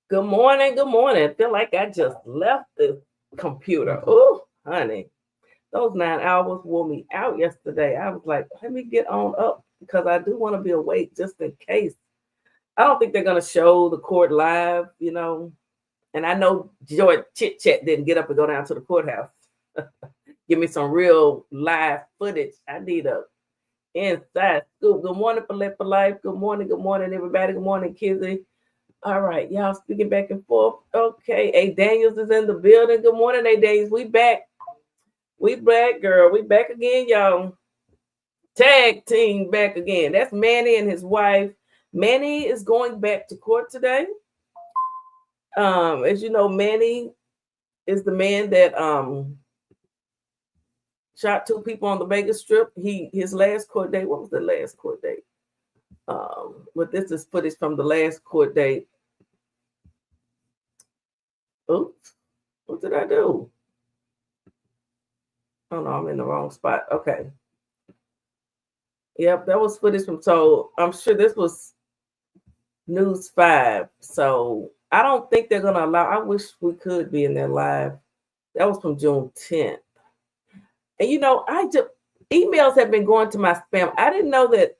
Good morning. Good morning. I feel like I just left the computer. Oh, honey, those 9 hours wore me out yesterday. I was like, let me get on up because I do want to be awake just in case. I don't think they're going to show the court live, And I know George Chit Chat didn't get up and go down to the courthouse. Give me some real live footage. I need a inside scoop. Good morning, for Life. Good morning, everybody. Good morning, Kizzy. All right, y'all speaking back and forth. Okay, A. Daniels is in the building. Good morning, A. Daniels. We back. We back, girl. We back again, y'all. Tag team back again. That's Manny and his wife. Manny is going back to court today. As you know, Manny is the man that shot 2 people on the Vegas Strip. His last court date. What was the last court date? But this is footage from the last court date. Oops, what did I do? Oh no, I'm in the wrong spot. Okay. Yep, that was footage from. So I'm sure this was News 5. So I don't think they're gonna allow. I wish we could be in there live. That was from June 10th. And I just emails have been going to my spam. I didn't know that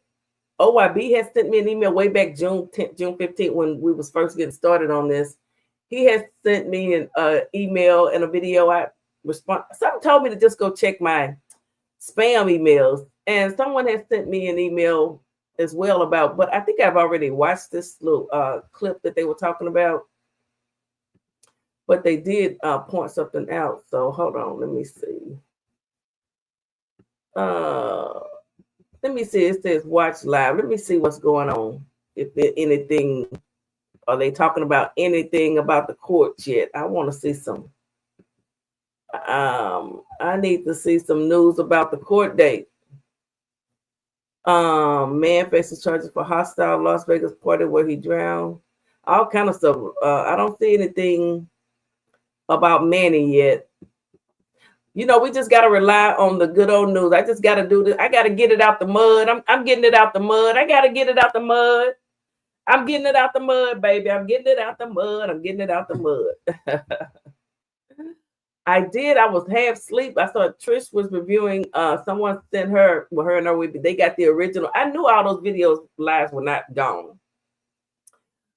OYB has sent me an email way back June 10th, June 15th when we was first getting started on this. He has sent me an email and a video. I respond. Someone told me to just go check my spam emails, and someone has sent me an email as well about. But I think I've already watched this little clip that they were talking about. But they did point something out. So hold on, let me see. Let me see. It says watch live. Let me see what's going on. If there anything. Are they talking about anything about the court yet? I want to see some. I need to see some news about the court date. Man faces charges for hostile Las Vegas party where he drowned. All kind of stuff. I don't see anything about Manny yet. You know, we just got to rely on the good old news. I just got to do this. I got to get it out the mud. I'm getting it out the mud. I got to get it out the mud. I'm getting it out the mud, baby. I'm getting it out the mud. I'm getting it out the mud. I did. I was half asleep. I saw Trish was reviewing. Someone sent her, well, her and her, they got the original. I knew all those videos lives were not gone.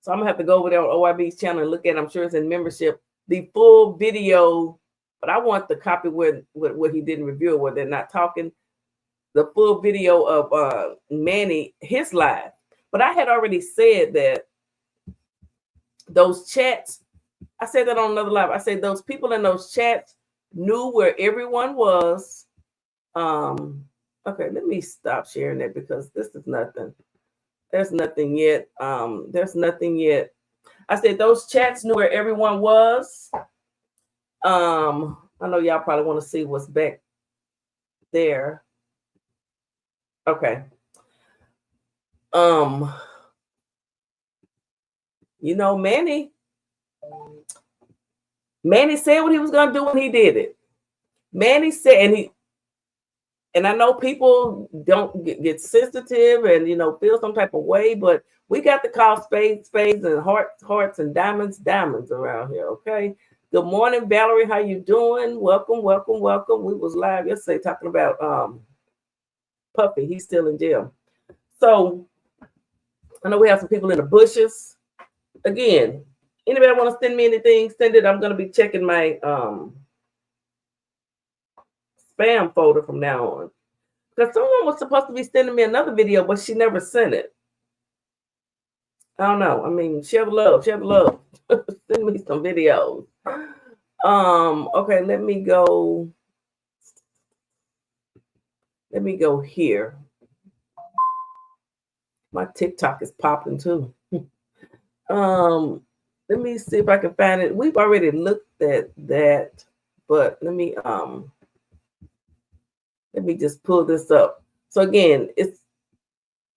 So I'm going to have to go over there on OIB's channel and look at it. I'm sure it's in membership. The full video, but I want the copy where he didn't review it, where they're not talking. The full video of Manny, his live. But I had already said that those chats, I said that on another live. I said those people in those chats knew where everyone was. Okay, let me stop sharing that because this is nothing. There's nothing yet. There's nothing yet. I said those chats knew where everyone was. I know y'all probably want to see what's back there. Okay. You know, Manny said what he was going to do and he did it. Manny said, and I know people don't get sensitive and, you know, feel some type of way, but we got to call spades, and hearts, and diamonds around here, okay? Good morning, Valerie. How you doing? Welcome. We was live yesterday talking about Puppy. He's still in jail. So I know we have some people in the bushes. Again, anybody want to send me anything, send it. I'm going to be checking my spam folder from now on. Because someone was supposed to be sending me another video, but she never sent it. I don't know. I mean, share the love. Send me some videos. Okay, let me go here. My TikTok is popping too. Let me see if I can find it. We've already looked at that, but let me just pull this up. So again, it's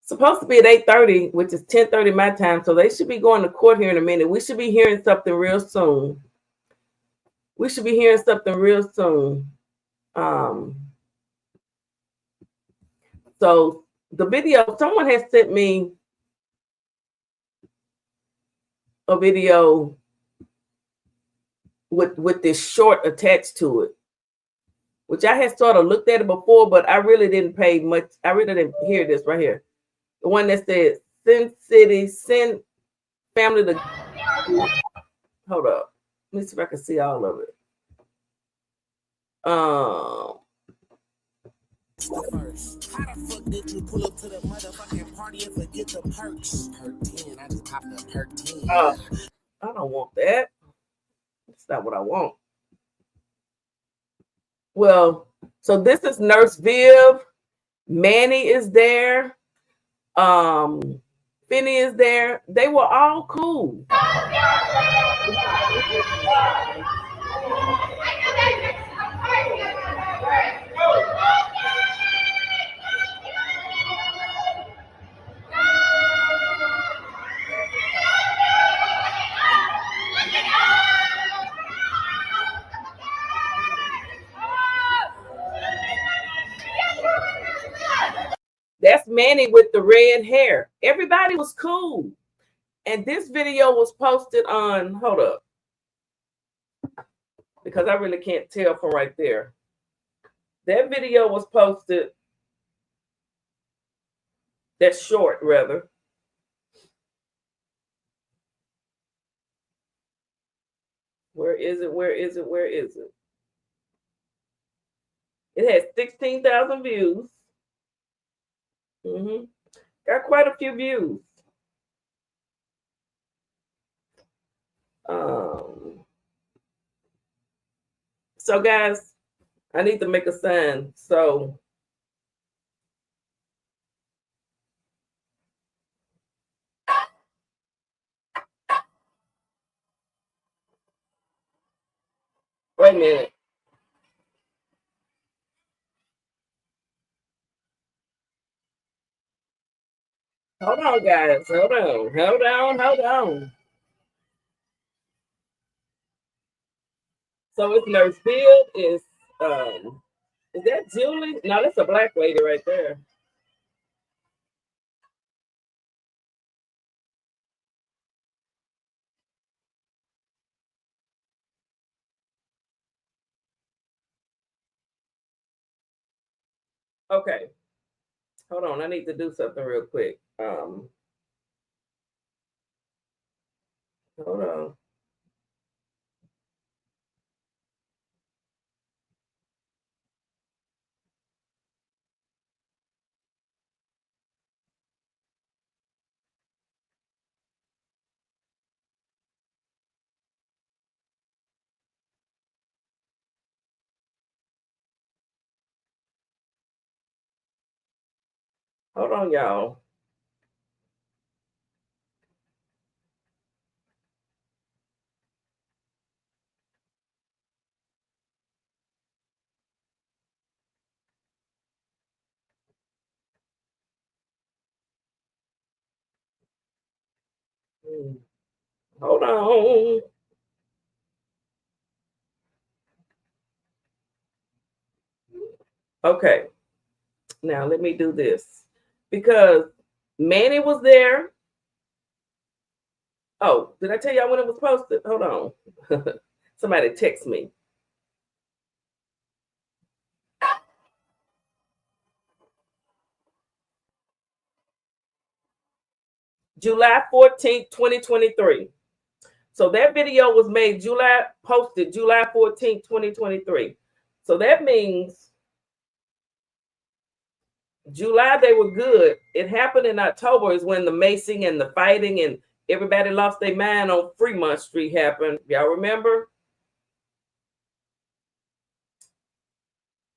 supposed to be at 8:30, which is 10:30 my time. So they should be going to court here in a minute. We should be hearing something real soon. So the video, someone has sent me a video with this short attached to it, which I had sort of looked at it before, but I really didn't pay much. I really didn't hear this right here. The one that said, Sin City, send family to... Hold up. Let me see if I can see all of it. First. How the fuck did you pull up to the motherfucking party and forget the perks? Perk 10, I just popped the perk 10. I don't want that. That's not what I want. Well, so this is Nurse Viv. Manny is there. Finny is there. They were all cool. That's Manny with the red hair. Everybody was cool. And this video was posted on, hold up, because I really can't tell from right there. That video was posted, that's short rather. Where is it? It has 16,000 views. Got quite a few views. So guys, I need to make a sign. So wait a minute. Hold on, guys. Hold on. So it's Nurse Bill. Is that Julie? No, that's a black lady right there. Okay, hold on. I need to do something real quick. Hold on. Hold on, y'all. Hold on. Okay. Now let me do this because Manny was there. Oh, did I tell y'all when it was posted? Hold on. Somebody text me. July 14th, 2023. So that video was made posted July 14th, 2023. So that means July they were good. It happened in October is when the macing and the fighting and everybody lost their mind on Fremont Street happened. Y'all remember?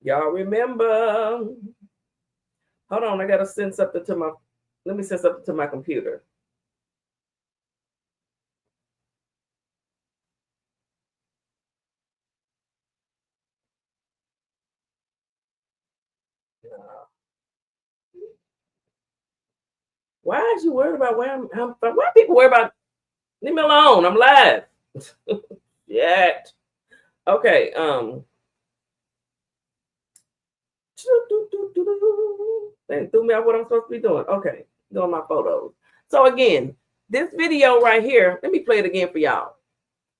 Y'all remember? Hold on, I gotta send something to my. Let me send something to my computer. Why is you worried about where why people worry about? Leave me alone. I'm live. Yet. Okay. They threw me out what I'm supposed to be doing. Okay, doing my photos. So again, this video right here, let me play it again for y'all.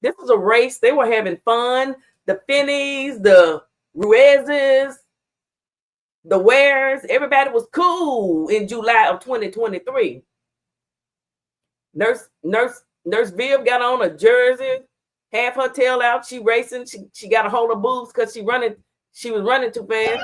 This was a race. They were having fun. The Finnies, the Ruizes, the Wares, everybody was cool in July of 2023. Nurse Viv got on a jersey, half her tail out. She racing. She got a hold of boobs because she was running too fast.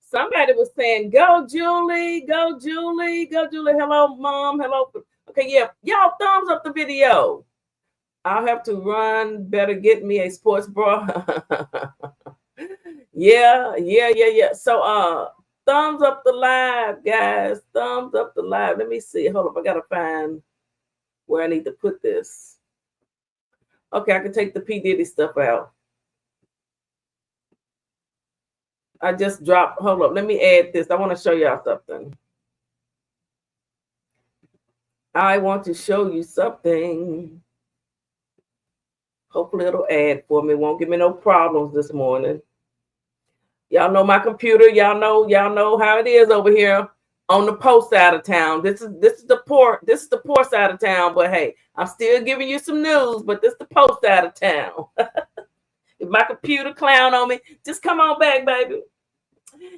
Somebody was saying, "Go, Julie! Go, Julie! Go, Julie! Hello, mom! Hello." Okay, yeah, y'all thumbs up the video. I'll have to run. Better get me a sports bra. Yeah. So, thumbs up the live, guys. Thumbs up the live. Let me see. Hold up, I gotta find where I need to put this. Okay, I can take the P Diddy stuff out. I just dropped. Hold up, let me add this. I want to show y'all something. I want to show you something. Hopefully it'll add for me. Won't give me no problems this morning. Y'all know my computer. Y'all know how it is over here on the poor side of town. This is the poor side of town. But hey, I'm still giving you some news. But this is the poor side of town. If my computer clown on me, just come on back, baby.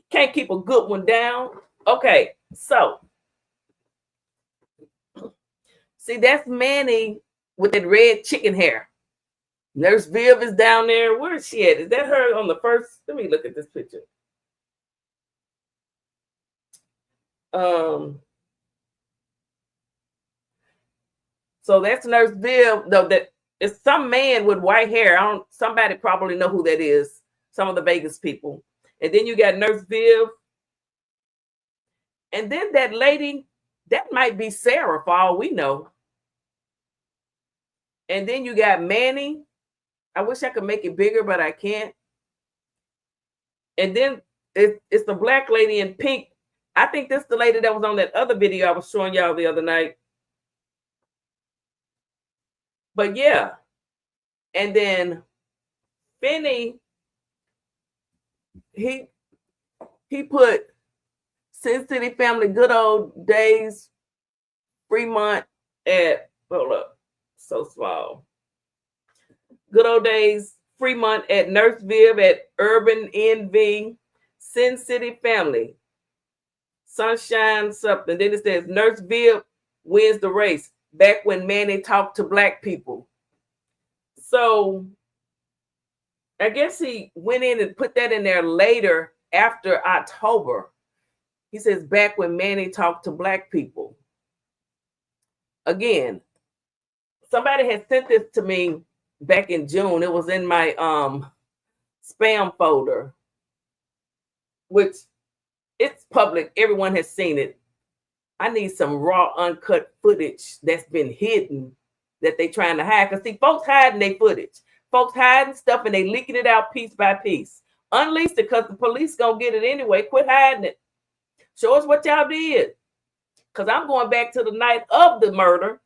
Can't keep a good one down. Okay, so see, that's Manny with that red chicken hair. Nurse Viv is down there. Where is she at? Is that her on the first? Let me look at this picture. So that's Nurse Viv. Though that it's some man with white hair. Somebody probably know who that is. Some of the Vegas people. And then you got Nurse Viv. And then that lady, that might be Sarah for all we know. And then you got Manny. I wish I could make it bigger, but I can't. And then it's the black lady in pink. I think this is the lady that was on that other video I was showing y'all the other night. But yeah. And then Finny, he put Sin City Family Good Old Days Fremont at, hold up, so small. Good Old Days Fremont at Nurse Viv at Urban NV, Sin City Family, Sunshine something. Then it says Nurse Viv wins the race. Back when Manny talked to black people. So I guess he went in and put that in there later after October. He says back when Manny talked to black people. Again, somebody had sent this to me back in June. It was in my spam folder, which it's public. Everyone has seen it. I need some raw, uncut footage that's been hidden that they trying to hide. Because see, folks hiding their footage. Folks hiding stuff and they leaking it out piece by piece. Unleash it because the police gonna get it anyway. Quit hiding it. Show us what y'all did. Because I'm going back to the night of the murder.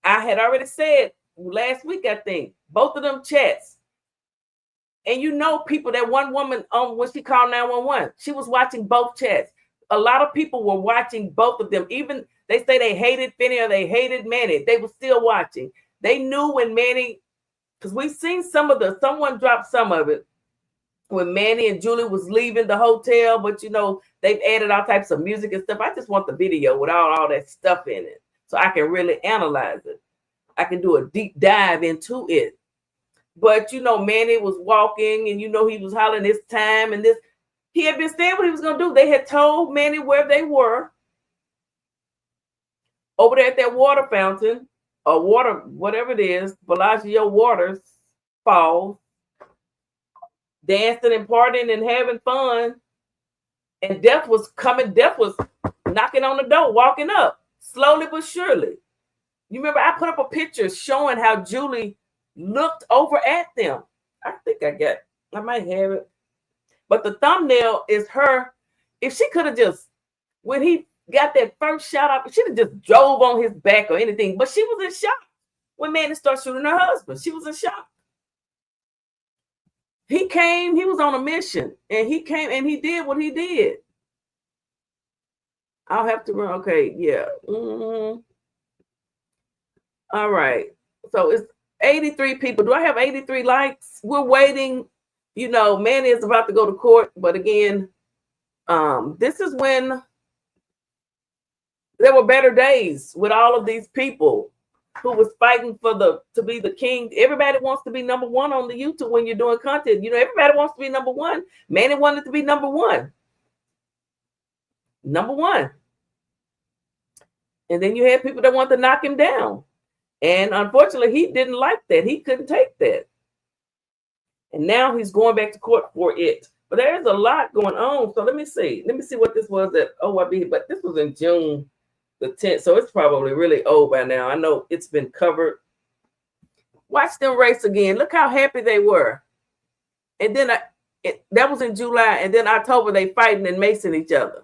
I had already said last week, I think, both of them chats. And you know, people, that one woman when she called 911, she was watching both chats. A lot of people were watching both of them. Even they say they hated Finny or they hated Manny. They were still watching. They knew when Manny, because we've seen someone dropped some of it when Manny and Julie was leaving the hotel, but you know, they've added all types of music and stuff. I just want the video without all that stuff in it so I can really analyze it. I can do a deep dive into it. But you know, Manny was walking and you know, he was hollering this time and this. He had been saying what he was going to do. They had told Manny where they were over there at that water fountain or water, whatever it is, Bellagio Waters Falls, dancing and partying and having fun. And death was coming. Death was knocking on the door, walking up slowly but surely. You remember I put up a picture showing how Julie looked over at them. I think I might have it. But the thumbnail is her. If she could have just, when he got that first shot up, she would have just drove on his back or anything. But she was in shock when Manny started shooting her husband. She was in shock. He came, he was on a mission. And he came and he did what he did. I'll have to run. Okay, yeah. Mm-hmm. All right. So it's 83 people. Do I have 83 likes? We're waiting. You know, Manny is about to go to court, but again, this is when there were better days with all of these people who was fighting to be the king. Everybody wants to be number one on the YouTube when you're doing content. You know, everybody wants to be number one. Manny wanted to be number one. Number one. And then you had people that want to knock him down. And unfortunately, he didn't like that. He couldn't take that. And now he's going back to court for it. But there's a lot going on. So let me see. Let me see what this was at OYB. But this was in June the 10th. So it's probably really old by now. I know it's been covered. Watch them race again. Look how happy they were. And then that was in July. And then October, they fighting and macing each other.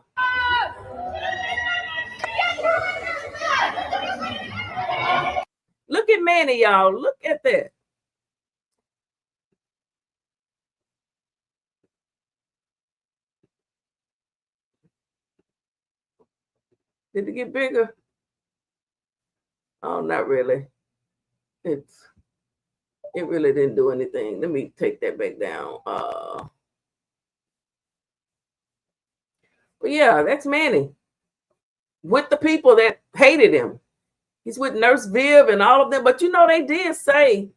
Look at Manny, y'all. Look at that. Did it get bigger? Oh, not really. It really didn't do anything. Let me take that back down. But yeah, that's Manny with the people that hated him. He's with Nurse Viv and all of them. But you know, they did say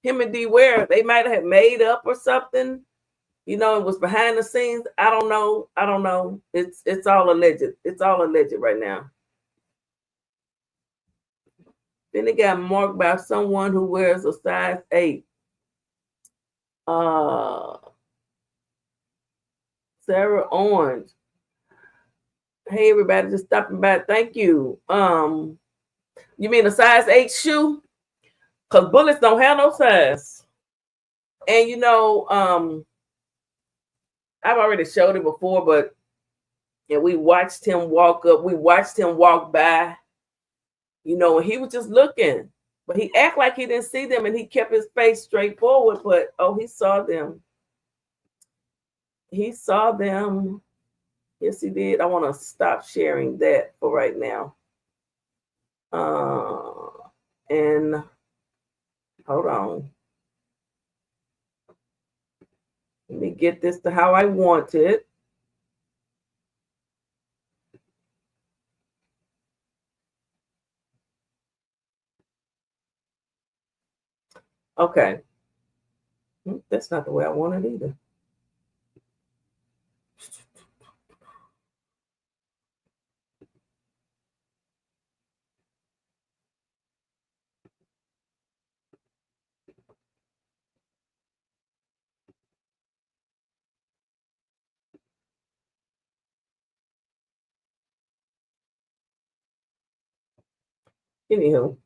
him and Deware, they might have made up or something. You know, it was behind the scenes. I don't know. It's all alleged. It's all alleged right now. Then it got marked by someone who wears a size 8. Sarah Orange. Hey everybody, just stopping by. Thank you. You mean a size 8 shoe? Because bullets don't have no size. And you know, I've already showed it before, but we watched him walk up. We watched him walk by. You know, and he was just looking, but he acted like he didn't see them, and he kept his face straight forward. But oh, he saw them. He saw them. Yes, he did. I want to stop sharing that for right now. And hold on. Let me get this to how I want it. Okay. That's not the way I want it either. Anywho.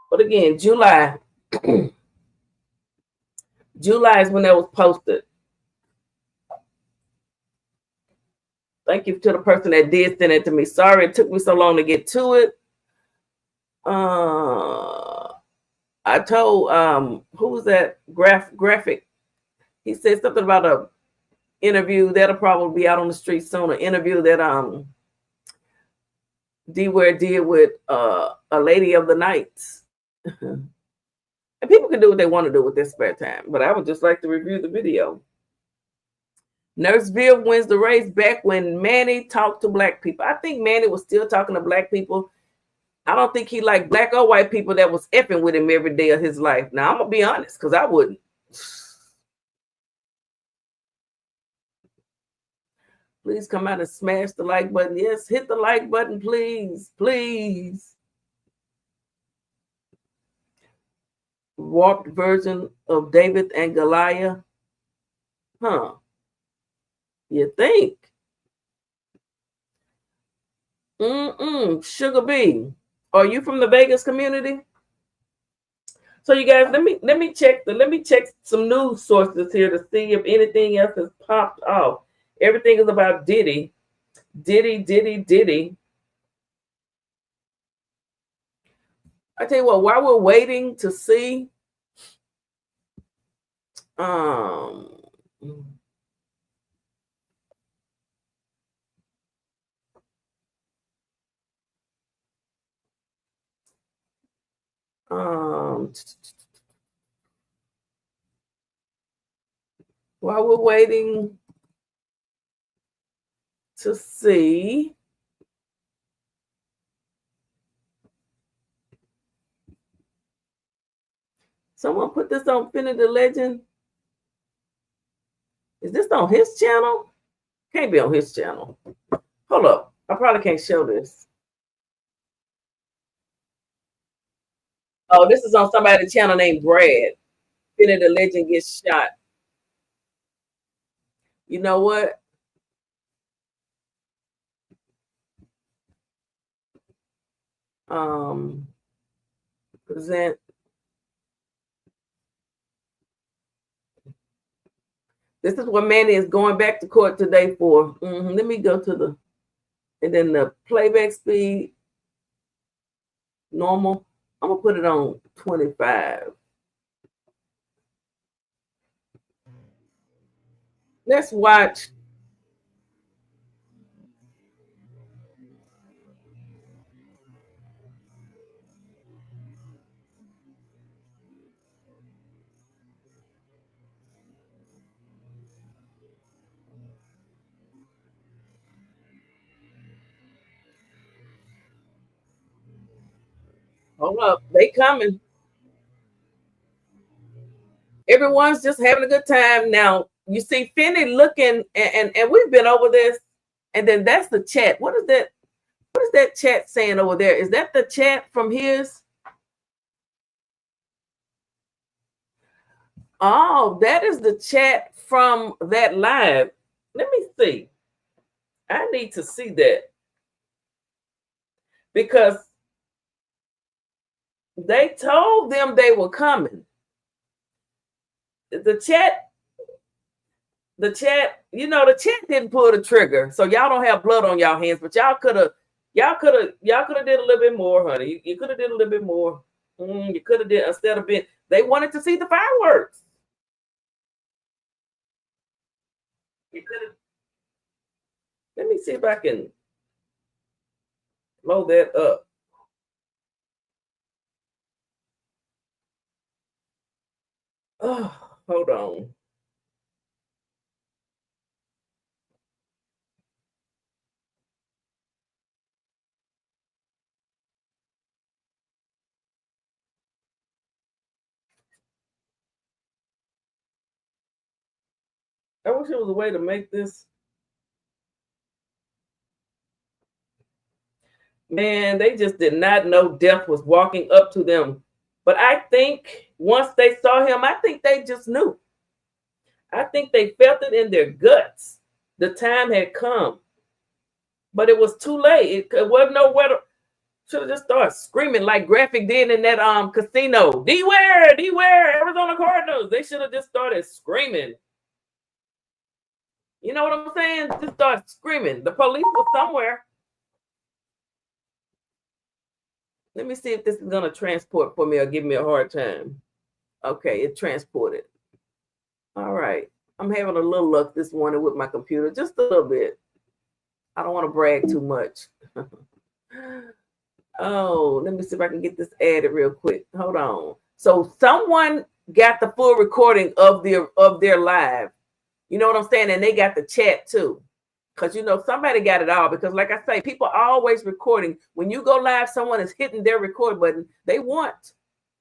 But again, July. July is when that was posted. Thank you to the person that did send it to me. Sorry it took me so long to get to it. I told who was that graphic? He said something about a interview that'll probably be out on the street soon. An interview that Deware did with a lady of the night. And people can do what they want to do with their spare time, but I would just like to review the video. Nurse Viv wins the race back when Manny talked to black people. I think Manny was still talking to black people. I don't think he liked black or white people that was effing with him every day of his life. Now, I'm going to be honest, because I wouldn't. Please come out and smash the like button. Yes, hit the like button, please. Please. Warped version of David and Goliath. Huh. You think? Sugar B. Are you from the Vegas community? So you guys, let me check some news sources here to see if anything else has popped off. Everything is about Diddy. Diddy. I tell you what, while we're waiting to see while we're waiting to see someone put this on Finny the Legend. Is this on his channel? Can't be on his channel. Hold up. I probably can't show this. Oh, this is on somebody's channel named Brad. Finny the Legend gets shot. You know what? Present. This is what Manny is going back to court today for. Let me go to and then the playback speed, normal. I'm going to put it on 25. Let's watch Hold up, they coming. Everyone's just having a good time. Now you see Finny looking, and we've been over this, and then that's the chat. What is that? What is that chat saying over there? Is that the chat from his? Oh, that is the chat from that live. Let me see. I need to see that because they told them they were coming. The chat, the chat didn't pull the trigger, so y'all don't have blood on y'all hands. But y'all could have did a little bit more, honey. You could have did a little bit more. You could have did instead of being. They wanted to see the fireworks. You could have. Let me see if I can load that up. Oh, hold on. I wish there was a way to make this. Man, they just did not know death was walking up to them. But I think once they saw him, I think they just knew. I think they felt it in their guts. The time had come. But it was too late. It wasn't nowhere to. Should have just started screaming like Graphic did in that casino. Deware, Deware, Arizona Cardinals. They should have just started screaming. You know what I'm saying? Just start screaming. The police was somewhere. Let me see if this is gonna transport for me or give me a hard time. Okay, it transported. All right. I'm having a little luck this morning with my computer, just a little bit. I don't want to brag too much. Oh, let me see if I can get this added real quick. Hold on. So someone got the full recording of their live. You know what I'm saying? And they got the chat too. Because somebody got it all. Because like I say, people are always recording. When you go live, someone is hitting their record button. They want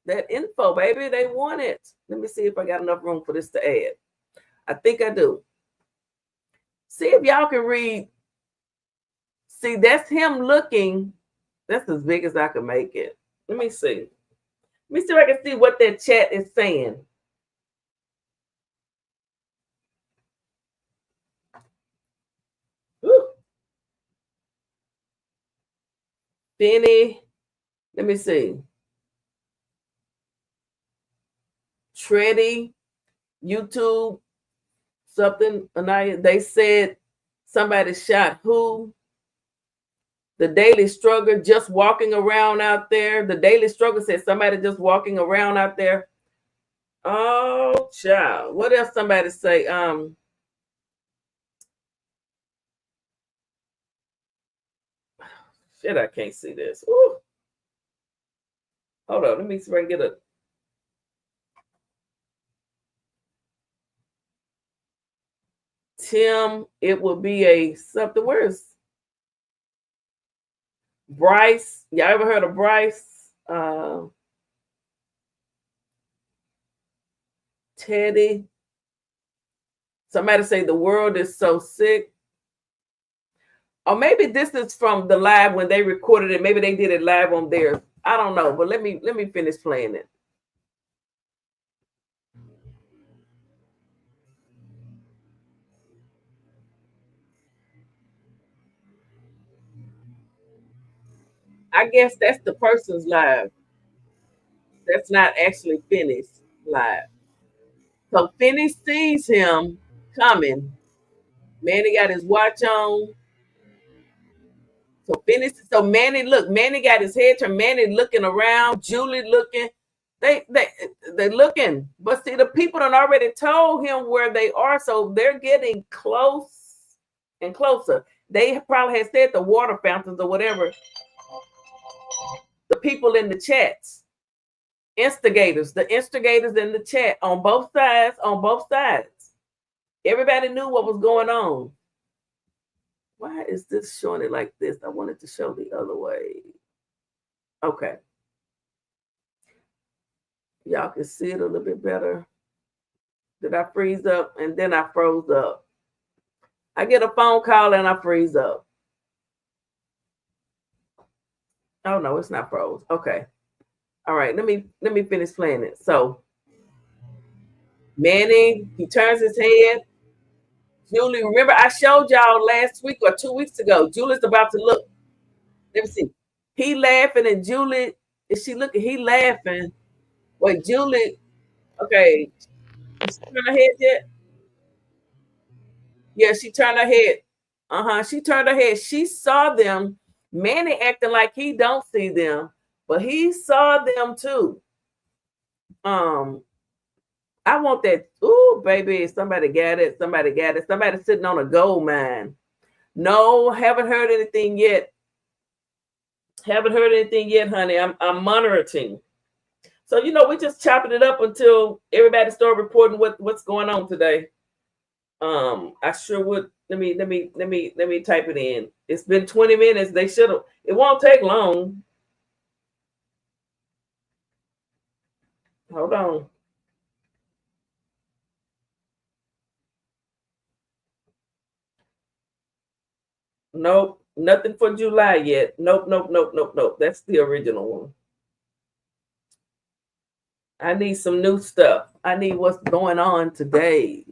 that info, baby. They want it. Let me see if I got enough room for this to add. I think I do. See if y'all can read. See, that's him looking. That's as big as I can make it. Let me see. Let me see if I can see what that chat is saying. Woo. Finny. Let me see. Treddy, YouTube, something. Anaya, they said somebody shot who? The Daily Struggle just walking around out there. The Daily Struggle said somebody just walking around out there. Oh, child. What else somebody say? Shit, I can't see this. Ooh. Hold on. Let me see if I can get a. Tim, it will be a something. Where's Bryce? Y'all ever heard of Bryce? Teddy. Somebody say the world is so sick. Or maybe this is from the live when they recorded it. Maybe they did it live on theirs. I don't know. But let me finish playing it. I guess that's the person's live. That's not actually finished live. So Finney sees him coming. Manny got his watch on. So Manny, look, Manny got his head turned. Manny looking around. Julie looking. They looking. But see, the people done already told him where they are, so they're getting close and closer. They probably had said the water fountains or whatever. The people in the chats, the instigators in the chat on both sides. Everybody knew what was going on. Why is this showing it like this? I wanted to show the other way. Okay. Y'all can see it a little bit better. Did I freeze up? And then I froze up. I get a phone call and I freeze up. Oh no, it's not froze. Okay. All right, let me finish playing it. So Manny, he turns his head. Julie, remember I showed y'all last week or 2 weeks ago. Julie's about to look. Let me see. He laughing and Julie, is she looking? He laughing. Wait, Julie, okay. She turned her head yet? Yeah, she turned her head. She turned her head. She saw them. Manny acting like he don't see them, but he saw them too. I want that. Ooh, baby, somebody got it. Somebody got it. Somebody sitting on a gold mine. No, haven't heard anything yet. Haven't heard anything yet, honey. I'm monitoring. So we just chopping it up until everybody start reporting what's going on today. I sure would. Let me type it in. It's been 20 minutes. They should have. It won't take long. Hold on. Nope, nothing for July yet. Nope. That's the original one. I need some new stuff. I need what's going on today.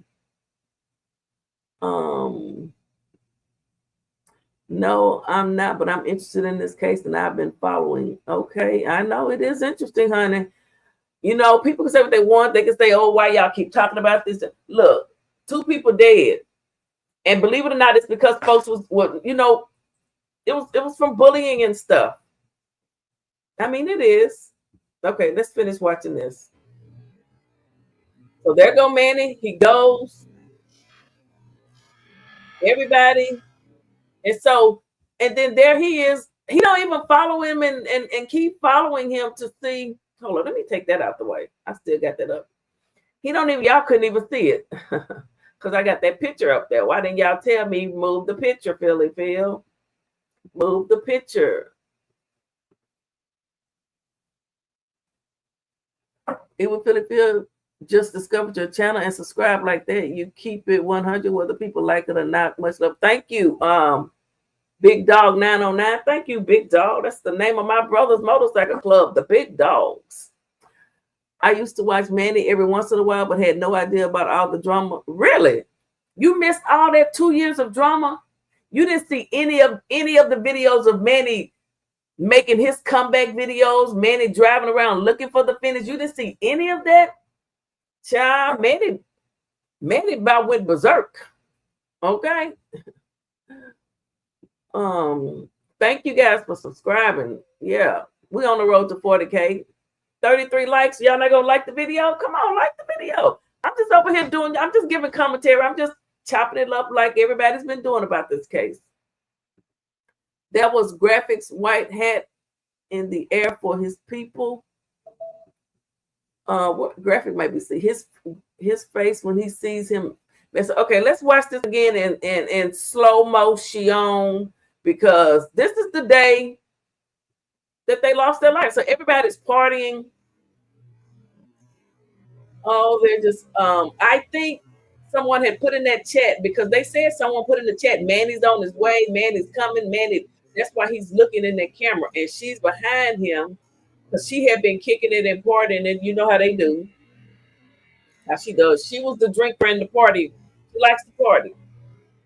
No, I'm not, but I'm interested in this case and I've been following. Okay, I know it is interesting, honey. People can say what they want. They can say, oh, why y'all keep talking about this? Look, 2 people dead. And believe it or not, it's because folks it was from bullying and stuff. I mean, it is. Okay, let's finish watching this. So there go Manny. He goes. Everybody. And then there he is. He don't even follow him and keep following him to see. Hold on, let me take that out the way. I still got that up. Y'all couldn't even see it. Because I got that picture up there. Why didn't y'all tell me move the picture, Phil? Move the picture. It would Phil just discovered your channel and subscribe like that. You keep it 100 whether people like it or not. Much love. Thank you. Big Dog 909. Thank you, Big Dog. That's the name of my brother's motorcycle club, the Big Dogs. I used to watch Manny every once in a while, but had no idea about all the drama. Really? You missed all that 2 years of drama? You didn't see any of the videos of Manny making his comeback videos, Manny driving around looking for the finish. You didn't see any of that? Child, Manny about went berserk. Okay. Thank you guys for subscribing. Yeah, we on the road to 40K. 33 likes. Y'all not gonna like the video? Come on, like the video. I'm just over here I'm just giving commentary. I'm just chopping it up like everybody's been doing about this case. That was Graphics white hat in the air for his people. What graphic might be see his face when he sees him. Okay, let's watch this again in slow motion because this is the day that they lost their life. So everybody's partying. Oh, they're just I think someone had put in that chat because they said someone put in the chat, Manny's on his way, Manny's coming, Manny. That's why he's looking in that camera, and she's behind him because she had been kicking it and partying, and you know how they do. How she does. She was the drinker in the party. She likes to party.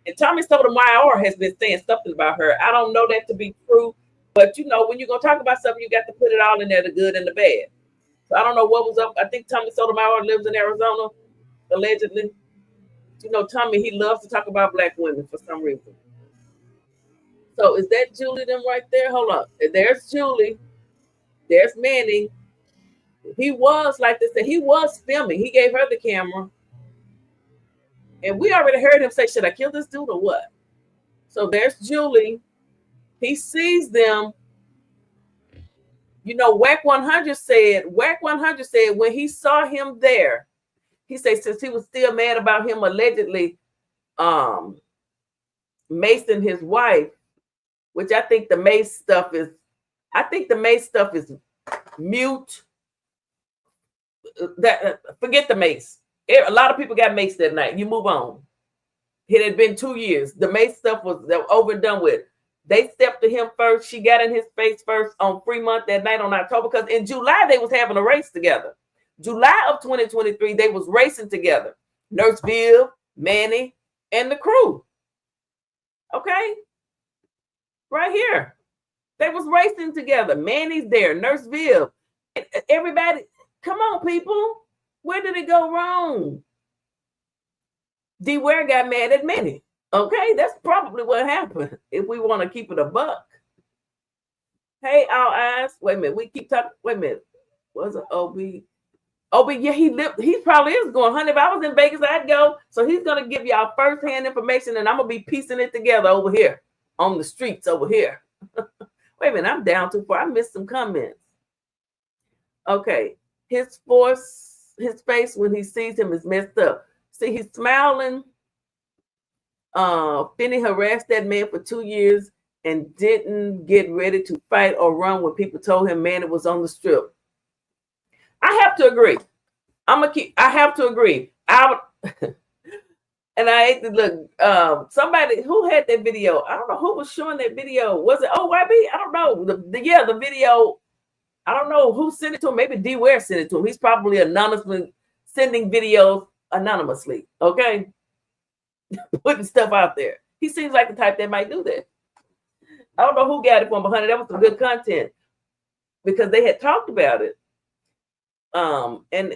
And Tommy Sotomayor has been saying something about her. I don't know that to be true, but when you're gonna talk about something, you got to put it all in there, the good and the bad. So I don't know what was up. I think Tommy Sotomayor lives in Arizona, allegedly. Tommy, he loves to talk about black women for some reason. So is that Julie them right there? Hold on. There's Julie. There's Manny. He was, like they said, he was filming. He gave her the camera. And we already heard him say, should I kill this dude or what? So there's Julie. He sees them. Whack 100 said when he saw him there, he said since he was still mad about him allegedly macing his wife, which I think the mace stuff is mute Forget the mace. A lot of people got maced that night. You move on. It had been 2 years. The mace stuff was over and done with. They stepped to him first. She got in his face first on Fremont that night on October, because in July they was having a race together. July of 2023, they was racing together. Nurse Viv, Manny, and the crew. Okay? Right here. They was racing together. Manny's there, Nurse Viv. Everybody, come on, people. Where did it go wrong? Deware got mad at Manny. Okay, that's probably what happened, if we want to keep it a buck. Hey, our eyes. Wait a minute. We keep talking. Wait a minute. Was it OB? OB, yeah, he probably is going. Honey, if I was in Vegas, I'd go. So he's going to give y'all first-hand information, and I'm going to be piecing it together over here on the streets over here. Wait a minute. I'm down too far. I missed some comments. Okay. His face when he sees him is messed up. See, he's smiling. Finny harassed that man for 2 years and didn't get ready to fight or run when people told him Manny was on the strip. I have to agree. I have to agree. And I hate to look. Somebody who had that video. I don't know who was showing that video. Was it OYB? I don't know. The video. I don't know who sent it to him. Maybe Deware sent it to him. He's probably anonymously sending videos anonymously. Okay. Putting stuff out there. He seems like the type that might do that. I don't know who got it from, but honey, that was some good content because they had talked about it. And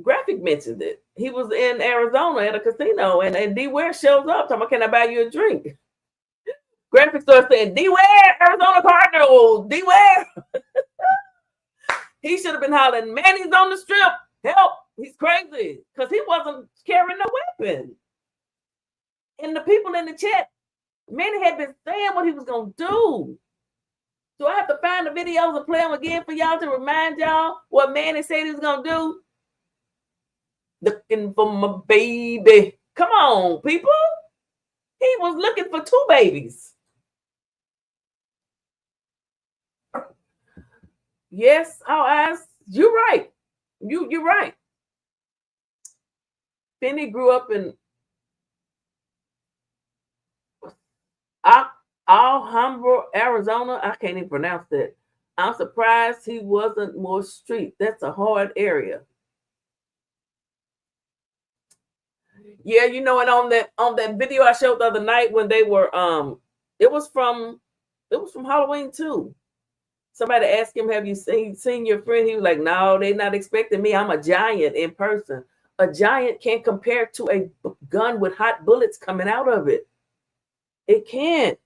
Graphic mentioned it. He was in Arizona at a casino, and Deware shows up talking about, can I buy you a drink? Graphic starts saying, Deware, Arizona Cardinal, Deware. He should have been hollering, Manny's on the strip. Help. He's crazy because he wasn't carrying a weapon. And the people in the chat, Manny had been saying what he was going to do. Do I have to find the videos and play them again for y'all to remind y'all what Manny said he was going to do? Looking for my baby. Come on, people. He was looking for 2 babies. Yes, our eyes. You're right. You're right. Finny grew up in Alhambra, Arizona. I can't even pronounce that. I'm surprised he wasn't more street. That's a hard area. Yeah, you know, and on that video I showed the other night when they were it was from Halloween too. Somebody asked him, have you seen your friend? He was like, no, they're not expecting me. I'm a giant in person. A giant can't compare to a gun with hot bullets coming out of it. It can't.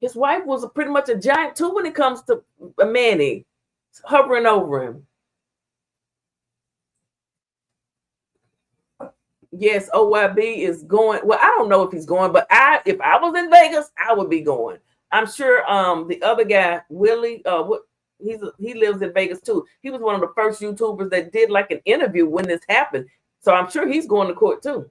His wife was pretty much a giant too when it comes to Manny hovering over him. Yes, OYB is going. Well, I don't know if he's going, but if I was in Vegas, I would be going. I'm sure the other guy, Willie, he lives in Vegas too. He was one of the first YouTubers that did like an interview when this happened. So I'm sure he's going to court too.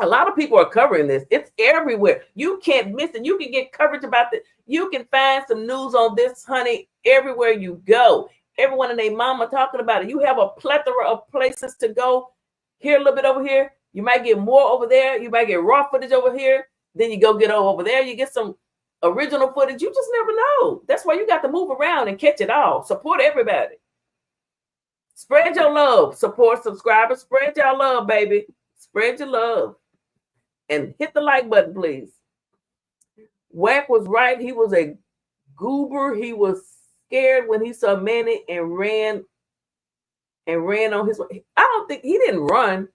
A lot of people are covering this. It's everywhere. You can't miss it. You can get coverage about this. You can find some news on this, honey, everywhere you go. Everyone and their mama talking about it. You have a plethora of places to go. Here, a little bit over here. You might get more over there. You might get raw footage over here. Then you go get over there. You get some original footage. You just never know. That's why you got to move around and catch it all. Support everybody. Spread your love. Support subscribers. Spread your love, baby. Spread your love. And hit the like button, please. Wack was right. He was a goober. He was scared when he saw Manny and ran on his way. I don't think he didn't run.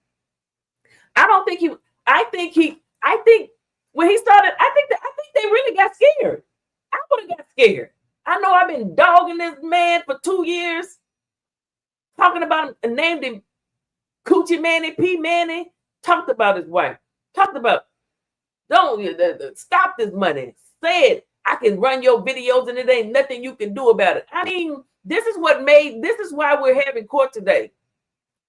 I think when he started, I think they really got scared. I would have got scared. I know I've been dogging this man for 2 years, talking about him and named him Coochie Manny, P Manny, talked about his wife. Talked about, don't stop this money. Said, I can run your videos and it ain't nothing you can do about it. I mean, this is why we're having court today.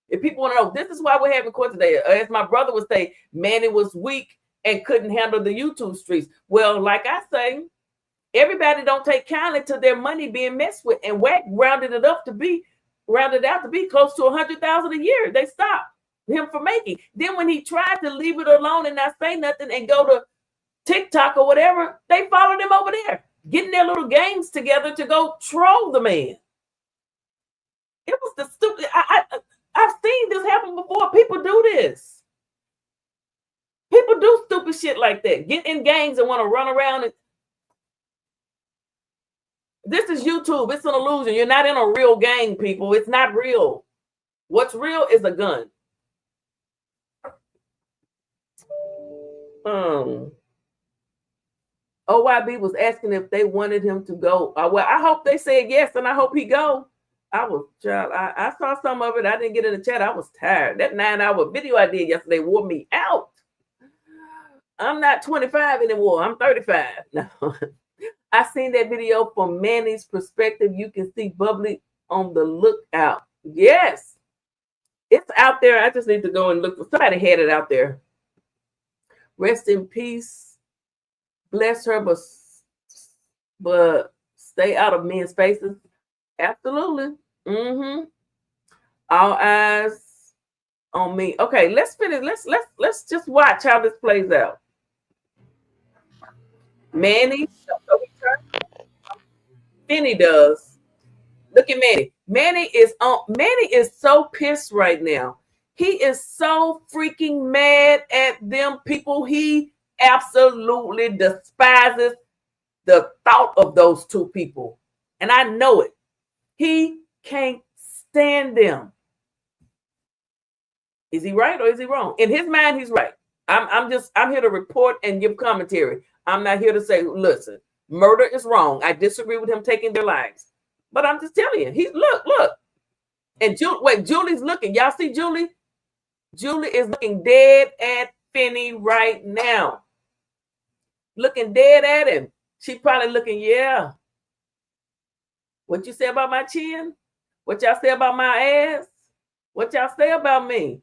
If people want to know, this is why we're having court today. As my brother would say, Manny was weak and couldn't handle the YouTube streets. Well, like I say, everybody don't take kindly to their money being messed with. And Wack rounded it up to be rounded out to be close to 100,000 a year. They stopped him from making. Then when he tried to leave it alone and not say nothing and go to TikTok or whatever, they followed him over there, getting their little gangs together to go troll the man. It was the stupid. I've seen this happen before. People do this. People do stupid shit like that. Get in gangs and want to run around. And this is YouTube. It's an illusion. You're not in a real gang, people. It's not real. What's real is a gun. OYB was asking if they wanted him to go. Well, I hope they said yes, and I hope he go. I saw some of it. I didn't get in the chat. I was tired. That 9-hour video I did yesterday wore me out. I'm not 25 anymore. I'm 35. No. I seen that video from Manny's perspective. You can see Bubbly on the lookout. Yes. It's out there. I just need to go and look. Somebody had it out there. Rest in peace. Bless her, but stay out of men's faces. Absolutely. All eyes on me. Okay, let's finish. Let's just watch how this plays out. Manny, Finny does. Look at Manny. Manny is so pissed right now. He is so freaking mad at them people. He absolutely despises the thought of those two people. And I know it. He can't stand them. Is he right or is he wrong? In his mind, he's right. I'm here to report and give commentary. I'm not here to say, listen, murder is wrong. I disagree with him taking their lives. But I'm just telling you, look. And Julie's looking. Y'all see Julie? Julie is looking dead at Finny right now. Looking dead at him. She probably looking, yeah. What you say about my chin? What y'all say about my ass? What y'all say about me?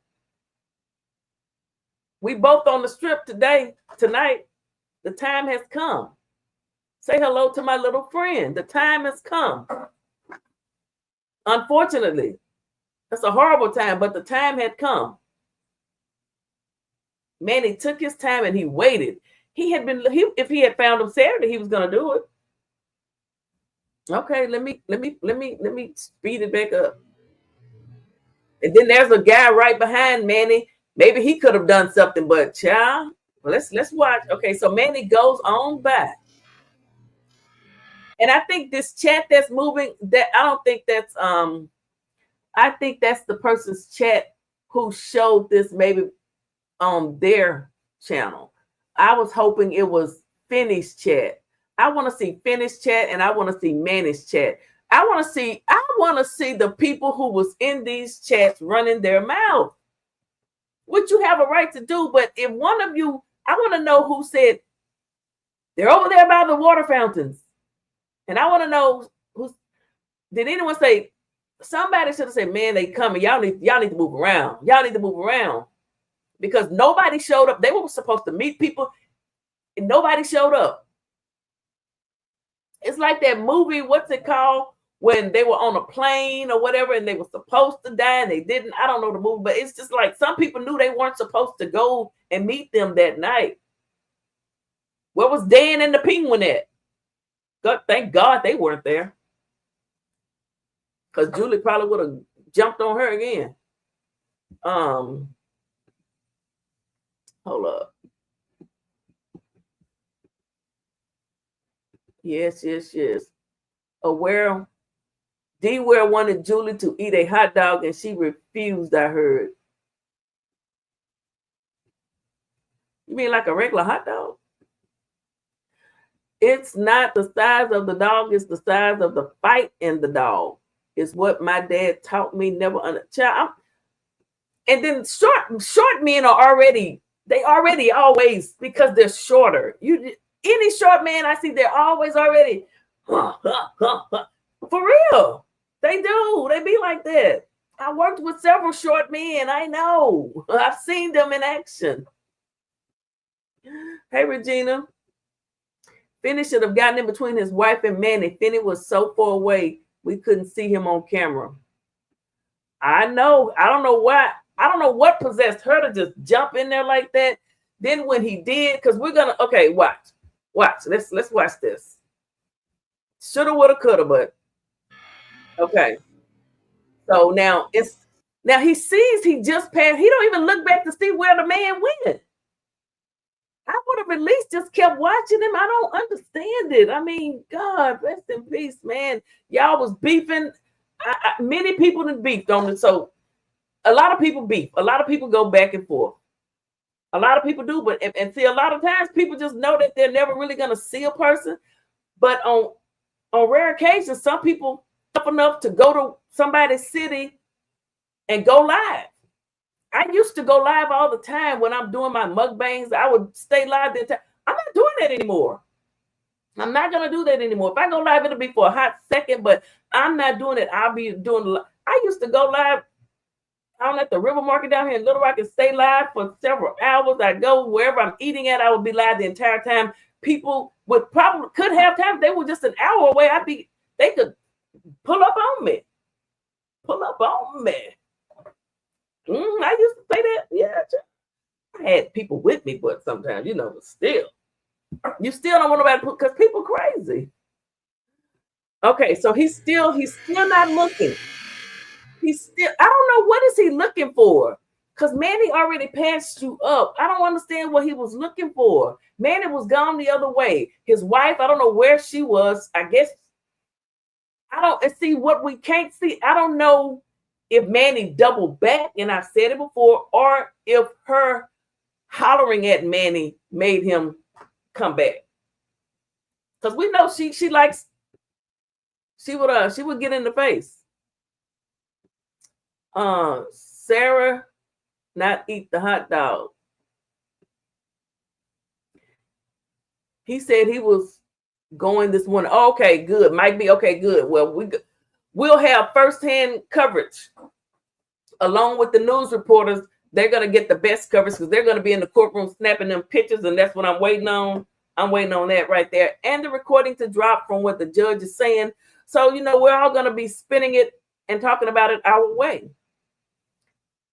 We both on the strip tonight. The time has come. Say hello to my little friend. The time has come. Unfortunately, that's a horrible time, but the time had come. Manny took his time and he waited. If he had found him Saturday, he was going to do it. Okay, let me speed it back up. And then there's a guy right behind Manny. Maybe he could have done something, but child, let's watch. Okay, so Manny goes on by. And I think this chat that's moving, I think that's the person's chat who showed this maybe on their channel. I was hoping it was Finny's chat. I want to see Finny's chat and I want to see Manny's chat. I want to see the people who was in these chats running their mouth, which you have a right to do. But if one of you, I want to know who said they're over there by the water fountains. And I want to know did anyone say, somebody should have said, man, they coming. Y'all need to move around. Y'all need to move around. Because nobody showed up. They were supposed to meet people and nobody showed up. It's like that movie, what's it called? When they were on a plane or whatever and they were supposed to die and they didn't. I don't know the movie, but it's just like some people knew they weren't supposed to go and meet them that night. Where was Dan and the Penguin at? God, thank God they weren't there. Because Julie probably would have jumped on her again. Hold up. Yes. Deware wanted Julie to eat a hot dog and she refused, I heard. You mean like a regular hot dog? It's not the size of the dog, it's the size of the fight in the dog. It's what my dad taught me. Never child. And then short men are already always, because they're shorter. Any short man I see, they're always already for real. They do. They be like that. I worked with several short men. I know. I've seen them in action. Hey, Regina. Finny should have gotten in between his wife and Manny. Finny was so far away, we couldn't see him on camera. I know. I don't know why. I don't know what possessed her to just jump in there like that. Then when he did, because we're gonna watch. Let's watch this. Shoulda, woulda, coulda, but okay. So now he sees he just passed. He don't even look back to see where the man went. I would have at least just kept watching him. I don't understand it. I mean, God, rest in peace, man. Y'all was beefing. Many people done beefed on it. So a lot of people beef. A lot of people go back and forth. A lot of people do, but and see, a lot of times people just know that they're never really gonna see a person. But on rare occasions, some people tough enough to go to somebody's city and go live. I used to go live all the time when I'm doing my mukbangs. I would stay live the entire. I'm not doing that anymore. I'm not gonna do that anymore. If I go live, it'll be for a hot second, but I'm not doing it. I'll be doing. I used to go live out at the river market down here in Little Rock and stay live for several hours. I go wherever I'm eating at. I would be live the entire time. People would probably could have time. If they were just an hour away. They could pull up on me. Pull up on me. I used to say that. Yeah, I had people with me, but sometimes, but still, you still don't want nobody to because people crazy. Okay, so he's still not looking. I don't know what is he looking for. Because Manny already passed you up. I don't understand what he was looking for. Manny was gone the other way. His wife, I don't know where she was. I guess I don't see what we can't see. I don't know if Manny doubled back, and I've said it before, or if her hollering at Manny made him come back. Because we know she would get in the face. Sarah not eat the hot dog. He said he was going this morning. Okay, good. Might be okay, good. Well, we'll have firsthand coverage along with the news reporters. They're going to get the best coverage because they're going to be in the courtroom snapping them pictures, and that's what I'm waiting on. I'm waiting on that right there. And the recording to drop from what the judge is saying. So, we're all going to be spinning it and talking about it our way.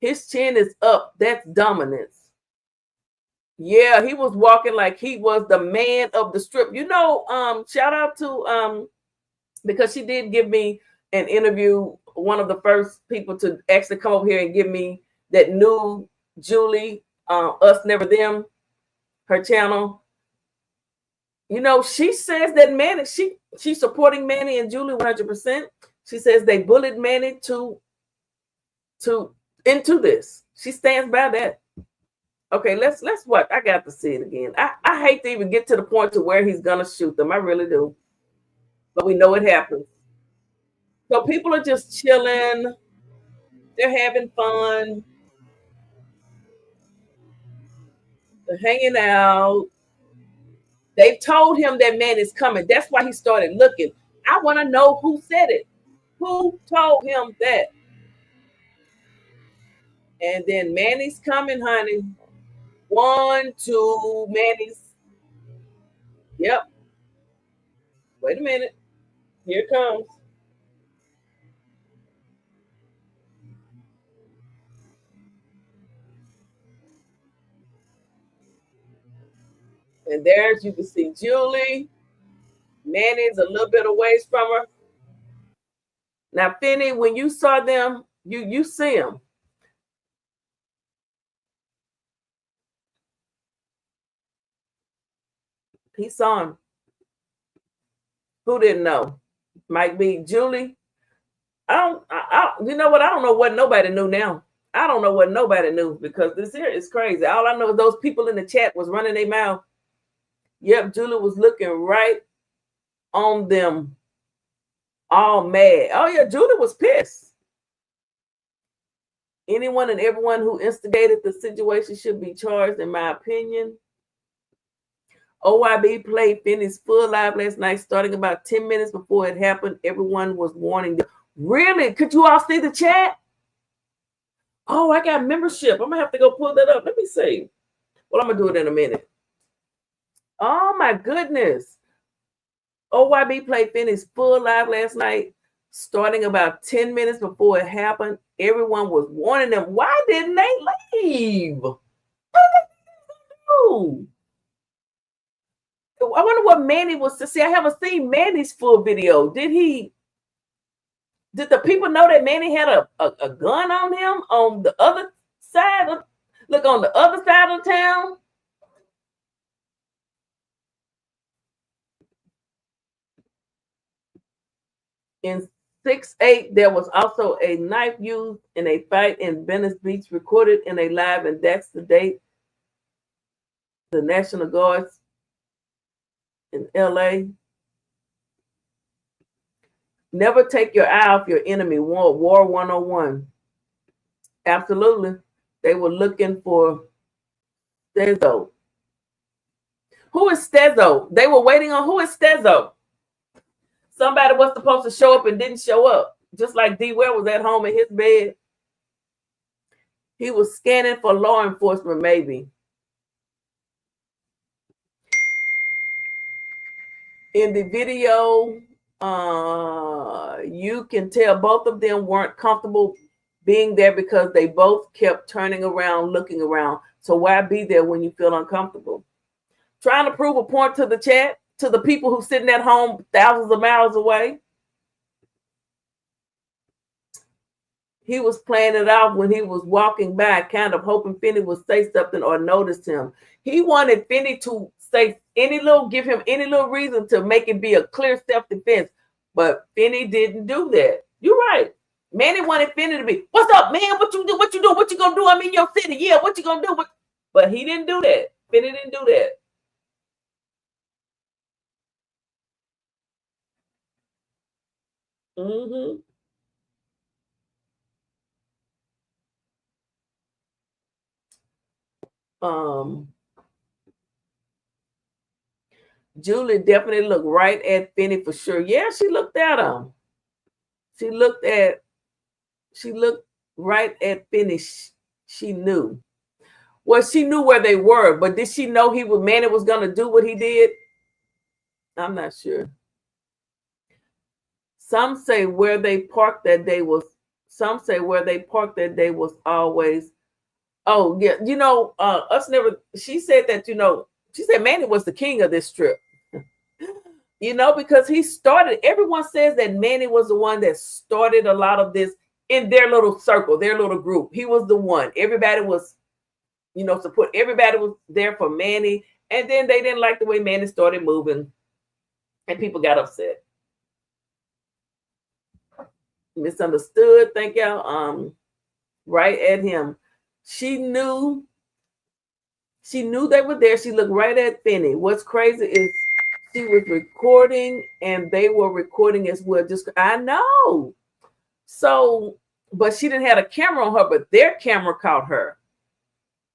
His chin is up. That's dominance. Yeah, he was walking like he was the man of the strip. Shout out to because she did give me an interview, one of the first people to actually come over here and give me that new Julie, Us Never Them, her channel. She says that Manny, she's supporting Manny and Julie 100%. She says they bullied Manny into this. She stands by that. Okay, let's watch. I got to see it again. I hate to even get to the point to where he's gonna shoot them. I really do. But we know it happens. So people are just chilling. They're having fun. They're hanging out. They've told him that man is coming. That's why he started looking. I want to know who said it. Who told him that? And then Manny's coming, honey. 1, 2, Manny's. Yep. Wait a minute. Here it comes. And there's, you can see Julie. Manny's a little bit away from her. Now, Finny, when you saw them, you see them. He saw him. Who didn't know? Might be Julie. You know what? I don't know what nobody knew now. I don't know what nobody knew because this here is crazy. All I know is those people in the chat was running their mouth. Yep, Julie was looking right on them, all mad. Oh yeah, Julie was pissed. Anyone and everyone who instigated the situation should be charged, in my opinion. OYB played Finny's full live last night, starting about 10 minutes before it happened. Everyone was warning them. Really? Could you all see the chat? Oh, I got membership. I'm going to have to go pull that up. Let me see. Well, I'm going to do it in a minute. Oh, my goodness. OYB played Finny's full live last night, Starting about 10 minutes before it happened, everyone was warning them. Why didn't they leave? What did they do? I wonder what Manny was to see. I haven't seen Manny's full video. Did the people know that Manny had a gun on him on the other side of, look, on the other side of town? In 6/8, there was also a knife used in a fight in Venice Beach, recorded in a live, and that's the date. The National Guards in LA. Never take your eye off your enemy. War 101. Absolutely. They were looking for Stezo. Who is Stezo? They were waiting on who is Stezo? Somebody was supposed to show up and didn't show up. Just like Deware was at home in his bed. He was scanning for law enforcement, maybe. In the video, you can tell both of them weren't comfortable being there because they both kept turning around, looking around. So why be there when you feel uncomfortable? Trying to prove a point to the chat, to the people who sitting at home thousands of miles away. He was playing it off when he was walking by, kind of hoping Finny would say something or notice him. He wanted Finny to say give him any little reason to make it be a clear self-defense. But Finny didn't do that. You're right. Manny wanted Finny to be, what's up, man? What you do? What you do? What you gonna do? I'm in your city. Yeah, what you gonna do? But he didn't do that. Finny didn't do that. Mm-hmm. Julie definitely looked right at Finny for sure. Yeah, she looked at him. She looked right at Finny. She knew. Well, she knew where they were, but did she know Manny was gonna do what he did? I'm not sure. Some say where they parked that day was always. Oh yeah, she said that, she said Manny was the king of this trip. Because he started, everyone says that Manny was the one that started a lot of this in their little circle, their little group. He was the one. Everybody was, support. Everybody was there for Manny. And then they didn't like the way Manny started moving. And people got upset. Misunderstood. Thank y'all. Right at him. She knew they were there. She looked right at Finny. What's crazy is she was recording and they were recording as well. I know. So, but she didn't have a camera on her, but their camera caught her.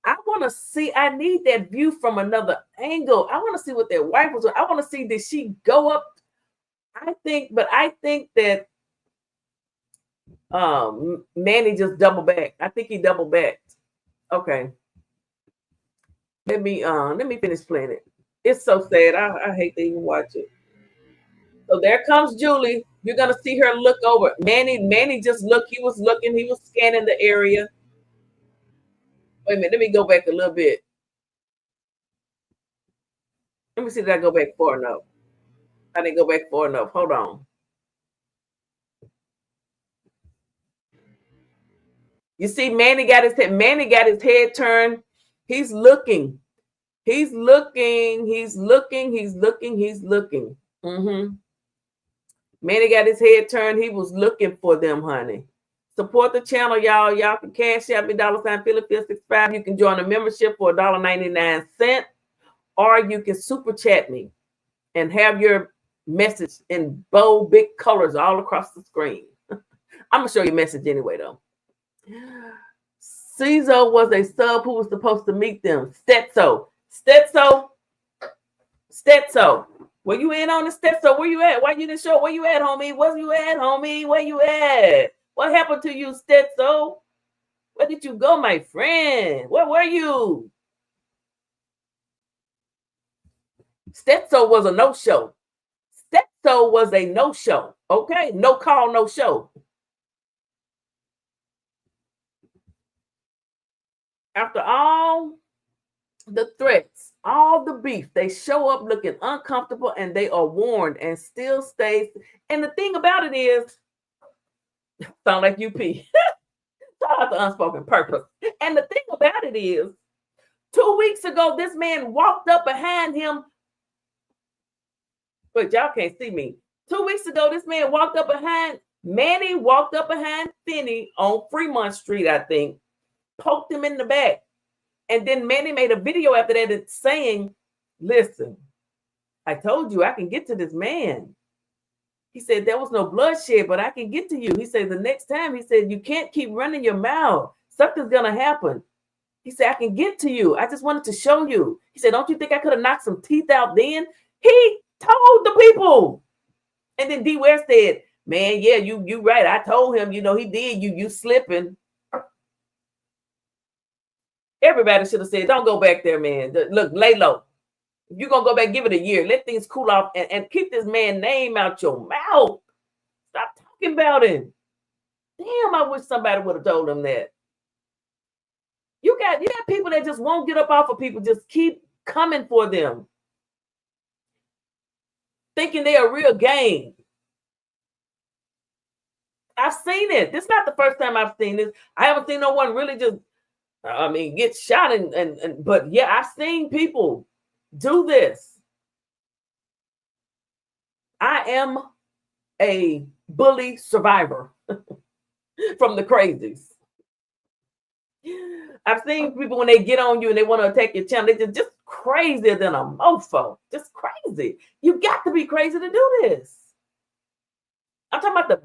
I need that view from another angle. I want to see what their wife was doing. I want to see, did she go up? I think that Manny just double back. I think he double backed. Okay. Let me finish playing it. It's so sad. I hate to even watch it. So there comes Julie. You're gonna see her look over. Manny just looked. He was looking. He was scanning the area. Wait a minute. Let me go back a little bit. Let me see. Did I go back far enough? I didn't go back far enough. Hold on. You see, Manny got his head turned. He's looking. He's looking. Mm-hmm. Manny got his head turned. He was looking for them, honey. Support the channel, y'all. Y'all can cash out me $$Philip65. You can join the membership for $1.99, or you can super chat me and have your message in bold, big colors all across the screen. I'm gonna show you a message anyway, though. Caesar was a sub who was supposed to meet them. Stetso. Were you in on the Stetso? Where you at? Why you didn't show? Where you at, homie? Where you at, homie? Where you at? What happened to you, Stetso? Where did you go, my friend? Where were you? Stetso was a no-show. Stetso was a no-show. Okay, no call, no show. After all the threats, all the beef, they show up looking uncomfortable and they are warned and still stays. And the thing about it is, sound like UP. Shout out to Unspoken Purpose. And the thing about it is, 2 weeks ago, this man walked up behind him. But y'all can't see me. 2 weeks ago, this man walked up behind Manny, walked up behind Finny on Fremont Street, I think, poked him in the back. And then Manny made a video after that saying, listen, I told you I can get to this man. He said, there was no bloodshed, but I can get to you. He said, the next time, he said, you can't keep running your mouth. Something's going to happen. He said, I can get to you. I just wanted to show you. He said, don't you think I could have knocked some teeth out then? He told the people. And then Deware said, man, yeah, you right. I told him, he did. You slipping. Everybody should have said, don't go back there, man. Look, lay low. If you're going to go back, give it a year. Let things cool off and keep this man's name out your mouth. Stop talking about him. Damn, I wish somebody would have told him that. You got people that just won't get up off of people. Just keep coming for them. Thinking they're a real game. I've seen it. This is not the first time I've seen this. I haven't seen no one really just, get shot but yeah, I've seen people do this. I am a bully survivor from the crazies. I've seen people when they get on you and they want to attack your channel, they're just crazier than a mofo. Just crazy. You got to be crazy to do this. I'm talking about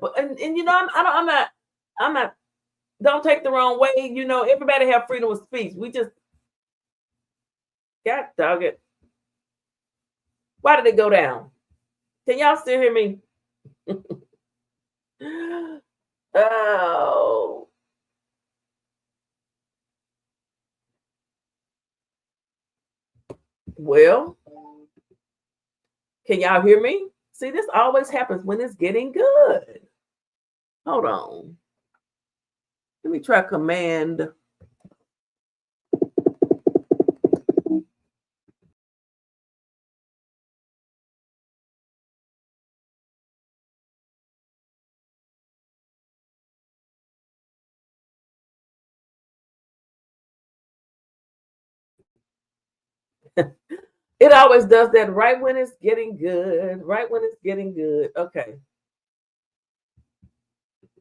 I'm not, don't take the wrong way. Everybody have freedom of speech. We just, God dog it. Why did it go down? Can y'all still hear me? Oh. Well, can y'all hear me? See, this always happens when it's getting good. Hold on. Let me try command. It always does that right when it's getting good. Right when it's getting good. Okay.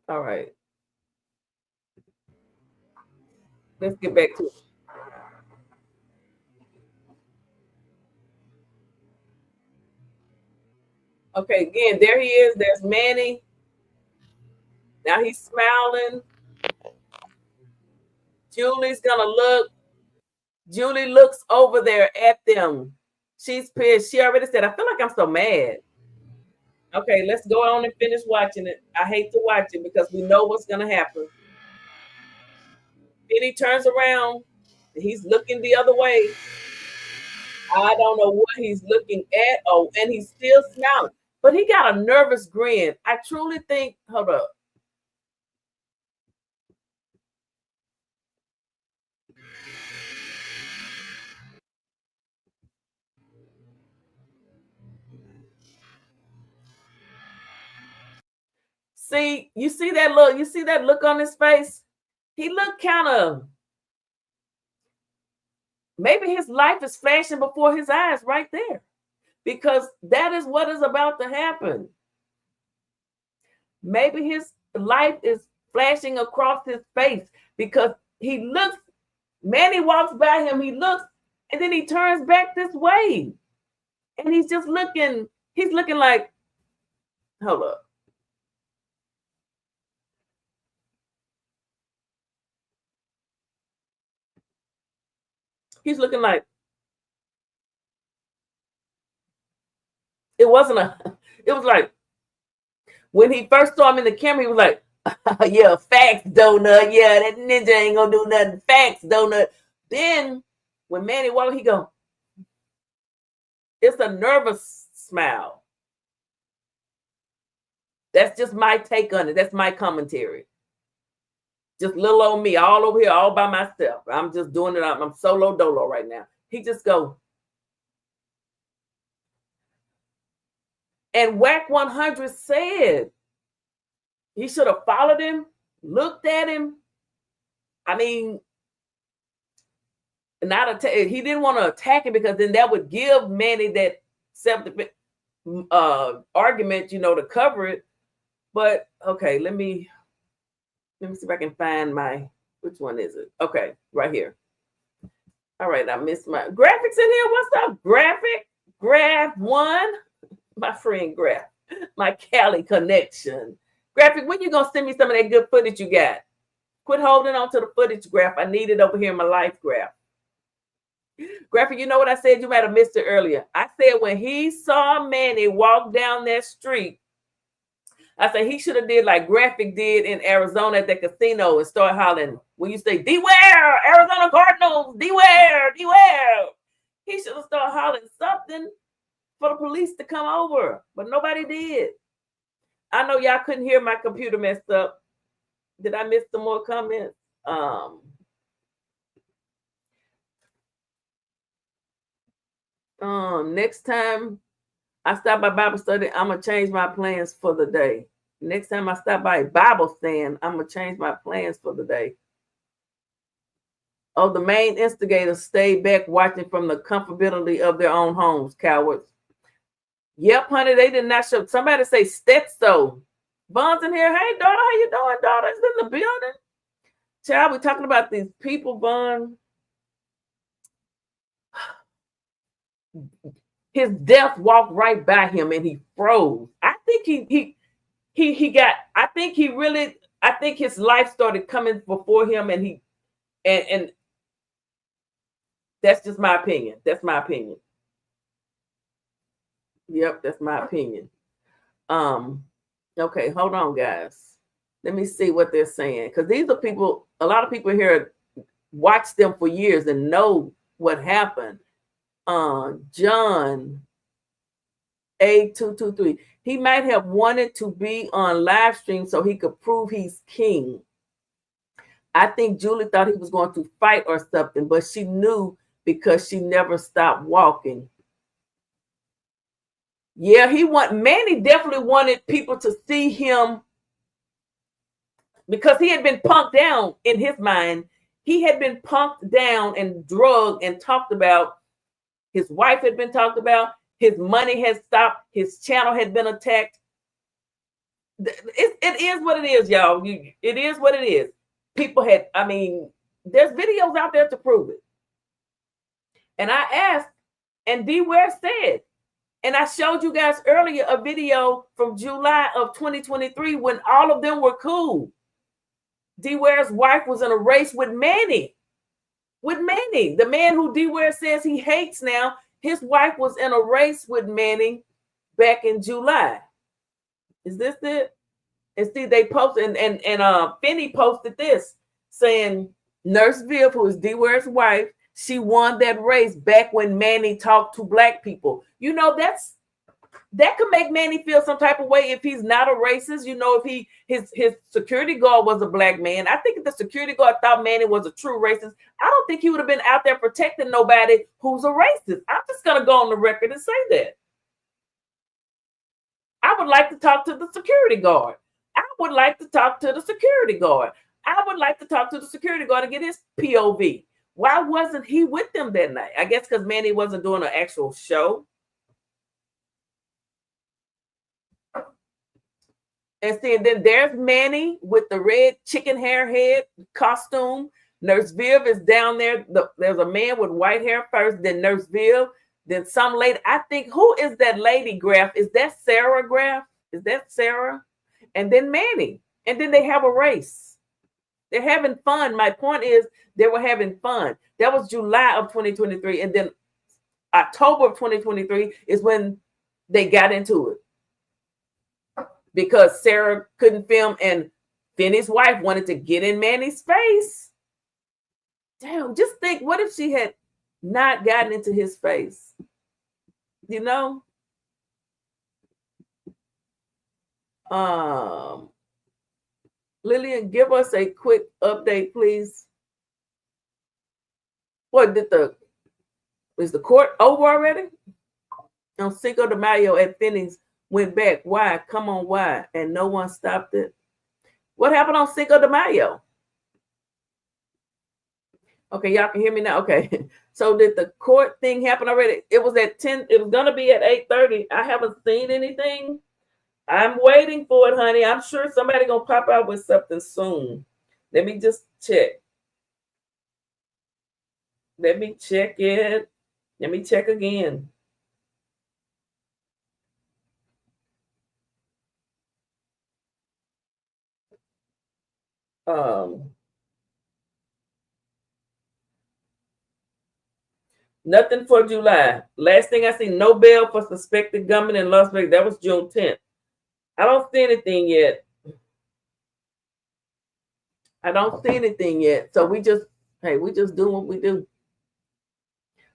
All right. Let's get back to it. Okay, again, there he is. There's Manny. Now he's smiling. Julie's gonna look. Julie looks over there at them. She's pissed. She already said, I feel like I'm so mad. Okay, let's go on and finish watching it. I hate to watch it because we know what's gonna happen. Then he turns around. He's looking the other way. I don't know what he's looking at. Oh, and he's still smiling. But he got a nervous grin. I truly think, hold up. See, you see that look on his face? He looked kind of, maybe his life is flashing before his eyes right there. Because that is what is about to happen. Maybe his life is flashing across his face because he looks, Manny walks by him, he looks, and then he turns back this way. And he's just looking, like, hold up. He's looking like, it was like, when he first saw him in the camera, he was like, yeah, facts, donut. Yeah, that ninja ain't gonna do nothing. Facts, donut. Then when Manny walked, he go, it's a nervous smile. That's just my take on it. That's my commentary. Just little old me, all over here, all by myself. I'm just doing it. I'm solo dolo right now. He just go. And Whack 100 said he should have followed him, looked at him. I mean, he didn't want to attack him because then that would give Manny that self-defense argument, to cover it. But okay, let me see if I can find which one is it? Okay, right here. All right, I missed my graphics in here. What's up, graphic? Graph one, my friend Graph, my Cali connection. Graphic, when you gonna send me some of that good footage you got? Quit holding on to the footage, Graph. I need it over here in my life, Graph. Graphic, you know what I said? You might have missed it earlier. I said when he saw Manny walk down that street, I said he should have did like Graphic did in Arizona at the casino and start hollering. When you say, Deware, Arizona Cardinals, Deware, Deware. He should have started hollering something for the police to come over, but nobody did. I know y'all couldn't hear, my computer messed up. Did I miss some more comments? Next time I stop by Bible study, I'm going to change my plans for the day. Next time I stop by a Bible stand, I'm going to change my plans for the day. Oh, the main instigators stayed back watching from the comfortability of their own homes, cowards. Yep, honey, they did not show. Somebody say Stetso. Von's in here. Hey, daughter, how you doing, daughter? Is in the building. Child, we're talking about these people, Von. His death walked right by him and he froze. I think I think his life started coming before him and and that's just my opinion. That's my opinion. Yep, that's my opinion. Okay, hold on, guys. Let me see what they're saying. Because these are people, a lot of people here watch them for years and know what happened. John A223. He might have wanted to be on live stream so he could prove he's king. I think Julie thought he was going to fight or something, but she knew because she never stopped walking. Yeah, Manny definitely wanted people to see him because he had been punked down in his mind. He had been punked down and drugged and talked about. His wife had been talked about. His money had stopped. His channel had been attacked. It is what it is, y'all. It is what it is. People had, there's videos out there to prove it. And I asked, and Deware said, and I showed you guys earlier a video from July of 2023 when all of them were cool. Deware's wife was in a race with Manny. With Manny, the man who Deware says he hates now, his wife was in a race with Manny back in July. Is this it? And see, they posted, and Finny posted this saying, Nurse Viv, who is Deware's wife, she won that race back when Manny talked to black people. That could make Manny feel some type of way if he's not a racist. If his security guard was a black man. I think if the security guard thought Manny was a true racist, I don't think he would have been out there protecting nobody who's a racist. I'm just gonna go on the record and say that. I would like to talk to the security guard. I would like to talk to the security guard. I would like to talk to the security guard and get his POV. Why wasn't he with them that night? I guess because Manny wasn't doing an actual show. And see, and then there's Manny with the red chicken hair head costume. Nurse Viv is down there. There's a man with white hair first, then Nurse Viv, then some lady. I think, who is that lady, Graf? Is that Sarah, Graf? Is that Sarah? And then Manny. And then they have a race. They're having fun. My point is they were having fun. That was July of 2023. And then October of 2023 is when they got into it. Because Sarah couldn't film and Finny's wife wanted to get in Manny's face. Damn, just think, what if she had not gotten into his face? Lillian, give us a quick update, please. What is the court over already? On Cinco de Mayo at Finney's went back. Why? Come on, why? And no one stopped it. What happened on Cinco de Mayo? Okay, y'all can hear me now. Okay. So did the court thing happen already? It was at 10. It was gonna be at 8:30. I haven't seen anything. I'm waiting for it, honey. I'm sure somebody gonna pop out with something soon. Let me just check. Let me check it. Let me check again. Nothing for July. Last thing I see, no bail for suspected gunman in Las Vegas. That was June 10th. I don't see anything yet. So we just do what we do.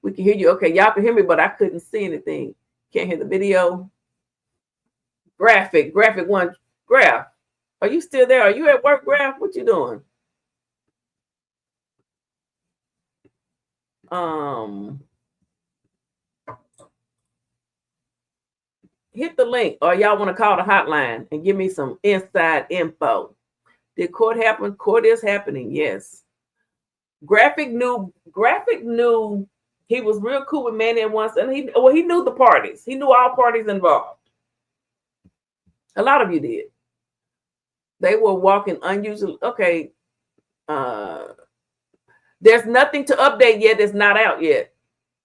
We can hear you. Okay, y'all can hear me, but I couldn't see anything. Can't hear the video. Graphic one. Graph. Are you still there? Are you at work, Graph? What you doing? Hit the link, or y'all want to call the hotline and give me some inside info. Did court happen? Court is happening, yes. Graphic knew he was real cool with Manny at once, and he knew the parties. He knew all parties involved. A lot of you did. They were walking unusual. Okay. There's nothing to update yet. It's not out yet.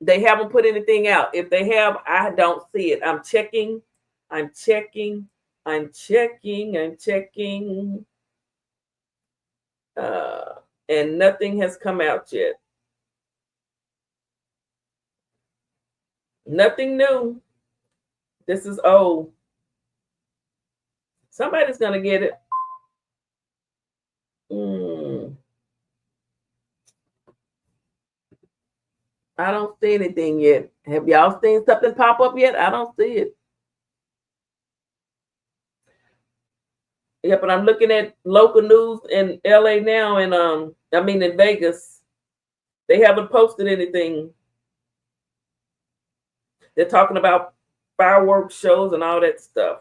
They haven't put anything out. If they have, I don't see it. I'm checking. And nothing has come out yet. Nothing new. This is old. Somebody's gonna get it. I don't see anything yet. Have y'all seen something pop up yet? I don't see it. Yeah, but I'm looking at local news in LA now, and in Vegas. They haven't posted anything. They're talking about fireworks shows and all that stuff.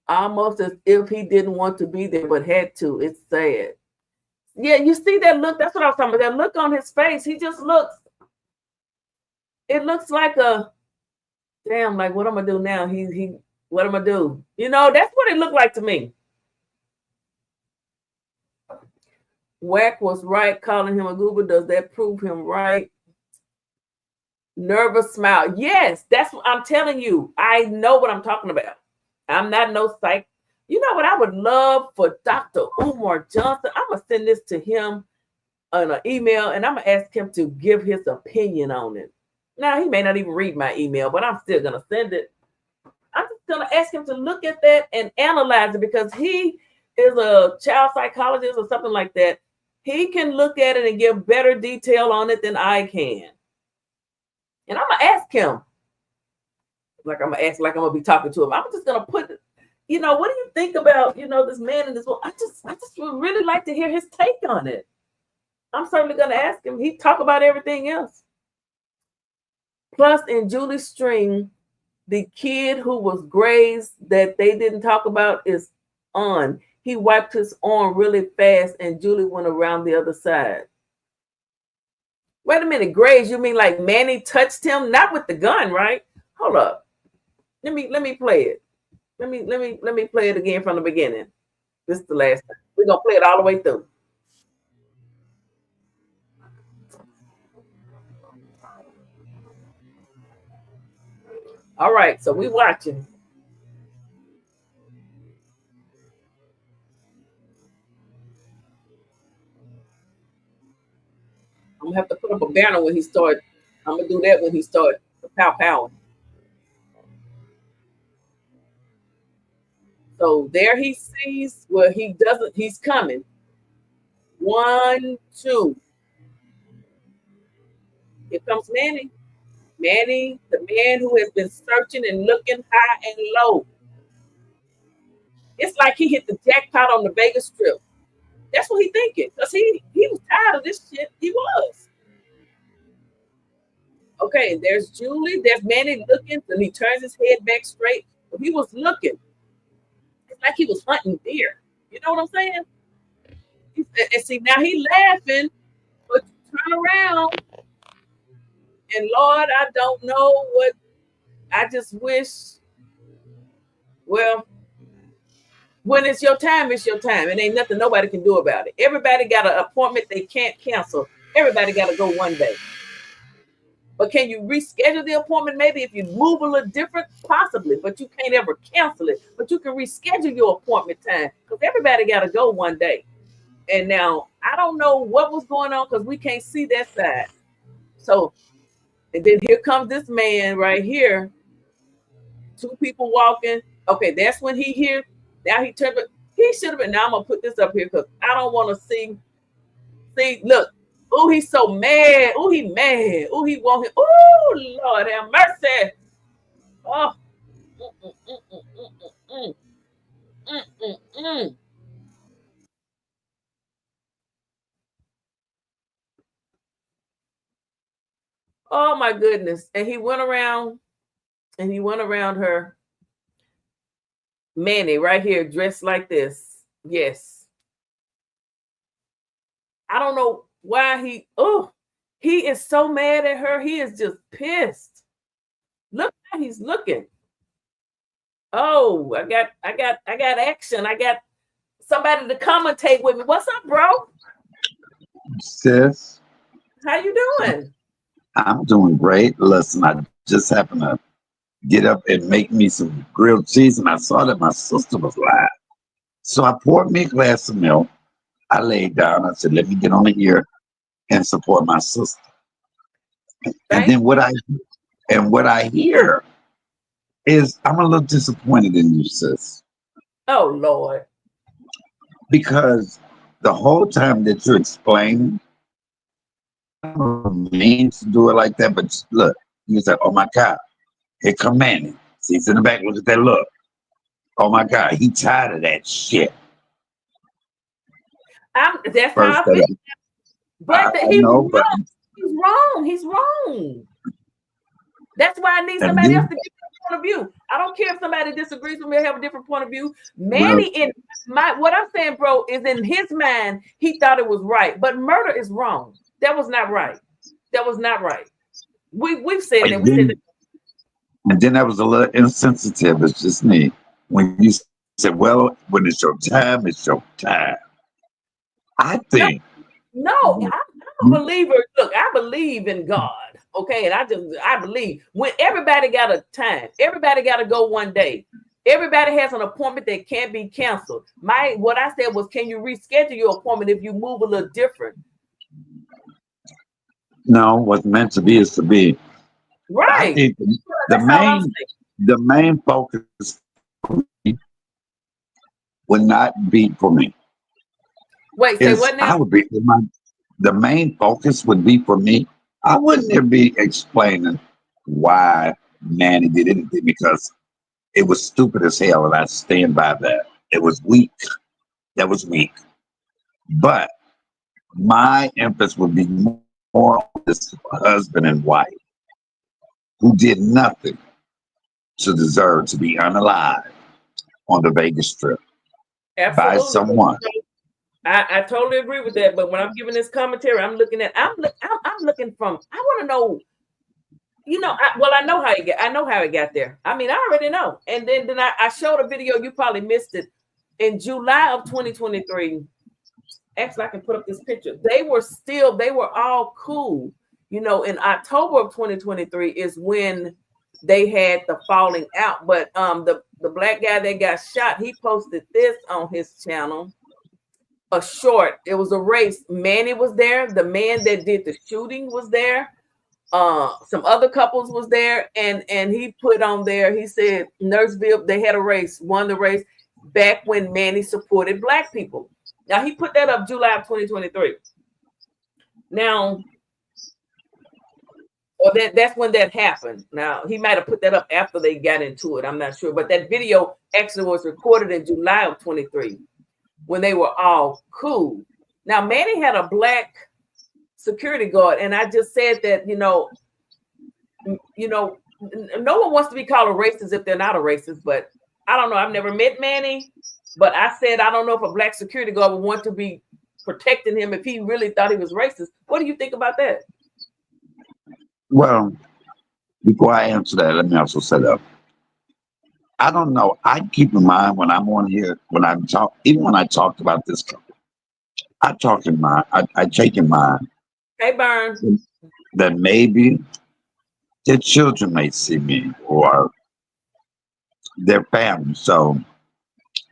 Almost as if he didn't want to be there, but had to. It's sad. Yeah, you see that look? That's what I was talking about. That look on his face. He just looks. It looks like a damn. Like, what am I do now? What am I do? That's what it looked like to me. Wack was right calling him a goober. Does that prove him right? Nervous smile. Yes, that's what I'm telling you. I know what I'm talking about. I'm not no psych. You know what I would love for Dr. Umar Johnson? I'm going to send this to him on an email, and I'm going to ask him to give his opinion on it. Now, he may not even read my email, but I'm still going to send it. I'm just going to ask him to look at that and analyze it, because he is a child psychologist or something like that. He can look at it and give better detail on it than I can. And I'm going to ask him. Like I'm going to be talking to him. I'm just going to put it. What do you think about, this man and this woman? I just would really like to hear his take on it. I'm certainly going to ask him. He talk about everything else. Plus, in Julie's string, the kid who was grazed that they didn't talk about is on. He wiped his arm really fast, and Julie went around the other side. Wait a minute, grazed? You mean like Manny touched him? Not with the gun, right? Hold up. Let me play it. Let me play it again from the beginning. This is the last time. We're gonna play it all the way through. All right, so we watching. I'm gonna have to put up a banner when he starts. I'm gonna do that when he starts pow pow. So there he sees where he doesn't. He's coming. 1, 2. Here comes Manny. Manny, the man who has been searching and looking high and low. It's like he hit the jackpot on the Vegas Strip. That's what he thinking. Because he was tired of this shit. He was. Okay, there's Julie. There's Manny looking, and he turns his head back straight. But he was looking. It's like he was hunting deer. You know what I'm saying? And see, now he laughing, but you turn around, and Lord, I don't know what. I just wish. Well, when it's your time, it's your time. It ain't nothing nobody can do about it. Everybody got an appointment they can't cancel. Everybody got to go one day. But can you reschedule the appointment? Maybe if you move a little different, possibly, but you can't ever cancel it. But you can reschedule your appointment time because everybody got to go one day. And now I don't know what was going on because we can't see that side. So, and then here comes this man right here. Two people walking. Okay, that's when he here. Now he turned. He should have been. Now I'm gonna put this up here because I don't want to see. See, look. Oh, he's so mad. Oh, he mad. Oh, he want him. Oh, Lord have mercy. Oh. Oh my goodness. And he went around her. Manny right here dressed like this. Yes. I don't know why he is so mad at her. He is just pissed. Look how he's looking. Oh, I got action. I got somebody to commentate with me. What's up, bro? Sis, How you doing? I'm doing great. Listen, I just happened to get up and make me some grilled cheese, and I saw that my sister was live. So I poured me a glass of milk. I laid down. I said, "Let me get on here and support my sister." And then what I hear is I'm a little disappointed in you, sis, Oh Lord. because the whole time that you're explaining, I don't mean to do it like that, but look, you said, "Oh my God, here come Manny." See, he's in the back. Look at that look. Oh my God, he tired of that shit. That's how First, I feel. But I he was know, but wrong. He's wrong. He's wrong. That's why I need and somebody else then, to give me a point of view. I don't care if somebody disagrees with me or have a different point of view. well, Manny, in what I'm saying, bro, is in his mind, he thought it was right. But murder is wrong. That was not right. That was not right. We've said that. and We said that. then, and then that was a little insensitive. It's just me. When you said, "Well, when it's your time, it's your time." I No, think no, I'm a believer. Look, I believe in God. Okay, and I believe when everybody got a time, everybody got to go one day. Everybody has an appointment that can't be canceled. What I said was, can you reschedule your appointment if you move a little different? no, what's meant to be is to be. I Right. think the That's all I'm main saying. the main focus would not be for me. Wait, say Is what now? I would be the main focus would be for me. I wouldn't there be explaining why Manny did anything because it was stupid as hell, and I stand by that. It was weak. That was weak. But my emphasis would be more on this husband and wife who did nothing to deserve to be unalive on the Vegas Strip by Absolutely. someone. I totally agree with that. But when I'm giving this commentary, I'm looking from. I want to know. I know how I know how it got there. I mean, I already know. And then I showed a video. You probably missed it in July of 2023. Actually, I can put up this picture. They were all cool. In October of 2023 is when they had the falling out. But the black guy that got shot, he posted this on his channel. A short. It was a race. Manny was there. The man that did the shooting was there. Some other couples was there, and he put on there. He said Nurseville, they had a race, won the race back when Manny supported black people. Now he put that up July of 2023. Now Or that's when that happened. Now he might have put that up after they got into it. I'm not sure, but that video actually was recorded in July of 23 when they were all cool. Now Manny had a black security guard, and I just said that no one wants to be called a racist if they're not a racist. But I don't know. I've never met Manny, but I said I don't know if a black security guard would want to be protecting him if he really thought he was racist. What do you think about that? Well, before I answer that, let me also set up. I don't know. I keep in mind when I'm on here, even when I talked about this, I talk in mind. I take in mind. Hey, Burns. That maybe their children may see me or their family. So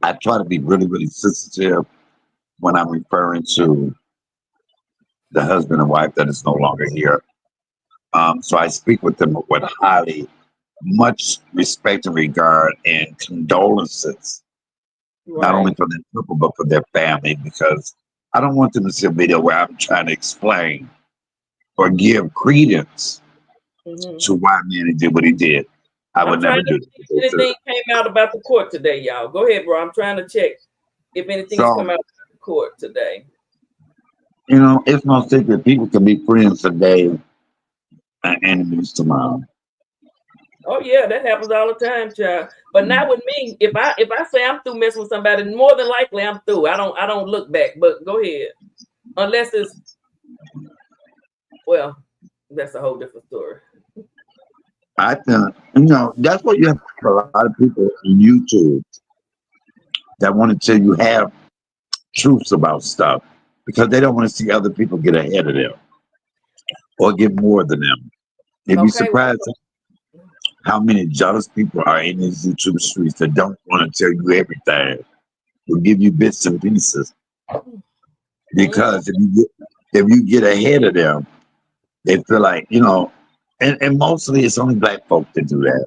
I try to be really, really sensitive when I'm referring to the husband and wife that is no longer here. So I speak with them with highly much respect and regard and condolences, not only for their couple, but for their family, because I don't want them to see a video where I'm trying to explain or give credence to why Manny did what he did. I would never do that. Anything came out about the court today, y'all? Go ahead, bro. I'm trying to check if anything has come out about the court today. You know, it's no secret. People can be friends today and enemies tomorrow. Oh yeah, that happens all the time, child. But not with me. If I say I'm through messing with somebody, more than likely I'm through. I don't look back. But go ahead, unless it's that's a whole different story. I think that's what you have a lot of people on YouTube that want to tell you half truths about stuff because they don't want to see other people get ahead of them or get more than them. You'd be surprised how many jealous people are in these YouTube streets that don't want to tell you everything. They'll give you bits and pieces. Because if you get ahead of them, they feel like, and mostly it's only black folk that do that.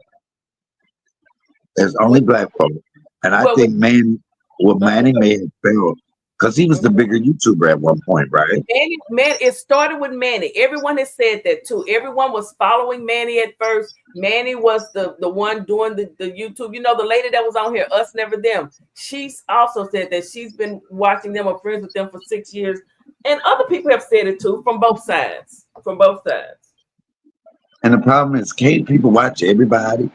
There's only black folk. And I think Manny may have failed because he was the bigger YouTuber at one point, right? It started with Manny. Everyone has said that too. Everyone was following Manny at first. Manny was the one doing the YouTube. You know, the lady that was on here, Us Never Them. She's also said that she's been watching them or friends with them for 6 years. And other people have said it too, from both sides. From both sides. And the problem is, can't people watch everybody?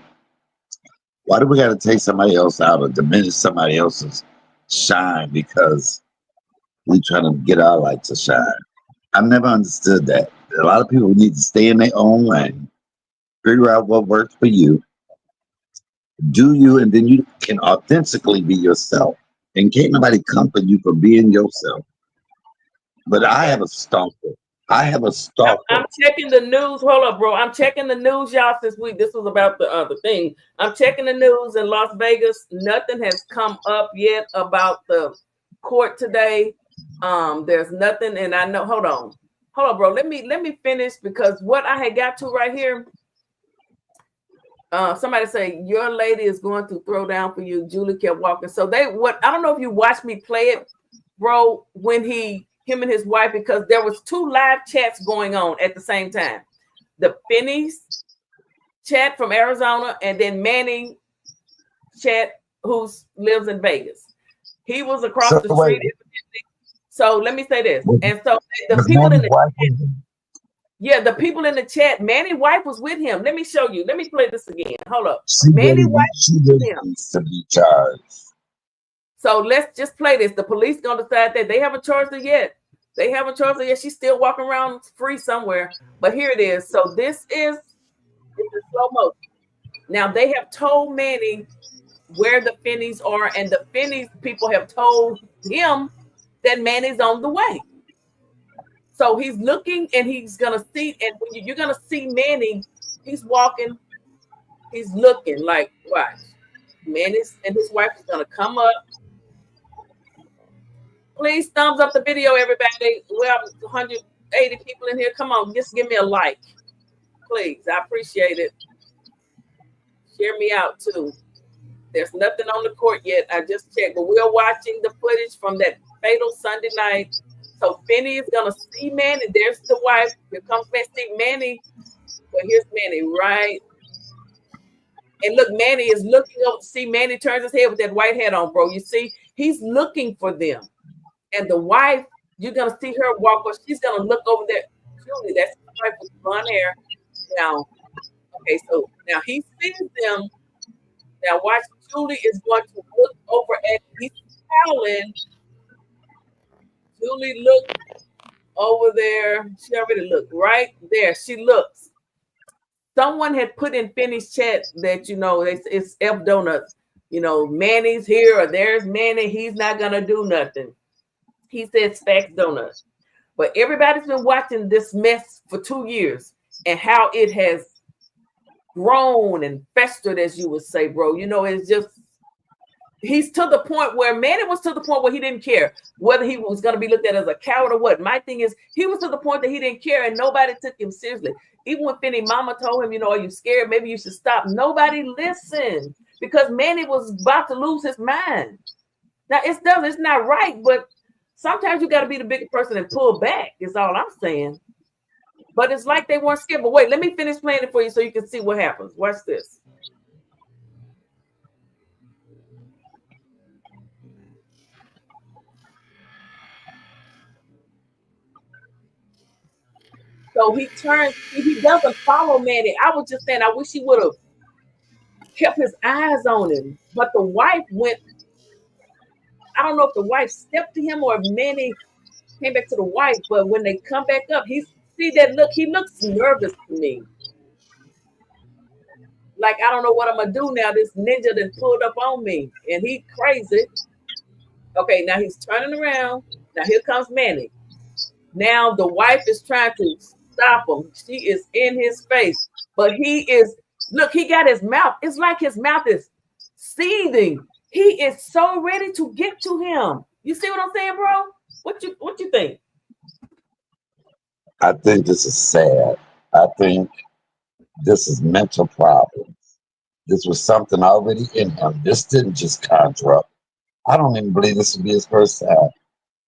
Why do we got to take somebody else out or diminish somebody else's shine because we trying to get our light to shine? I've never understood that. A lot of people need to stay in their own lane, figure out what works for you, do you, and then you can authentically be yourself. And can't nobody comfort you for being yourself. But I have a stalker. I'm checking the news. Hold up, bro. I'm checking the news, y'all, this was about the other thing. I'm checking the news in Las Vegas. Nothing has come up yet about the court today. There's nothing, and I know. Hold on, bro. Let me finish because what I had got to right here. Somebody say your lady is going to throw down for you. Julie kept walking. So I don't know if you watched me play it, bro. When him and his wife, because there was 2 live chats going on at the same time. The Finny's chat from Arizona and then Manny chat who lives in Vegas. He was across the street. So let me say this. And so the people in the people in the chat, Manny's wife was with him. Let me show you. Let me play this again. Hold up. Manny's wife was with him. To be charged. So let's just play this. The police gonna decide that they haven't charged her yet. She's still walking around free somewhere. But here it is. So this is slow motion. Now they have told Manny where the Finnies are, and the Finnies people have told him that Manny's on the way. So he's looking, and he's gonna see, and when you're gonna see Manny, he's walking, he's looking like, watch. Manny's and his wife is gonna come up. Please thumbs up the video, everybody. We have 180 people in here. Come on, just give me a like. Please, I appreciate it. Share me out too. There's nothing on the court yet. I just checked, but we're watching the footage from that fatal Sunday night. So Finny is gonna see Manny. There's the wife. Here comes Manny. See Manny Well, here's Manny, right? And look, Manny is looking over. See, Manny turns his head with that white hat on, bro. You see, he's looking for them. And the wife, you're gonna see her walk, or she's gonna look over there. Julie, that's his wife with blonde hair. Now, okay, so now he sees them. Now watch, Julie is going to look over at, he's howling. Julie looked over there. She already looked right there. She looks. Someone had put in Finny's chat that, it's F Donuts. Manny's here or there's Manny. He's not going to do nothing. He said Stacks Donuts. But everybody's been watching this mess for 2 years and how it has grown and festered, as you would say, bro. It's just, he's to the point where Manny was to the point where he didn't care whether he was going to be looked at as a coward or what. My thing is, he was to the point that he didn't care and nobody took him seriously. Even when Finny mama told him, are you scared? Maybe you should stop. Nobody listened because Manny was about to lose his mind. Now, it's not right, but sometimes you got to be the bigger person and pull back is all I'm saying. But it's like they weren't scared. But wait, let me finish playing it for you so you can see what happens. Watch this. So he turns, he doesn't follow Manny. I was just saying, I wish he would have kept his eyes on him. But the wife went, I don't know if the wife stepped to him or if Manny came back to the wife, but when they come back up, see that look, he looks nervous to me. Like, I don't know what I'm gonna do now. This ninja that pulled up on me and he crazy. Okay, now he's turning around. Now here comes Manny. Now the wife is trying to stop him. She is in his face, but look, he got his mouth. It's like his mouth is seething. He is so ready to get to him. You see what I'm saying, bro? What you think? I think this is sad. I think this is mental problems. This was something already in him. This didn't just conjure up. I don't even believe this would be his first time.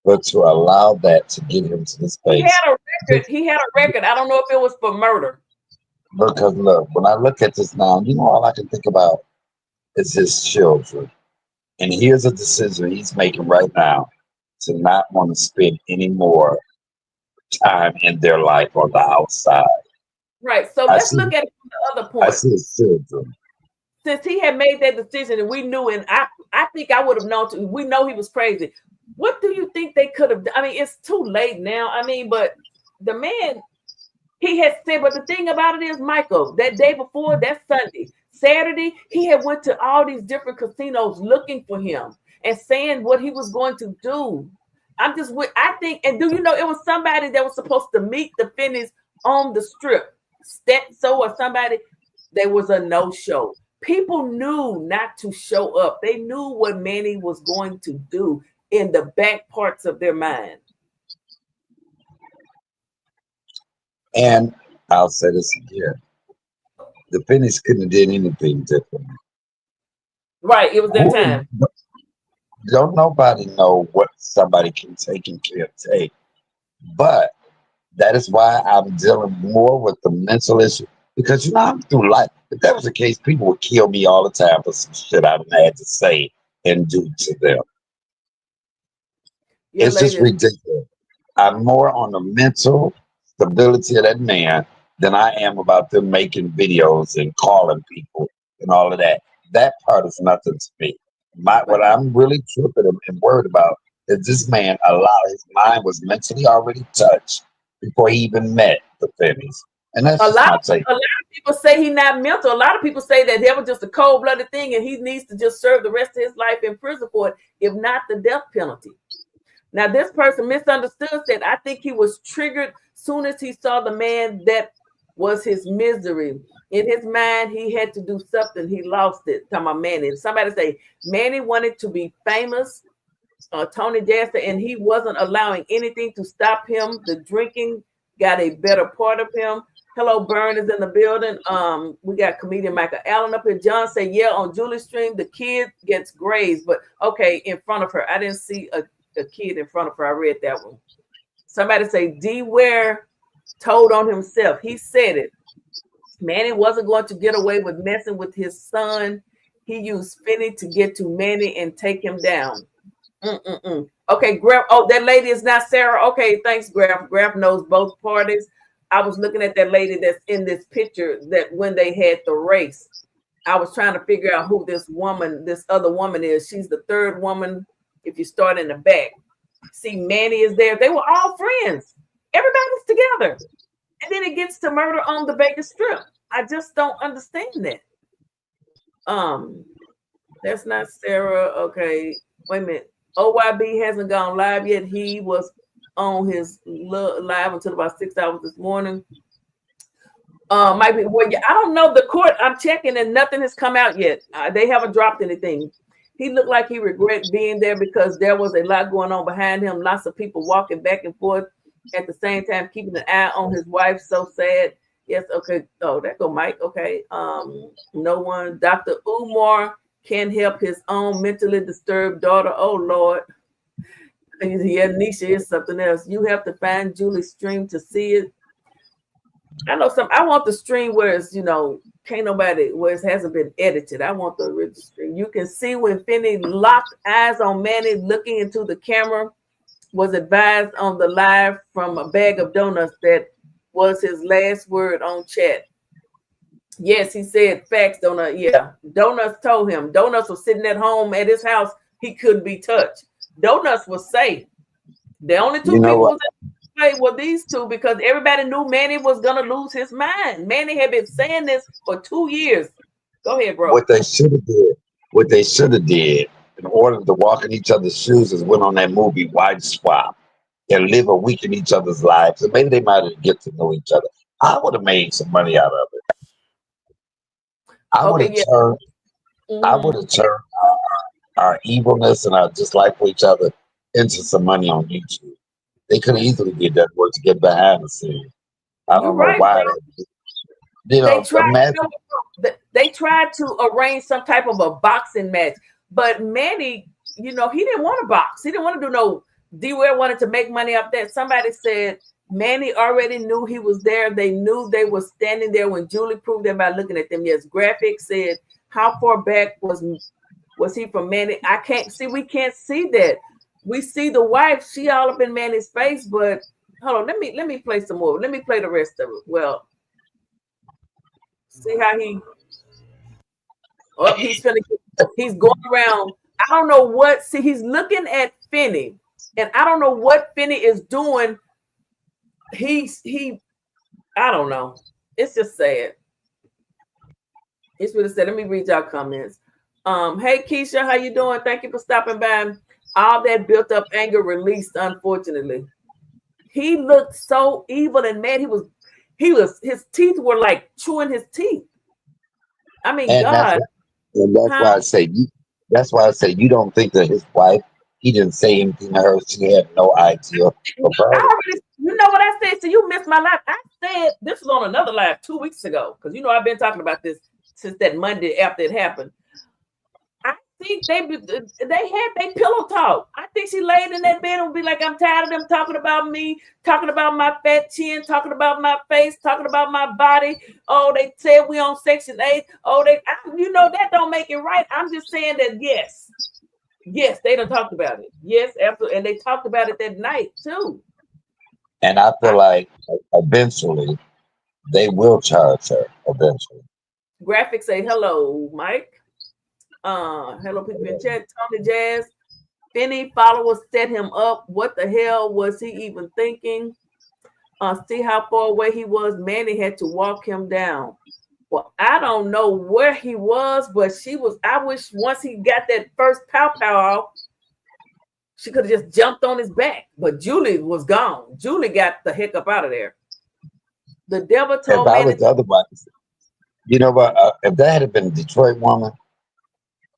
But to allow that to get him to this place. He had a record. I don't know if it was for murder. Because look, when I look at this now, all I can think about is his children. And here's a decision he's making right now to not want to spend any more time in their life on the outside. Right. So let's look at it from the other point. I see his children. Since he had made that decision and we knew, and I think I would have known too, we know he was crazy. What do you think they could have done? I mean, it's too late now. I mean, but the man, he had said, but the thing about it is, Michael, that day before, that Sunday, Saturday, he had went to all these different casinos looking for him and saying what he was going to do. I think, and do you know, it was somebody that was supposed to meet the Finnies on the strip, Stetso or somebody. There was a no-show. People knew not to show up. They knew what Manny was going to do in the back parts of their mind. And I'll say this again. The Finnies couldn't have done anything different. Right, it was their time. Don't nobody know what somebody can take and can't take. But that is why I'm dealing more with the mental issue. Because I'm through life. If that was the case, people would kill me all the time for some shit I didn't have to say and do to them. Yeah, it's just ridiculous. I'm more on the mental stability of that man than I am about them making videos and calling people and all of that. That part is nothing to me. What I'm really tripping and worried about is this man his mind was mentally already touched before he even met the Finnies. And that's a lot of people say he's not mental. A lot of people say that that was just a cold-blooded thing and he needs to just serve the rest of his life in prison for it, if not the death penalty. Now, this person misunderstood, said, I think he was triggered soon as he saw the man that was his misery. In his mind, he had to do something. He lost it. Talking about Manny. Somebody say, Manny wanted to be famous, Tony Jasta, and he wasn't allowing anything to stop him. The drinking got a better part of him. Hello, Byrne is in the building. We got comedian Michael Allen up here. John say, yeah, on Julie's stream, the kid gets grazed, but okay, in front of her. I didn't see a kid in front of her. I read that one. Somebody say Deware told on himself. He said it. Manny wasn't going to get away with messing with his son. He used Finny to get to Manny and take him down. Okay, Graf. Oh, that lady is not Sarah. Okay, thanks, Graf. Graf knows both parties. I was looking at that lady that's in this picture that when they had the race, I was trying to figure out who this other woman is. She's the third woman if you start in the back. See, Manny is there. They were all friends. Everybody's together. And then it gets to murder on the Vegas Strip. I just don't understand that. That's not Sarah. Okay, wait a minute. OYB hasn't gone live yet. He was on his live until about 6 hours this morning. Might be. Well, yeah, I don't know. The court. I'm checking, and nothing has come out yet. They haven't dropped anything. He looked like he regret being there because there was a lot going on behind him. Lots of people walking back and forth at the same time, keeping an eye on his wife. So sad. Yes. Okay. Oh, there go Mike. Okay. No one. Dr. Umar can't help his own mentally disturbed daughter. Oh Lord. Yeah, Nisha is something else. You have to find Julie's stream to see it. I know some. I want the stream where it's can't nobody where it hasn't been edited. I want the original stream. You can see when Finny locked eyes on Manny looking into the camera, was advised on the live from a bag of donuts that was his last word on chat. Yes, he said facts, Donut. Yeah, Donuts told him. Donuts was sitting at home at his house. He couldn't be touched. Donuts was safe. The only two people that were these two because everybody knew Manny was gonna lose his mind. Manny had been saying this for 2 years. Go ahead, bro. What they should have did in order to walk in each other's shoes is went on that movie Wide Swap and live a week in each other's lives, and maybe they might have get to know each other. I would have made some money out of it. I would have turned our evilness and our dislike for each other into some money on YouTube. They could have easily did that work to get behind the scenes. I don't know why. They tried to arrange some type of a boxing match, but Manny, he didn't want to box. He didn't want to do no. Deware wanted to make money off that. Somebody said Manny already knew he was there. They knew they were standing there when Julie proved them by looking at them. Yes, Graphic said, how far back was he from Manny? I can't see. We can't see that. We see the wife. She all up in Manny's face. But hold on. Let me play some more. Let me play the rest of it. Well, see how he's going around. I don't know what. See, he's looking at Finny, and I don't know what Finny is doing. I don't know. It's just sad. It's really sad. Let me read y'all comments. Hey Keisha, how you doing? Thank you for stopping by. All that built up anger released, unfortunately. He looked so evil and mad. His teeth were like chewing his teeth. I mean, and God. That's why I say you don't think that his wife, he didn't say anything to her. She had no idea. You know what I said? So you missed my live. I said this was on another live 2 weeks ago because I've been talking about this since that Monday after it happened. I think they had their pillow talk. I think she laid in that bed and would be like, I'm tired of them talking about me, talking about my fat chin, talking about my face, talking about my body. Oh, they said we on Section 8. Oh, that don't make it right. I'm just saying that yes, they done talked about it. Yes, and they talked about it that night too. And I feel like eventually they will charge her. Eventually. Graphics say hello, Mike. Hello, people in chat. Tony Jazz. Finny followers set him up. What the hell was he even thinking? See how far away he was. Manny had to walk him down. Well, I don't know where he was, but I wish once he got that first pow off, she could have just jumped on his back. But Julie was gone. Julie got the heck up out of there. The devil told Manny. If that had been a Detroit woman,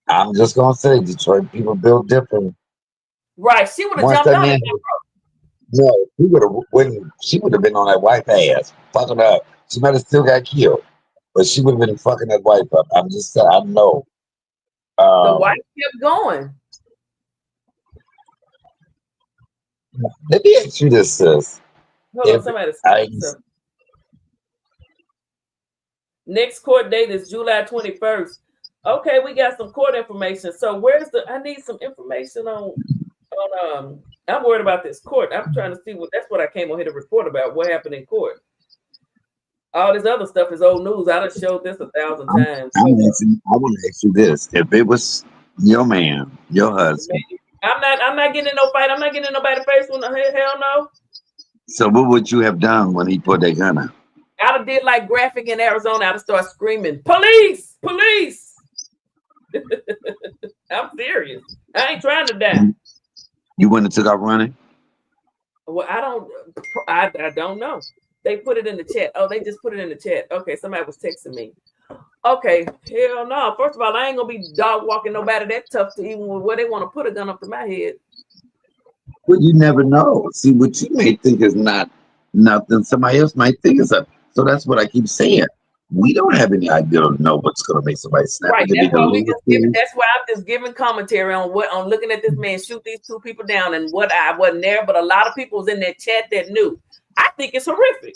I'm just gonna say Detroit people build different. Right, she would have jumped on him. No, she would have been on that wife ass, fucking up. She might have still got killed, but she would have been fucking that wife up. I'm just saying, I know. The wife kept going. Let me ask you this, sis. Hold on, somebody. Next court date is July 21st. Okay, we got some court information. So where's I need some information on I'm worried about this court. I'm trying to see that's what I came on here to report about. What happened in court? All this other stuff is old news. I done showed this 1,000 times. I want to ask you this: if it was your man, your husband, I'm not getting in no fight. I'm not getting in nobody's face. Hell no. so what would you have done when he put that gun out? I'd have did like Graphic in Arizona. I'd have started screaming, police, police. I'm serious. I ain't trying to die. You wouldn't have took out running? Well, I don't know. They put it in the chat. Oh, they just put it in the chat. Okay, somebody was texting me. Okay, hell no. First of all, I ain't gonna be dog walking nobody that tough to even where they want to put a gun up to my head. Well, you never know. See, what you may think is not nothing, somebody else might think is something. So that's what I keep saying. We don't have any idea to know what's going to make somebody snap. Right. That's why I'm just giving commentary on looking at this man shoot these two people down and what I wasn't there, but a lot of people was in that chat that knew. I think it's horrific.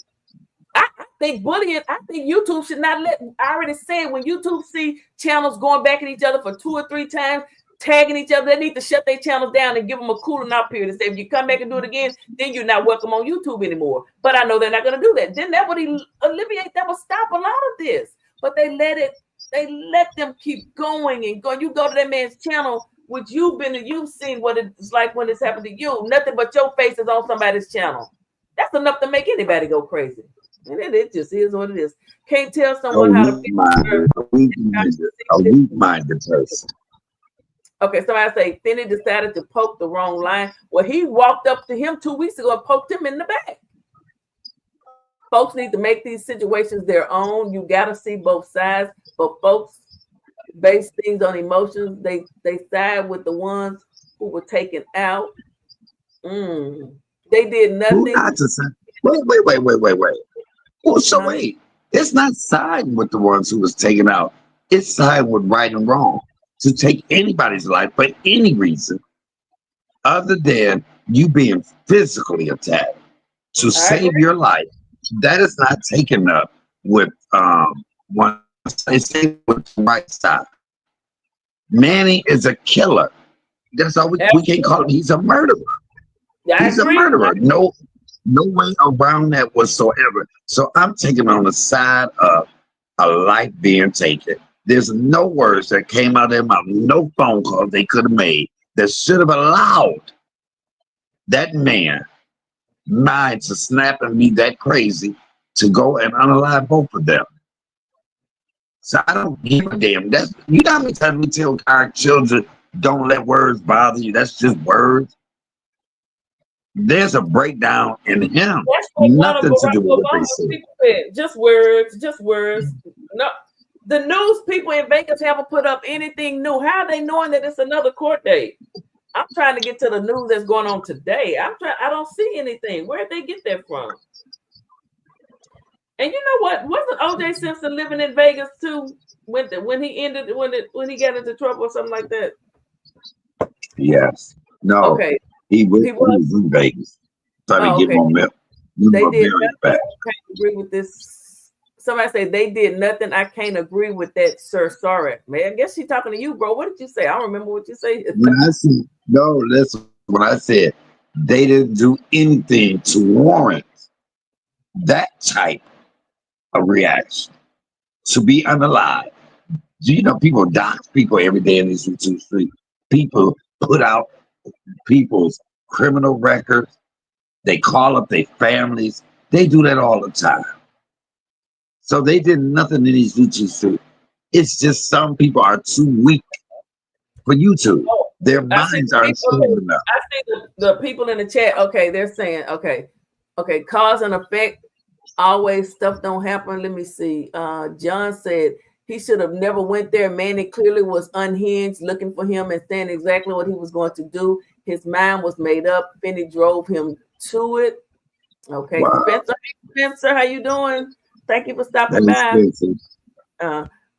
I think bullying, I think YouTube should not I already said when YouTube see channels going back at each other for 2 or 3 times, tagging each other, they need to shut their channels down and give them a cooling off period and say, if you come back and do it again, then you're not welcome on YouTube anymore. But I know they're not going to do that. Then that would alleviate, that would stop a lot of this. But they let them keep going and going. You go to that man's channel, which you've seen what it's like when it's happened to you. Nothing but your face is on somebody's channel. That's enough to make anybody go crazy. And it just is what it is. Can't tell someone how to feel. A weak-minded person. Okay, somebody say Finny decided to poke the wrong line. Well, he walked up to him 2 weeks ago and poked him in the back. Folks need to make these situations their own. You got to see both sides. But folks base things on emotions. They side with the ones who were taken out. They did nothing. Wait. Well, so wait. It's not siding with the ones who was taken out. It's siding with right and wrong. To take anybody's life for any reason other than you being physically attacked to save your life, that is not taken up with one with the right side. Manny is a killer. That's all we can't call him. He's a murderer. He's a murderer. No way around that whatsoever. So I'm taking on the side of a life being taken. There's no words that came out of their mouth, no phone calls they could have made that should have allowed that man mind to snap and be that crazy to go and unalive both of them. So I don't give a damn. You know how many times we tell our children, don't let words bother you. That's just words. There's a breakdown in him. Nothing to do with what they say. Just words. No. The news people in Vegas haven't put up anything new. How are they knowing that it's another court date? I'm trying to get to the news that's going on today. I don't see anything. Where'd they get that from? And you know what? Wasn't O.J. Simpson living in Vegas too when he got into trouble or something like that? Yes. No. Okay. He was in Vegas. Trying to get more milk. They did nothing. I can't agree with this. Somebody say they did nothing. I can't agree with that, Sir Sarek. Man, I guess she's talking to you, bro. What did you say? I don't remember what you said. When I said they didn't do anything to warrant that type of reaction to be unalive. Do you know people dox people every day in these YouTube streets? People put out people's criminal records. They call up their families. They do that all the time. So they did nothing in these YouTube streets. It's just some people are too weak for YouTube. Their minds aren't strong enough. I see the people in the chat. Okay, they're saying, okay, cause and effect. Always stuff don't happen. Let me see. John said he should have never went there. Manny clearly was unhinged, looking for him and saying exactly what he was going to do. His mind was made up. Finny drove him to it. Okay, wow. Spencer, how you doing? Thank you for stopping by.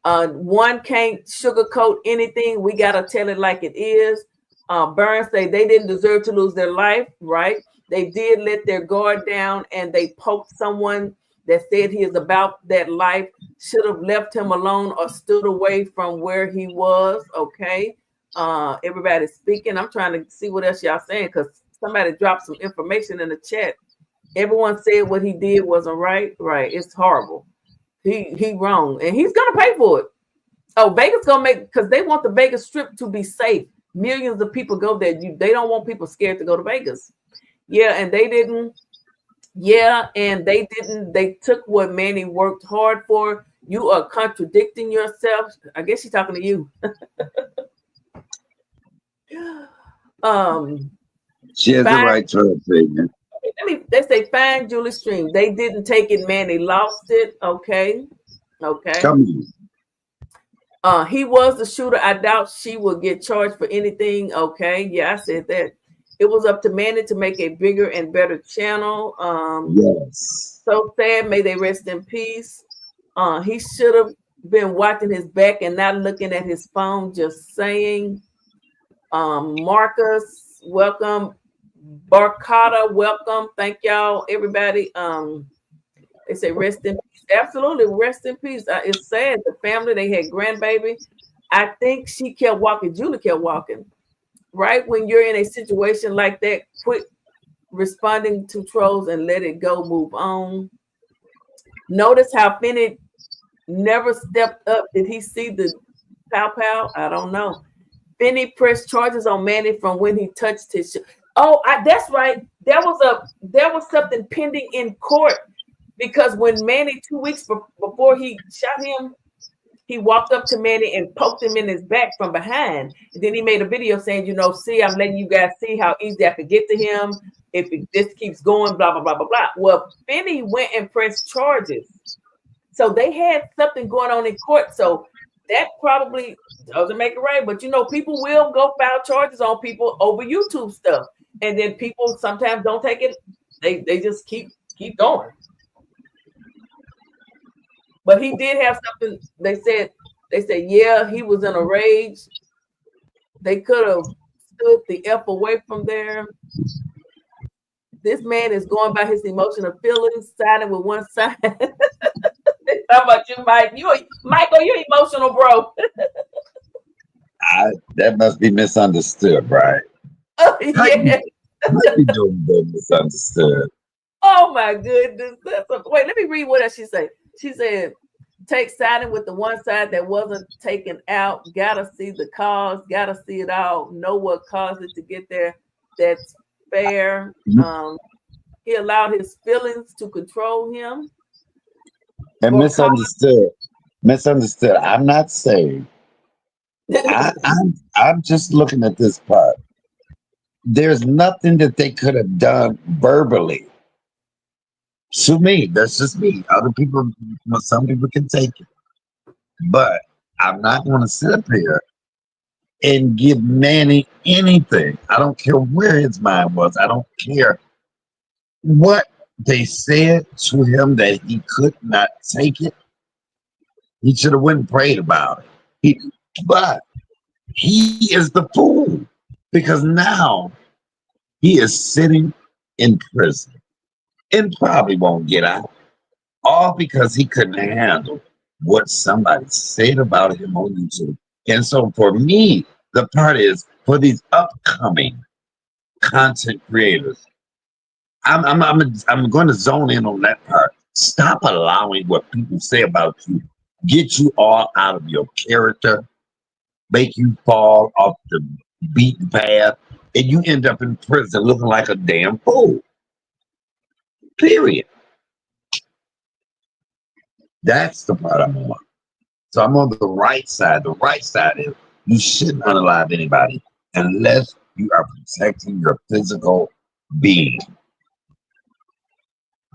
One can't sugarcoat anything. We gotta tell it like it is. Burns say they didn't deserve to lose their life, right? They did let their guard down and they poked someone that said he is about that life should have left him alone or stood away from where he was. Okay. Everybody's speaking. I'm trying to see what else y'all saying because somebody dropped some information in the chat. Everyone said what he did wasn't right. Right. It's horrible. He wrong. And he's gonna pay for it. Oh, Vegas gonna make because they want the Vegas Strip to be safe. Millions of people go there. They don't want people scared to go to Vegas. Yeah, and they didn't. Yeah, and they didn't. They took what Manny worked hard for. You are contradicting yourself. I guess she's talking to you. She has the fine. right to her opinion. They say fine, Julie Stream. They didn't take it, Manny lost it. Okay. Come on. He was the shooter. I doubt she will get charged for anything. Okay. Yeah, I said that. It was up to Manny to make a bigger and better channel. Yes. So sad. May they rest in peace. He should have been watching his back and not looking at his phone. Just saying. Marcus, welcome. Barcata, welcome. Thank y'all, everybody. They say rest in peace. Absolutely, rest in peace. It's sad. The family, they had grandbaby. I think she kept walking. Julie kept walking. Right when you're in a situation like that, quit responding to trolls and let it go. Move on. Notice how Finny never stepped up. Did he see the pow pow? I don't know. Finny pressed charges on Manny from when he touched his. That's right. There was something pending in court because when Manny 2 weeks before he shot him, he walked up to Manny and poked him in his back from behind. And then he made a video saying, see, I'm letting you guys see how easy I could get to him if this keeps going, blah, blah, blah, blah, blah. Well, Finny went and pressed charges. So they had something going on in court. So that probably doesn't make it right. But, people will go file charges on people over YouTube stuff. And then people sometimes don't take it. They just keep going. But he did have something. They said, yeah, he was in a rage. They could have stood the F away from there. This man is going by his emotional feelings, siding with one side. How about you, Mike? Michael, you're emotional, bro. That must be misunderstood, right? Oh, yeah. Might be doing misunderstood. Oh my goodness. Wait, let me read what else she said. She said, take siding with the one side that wasn't taken out. Gotta see the cause. Gotta see it all. Know what caused it to get there. That's fair. He allowed his feelings to control him. And misunderstood. I'm not saying. I'm just looking at this part. There's nothing that they could have done verbally. To me, that's just me. Other people, some people can take it. But I'm not going to sit up here and give Manny anything. I don't care where his mind was. I don't care what they said to him that he could not take it. He should have went and prayed about it. But he is the fool because now he is sitting in prison and probably won't get out, all because he couldn't handle what somebody said about him on YouTube. And so for me, the part is for these upcoming content creators, I'm going to zone in on that part. Stop allowing what people say about you get you all out of your character, make you fall off the beaten path, and you end up in prison looking like a damn fool. Period. That's the part I'm on. So I'm on the right side. The right side is you shouldn't unalive anybody unless you are protecting your physical being.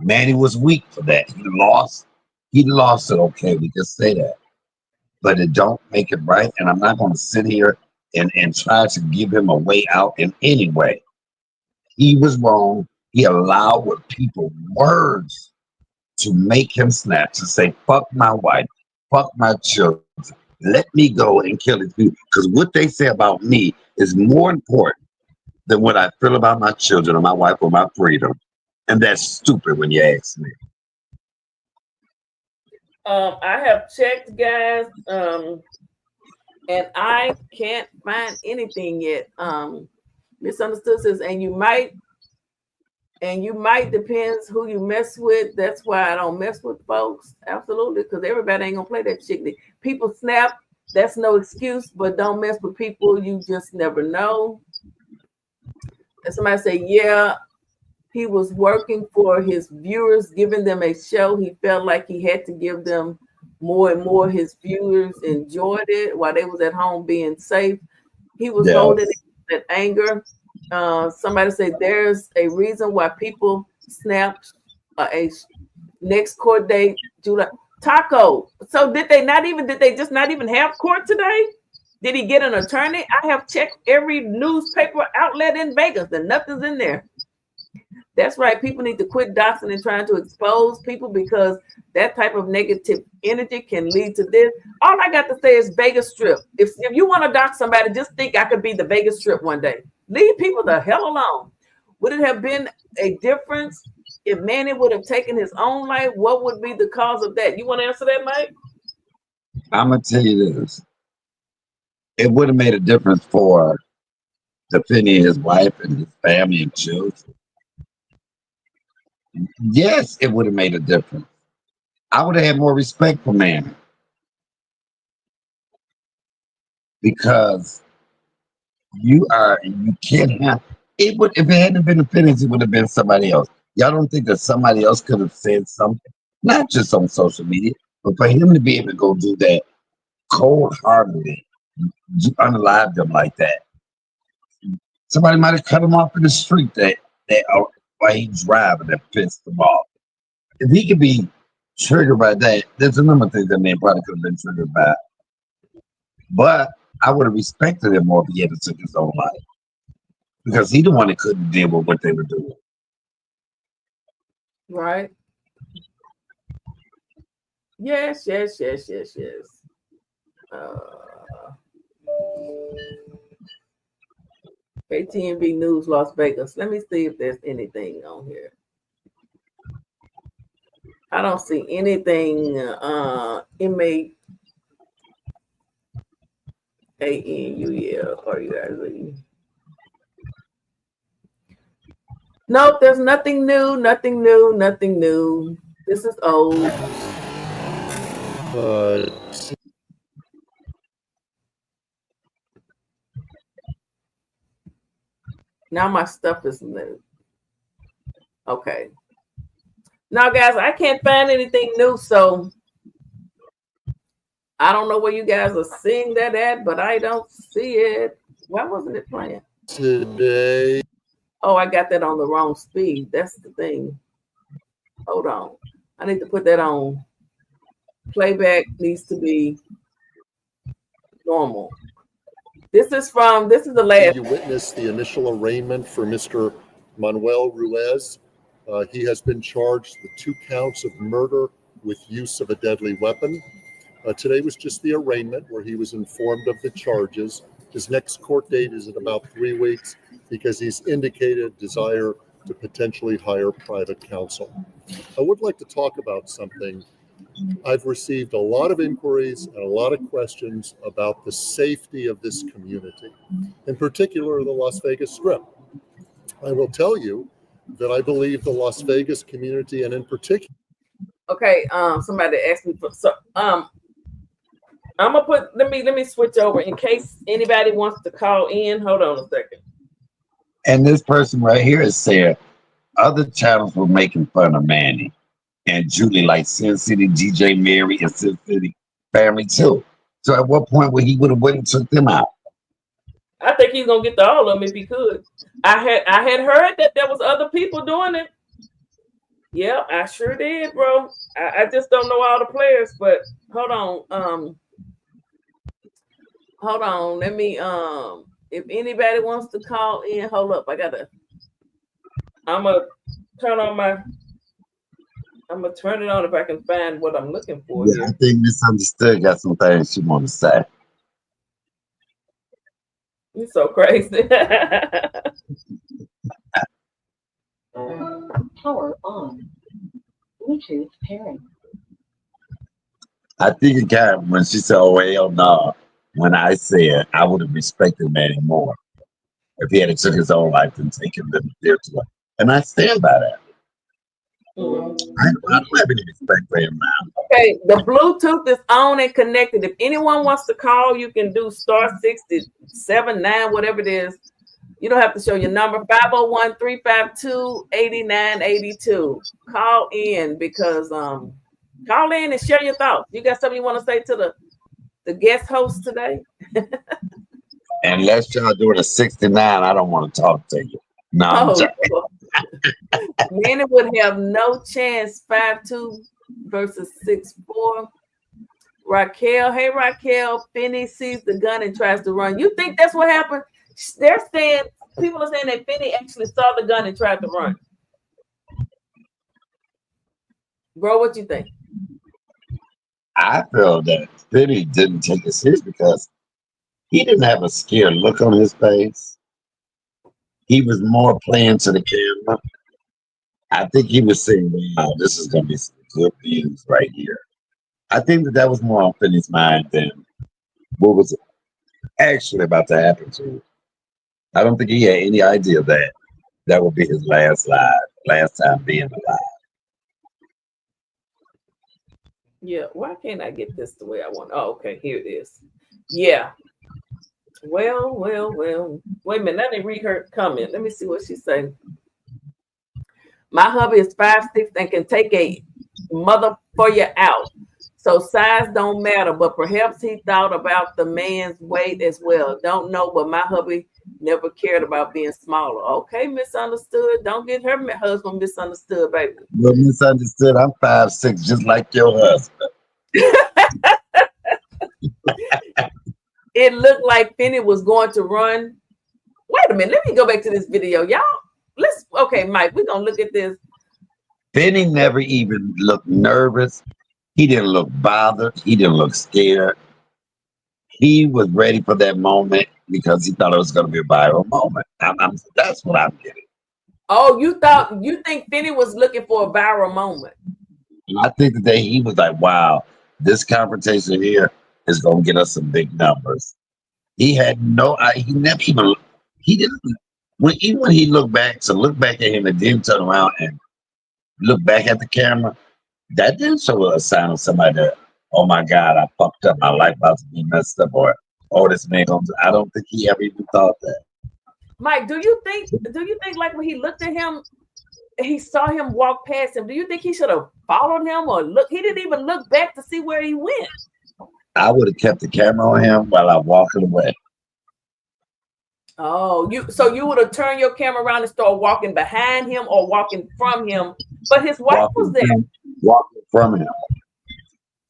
Manny was weak for that. He lost it. Okay, we just say that. But it don't make it right. And I'm not going to sit here and try to give him a way out in any way. He was wrong. He allowed what people words to make him snap, to say, fuck my wife, fuck my children, let me go and kill these people. Because what they say about me is more important than what I feel about my children or my wife or my freedom. And that's stupid when you ask me. I have checked, guys, and I can't find anything yet. Misunderstood says, and you might depends who you mess with. That's why I don't mess with folks. Absolutely, because everybody ain't gonna play that shit. People snap. That's no excuse, but don't mess with people. You just never know. And somebody say, yeah, he was working for his viewers, giving them a show. He felt like he had to give them more and more. His viewers enjoyed it while they was at home being safe. He was holding that anger. Somebody said there's a reason why people snap a next court date, July. Taco. So did they just not even have court today? Did he get an attorney? I have checked every newspaper outlet in Vegas and nothing's in there. That's right. People need to quit doxing and trying to expose people because that type of negative energy can lead to this. All I got to say is Vegas Strip. If you want to dox somebody, just think I could be the Vegas Strip one day. Leave people the hell alone. Would it have been a difference if Manny would have taken his own life? What would be the cause of that? You want to answer that, Mike? I'm gonna tell you this. It would have made a difference for the Finney and his wife and his family and children. Yes, it would have made a difference. I would have had more respect for Manny because you can't have it. Would if it hadn't been the Finney's, it would have been somebody else. Y'all don't think that somebody else could have said something, not just on social media, but for him to be able to go do that cold-heartedly, unalive them like that. Somebody might have cut him off in the street while he's driving that pissed him off. If he could be triggered by that, there's a number of things that man probably could have been triggered by. But I would have respected him more if he had to take his own life. Because he the one that couldn't deal with what they were doing. Right. Yes. KTNB News Las Vegas. Let me see if there's anything on here. I don't see anything. Inmate ANU, Nope, there's nothing new. This is old. Now my stuff is new. Okay. Now, guys, I can't find anything new, so I don't know where you guys are seeing that at, but I don't see it. Why wasn't it playing? Today. Oh, I got that on the wrong speed. That's the thing. Hold on. I need to put that on. Playback needs to be normal. This is the last. You witnessed the initial arraignment for Mr. Manuel Ruiz. He has been charged with 2 counts of murder with use of a deadly weapon. Today was just the arraignment where he was informed of the charges. His next court date is in about 3 weeks because he's indicated desire to potentially hire private counsel. I would like to talk about something. I've received a lot of inquiries and a lot of questions about the safety of this community, in particular the Las Vegas Strip. I will tell you that I believe the Las Vegas community, and in particular. Okay, somebody asked me for I'm gonna put. Let me switch over in case anybody wants to call in. Hold on a second. And this person right here is saying other channels were making fun of Manny and Julie, like Sin City, DJ Mary, and Sin City Family too. So at what point would he have went and took them out? I think he's gonna get to all of them if he could. I had heard that there was other people doing it. Yeah, I sure did, bro. I just don't know all the players, but hold on. Hold on. Let me if anybody wants to call in, hold up. I'm gonna turn it on if I can find what I'm looking for here. I think Misunderstood got some things she want to say. You're so crazy. Power on. Bluetooth pairing. I think it kind of, when she said, "Oh hell no," when I said I would have respected Manny more if he had took his own life and taken them there to it. And I stand by that. Mhm. I don't have any respect for him now. Okay, the Bluetooth is on and connected. If anyone wants to call, you can do *679, whatever it is. You don't have to show your number, 501-352-8982. Call in because call in and share your thoughts. You got something you want to say to the guest host today? Unless y'all doing a 69, I don't want to talk to you. No, I'm Oh, joking. Manny would have no chance. 5'2" versus 6'4". Raquel, hey Raquel, Finny sees the gun and tries to run. You think that's what happened? They're saying, people are saying that Finny actually saw the gun and tried to run. Bro, what you think? I feel that Finny didn't take it serious because he didn't have a scared look on his face. He was more playing to the camera. I think he was saying, "Wow, this is going to be some good views right here." I think that was more on Finny's mind than what was actually about to happen to him. I don't think he had any idea that that would be his last time being alive. Yeah, why can't I get this the way I want? Oh, okay, here it is. Yeah. Well. Wait a minute, let me read her comment. Let me see what she's saying. My hubby is 5'6" and can take a mother for you out. So size don't matter, but perhaps he thought about the man's weight as well. Don't know, but my hubby never cared about being smaller. Okay, misunderstood. Don't get her husband misunderstood, baby. Well, misunderstood. I'm 5'6", just like your husband. It looked like Finny was going to run. Wait a minute. Let me go back to this video, y'all. Okay, Mike, we're going to look at this. Finny never even looked nervous. He didn't look bothered. He didn't look scared. He was ready for that moment because he thought it was going to be a viral moment. That's what I'm getting. Oh, you think Finny was looking for a viral moment? I think that he was like, "Wow, this confrontation here is going to get us some big numbers." He had he never even, he didn't, even when he looked back at him and then turn around and look back at the camera, that didn't show a sign of somebody that, "Oh my God, I fucked up, my life about to be messed up," or, "Oh, this man gonna do." I don't think he ever even thought that. Mike, do you think like when he looked at him, he saw him walk past him, do you think he should have followed him or look? He didn't even look back to see where he went. I would have kept the camera on him while I'm walking away. Oh, you would have turned your camera around and start walking behind him or walking from him, but his wife was there. Walking from him,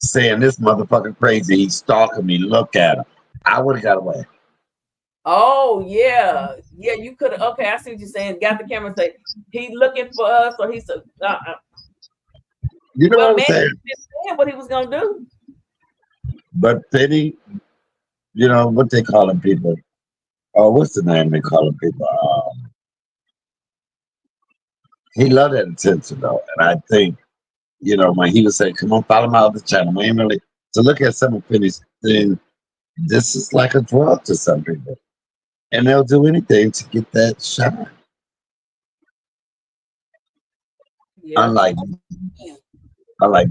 saying, "This motherfucker crazy. He's stalking me. Look at him." I would have got away. Oh yeah, you could have. Okay, I see what you're saying. Got the camera and say, "He looking for us," or he said, You know what I'm saying? What he was gonna do. But Finny, you know what they call them people? Oh, what's the name they call them people? He loved that attention though, and I think, when he was saying, "Come on, follow my other channel," we ain't really to look at some of Finny's thing. This is like a drug to some people, and they'll do anything to get that shine. Yeah. Unlike I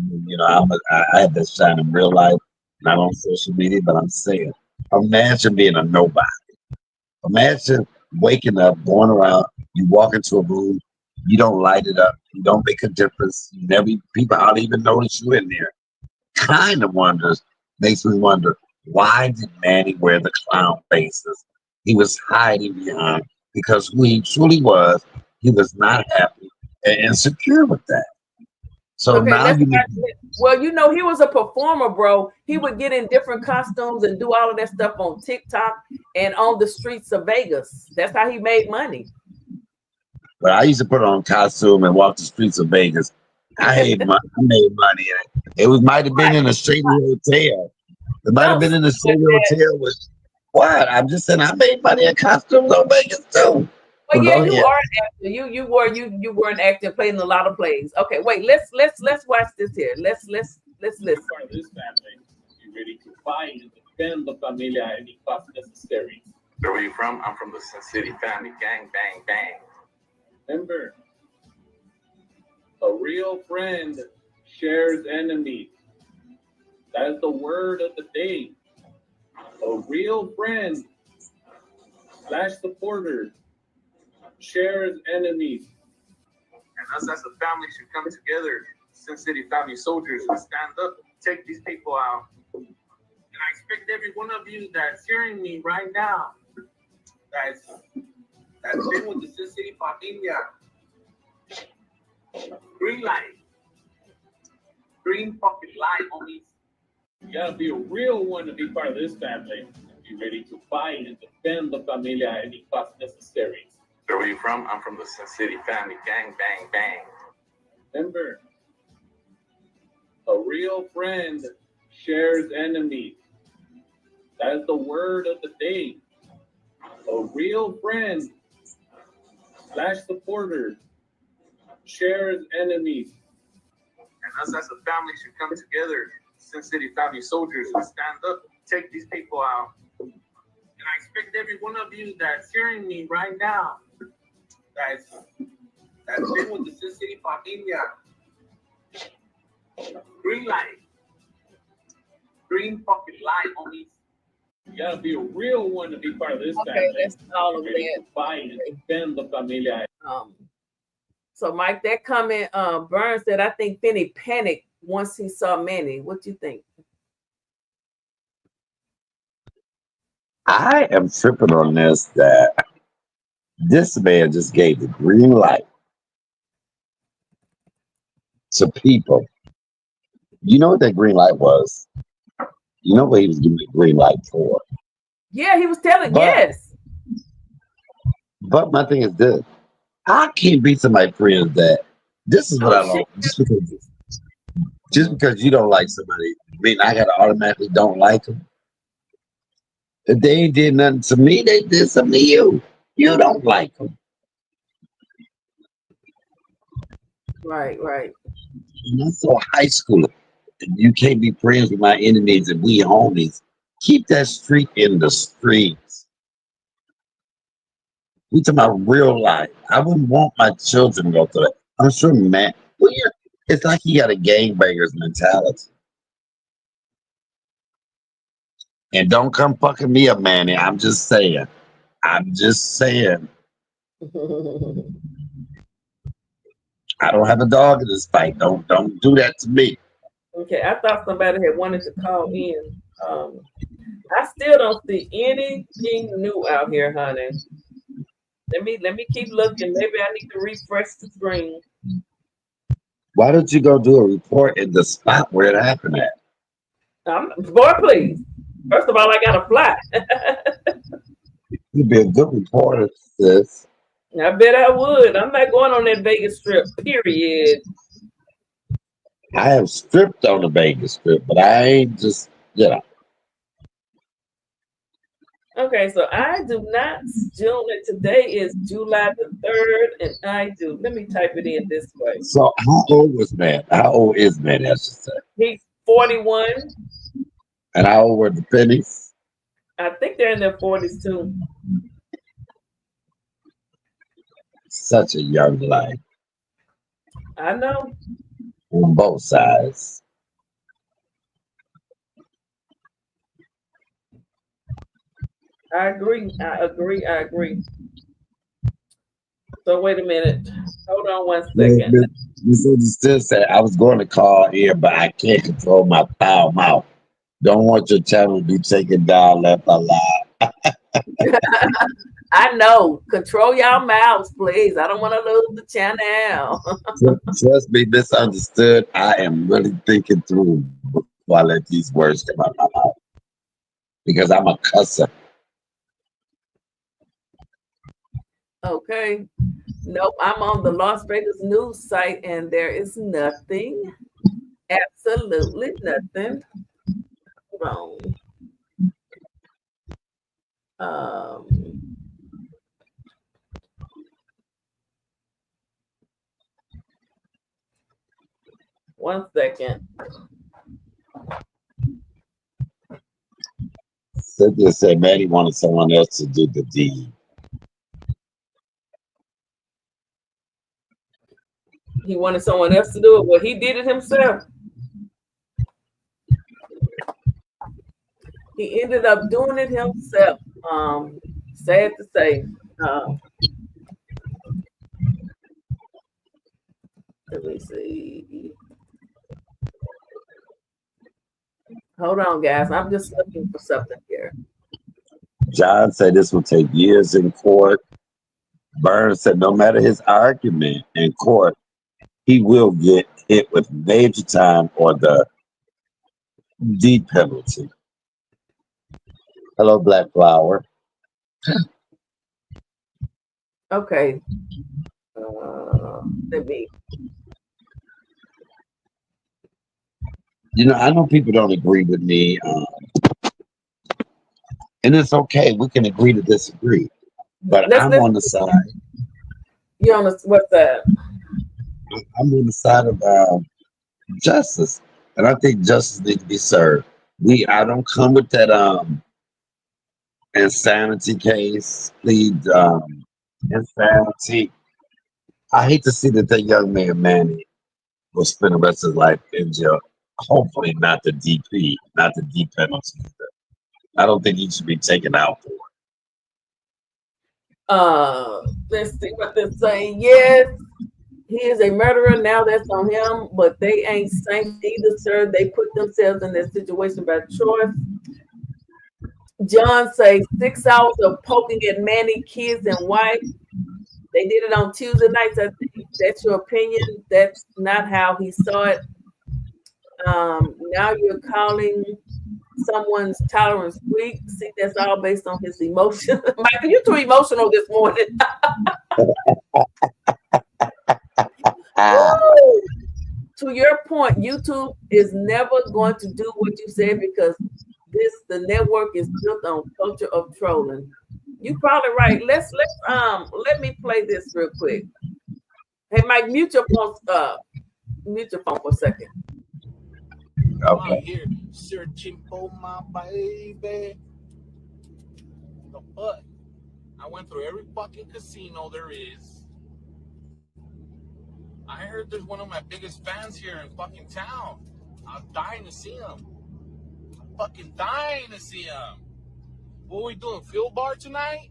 had that shine in real life, not on social media, but I'm saying, imagine being a nobody. Imagine waking up, going around, you walk into a room, you don't light it up, you don't make a difference, people hardly even notice you in there. Kind of makes me wonder, why did Manny wear the clown faces? He was hiding behind, because who he truly was, he was not happy and insecure with that. So okay, now well, he was a performer, bro. He would get in different costumes and do all of that stuff on TikTok and on the streets of Vegas. That's how he made money. But I used to put on costume and walk the streets of Vegas. I made money in it. It might have been in a shady hotel. It might have been in a shady hotel with what? I'm just saying I made money in costumes on Vegas too. Well, yeah, you are an actor. You were an actor playing a lot of plays. Okay, wait, let's watch this here. Let's Let's listen. Part of this family, be ready to fight and defend the familia at any cost necessary. Where are you from? I'm from the Sin City family. Gang, bang, bang. Remember, a real friend shares enemies. That is the word of the day. A real friend / supporter shares enemies. And us as a family should come together, Sin City family soldiers, and stand up, take these people out. And I expect every one of you that's hearing me right now, that's been with the Sin City familia. Green light. Green fucking light, homies. You gotta be a real one to be part of this family. Be ready to fight and defend the familia at any cost necessary. Where are you from? I'm from the Sin City family. Gang, bang, bang. Remember, a real friend shares enemies. That is the word of the day. A real friend / supporter shares enemies. And us as a family should come together, Sin City family soldiers, and stand up, take these people out. And I expect every one of you that's hearing me right now, that's been with the Sin City familia. Green light. Green fucking light, homies. You gotta be a real one to be part of this Okay, family. that's all of Be ready that. to fight and defend the familia. So Mike, that comment, Burns said, I think Finny panicked once he saw Manny. What do you think? I am tripping on this man just gave the green light to people. You know what that green light was? You know what he was giving the green light for? Yeah, he was telling, But yes. but my thing is this: I can't be to my friends that this is what I Oh, shit. don't. Just because you don't like somebody, I mean I gotta automatically don't like them. If they ain't did nothing to me, they did something to you. You don't like them. Right, right. And that's so high school. You can't be friends with my enemies and we homies. Keep that street in the streets. We talking about real life. I wouldn't want my children to go through that. I'm sure, man. Well, yeah, it's like he got a gangbanger's mentality. And don't come fucking me up, Manny. I'm just saying. I'm just saying. I don't have a dog in this fight. Don't do that to me. Okay, I thought somebody had wanted to call in. I still don't see anything new out here, honey. Let me keep looking. Maybe I need to refresh the screen. Why don't you go do a report in the spot where it happened at? Boy, please. First of all, I gotta fly. You'd be a good reporter, sis. I bet I would. I'm not going on that Vegas Strip, period. I have stripped on the Vegas Strip, but I ain't just, you know. Okay, so I do not, June, today is July the 3rd, and I do, let me type it in this way. So how old was man? How old is man, I should say? He's 41. And how old were the pennies? I think they're in their 40s too. Such a young life I know. on both sides. I agree. I agree. So wait a minute. Hold on one second. Still said I was going to call here, but I can't control my foul mouth. Don't want your channel to be taken down left or right. I know. Control your mouths, please. I don't want to lose the channel. Trust me, misunderstood. I am really thinking through before I let these words come out of my mouth. Because I'm a cusser. Okay. Nope. I'm on the Las Vegas news site and there is nothing. Absolutely nothing wrong. One second. Cynthia said Manny wanted someone else to do the deed. He wanted someone else to do it. Well, he did it himself. He ended up doing it himself. Sad to say. Let me see. Hold on, guys. I'm just looking for something here. John said this will take years in court. Burns said no matter his argument in court, he will get hit with major time or the deep penalty. Hello, Black Flower. Okay. Let me. I know people don't agree with me, and it's okay. We can agree to disagree. But Let's I'm on the side. You on the what's that? I'm on the side of justice, and I think justice needs to be served. I don't come with that insanity case. Plead insanity. I hate to see that young man Manny will spend the rest of his life in jail. Hopefully, not the DP, not the deep penalty. I don't think he should be taken out for it. Let's see what they say. Yes, he is a murderer. Now that's on him, but they ain't saints either, sir. They put themselves in that situation by choice. John says 6 hours of poking at Manny, kids, and wife. They did it on Tuesday nights. I think that's your opinion. That's not how he saw it. Now you're calling someone's tolerance weak. See, that's all based on his emotion. Michael, you're too emotional this morning. To your point, YouTube is never going to do what you said because the network is built on culture of trolling. You're probably right. Let me play this real quick. Hey, Mike, mute your phone for a second. Okay. I'm here searching for my baby. But I went through every fucking casino there is. I heard there's one of my biggest fans here in fucking town. I'm dying to see him. I'm fucking dying to see him. What are we doing? Field bar tonight?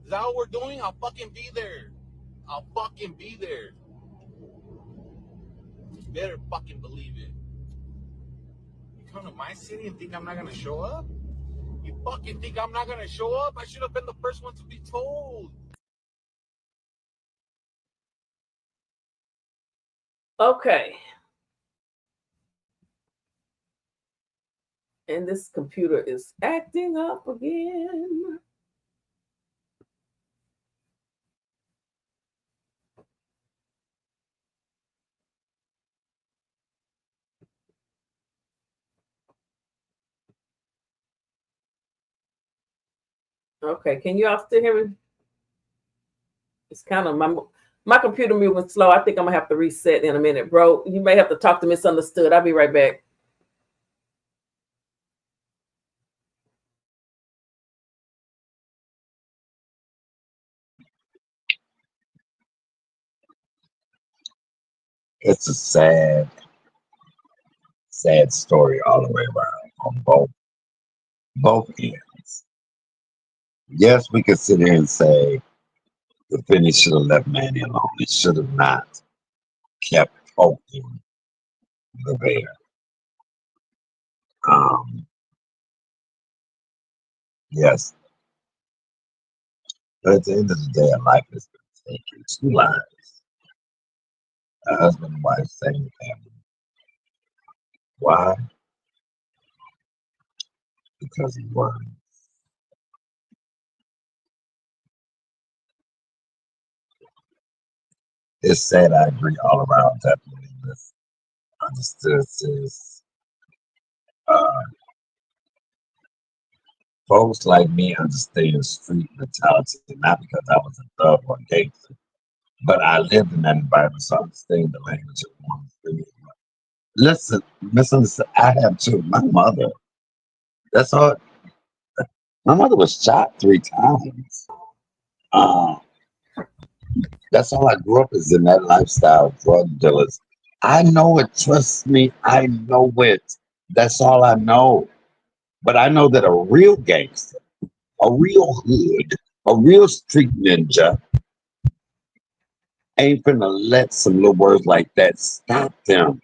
Is that what we're doing? I'll fucking be there. I'll fucking be there. You better fucking believe it. You come to my city and think I'm not gonna show up? You fucking think I'm not gonna show up? I should have been the first one to be told. Okay. And this computer is acting up again. Okay, can you all still hear me? It's kind of my computer moving slow. I think I'm gonna have to reset in a minute, bro. You may have to talk to Misunderstood. I'll be right back. It's a sad story all the way around on both ends. Yes, we could sit here and say the Finny should have left Manny alone. He should have not kept poking the bear. Yes. But at the end of the day, a life has been taken. 2 lives. A husband and wife, same family. Why? Because he won. It's sad. I agree all around. Definitely with understood is folks like me understand street mentality, not because I was a thug or a gangster, but I lived in that environment, so I understand the language of one street. Listen, misunderstand. I have too. My mother. That's all. My mother was shot 3 times. Um, that's all I grew up is in that lifestyle, drug dealers. I know it. Trust me, I know it. That's all I know. But I know that a real gangster, a real hood, a real street ninja ain't finna let some little words like that stop them.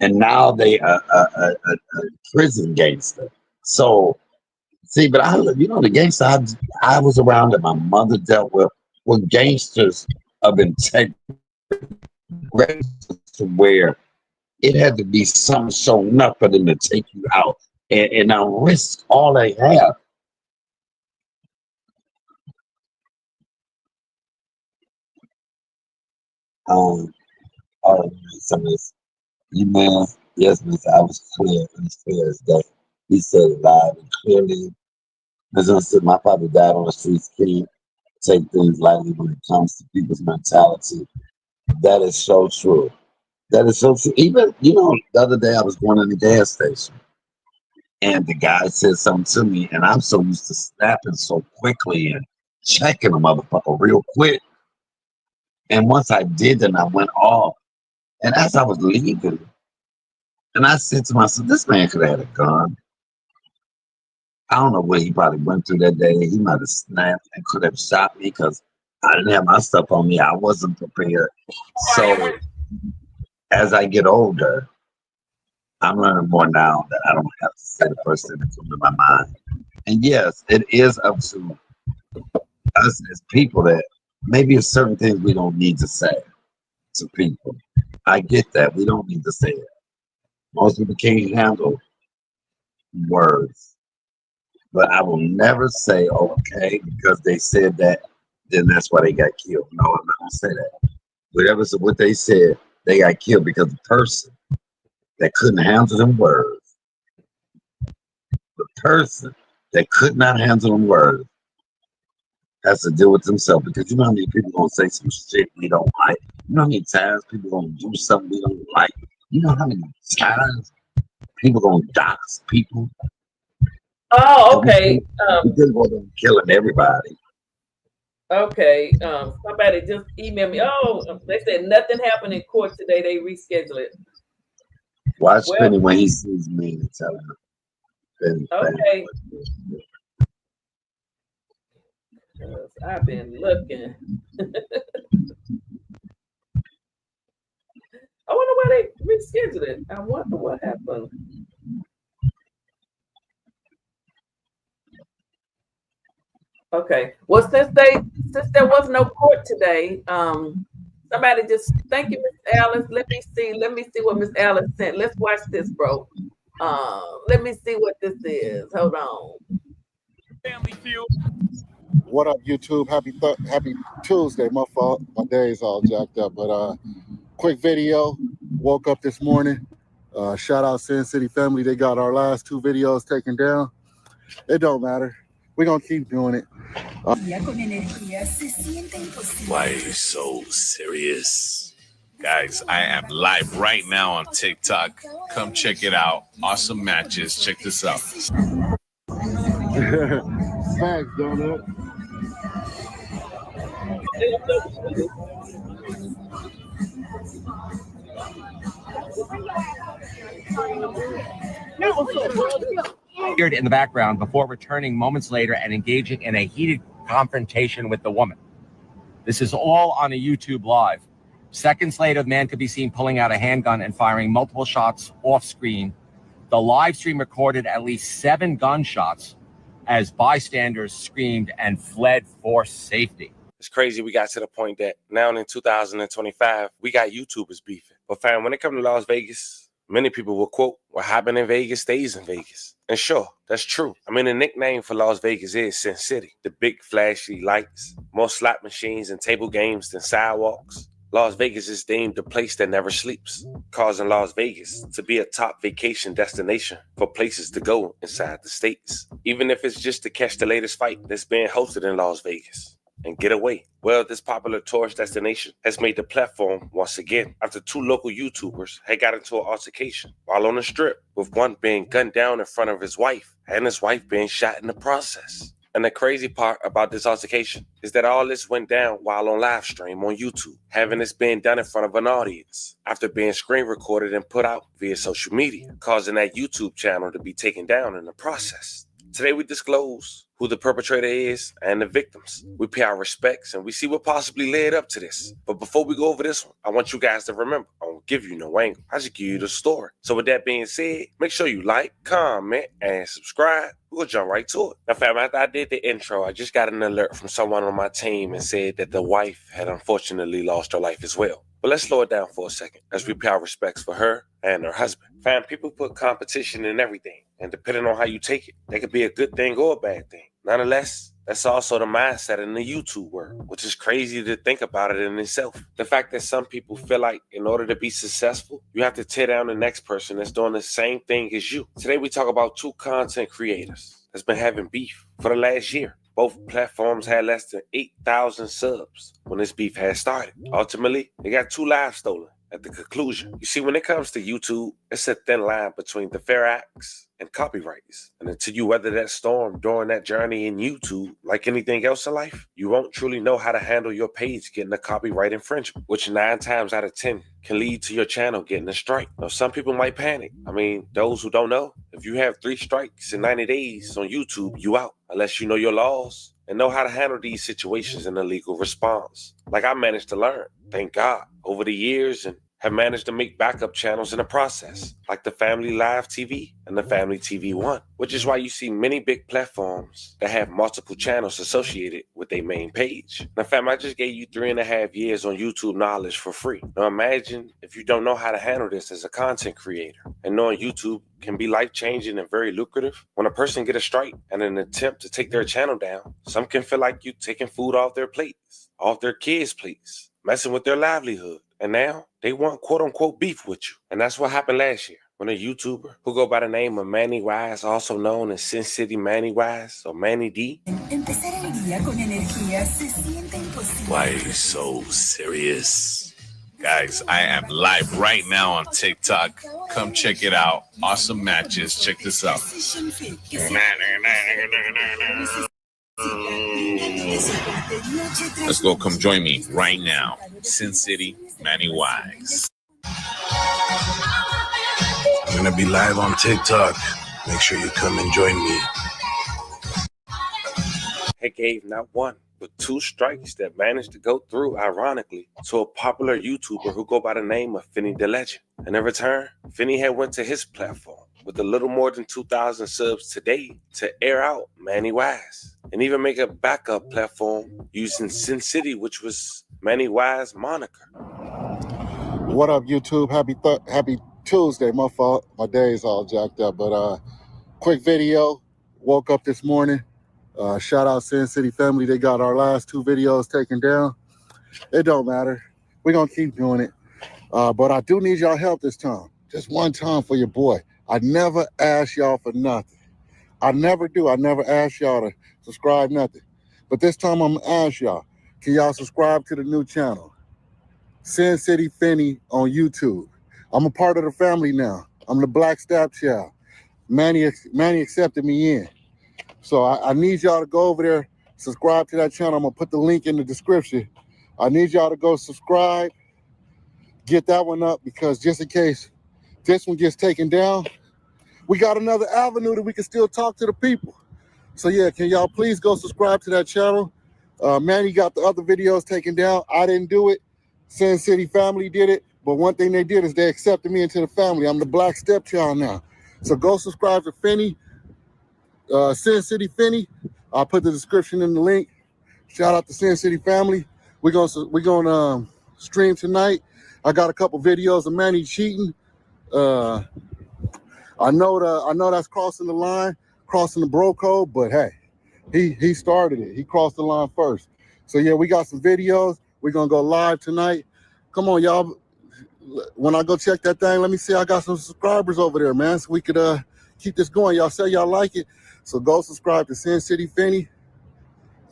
And now they a prison gangster. So see, but the gangster I was around that my mother dealt with were gangsters of integrity to where it had to be something so enough for them to take you out and now risk all they have. Um, oh, some of this, you man, yes, miss, I was clear, it was clear as day. He said it loud and clearly. As I said, my father died on the streets. Can't take things lightly when it comes to people's mentality. That is so true. That is so true. Even, the other day I was going in the gas station and the guy said something to me, and I'm so used to snapping so quickly and checking a motherfucker real quick. And once I did, then I went off. And as I was leaving, and I said to myself, this man could have had a gun. I don't know what he probably went through that day. He might have snapped and could have shot me because I didn't have my stuff on me. I wasn't prepared. So as I get older, I'm learning more now that I don't have to say the first thing that comes to my mind. And yes, it is up to us as people that maybe there's certain things we don't need to say to people. I get that. We don't need to say it. Most people can't handle words. But I will never say, okay, because they said that, then that's why they got killed. No, I'm not going to say that. What they said, they got killed because the person that couldn't handle them words, the person that could not handle them words, has to deal with themselves. Because you know how many people going to say some shit we don't like? You know how many times people going to do something we don't like? You know how many times people going to dox people? Oh, And okay. we just go them killing everybody. Okay. Somebody just emailed me. Oh, they said nothing happened in court today. They rescheduled it. Watch Well, Penny when he sees me and tell him. Penny, okay. Because I've been looking. I wonder why they rescheduled it. I wonder what happened. Okay. Well, since there was no court today, somebody just thank you, Miss Alice. Let me see what Miss Alice sent. Let's watch this, bro. Let me see what this is. Hold on. Family Feud. What up, YouTube? Happy Tuesday. My fault. My day's all jacked up. But quick video. Woke up this morning. Shout out Sin City family. They got our last 2 videos taken down. It don't matter. We're gonna keep doing it. Why are you so serious? Guys, I am live right now on TikTok. Come check it out. Awesome matches. Check this out. Facts, donut. In the background before returning moments later and engaging in a heated confrontation with the woman. This is all on a YouTube live. Seconds later, the man could be seen pulling out a handgun and firing multiple shots off screen. The live stream recorded at least 7 gunshots as bystanders screamed and fled for safety. It's crazy we got to the point that now in 2025, we got YouTubers beefing. But fam, when it comes to Las Vegas, many people will quote, what happened in Vegas stays in Vegas. And sure, that's true. I mean, the nickname for Las Vegas is Sin City. The big flashy lights, more slot machines and table games than sidewalks. Las Vegas is deemed the place that never sleeps, causing Las Vegas to be a top vacation destination for places to go inside the states, even if it's just to catch the latest fight that's being hosted in Las Vegas. and get away. Well, this popular tourist destination has made the platform once again after 2 local YouTubers had got into an altercation while on the strip, with one being gunned down in front of his wife and his wife being shot in the process. And the crazy part about this altercation is that all this went down while on live stream on YouTube, having this being done in front of an audience after being screen recorded and put out via social media, causing that YouTube channel to be taken down in the process. Today we disclose who the perpetrator is and the victims. We pay our respects and we see what possibly led up to this. But before we go over this one, I want you guys to remember, I won't give you no angle. I just give you the story. So with that being said, make sure you like, comment, and subscribe. We'll jump right to it. Now, fam, after I did the intro, I just got an alert from someone on my team and said that the wife had unfortunately lost her life as well. But let's slow it down for a second as we pay our respects for her and her husband. Fam, people put competition in everything. And depending on how you take it, that could be a good thing or a bad thing. Nonetheless, that's also the mindset in the YouTube world, which is crazy to think about it in itself. The fact that some people feel like in order to be successful, you have to tear down the next person that's doing the same thing as you. Today, we talk about 2 content creators that's been having beef for the last year. Both platforms had less than 8,000 subs when this beef had started. Ultimately, they got 2 lives stolen at the conclusion. You see, when it comes to YouTube, it's a thin line between the fair acts and copyrights. And until you weather that storm during that journey in YouTube, like anything else in life, you won't truly know how to handle your page getting a copyright infringement, which 9 times out of 10 can lead to your channel getting a strike. Now, some people might panic. I mean, those who don't know, if you have 3 strikes in 90 days on YouTube, you out, unless you know your laws and know how to handle these situations in a legal response. Like I managed to learn, thank God, over the years, and have managed to make backup channels in the process, like the Family Live TV and the Family TV One, which is why you see many big platforms that have multiple channels associated with their main page. Now, fam, I just gave you 3.5 years on YouTube knowledge for free. Now, imagine if you don't know how to handle this as a content creator, and knowing YouTube can be life-changing and very lucrative. When a person get a strike and an attempt to take their channel down, some can feel like you taking food off their plates, off their kids' plates, messing with their livelihood. And now they want quote-unquote beef with you. And that's what happened last year when a YouTuber who go by the name of Manny Wise, also known as Sin City Manny Wise or Manny D. Why are you so serious? Guys, I am live right now on TikTok. Come check it out. Awesome matches. Check this out. Let's go. Come join me right now. Sin City, Manny Wise. I'm going to be live on TikTok. Make sure you come and join me. He gave not 1, but 2 strikes that managed to go through, ironically, to a popular YouTuber who go by the name of Finny the Legend. And in return, Finny had went to his platform with a little more than 2,000 subs today to air out Manny Wise and even make a backup platform using Sin City, which was Manny Wise moniker. What up, YouTube? Happy Tuesday. My fault. My day is all jacked up. But quick video. Woke up this morning. Shout out Sin City family. They got our last 2 videos taken down. It don't matter. We're going to keep doing it. But I do need y'all help this time. Just one time for your boy. I never ask y'all for nothing. I never do. I never ask y'all to subscribe, nothing. But this time I'm going to ask y'all. Can y'all subscribe to the new channel? Sin City Finny on YouTube. I'm a part of the family now. I'm the Black Stepchild. Manny accepted me in. So I need y'all to go over there, subscribe to that channel. I'm going to put the link in the description. I need y'all to go subscribe, get that one up, because just in case this one gets taken down, we got another avenue that we can still talk to the people. So yeah, can y'all please go subscribe to that channel? Manny got the other videos taken down. I didn't do it. Sin City family did it. But one thing they did is they accepted me into the family. I'm the Black Stepchild now. So go subscribe to Finny. Sin City Finny. I'll put the description in the link. Shout out to Sin City family. We're gonna stream tonight. I got a couple videos of Manny cheating. I know that's crossing the line, crossing the bro code, but hey, he started it. He crossed the line first. So yeah, we got some videos. We're gonna go live tonight. Come on, y'all. When I go check that thing, let me see. I got some subscribers over there, man. So we could keep this going. Y'all say y'all like it. So go subscribe to Sin City Finny.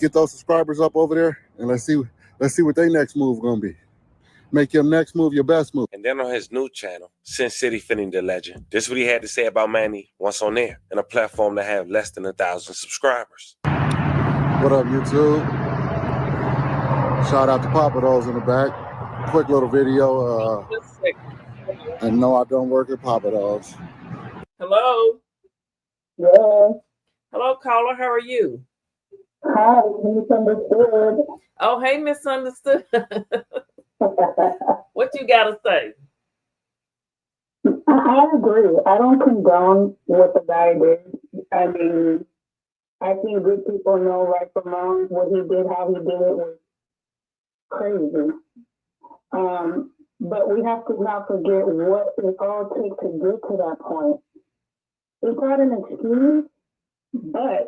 get those subscribers up over there, and let's see what their next move gonna be. Make your next move your best move. And then on his new channel, Sin City Finny the Legend, this is what he had to say about Manny once on there, and a platform that have less than 1,000 subscribers. What up, YouTube? Shout out to Papa Do's in the back. Quick little video. And no, I don't work at Papa Do's. Hello. Yeah. Hello, caller. How are you? Hi, misunderstood. Oh, hey, misunderstood. What you got to say? I agree. I don't condone what the guy did. I mean, I think good people know right from wrong. What he did, how he did it was crazy. But we have to not forget what it all takes to get to that point. It's not an excuse, but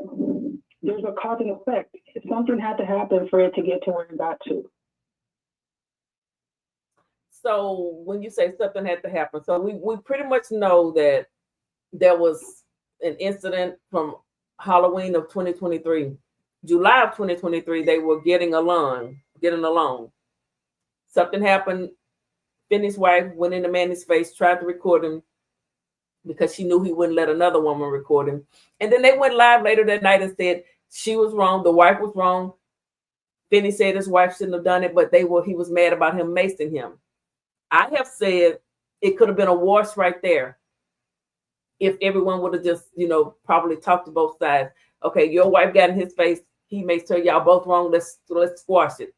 there's a cause and effect. Something had to happen for it to get to where it got to. So when you say something had to happen, so we pretty much know that there was an incident from Halloween of 2023, July of 2023, they were getting along. Something happened. Finny's wife went into Manny's face, tried to record him because she knew he wouldn't let another woman record him. And then they went live later that night and said she was wrong, the wife was wrong. Finny said his wife shouldn't have done it, but he was mad about him macing him. I have said it could have been a wash right there if everyone would have just, probably talked to both sides. Okay, your wife got in his face, he maced her, y'all both wrong, let's squash it.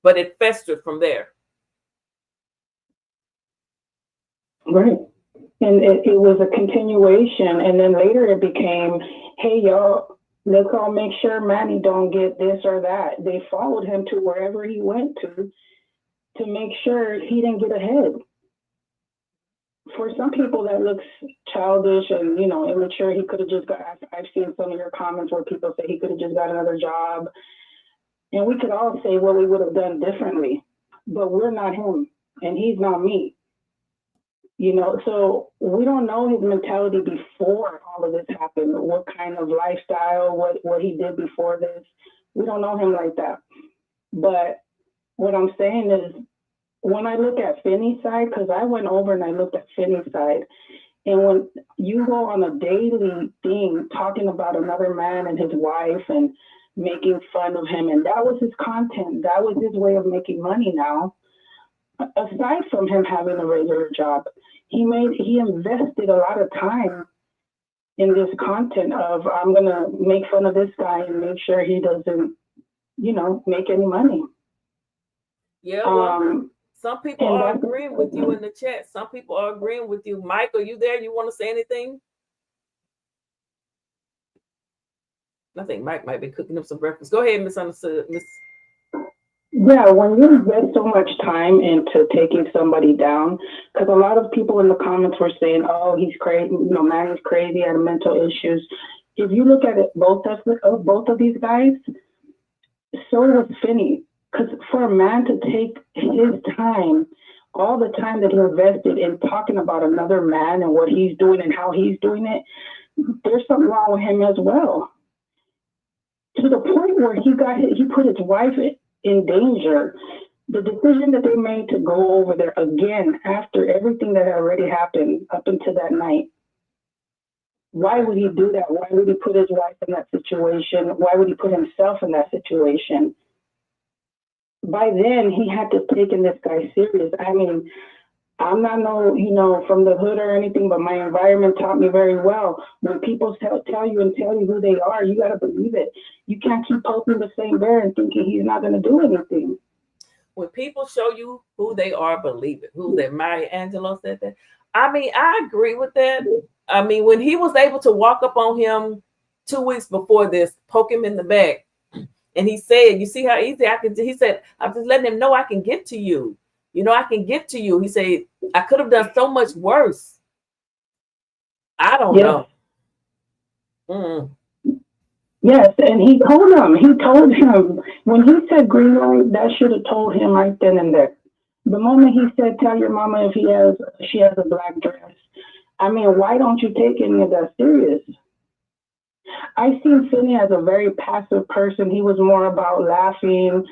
But it festered from there. Right. And it was a continuation. And then later it became, hey, y'all, let's all make sure Manny don't get this or that. They followed him to wherever he went to make sure he didn't get ahead. For some people that looks childish and, immature, he could have just got, I've seen some of your comments where people say he could have just got another job. And we could all say what we would have done differently, but we're not him and he's not me. So we don't know his mentality before all of this happened, what kind of lifestyle, what he did before this. We don't know him like that. But what I'm saying is, when I look at Finny's side, because I went over and I looked at Finny's side, and when you go on a daily thing talking about another man and his wife and making fun of him, and that was his content, that was his way of making money now. Aside from him having a regular job, he invested a lot of time in this content of, I'm going to make fun of this guy and make sure he doesn't, make any money. Yeah, well, some people are agreeing with you in the chat. Some people are agreeing with you. Mike, are you there? You want to say anything? I think Mike might be cooking up some breakfast. Go ahead, misunderstood. Yeah, when you invest so much time into taking somebody down, because a lot of people in the comments were saying, oh, he's crazy, Manny's crazy, had mental issues. If you look at it, both of these guys, so was Finny. Because for a man to take his time, all the time that he invested in talking about another man and what he's doing and how he's doing it, there's something wrong with him as well. To the point where he put his wife in danger. The decision that they made to go over there again after everything that had already happened up until that night. Why would he do that? Why would he put his wife in that situation? Why would he put himself in that situation? By then, he had to take this guy serious. I mean, I'm not from the hood or anything, but my environment taught me very well. When people tell you who they are, you got to believe it. You can't keep poking the same bear and thinking he's not going to do anything. When people show you who they are, believe it. Who's that? Maya Angelou said that. I mean, I agree with that. I mean, when he was able to walk up on him 2 weeks before this, poke him in the back, and he said, you see how easy I can do? He said, I'm just letting him know I can get to you. I can get to you. He said, I could have done so much worse. I don't know. Yes, and he told him, when he said green light, that should have told him right then and there. The moment he said, tell your mama if she has a black dress. I mean, why don't you take any of that serious? I seen Finney as a very passive person. He was more about laughing,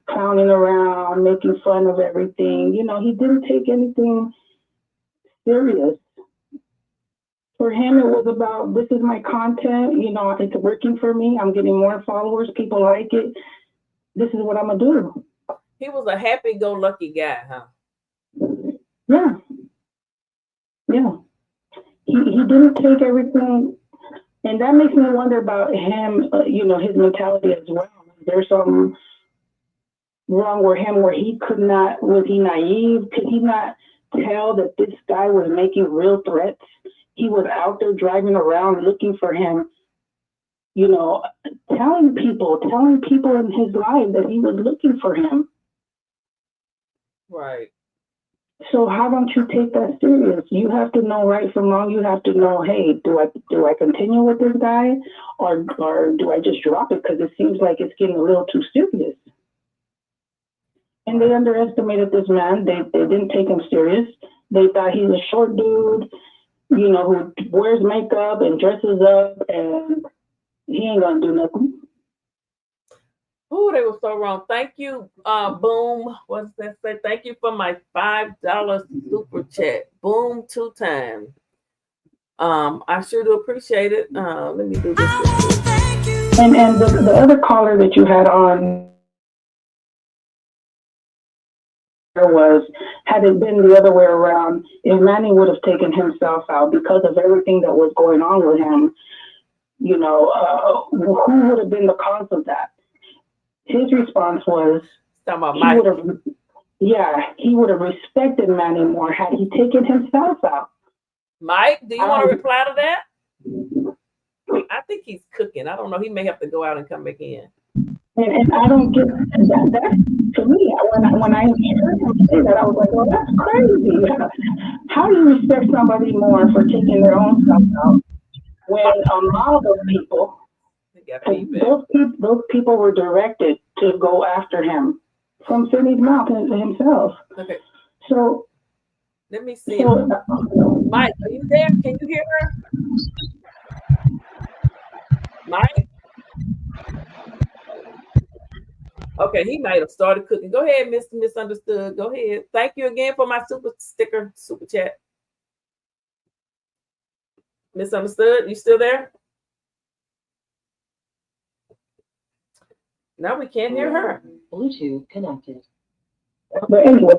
clowning around, making fun of everything. You know, he didn't take anything serious. For him, it was about, this is my content. You know, it's working for me. I'm getting more followers. People like it. This is what I'm going to do. He was a happy-go-lucky guy, huh? Yeah. Yeah. He didn't take everything. And that makes me wonder about him, you know, his mentality as well. There's something wrong with him where he could not, was he naive? Could he not tell that this guy was making real threats? He was out there driving around looking for him, you know, telling people in his life that he was looking for him. Right. So how don't you take that serious? You have to know right from wrong. You have to know, hey, do I continue with this guy, or do I just drop it because it seems like it's getting a little too serious? And they underestimated this man. They didn't take him serious. They thought he's a short dude, you know, who wears makeup and dresses up, and he ain't gonna do nothing. Oh, they were so wrong. Thank you, Boom. What's that say? Thank you for my $5 super chat. Boom, 2 times. I sure do appreciate it. Let me do this. And the other caller that you had on was, had it been the other way around, if Manny would have taken himself out because of everything that was going on with him, you know, who would have been the cause of that? His response was, he would have respected Manny more had he taken himself out. Mike, do you want to reply to that? I think he's cooking. I don't know. He may have to go out and come back in. And I don't get that. That's, to me, when I heard him say that, I was like, well, that's crazy. How do you respect somebody more for taking their own self out when a mob of people, those people were directed to go after him from Finney's mouth himself. Okay. So let me see. Mike, are you there? Can you hear her? Mike? Okay, he might have started cooking. Go ahead, Mr. Misunderstood. Go ahead. Thank you again for my super chat. Misunderstood, you still there? No, we can't hear her. Bluetooth connected. But anyway,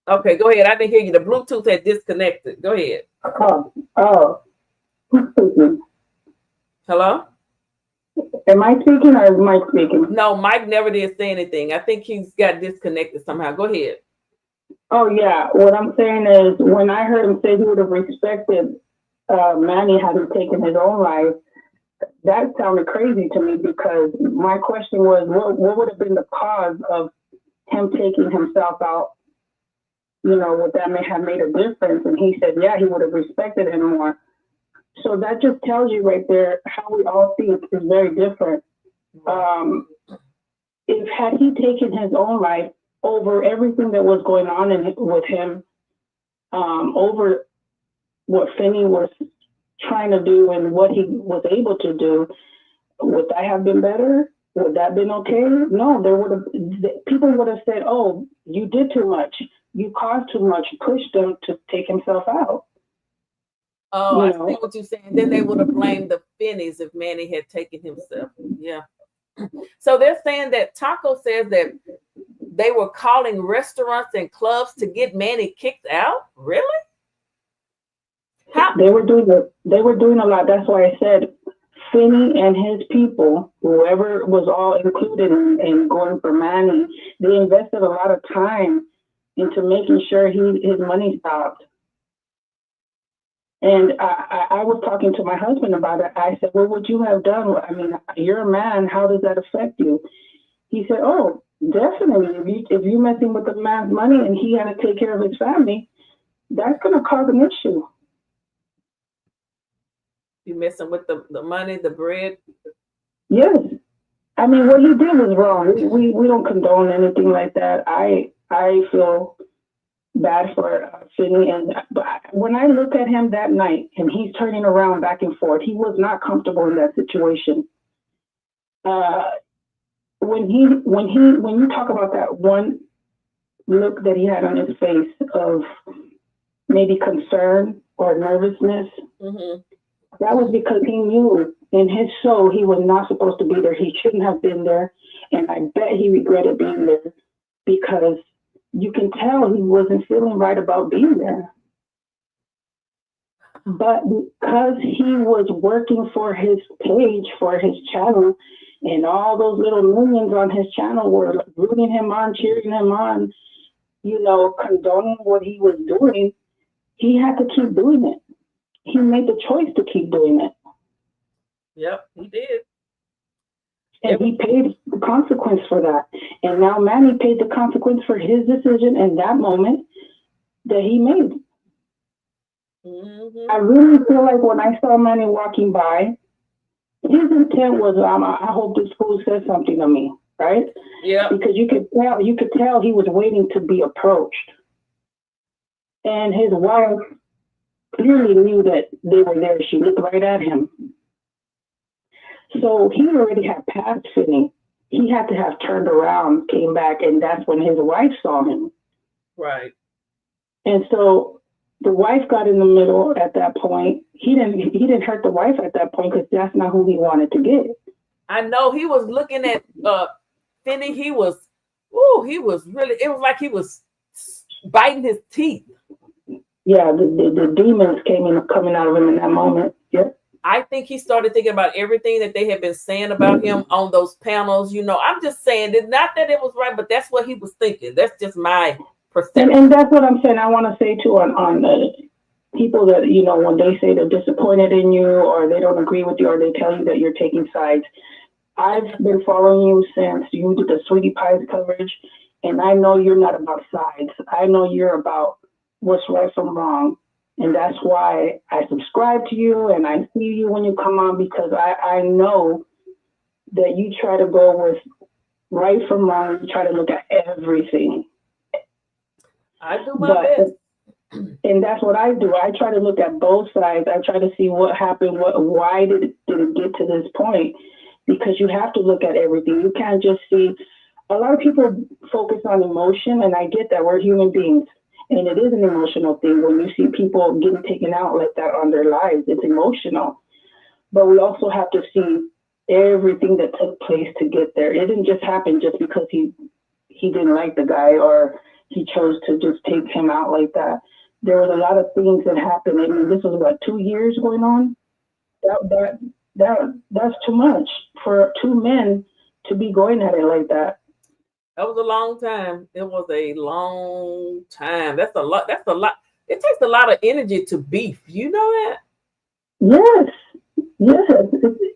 okay, go ahead. I didn't hear you. The Bluetooth had disconnected. Go ahead. Who's speaking? Hello? Am I speaking or is Mike speaking? No, Mike never did say anything. I think he's got disconnected somehow. Go ahead. Oh, yeah. What I'm saying is, when I heard him say he would have respected Manny had he taken his own life, that sounded crazy to me, because my question was, what would have been the cause of him taking himself out? You know, would that may have made a difference? And he said, yeah, he would have respected him more. So that just tells you right there how we all think is very different. If had he taken his own life over everything that was going on with him, over what Finney was trying to do and what he was able to do, would that have been better? Would that have been okay? No, people would have said, oh, you did too much. You caused too much, pushed him to take himself out. Oh, I see what you're saying. Then they would have blamed the Finneys if Manny had taken himself. Yeah. So they're saying that Taco says that they were calling restaurants and clubs to get Manny kicked out. Really? They were doing a lot. That's why I said Finney and his people, whoever was all included in going for Manny, they invested a lot of time into making sure his money stopped. And I was talking to my husband about it. I said, what would you have done? I mean, you're a man. How does that affect you? He said, oh, definitely. If you're messing with the man's money and he had to take care of his family, that's going to cause an issue. You messing with the money, the bread? Yes. I mean, what he did was wrong. We don't condone anything like that. I feel bad for Finny. And but when I look at him that night and he's turning around back and forth, he was not comfortable in that situation. When you talk about that one look that he had on his face of maybe concern or nervousness, that was because he knew in his soul he was not supposed to be there. He shouldn't have been there. And I bet he regretted being there because you can tell he wasn't feeling right about being there. But because he was working for his page, for his channel, and all those little minions on his channel were rooting him on, cheering him on, you know, condoning what he was doing, he had to keep doing it. He made the choice to keep doing it. Yep, he did. And he paid the consequence for that. And now Manny paid the consequence for his decision in that moment that he made. I really feel like when I saw Manny walking by, his intent was, I hope this fool says something to me, right? Yeah. Because you could tell he was waiting to be approached. And his wife clearly knew that they were there. She looked right at him. So he already had passed Finny. He had to have turned around, came back, and that's when his wife saw him. Right. And so the wife got in the middle at that point. He didn't hurt the wife at that point because that's not who he wanted to get. I know he was looking at Finny. He was really, it was like he was biting his teeth. Yeah, the demons coming out of him in that moment. Yep. I think he started thinking about everything that they had been saying about him on those panels. You know, I'm just saying that not that it was right, but that's what he was thinking. That's just my perception. And that's what I'm saying. I want to say too on the people that, you know, when they say they're disappointed in you or they don't agree with you or they tell you that you're taking sides. I've been following you since you did the Sweetie Pies coverage, and I know you're not about sides. I know you're about what's right from wrong. And that's why I subscribe to you and I see you when you come on, because I know that you try to go with right from wrong. You try to look at everything. I do my best. And that's what I do. I try to look at both sides. I try to see what happened, why did it get to this point? Because you have to look at everything. You can't just see. A lot of people focus on emotion, and I get that. We're human beings. And it is an emotional thing when you see people getting taken out like that on their lives. It's emotional. But we also have to see everything that took place to get there. It didn't just happen just because he didn't like the guy or he chose to just take him out like that. There was a lot of things that happened. I mean, this was what, 2 years going on? That's too much for two men to be going at it like that. That was a long time. It was a long time. That's a lot. That's a lot. It takes a lot of energy to beef. You know that? Yes.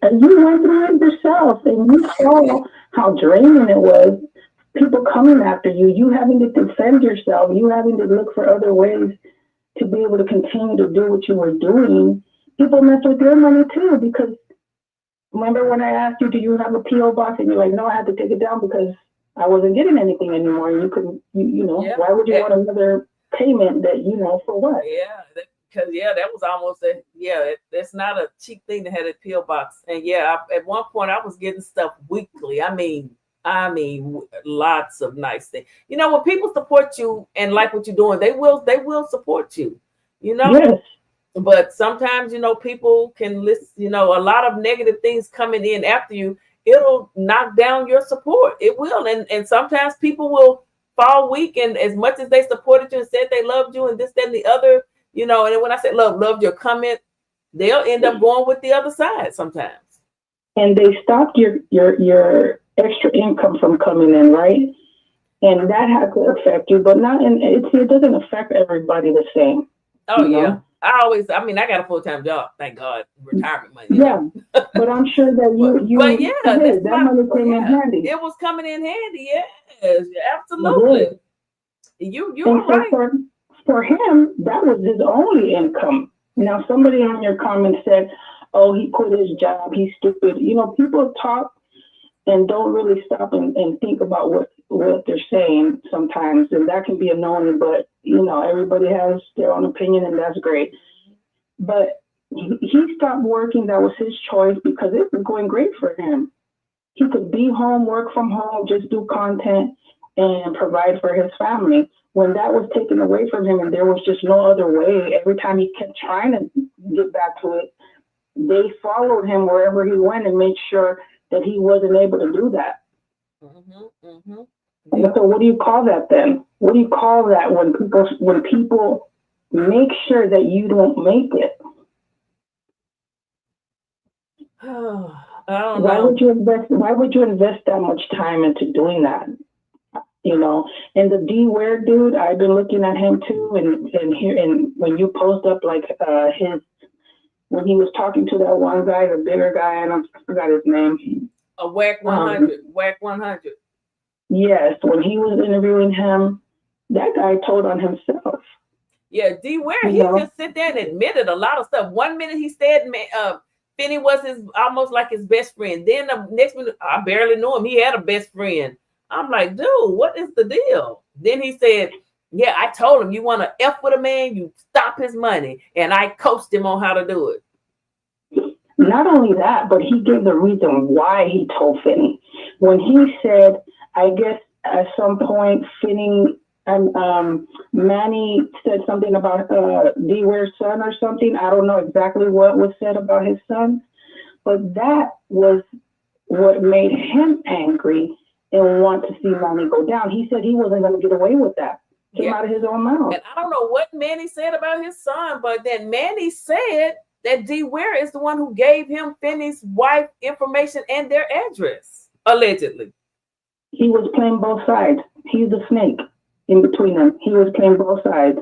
And you went through it yourself, and you saw how draining it was. People coming after you, you having to defend yourself, you having to look for other ways to be able to continue to do what you were doing. People mess with your money too, because remember when I asked you, do you have a P.O. box? And you're like, no, I had to take it down because I wasn't getting anything anymore. You couldn't, you know, yeah. Why would you want another payment that, you know, for what? Yeah, because, that was almost it's not a cheap thing to have a P.O. box. And at one point I was getting stuff weekly. I mean, lots of nice things. You know, when people support you and like what you're doing, they will support you, you know? Yes. But sometimes, you know, people can listen, you know, a lot of negative things coming in after you. It'll knock down your support. It will. And sometimes people will fall weak. And as much as they supported you and said they loved you and this, that, and the other, you know, and when I said loved your comment, they'll end up going with the other side sometimes. And they stopped your extra income from coming in, right? And that had to affect you, but not it doesn't affect everybody the same. Oh, yeah. Know? I got a full-time job, thank God, retirement money. Yeah, but I'm sure that that money came in handy. It was coming in handy, yes, absolutely. You're right. For him, that was his only income. Now, somebody on your comment said, oh, he quit his job, he's stupid. You know, people talk and don't really stop and think about what they're saying sometimes, and that can be annoying, but everybody has their own opinion, and that's great. But he stopped working. That was his choice because it was going great for him. He could be home, work from home, just do content and provide for his family. When that was taken away from him and there was just no other way, every time he kept trying to get back to it, they followed him wherever he went and made sure that he wasn't able to do that. And so what do you call that then? What do you call that when people make sure that you don't make it? I don't Why know. would you invest that much time into doing that? And the Deware dude, I've been looking at him too, and when you post up like when he was talking to that one guy, the bigger guy, I forgot his name. Whack 100. Whack 100. Yes, when he was interviewing him, that guy told on himself. Yeah, Deware, he just sit there and admitted a lot of stuff. 1 minute he said Finny was almost like his best friend. Then the next minute, I barely knew him. He had a best friend. I'm like, dude, what is the deal? Then he said, yeah, I told him, you want to F with a man, you stop his money. And I coached him on how to do it. Not only that, but he gave the reason why he told Finny. When he said, I guess at some point, Finny and Manny said something about Deware's son or something. I don't know exactly what was said about his son, but that was what made him angry and want to see Manny go down. He said he wasn't going to get away with that. Came out of his own mouth. And I don't know what Manny said about his son, but then Manny said that Deware is the one who gave him Finny's wife information and their address, allegedly. He was playing both sides. He's the snake in between them. He was playing both sides.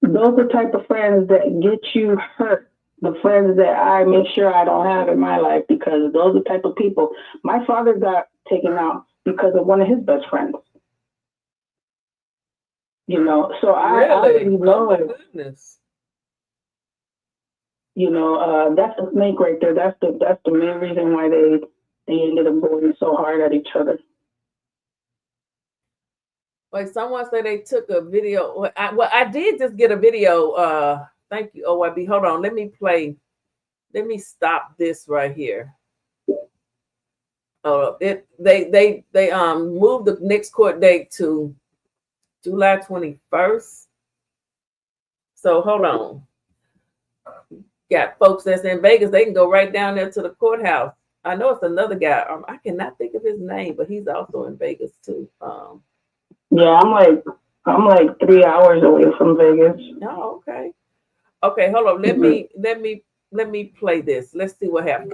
Those are the type of friends that get you hurt. The friends that I make sure I don't have in my life, because those are the type of people. My father got taken out because of one of his best friends. So I already know. Oh my goodness. That's the snake right there. That's the main reason why they ended up going so hard at each other. Like someone said they took a video. I did just get a video. Thank you, OYB. Hold on. Let me stop this right here. They moved the next court date to July 21st. So hold on. Got folks that's in Vegas, they can go right down there to the courthouse. I know it's another guy. I cannot think of his name, but he's also in Vegas too. Yeah, I'm like 3 hours away from Vegas. Oh, okay. Okay, hold on. Let me play this. Let's see what happens.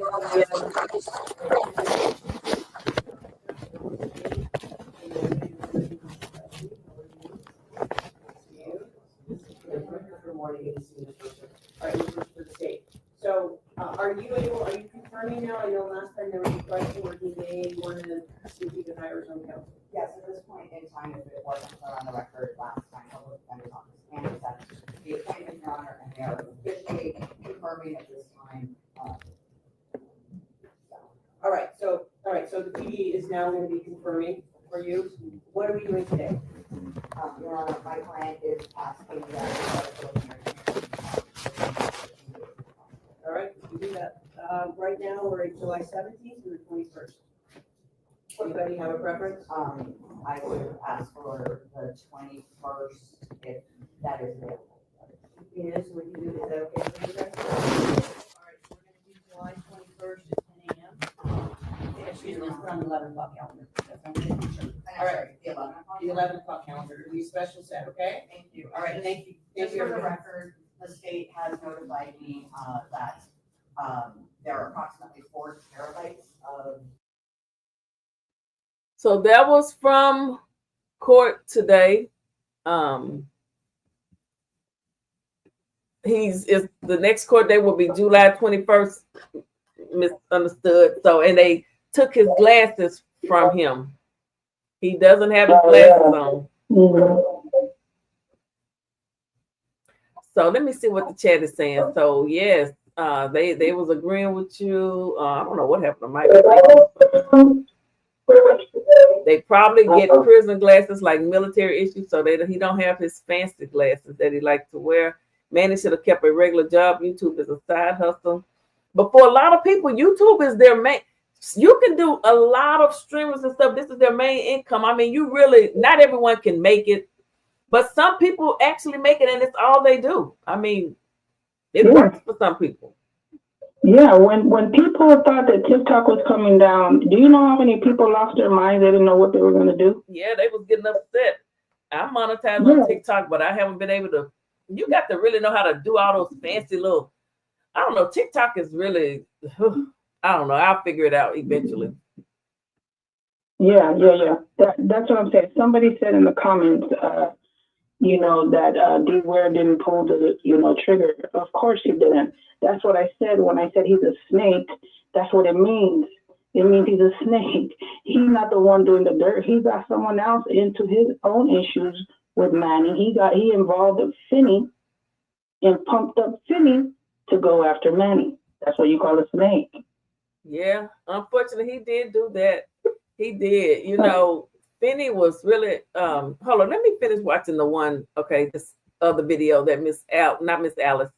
So, are you confirming now? I know last time there was a question where he may want to see if he could hire his own counsel. Yes, at this point in time, if it wasn't put on the record last time, public defender's office and that the appointment, Your Honor, and they are officially confirming at this time. All right, so the PD is now going to be confirming for you. What are we doing today? Your Honor, my client is asking that. All right, we do that. Right now, we're at July 17th through the 21st. Anybody have a preference? I would ask for the 21st if that is available. Yes, we can do, is that okay for you guys? All right, so we're going to do July 21st at 10 a.m. Excuse me, it's on the 11 o'clock calendar. All right, the 11 o'clock calendar. It'll be a special set, okay? Thank you. All right, thank you. Just for the record, the state has notified me that there are approximately 4 terabytes of. So that was from court today. The next court date will be July 21st. Misunderstood. So, and they took his glasses from him. He doesn't have his glasses on. So let me see what the chat is saying. So yes, they was agreeing with you. I don't know what happened to Mike. They probably get prison glasses like military issues, so that he don't have his fancy glasses that he likes to wear. Manny should have kept a regular job. YouTube is a side hustle. But for a lot of people, YouTube is their main. You can do a lot of streamers and stuff. This is their main income. I mean, you really, not everyone can make it, but some people actually make it, and it's all they do. I mean, it works for some people. Yeah, when people thought that TikTok was coming down, do you know how many people lost their minds? They didn't know what they were going to do. Yeah, they was getting upset. I'm monetized on TikTok, but I haven't been able to. You got to really know how to do all those fancy little. I don't know. TikTok is really. I don't know. I'll figure it out eventually. Yeah. That's what I'm saying. Somebody said in the comments, that Deware didn't pull the, trigger. Of course he didn't. That's what I said when I said he's a snake. That's what it means. It means he's a snake. He's not the one doing the dirt. He got someone else into his own issues with Manny. He involved Finny and pumped up Finny to go after Manny. That's what you call a snake. Yeah, unfortunately, he did do that. He did. Finny was really. Hold on, let me finish watching the one. Okay, this other video that not Miss Alice,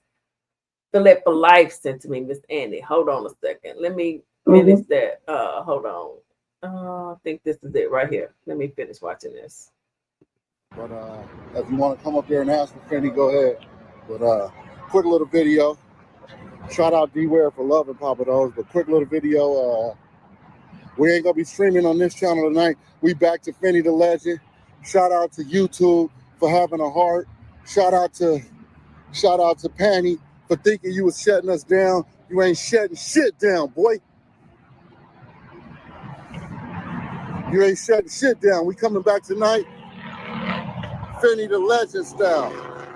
Philip for Life sent to me, Miss Annie. Hold on a second. Let me finish that. Hold on. I think this is it right here. Let me finish watching this. But if you want to come up there and ask for Finny, go ahead. But quick little video. Shout out Deware for loving Papa Do's, but quick little video. We ain't gonna be streaming on this channel tonight. We back to Finny the Legend. Shout out to YouTube for having a heart. Shout out to Manny for thinking you was shutting us down. You ain't shutting shit down, boy. You ain't shutting shit down. We coming back tonight. Finny the Legend style.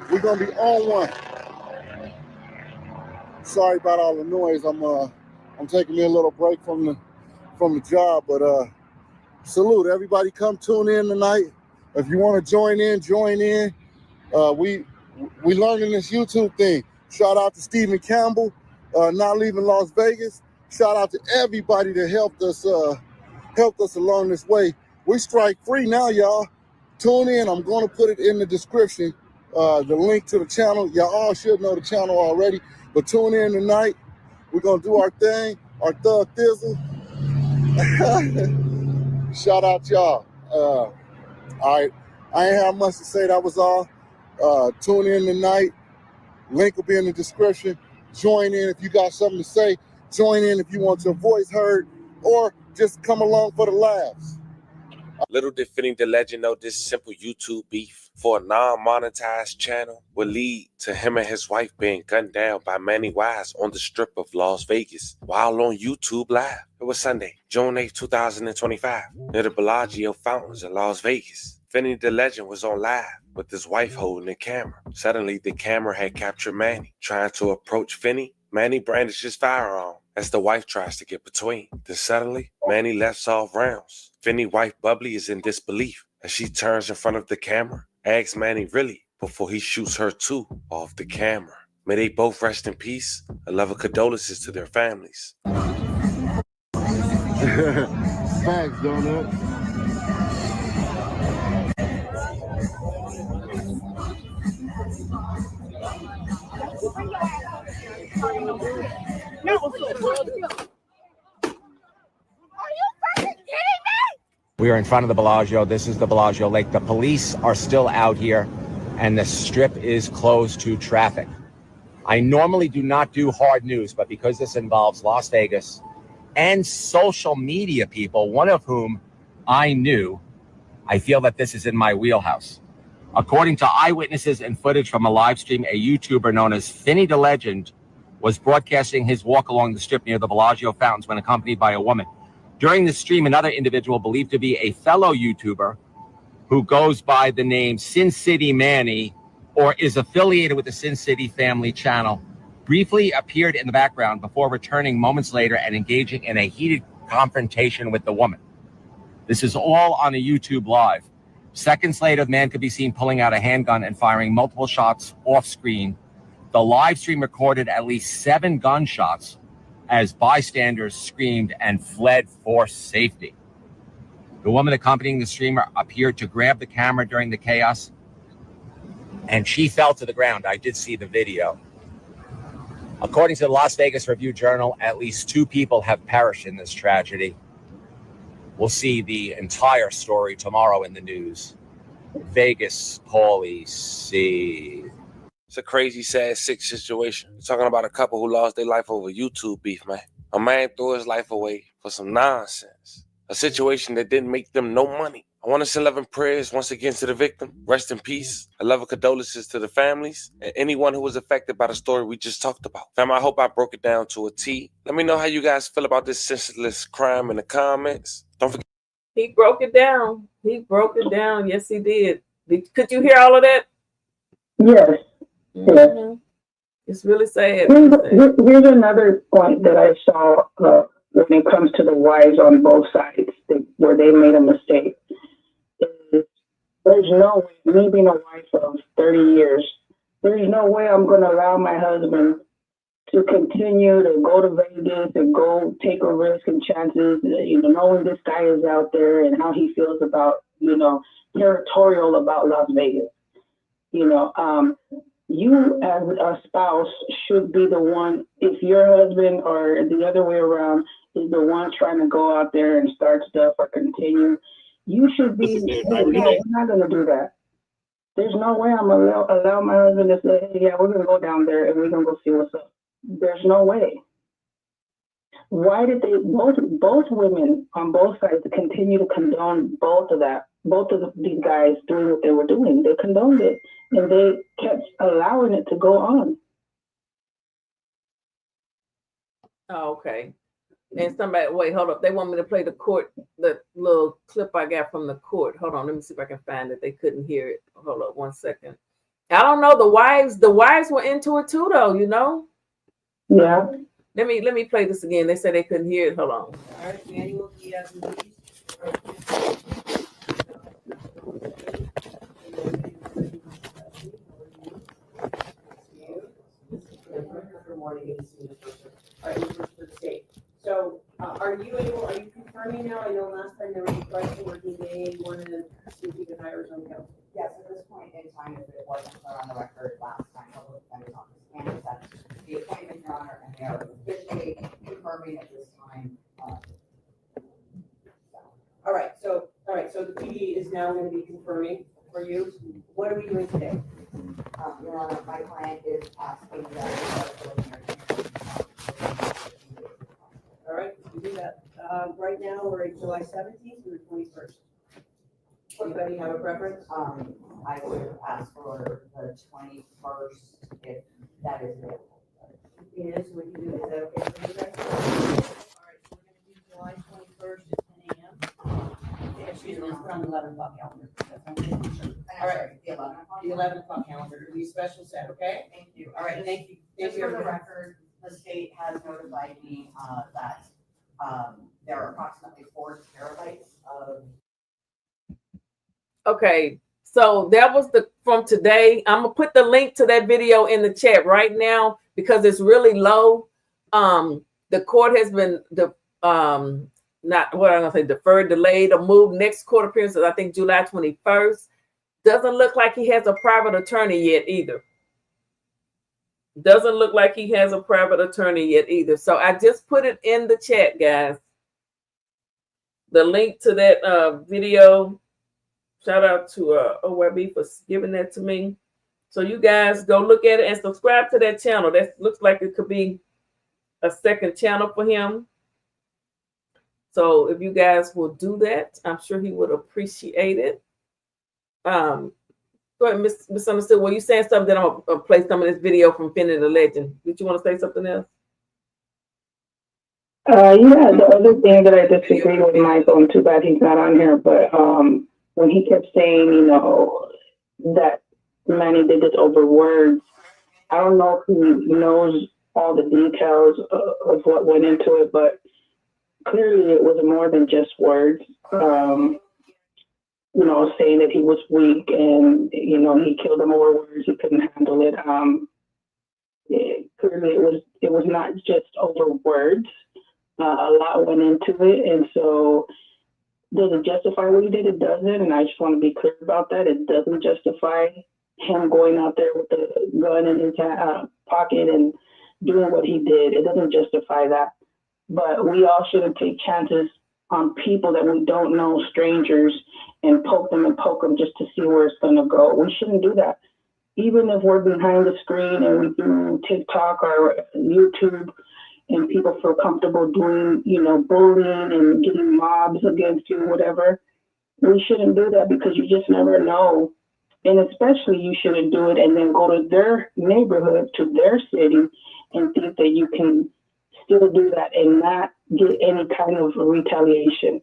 We're gonna be on one. Sorry about all the noise. I'm taking me a little break from the job, but salute everybody. Come tune in tonight. If you want to join in. We learning this YouTube thing. Shout out to Stephen Campbell, not leaving Las Vegas. Shout out to everybody that helped us along this way. We strike free now, y'all. Tune in. I'm going to put it in the description. The link to the channel. Y'all all should know the channel already, but tune in tonight. We're gonna do our thing, our thug thizzle. Shout out y'all. All right, I ain't have much to say. That was all. Tune in tonight. Link will be in the description. Join in if you got something to say. Join in if you want your voice heard, or just come along for the laughs. Little did Finny the Legend know this simple YouTube beef for a non-monetized channel would lead to him and his wife being gunned down by Manny Wise on the strip of Las Vegas while on YouTube Live. It was Sunday, June 8, 2025, near the Bellagio Fountains in Las Vegas. Finny the Legend was on live with his wife holding the camera. Suddenly, the camera had captured Manny trying to approach Finny. Manny brandished his firearm as the wife tries to get between. Then suddenly, Manny lets off rounds. Finny's wife, Bubbly, is in disbelief as she turns in front of the camera, asks Manny really before he shoots her too off the camera. May they both rest in peace and love and condolences to their families. Thanks, Donut. We are in front of the Bellagio. This is the Bellagio Lake. The police are still out here, and the strip is closed to traffic. I normally do not do hard news, but because this involves Las Vegas and social media people, one of whom I knew, I feel that this is in my wheelhouse. According to eyewitnesses and footage from a live stream, a YouTuber known as Finny the Legend was broadcasting his walk along the strip near the Bellagio fountains when accompanied by a woman. During the stream, another individual believed to be a fellow YouTuber who goes by the name Sin City Manny or is affiliated with the Sin City family channel briefly appeared in the background before returning moments later and engaging in a heated confrontation with the woman. This is all on a YouTube live. Seconds later, the man could be seen pulling out a handgun and firing multiple shots off screen. The live stream recorded at least 7 gunshots as bystanders screamed and fled for safety. The woman accompanying the streamer appeared to grab the camera during the chaos, and she fell to the ground. I did see the video. According to the Las Vegas Review-Journal, at least 2 people have perished in this tragedy. We'll see the entire story tomorrow in the news. Vegas police. It's a crazy, sad, sick situation. We're talking about a couple who lost their life over YouTube beef, man. A man threw his life away for some nonsense. A situation that didn't make them no money. I want to send love and prayers once again to the victim. Rest in peace. A love and condolences to the families and anyone who was affected by the story we just talked about. Fam, I hope I broke it down to a T. Let me know how you guys feel about this senseless crime in the comments. Don't forget. He broke it down. He broke it down. Yes, he did. Could you hear all of that? Yes. Mm-hmm. It's really sad. Here's another point that I saw when it comes to the wives on both sides, where they made a mistake. There's no way, me being a wife of 30 years, there's no way I'm going to allow my husband to continue to go to Vegas and go take a risk and chances, knowing this guy is out there and how he feels about, territorial about Las Vegas. You as a spouse should be the one, if your husband or the other way around is the one trying to go out there and start stuff or continue, you should be, hey, no, we're not going to do that. There's no way I'm going to allow my husband to say, hey, yeah, we're going to go down there and we're going to go see what's up. There's no way. Why did they, both women on both sides, continue to condone both of these guys doing what they were doing? They condoned it, and they kept allowing it to go on. Oh, okay. And somebody, wait, hold up. They want me to play the little clip I got from the court. Hold on, let me see if I can find it. They couldn't hear it. Hold up 1 second. I don't know. The wives were into it too, though, Yeah. Let me play this again. They said they couldn't hear it. Hold on. All right, Manny will be as So, are you confirming now? I know last time there was a question where he may want to see if he can hire his own counsel. Yes, at this point in time, if it wasn't clear on the record last time, public defender's office can accept the appointment, Your Honor, and they are officially confirming at this time. All right, so the PD is now going to be confirming for you. What are we doing today? Your Honor, my client is asking that. All right, we do that. Right now, we're at July 17th through the 21st. Anybody have a preference? I would ask for the 21st if that is available. Yes, we can do. Is that okay for you guys? All right, so we're going to do July 21st at 10 a.m. Excuse me, let's put on the 11 o'clock calendar. All right, the 11 o'clock calendar. It'll be a special set, okay? Thank you. All right, thank you. Just for the record, the state has notified me that there are approximately 4 terabytes of. Okay, so that was from today. I'm gonna put the link to that video in the chat right now because it's really low. The court has been deferred, delayed, or moved. Next court appearance is I think July 21st. Doesn't look like he has a private attorney yet either. Doesn't look like he has a private attorney yet either. So I just put it in the chat, guys. The link to that video. Shout out to OYB for giving that to me. So you guys go look at it and subscribe to that channel. That looks like it could be a second channel for him. So if you guys will do that, I'm sure he would appreciate it. Go ahead, Misunderstood. Were you saying something? Then I'm gonna play some of this video from Finny the Legend. Did you want to say something else? Yeah, the other thing that I disagree with Michael, and too bad he's not on here, but when he kept saying, that Manny did this over words, I don't know if he knows all the details of what went into it, but clearly it was more than just words. Saying that he was weak and, he killed him over words, he couldn't handle it. Clearly it was not just over words. A lot went into it. And so Does it justify what he did? It doesn't, and I just want to be clear about that. It doesn't justify him going out there with a gun in his pocket and doing what he did. It doesn't justify that. But we all shouldn't take chances on people that we don't know, strangers, and poke them just to see where it's going to go. We shouldn't do that. Even if we're behind the screen and we do TikTok or YouTube and people feel comfortable doing, bullying and getting mobs against you, whatever, we shouldn't do that because you just never know. And especially you shouldn't do it and then go to their neighborhood, to their city, and think that you can still do that and not get any kind of retaliation.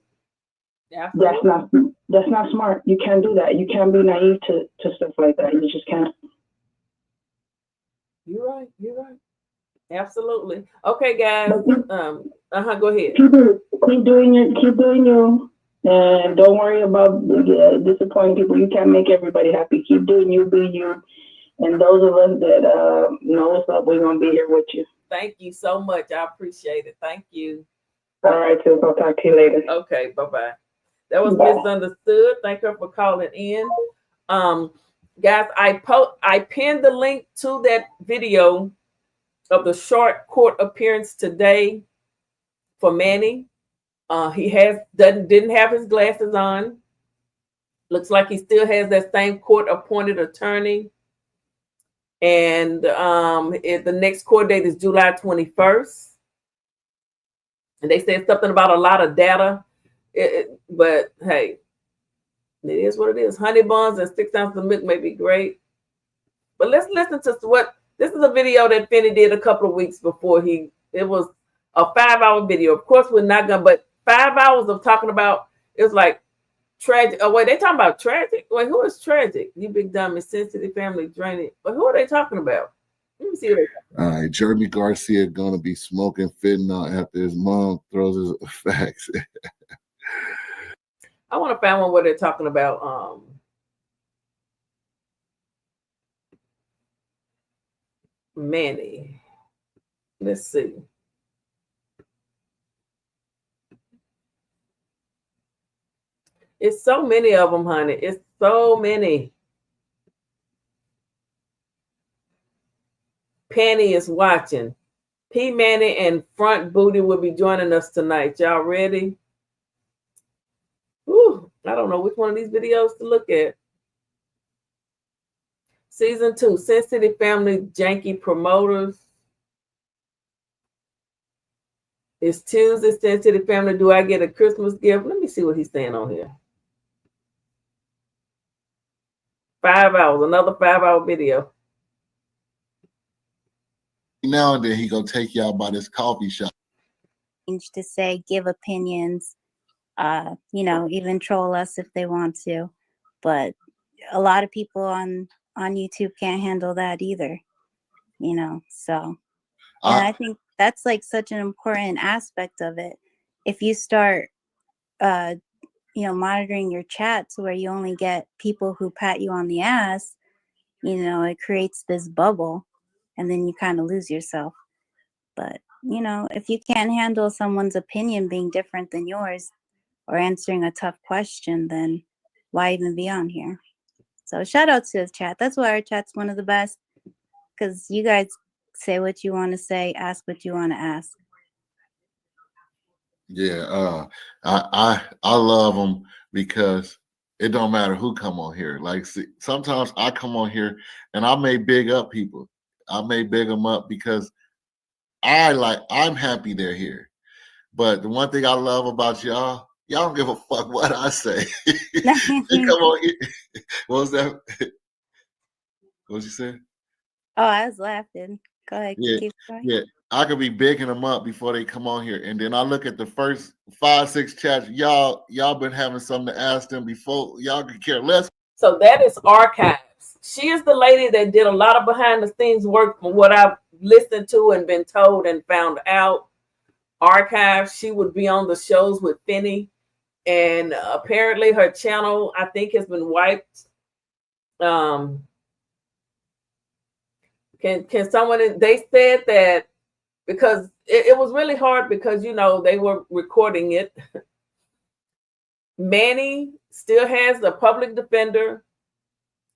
That's not smart. You can't do that. You can't be naive to stuff like that. You just can't. You're right. Absolutely. Okay, guys. Go ahead. Keep doing you. And don't worry about disappointing people. You can't make everybody happy. Keep doing you, be you. And those of us that know what's up, we're going to be here with you. Thank you so much. I appreciate it. Thank you. All right, sis. I'll talk to you later. Okay, bye-bye. That was Misunderstood. Thank her for calling in. Guys, I pinned the link to that video of the short court appearance today for Manny. He didn't have his glasses on. Looks like he still has that same court-appointed attorney. And the next court date is July 21st. And they said something about a lot of data. But hey, it is what it is. Honey buns and 6 ounces of milk may be great. But let's listen to this is a video that Finny did a couple of weeks before it was a 5-hour video. Of course, we're not gonna, but 5 hours of talking about, it's like tragic. Oh, wait, they talking about tragic? Wait, who is tragic? You big dumb and sensitive family draining. But who are they talking about? Let me see what all right, Jeremy Garcia gonna be smoking fentanyl after his mom throws his facts. I want to find one where they're talking about Manny. Let's see. It's so many of them, honey. It's so many. Penny is watching. P. Manny and Front Booty will be joining us tonight. Y'all ready? Whew, I don't know which one of these videos to look at. Season 2, Sin City Family Janky Promoters. It's Tuesday, Sin City Family. Do I get a Christmas gift? Let me see what he's saying on here. 5 hours, another 5-hour video. Now and then he gonna take y'all by this coffee shop. To say, give opinions, even troll us if they want to. But a lot of people on YouTube can't handle that either, so. And I think that's like such an important aspect of it. If you start, monitoring your chat to where you only get people who pat you on the ass, it creates this bubble and then you kind of lose yourself. But, if you can't handle someone's opinion being different than yours or answering a tough question, then why even be on here? So shout out to the chat. That's why our chat's one of the best, because you guys say what you want to say, ask what you want to ask. Yeah, I love them because it don't matter who come on here. Like, sometimes I come on here and I may big up people. I may big them up because I'm happy they're here. But the one thing I love about y'all don't give a fuck what I say. They come on here. What was that? What you say? Oh, I was laughing. Go ahead. Keep going. Yeah. I could be bigging them up before they come on here. And then I look at the first 5-6 chats. Y'all been having something to ask them before. Y'all could care less. So that is Archives. She is the lady that did a lot of behind the scenes work from what I've listened to and been told and found out. Archives, she would be on the shows with Finny. And apparently her channel, I think, has been wiped. Can someone, they said that because it was really hard because, they were recording it. Manny still has the public defender.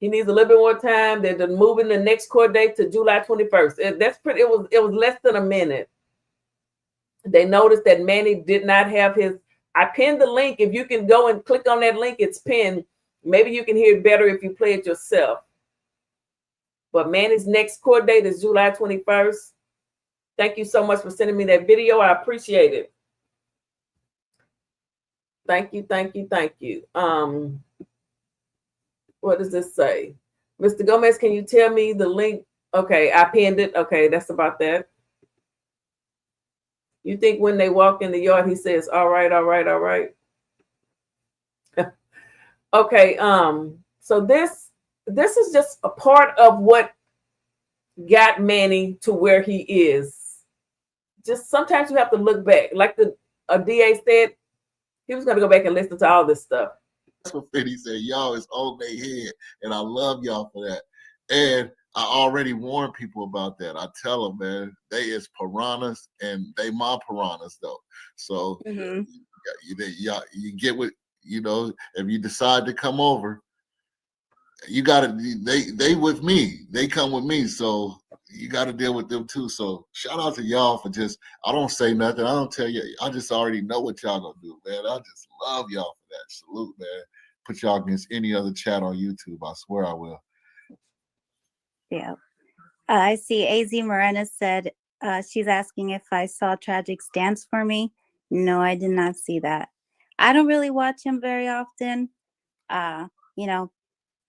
He needs a little bit more time. They're moving the next court date to July 21st. That's pretty. It was less than a minute. They noticed that Manny did not have his. I pinned the link. If you can go and click on that link, it's pinned. Maybe you can hear it better if you play it yourself. But Manny's next court date is July 21st. Thank you so much for sending me that video. I appreciate it. Thank you, thank you, thank you. What does this say? Mr. Gomez, can you tell me the link? Okay, I pinned it. Okay, that's about that. You think when they walk in the yard, he says, all right, all right, all right. Okay, so this is just a part of what got Manny to where he is. Just sometimes you have to look back. Like the DA said, he was going to go back and listen to all this stuff. That's what Finny said. Y'all is on their head, and I love y'all for that. And I already warn people about that. I tell them, man, they is piranhas, and they my piranhas though. So you get what if you decide to come over, you gotta. They with me. They come with me. So you got to deal with them too. So shout out to y'all for just. I don't say nothing. I don't tell you. I just already know what y'all gonna do, man. I just love y'all for that. Salute, man. Put y'all against any other chat on YouTube. I swear I will. Yeah. I see AZ Morena said she's asking if I saw Tragic's Dance for Me. No, I did not see that. I don't really watch him very often.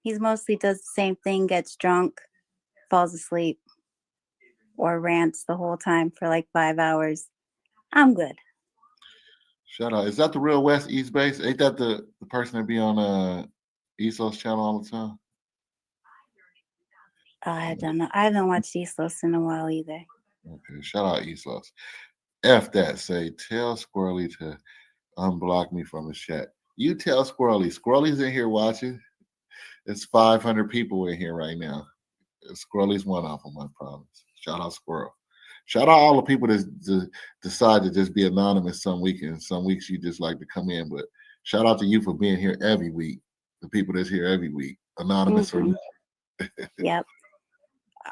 He's mostly does the same thing, gets drunk, falls asleep, or rants the whole time for like 5 hours. I'm good. Shout out. Is that the real West East base? Ain't that the person that be on Eastlos channel all the time? I don't know. I haven't watched Eastlos in a while either. Okay, shout out Eastlos. F that. Say, tell Squirrely to unblock me from the chat. You tell Squirrely. Squirrely's in here watching. It's 500 people in here right now. Squirrely's one of them, I promise. Shout out Squirrel. Shout out all the people that decide to just be anonymous some weekends. Some weeks you just like to come in, but shout out to you for being here every week. The people that's here every week, anonymous or not. Yep.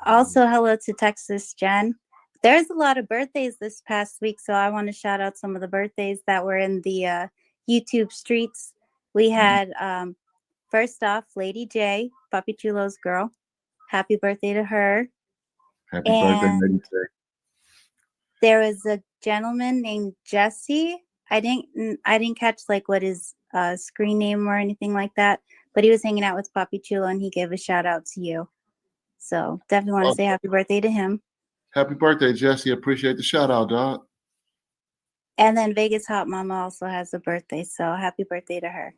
Also, hello to Texas Jen. There's a lot of birthdays this past week, so I want to shout out some of the birthdays that were in the YouTube streets. We had, first off, Lady J, Papi Chulo's girl. Happy birthday to her. Happy birthday, Lady J. There was a gentleman named Jesse. I didn't catch like what his screen name or anything like that, but he was hanging out with Papi Chulo and he gave a shout out to you. So definitely want to say happy birthday to him. Happy birthday, Jesse. Appreciate the shout out, dog. And then Vegas Hot Mama also has a birthday, so happy birthday to her.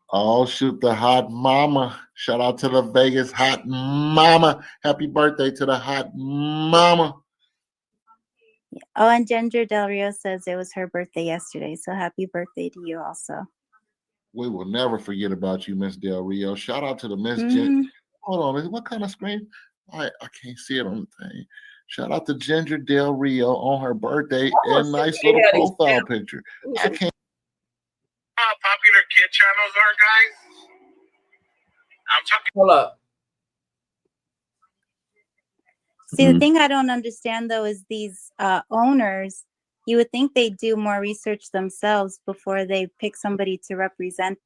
Oh, shoot, the hot mama. Shout out to the Vegas hot mama. Happy birthday to the hot mama. Yeah. Oh, and Ginger Del Rio says it was her birthday yesterday, so happy birthday to you also. We will never forget about you, Miss Del Rio. Shout out to the Miss Ginger. Hold on, what kind of screen? I can't see it on the thing. Shout out to Ginger Del Rio on her birthday and nice little profile picture. I can't. How popular kid channels are, guys? I'm talking. Hold up. See, the thing I don't understand though is these owners. You would think they do more research themselves before they pick somebody to represent.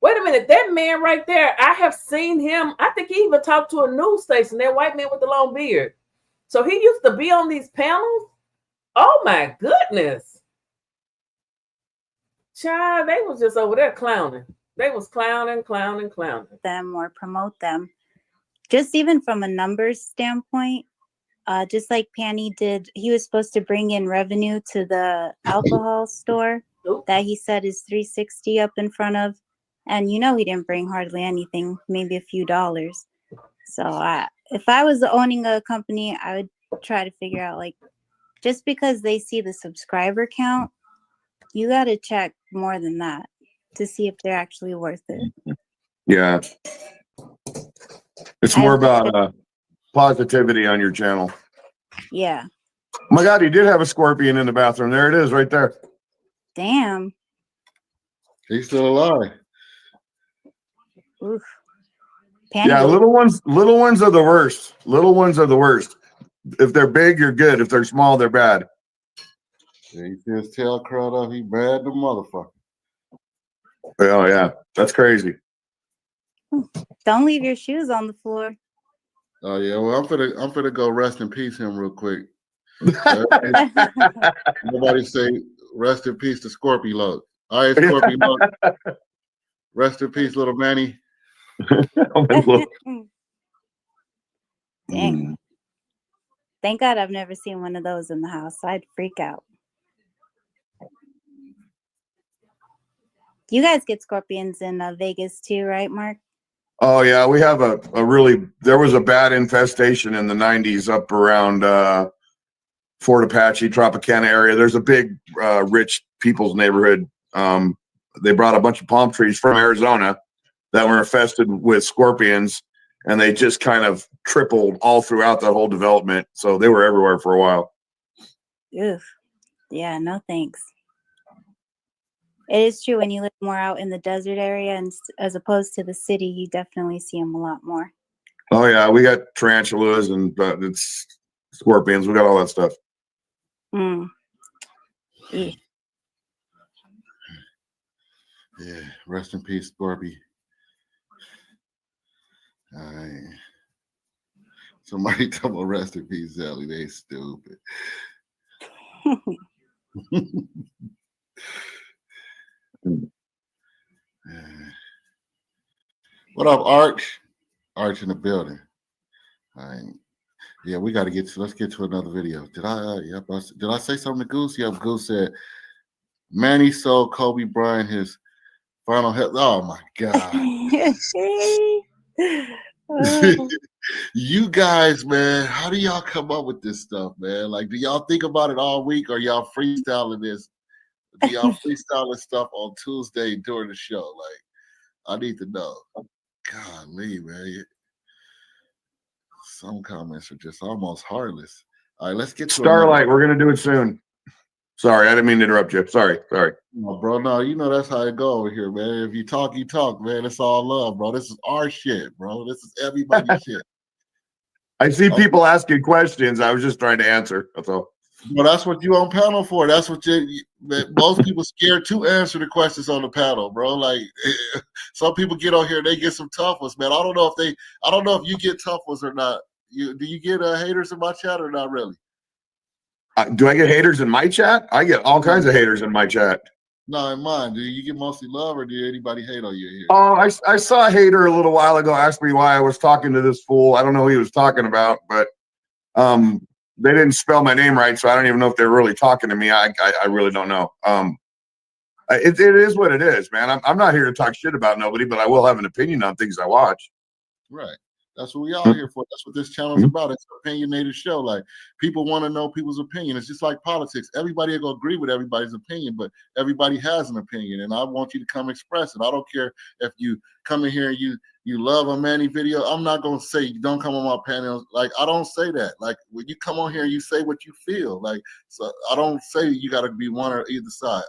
Wait a minute, that man right there, I have seen him. I think he even talked to a news station, that white man with the long beard. So he used to be on these panels? Oh my goodness. Child, they was just over there clowning. They was clowning. Them or promote them. Just even from a numbers standpoint, just like Manny did, he was supposed to bring in revenue to the alcohol store that he said is 360 up in front of. And he didn't bring hardly anything, maybe a few dollars. So if I was owning a company, I would try to figure out, like, just because they see the subscriber count, you got to check more than that to see if they're actually worth it. Yeah. It's more about positivity on your channel. Yeah. Oh my God, he did have a scorpion in the bathroom. There it is right there. Damn. He's still alive. Oof. Yeah, little ones are the worst. Little ones are the worst. If they're big, you're good. If they're small, they're bad. Yeah, he see his tail curled up. He bad the motherfucker. Oh yeah, that's crazy. Don't leave your shoes on the floor. Oh yeah, well I'm finna go rest in peace him real quick. Nobody say rest in peace to Scorpio Load. All right, Scorpio Load. Rest in peace, little Manny. Dang. Thank God I've never seen one of those in the house. I'd freak out. You guys get scorpions in Vegas too, right, Mark? Oh yeah, we have there was a bad infestation in the 90s up around Fort Apache, Tropicana area. There's a big rich people's neighborhood. They brought a bunch of palm trees from Arizona that were infested with scorpions, and they just kind of tripled all throughout that whole development. So they were everywhere for a while. Oof. Yeah, no thanks. It is true when you live more out in the desert area, and as opposed to the city, you definitely see them a lot more. Oh yeah, we got tarantulas and it's scorpions. We got all that stuff. Mm. Yeah, rest in peace, Scorpio. All right. Somebody tell me rest in peace, Sally. They stupid. What up, Arch? Arch in the building. All right. Yeah, we got to let's get to another video. Did I say something to Goose? Yep, Goose said, Manny sold Kobe Bryant his final health. Oh my God. You guys, man, how do y'all come up with this stuff, man? Like, do y'all think about it all week, or y'all freestyling this? Do y'all freestyling stuff on Tuesday during the show? Like, I need to know. Golly, man. Some comments are just almost heartless. All right, let's get to Starlight. We're gonna do it soon. Sorry, I didn't mean to interrupt you. Sorry. No, bro. No, you know that's how it go over here, man. If you talk, man. It's all love, bro. This is our shit, bro. This is everybody's shit. I see people asking questions. I was just trying to answer. That's all. Well, that's what you on panel for. That's what most people scared to answer the questions on the panel, bro. Like some people get on here and they get some tough ones, man. I don't know if you get tough ones or not. Do you get haters in my chat or not really? Do I get haters in my chat? I get all kinds of haters in my chat. No, in mine. Do you get mostly love or do anybody hate on you here? Oh, I saw a hater a little while ago ask me why I was talking to this fool. I don't know who he was talking about, but they didn't spell my name right, so I don't even know if they're really talking to me. I really don't know. It is what it is, man. I'm not here to talk shit about nobody, but I will have an opinion on things I watch. Right. That's what we all here for. That's what this channel is about. It's an opinionated show. Like, people want to know people's opinion. It's just like politics. Everybody will agree with everybody's opinion, but everybody has an opinion, and I want you to come express it. I don't care if you come in here and you love a Manny video. I'm not going to say don't come on my panel. Like, I don't say that. Like, when you come on here and you say what you feel. Like, so I don't say you got to be one or either side.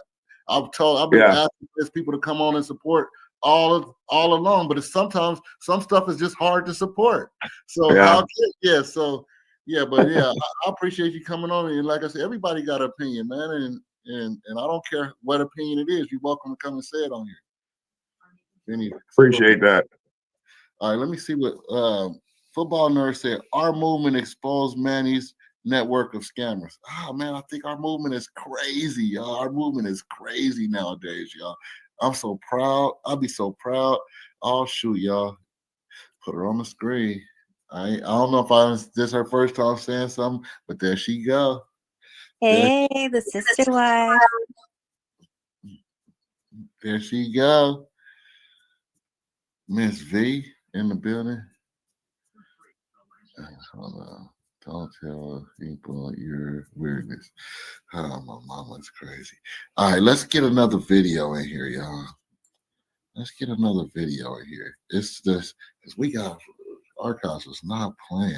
I've been asking these people to come on and support all along, but sometimes some stuff is just hard to support. So I appreciate you coming on, and like I said, everybody got an opinion, man, and I don't care what opinion it is. You're welcome to come and say it on here. Appreciate that. All right, let me see what Football Nerd said. Our movement exposed Manny's network of scammers. Oh man, I think our movement is crazy, y'all. Our movement is crazy nowadays, y'all. I'm so proud. I'll be so proud. Oh shoot, y'all. Put her on the screen. I don't know if this is her first time saying something, but there she go. Hey, the sister wife. There she go. Miss V in the building. Hold on. Don't tell people your weirdness. Oh, my mama's crazy. All right, let's get another video in here, y'all. Let's get another video in here. It's this, because we got Archives was not playing.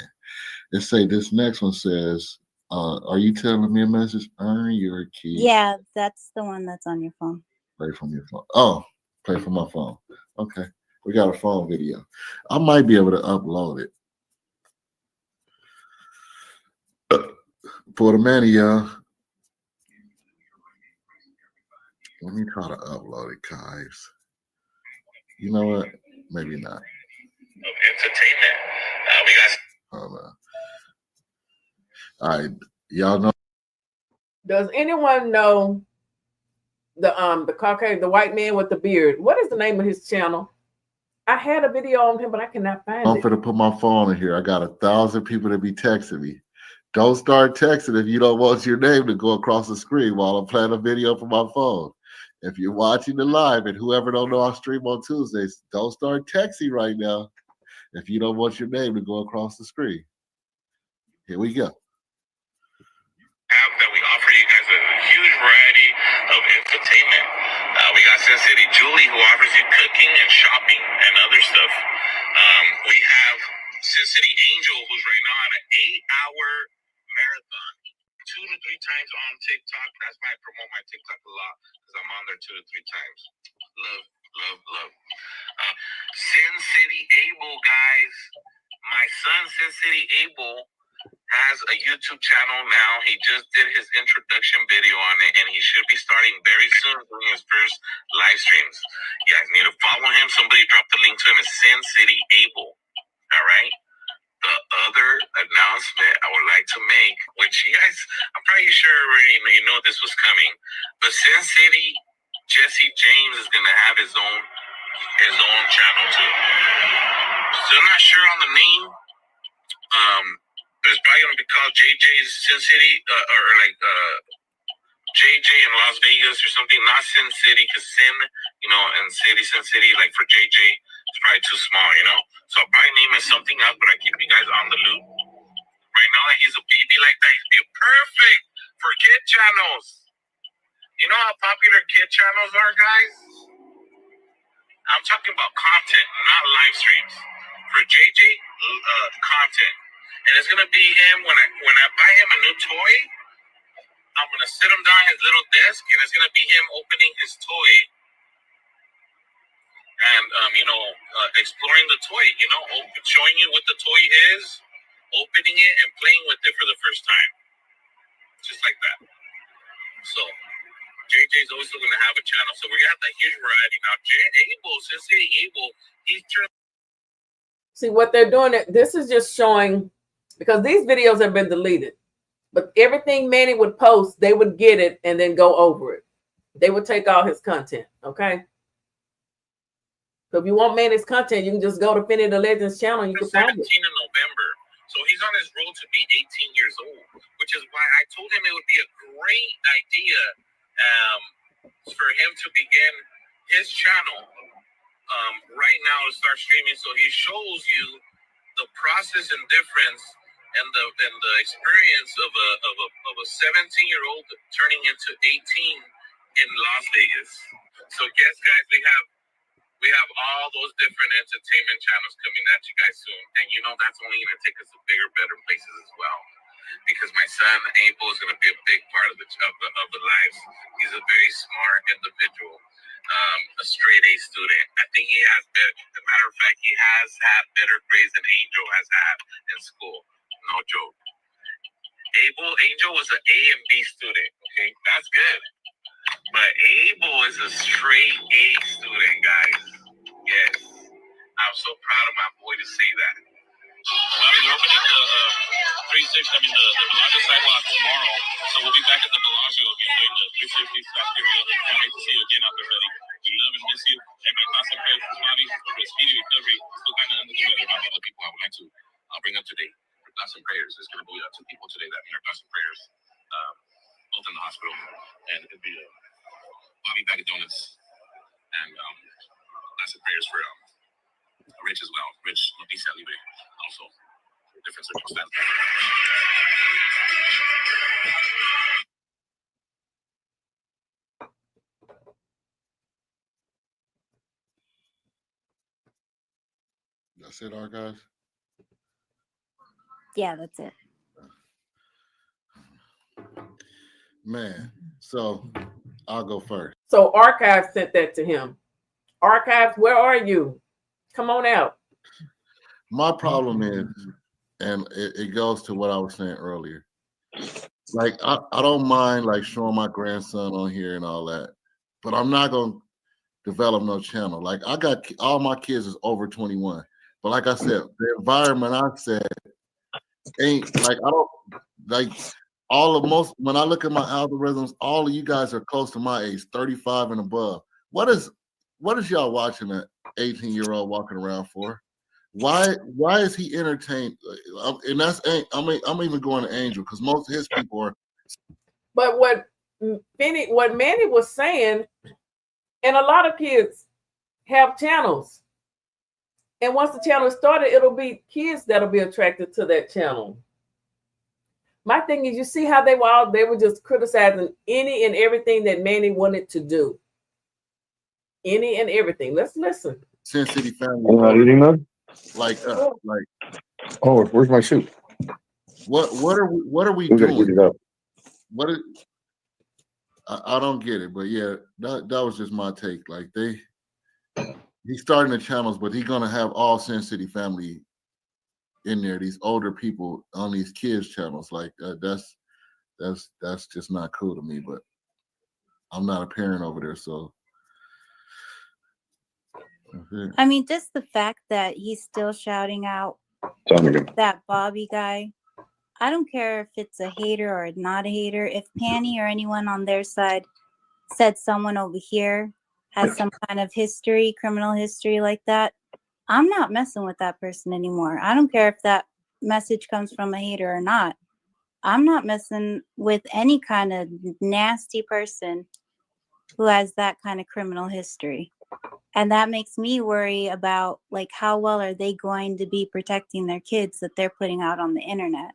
It say this next one says, are you telling me a message? Earn your key. Yeah, that's the one that's on your phone. Right from your phone. Oh, Play from my phone. Okay. We got a phone video. I might be able to upload it. For the Manny, let me try to upload it, guys. You know what? Maybe not. Entertainment. We got. Hold on. All right, y'all know. Does anyone know the Caucasian, the white man with the beard? What is the name of his channel? I had a video on him, but I cannot find I'm it. finna put my phone in here. I got 1,000 people that be texting me. Don't start texting if you don't want your name to go across the screen while I'm playing a video from my phone. If you're watching the live and whoever don't know I stream on Tuesdays, don't start texting right now if you don't want your name to go across the screen. Here we go. That we offer you guys a huge variety of entertainment. We got Sin City Julie, who offers you cooking and shopping and other stuff. We have Sin City Angel, who's right now on an 8-hour marathon, 2 to 3 times on TikTok. That's why I promote my TikTok a lot, because I'm on there 2 to 3 times. Love, love, love. Sin City Able, guys. My son, Sin City Able, has a YouTube channel now. He just did his introduction video on it, and he should be starting very soon doing his first live streams. You guys need to follow him. Somebody dropped the link to him. It's Sin City Able. All right. The other announcement I would like to make, which you guys, I'm pretty sure already you know this was coming, but Sin City Jesse James is gonna have his own channel too. Still not sure on the name. It's probably gonna be called JJ's Sin City, or like JJ in Las Vegas or something. Not Sin City, because Sin, and Sin City, like for JJ, it's probably too small, So I'll probably name it something else, but I keep you guys on the loop. Right now, like he's a baby like that, he's be perfect for kid channels. You know how popular kid channels are, guys? I'm talking about content, not live streams. For JJ, content. And it's gonna be him when I buy him a new toy. I'm gonna sit him down at his little desk, and it's gonna be him opening his toy and exploring the toy. Showing you what the toy is, opening it, and playing with it for the first time, just like that. So JJ's also gonna have a channel, so we're gonna have a huge variety now. Sin City Able, he's turned. See what they're doing. This is just showing, because these videos have been deleted, but everything Manny would post, they would get it and then go over it. They would take all his content. Okay. So if you want Manny's content, you can just go to Finny the Legends channel and you can find 17 it. in November. So he's on his road to be 18 years old, which is why I told him it would be a great idea for him to begin his channel right now to start streaming. So he shows you the process and difference and the experience of a 17-year-old turning into 18 in Las Vegas. So yes, guys, we have all those different entertainment channels coming at you guys soon. And that's only going to take us to bigger, better places as well. Because my son, Abel, is going to be a big part of the lives. He's a very smart individual, a straight A student. I think he has better, as a matter of fact, he has had better grades than Angel has had in school. No joke. Angel was an A and B student. Okay, that's good. But Abel is a straight A student, guys. Yes. I'm so proud of my boy to say that. We're opening the Bellagio sidewalk tomorrow. So we'll be back at the Bellagio again. The 360 South Korea. Can't wait to see you again out there, buddy. We love and miss you. Everybody thoughts and prayers for Bobby for a speedy recovery. Still kind of under the weather. My other people I would like to bring up today. Thoughts and prayers. There's going to be 2 people today that need our thoughts and prayers, both in the hospital. And it could be Bobby Bag of Donuts and thoughts and prayers for Rich as well. Rich Lupisa Libre also. Different circumstances. That's it, Archive? Yeah, that's it. Man, so I'll go first. So Archive sent that to him. Archives, where are you? Come on out. My problem is, and it goes to what I was saying earlier. Like I don't mind like showing my grandson on here and all that, but I'm not gonna develop no channel. Like I got all my kids is over 21, but like I said, the environment I said ain't like I don't like all of most. When I look at my algorithms, all of you guys are close to my age, 35 and above. What is y'all watching an 18-year-old walking around for? Why is he entertained? And that's I'm even going to Angel because most of his people are. But what Manny was saying, and a lot of kids have channels, and once the channel is started, it'll be kids that'll be attracted to that channel. My thing is, you see how they were just criticizing any and everything that Manny wanted to do. Any and everything. Let's listen. Sin City Family. I'm not eating them. Like. Oh, where's my soup? What are we I'm gonna doing? heat it up. I don't get it, but yeah, that was just my take. Like he's starting the channels, but he's gonna have all Sin City Family in there. These older people on these kids channels, like that's just not cool to me. But I'm not a parent over there, so. I mean, just the fact that he's still shouting out that Bobby guy. I don't care if it's a hater or not a hater. If Manny or anyone on their side said someone over here has some kind of history, criminal history like that, I'm not messing with that person anymore. I don't care if that message comes from a hater or not. I'm not messing with any kind of nasty person who has that kind of criminal history. And that makes me worry about like how well are they going to be protecting their kids that they're putting out on the internet.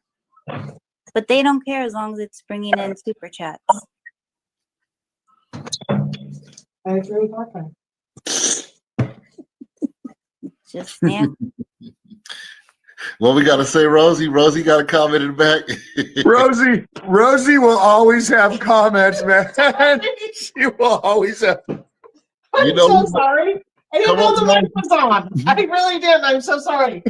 But they don't care as long as it's bringing in super chats. I agree with that. Just stand. What we gotta say, Rosie? Rosie got a comment in the back. Rosie will always have comments, man. She will always have. I'm so sorry. I didn't know the mic was on. I really did. I'm so sorry.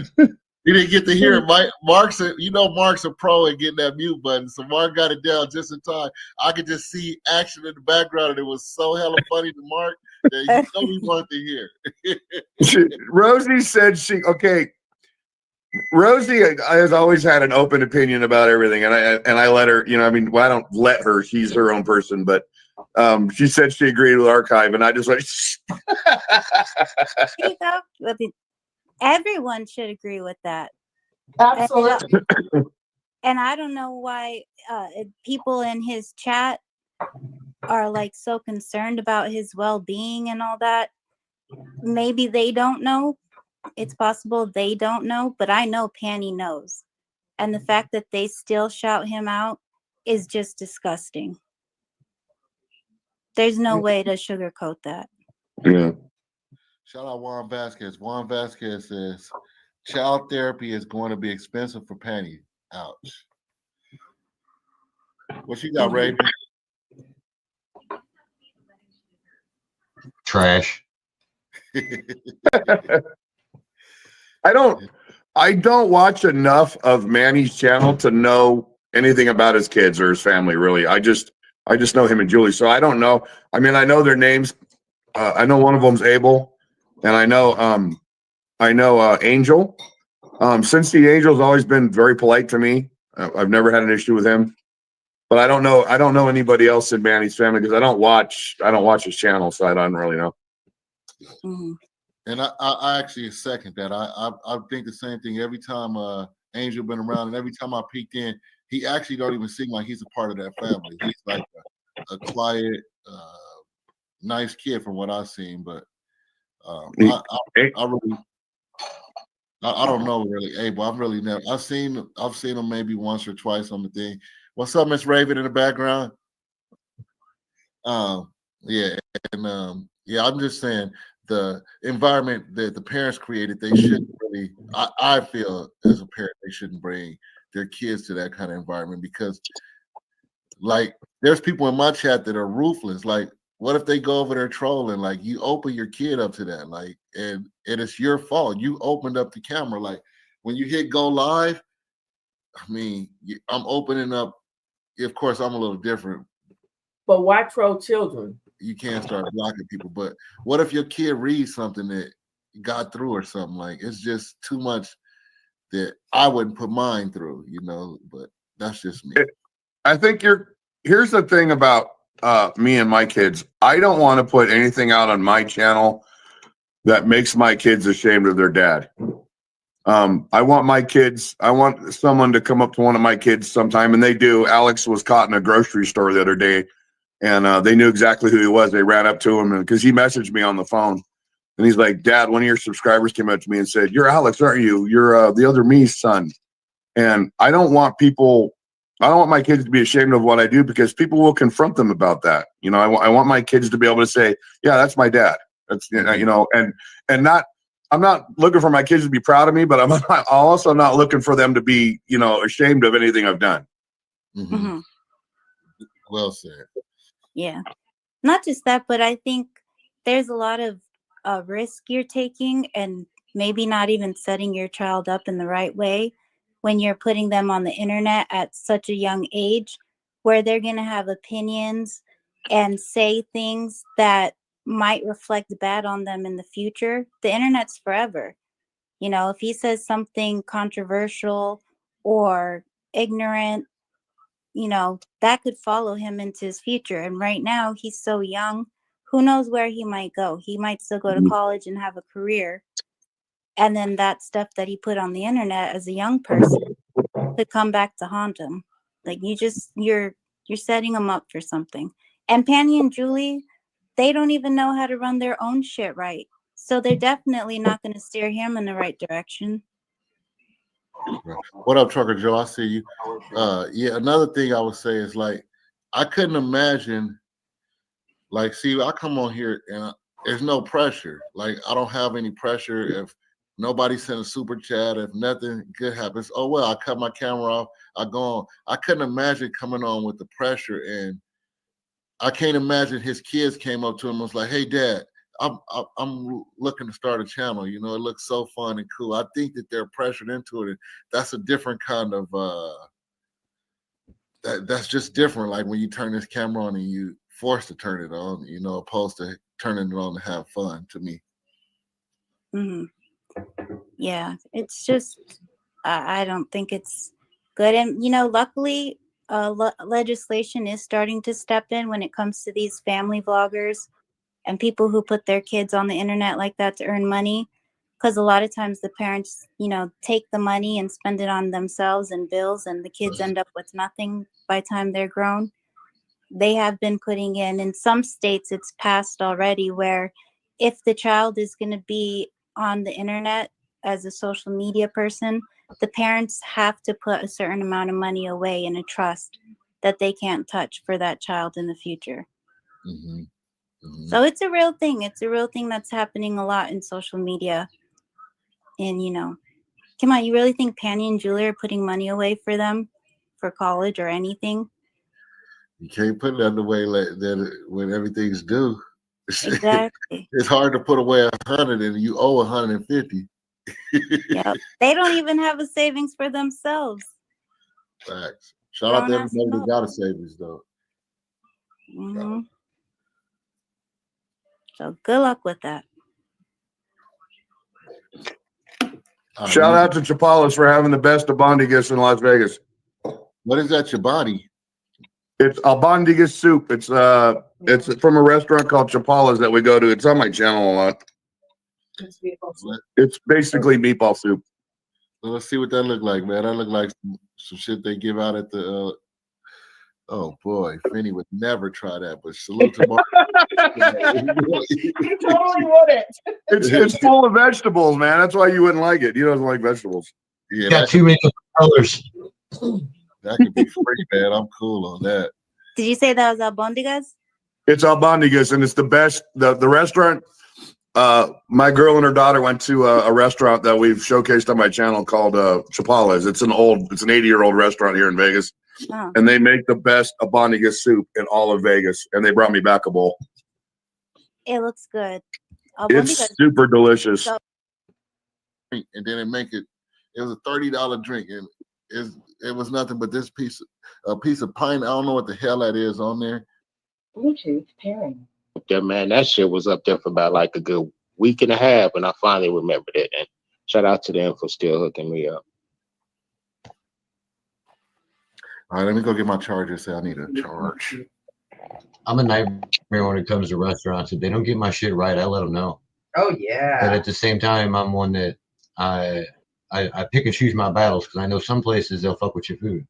You didn't get to hear it. Mark's a pro at getting that mute button, so Mark got it down just in time. I could just see action in the background, and it was so hella funny to Mark that he know he wanted to hear. Rosie said Rosie has always had an open opinion about everything, and I let her. I don't let her. She's her own person, but she said she agreed with Archive, and I just like. Everyone should agree with that. Absolutely. And I don't know why people in his chat are like so concerned about his well-being and all that. Maybe they don't know. It's possible they don't know, but I know Manny knows. And the fact that they still shout him out is just disgusting. There's no way to sugarcoat that. Yeah. Shout out Juan Vasquez. Juan Vasquez says, child therapy is going to be expensive for Manny. Ouch. What you got, Raven? Trash. I don't watch enough of Manny's channel to know anything about his kids or his family, really. I just know him and Julie. So I don't know. I mean, I know their names. I know one of them's Abel, and I know Angel. Since the Angel's always been very polite to me. I've never had an issue with him. But I don't know anybody else in Manny's family because I don't watch his channel, so I don't really know. Mm-hmm. And I actually second that. I think the same thing every time Angel been around, and every time I peeked in, he actually don't even seem like he's a part of that family. He's like a quiet, nice kid from what I've seen. But I don't know really, Abel. I've really never. I've seen him maybe once or twice on the thing. What's up, Miss Raven in the background? Yeah, and yeah, I'm just saying the environment that the parents created, they shouldn't really. I feel as a parent, they shouldn't bring their kids to that kind of environment because, like, there's people in my chat that are ruthless. Like, what if they go over there trolling? Like, you open your kid up to that, like, and it's your fault. You opened up the camera. Like, when you hit go live, I mean, I'm opening up. Of course, I'm a little different. But why troll children? You can't start blocking people. But what if your kid reads something that got through or something? Like, it's just too much that I wouldn't put mine through, you know. But that's just me. I think here's the thing about me and my kids. I don't want to put anything out on my channel that makes my kids ashamed of their dad. I want someone to come up to one of my kids sometime, and they do. Alex was caught in a grocery store the other day, and they knew exactly who he was. They ran up to him, and because he messaged me on the phone, and he's like, "Dad, one of your subscribers came up to me and said, 'You're Alex, aren't you? You're the other me's son.'" And I don't want my kids to be ashamed of what I do, because people will confront them about that. You know, I want my kids to be able to say, "Yeah, that's my dad." That's, you know, and not. I'm not looking for my kids to be proud of me, but I'm also not looking for them to be, you know, ashamed of anything I've done. Mm-hmm. Well said. Yeah. Not just that, but I think there's a lot of risk you're taking, and maybe not even setting your child up in the right way when you're putting them on the internet at such a young age, where they're going to have opinions and say things that might reflect bad on them in the future. The internet's forever. You know, if he says something controversial or ignorant, you know, that could follow him into his future. And right now, he's so young. Who knows where he might go? He might still go to college and have a career. And then that stuff that he put on the internet as a young person could come back to haunt him. Like, you're setting him up for something. And Penny and Julie, they don't even know how to run their own shit right. So they're definitely not going to steer him in the right direction. What up, Trucker Joe? I see you. Yeah, another thing I would say is, like, I couldn't imagine, like, see, I come on here and there's no pressure. Like, I don't have any pressure. If nobody sent a super chat, if nothing good happens, oh well, I cut my camera off, I go on. I couldn't imagine coming on with the pressure, and I can't imagine his kids came up to him and was like, "Hey, Dad, I'm looking to start a channel. You know, it looks so fun and cool." I think that they're pressured into it. And that's a different kind of that's just different. Like when you turn this camera on and you forced to turn it on, you know, opposed to turning it on to have fun. To me. Mm-hmm. Yeah, it's just I don't think it's good. And you know, luckily, legislation is starting to step in when it comes to these family vloggers and people who put their kids on the internet like that to earn money. Because a lot of times the parents, you know, take the money and spend it on themselves and bills, and the kids end up with nothing by the time they're grown. They have been putting in some states, it's passed already, where if the child is going to be on the internet as a social media person, the parents have to put a certain amount of money away in a trust that they can't touch for that child in the future. Mm-hmm. Mm-hmm. So it's a real thing. It's a real thing that's happening a lot in social media. And, you know, come on, you really think Penny and Julie are putting money away for them for college or anything? You can't put it the way that when everything's due. Exactly. It's hard to put away 100 and you owe 150. Yep. They don't even have a savings for themselves. Facts. Shout out to everybody who got a savings though. Mm-hmm. So good luck with that. Shout out to Chapalas for having the best abondigas in Las Vegas. What is that, Chobani? It's abondigas soup. It's from a restaurant called Chapalas that we go to. It's on my channel a lot. It's basically meatball soup. Well, let's see what that look like, man. That look like some shit they give out at the. Oh boy, Finny would never try that. But salute to Mark. You totally wouldn't. It's full of vegetables, man. That's why you wouldn't like it. He doesn't like vegetables. Yeah, got too many colors. That could be free, man. I'm cool on that. Did you say that was albondigas? It's albondigas, and it's the best. The restaurant. My girl and her daughter went to a restaurant that we've showcased on my channel called Chapalas. It's an 80-year-old restaurant here in Vegas, and they make the best abondigas soup in all of Vegas. And they brought me back a bowl. It looks good. One It's because super delicious. so And then it was a $30 drink, and it was nothing but this a piece of pine. I don't know what the hell that is on there. Bluetooth pairing. Yeah, man, that shit was up there for about like a good week and a half, and I finally remembered it. And shout out to them for still hooking me up. All right, let me go get my charger. Say I need a charge. I'm a nightmare when it comes to restaurants. If they don't get my shit right, I let them know. Oh yeah. But at the same time, I'm one that I pick and choose my battles because I know some places they'll fuck with your food.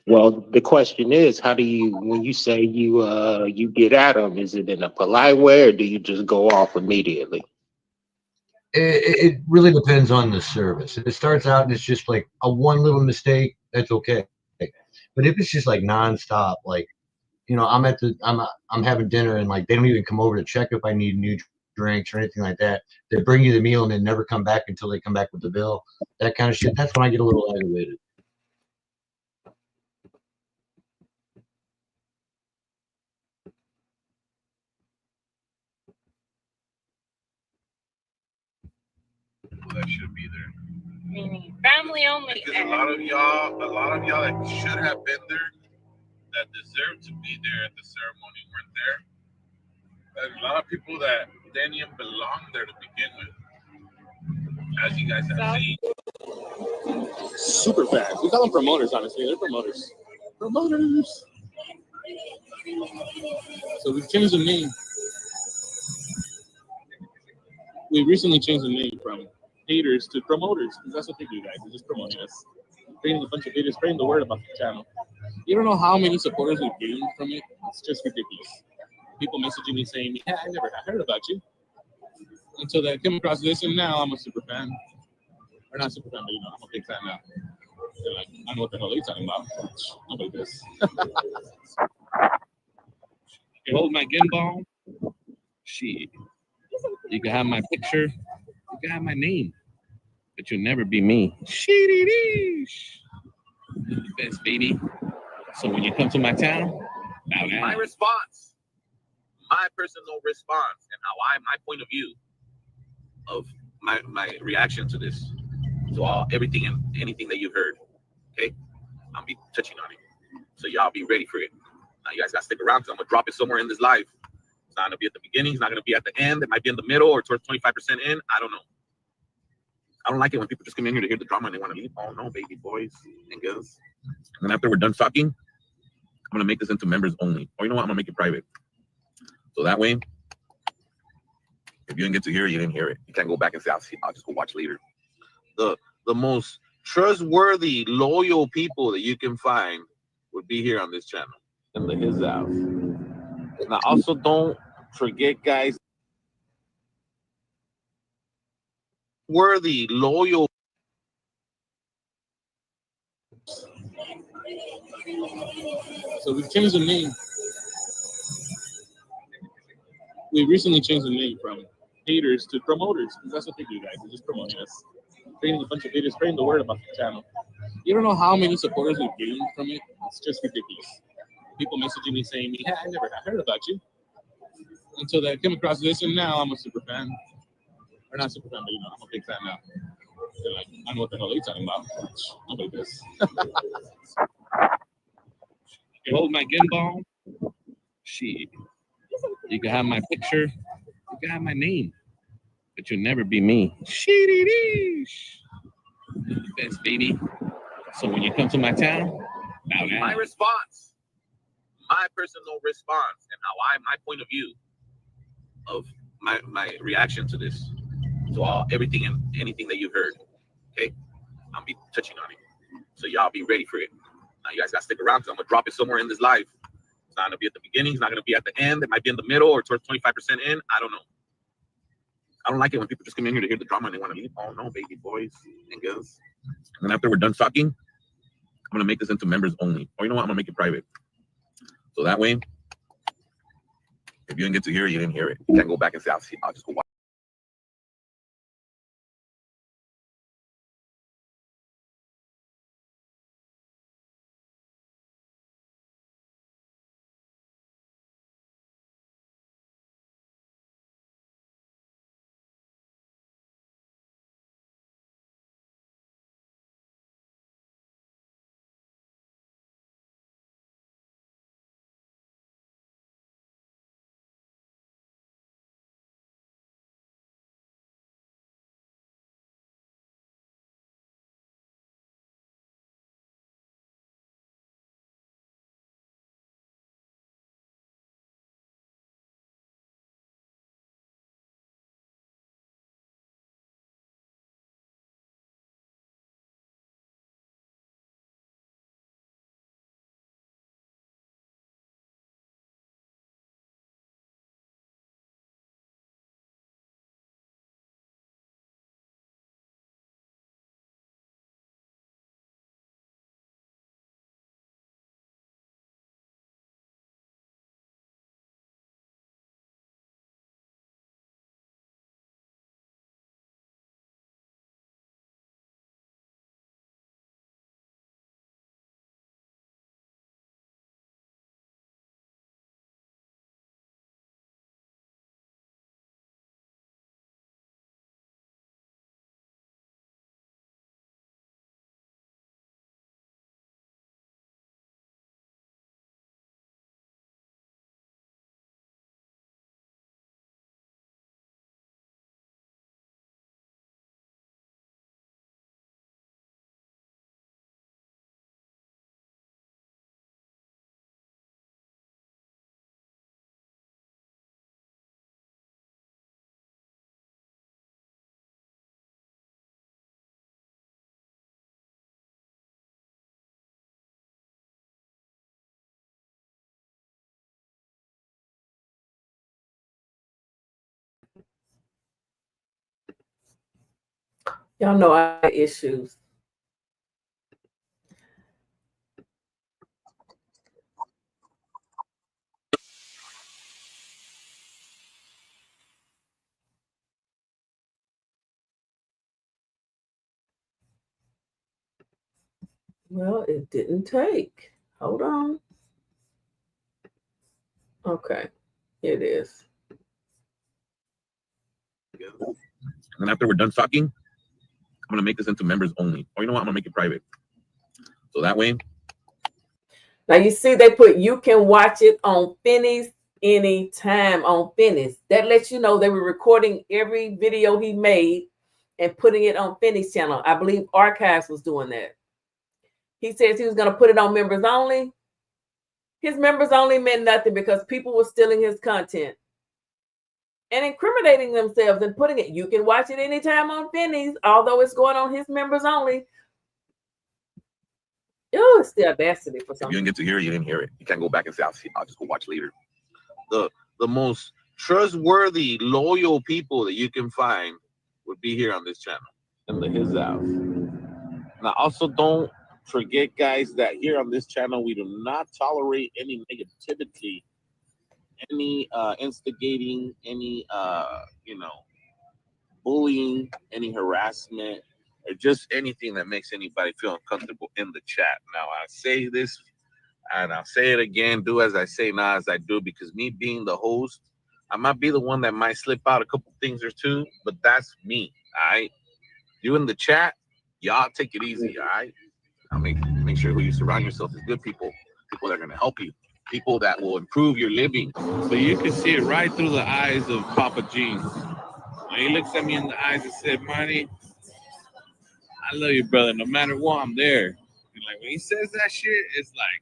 Well, the question is, how do you, when you say you get at them, is it in a polite way or do you just go off immediately? It really depends on the service. If it starts out and it's just like a one little mistake, that's okay. But if it's just like nonstop, like, you know, I'm having dinner and like they don't even come over to check if I need new drinks or anything like that. They bring you the meal and then never come back until they come back with the bill. That kind of shit. That's when I get a little aggravated. That should be there. Meaning family only. Because a lot of y'all that should have been there, that deserve to be there at the ceremony, weren't there. And a lot of people that didn't even belong there to begin with, as you guys have seen. Super fans. We call them promoters, honestly. They're promoters. Promoters. So we've changed the name. We recently changed the name from haters to promoters, because that's what they do, guys. They're just promoting us. Creating a bunch of haters, spreading the word about the channel. You don't know how many supporters we've gained from it. It's just ridiculous. People messaging me saying, yeah, I never heard about you. Until they came across this, and now I'm a super fan. Or not super fan, but you know, I'm a big fan now. They're like, I know what the hell they're talking about. Nobody does. You hold my gimbal. Shit. You can have my picture. You can have my name. But you'll never be me. Sheesh. Best baby. So when you come to my town, bow down. My response, my personal response, and my point of view of my reaction to this, to everything and anything that you've heard. Okay, I'll be touching on it, so y'all be ready for it. Now you guys gotta stick around because I'm gonna drop it somewhere in this live. It's not gonna be at the beginning. It's not gonna be at the end. It might be in the middle or towards 25% in. I don't know. I don't like it when people just come in here to hear the drama and they want to leave. Oh no, baby boys and girls. And then after we're done talking, I'm gonna make this into members only. Or you know what? I'm gonna make it private. So that way, if you didn't get to hear it, you didn't hear it. You can't go back and say, I'll just go watch later. The most trustworthy, loyal people that you can find would be here on this channel in his house. Now, also don't forget, guys, worthy, loyal. So we've changed the name. We recently changed the name from haters to promoters, because that's what they do, guys. They're just promoting us. Creating a bunch of haters, spreading the word about the channel. You don't know how many supporters we've gained from it. It's just ridiculous. People messaging me saying, yeah, I never heard about you. Until they came across this, and now I'm a super fan. Or not super fan, but you know, I'm a big fan now. They're like, I know what the hell they're talking about. Nobody does. You hold my gimbal. Shit. You can have my picture. You can have my name. But you'll never be me. Sheesh. Best baby. So when you come to my town, bow down. My response, my personal response, and my point of view of my reaction to this, to everything and anything that you've heard. Okay, I'll be touching on it, so y'all be ready for it. Now you guys gotta stick around because I'm gonna drop it somewhere in this live. It's not gonna be at the beginning. It's not gonna be at the end. It might be in the middle or towards 25% in. I don't know. I don't like it when people just come in here to hear the drama and they want to leave. Oh no, baby boys and girls. And then after we're done talking, I'm gonna make this into members only. Or you know what? I'm gonna make it private. So that way, if you didn't get to hear it, you didn't hear it. You can't go back and say, I'll just go watch. Y'all know I have issues. Well, it didn't take. Hold on. Okay, it is. And after we're done talking, I'm gonna make this into members only. Or you know what? I'm gonna make it private. So that way. Now you see they put you can watch it on Finny's anytime on Finny's. That lets you know they were recording every video he made and putting it on Finny's channel. I believe Archives was doing that. He says he was going to put it on members only. His members only meant nothing because people were stealing his content and incriminating themselves and putting it. You can watch it anytime on Finny's, although it's going on his members only. Oh, it's the audacity for something. If you didn't get to hear it, you didn't hear it. You can't go back and say, I'll just go watch later. The most trustworthy, loyal people that you can find would be here on this channel in the His House. Now, also don't forget, guys, that here on this channel, we do not tolerate any negativity, any instigating, any bullying, any harassment, or just anything that makes anybody feel uncomfortable in the chat. Now, I say this, and I'll say it again, do as I say, not as I do, because me being the host, I might be the one that might slip out a couple things or two, but that's me, all right? You in the chat, y'all take it easy, all right? I'll make sure who you surround yourself with good people, people that are going to help you, people that will improve your living. So you can see it right through the eyes of Papa Jeans. When he looks at me in the eyes and said, Manny, I love you, brother. No matter what, I'm there. And like when he says that shit, it's like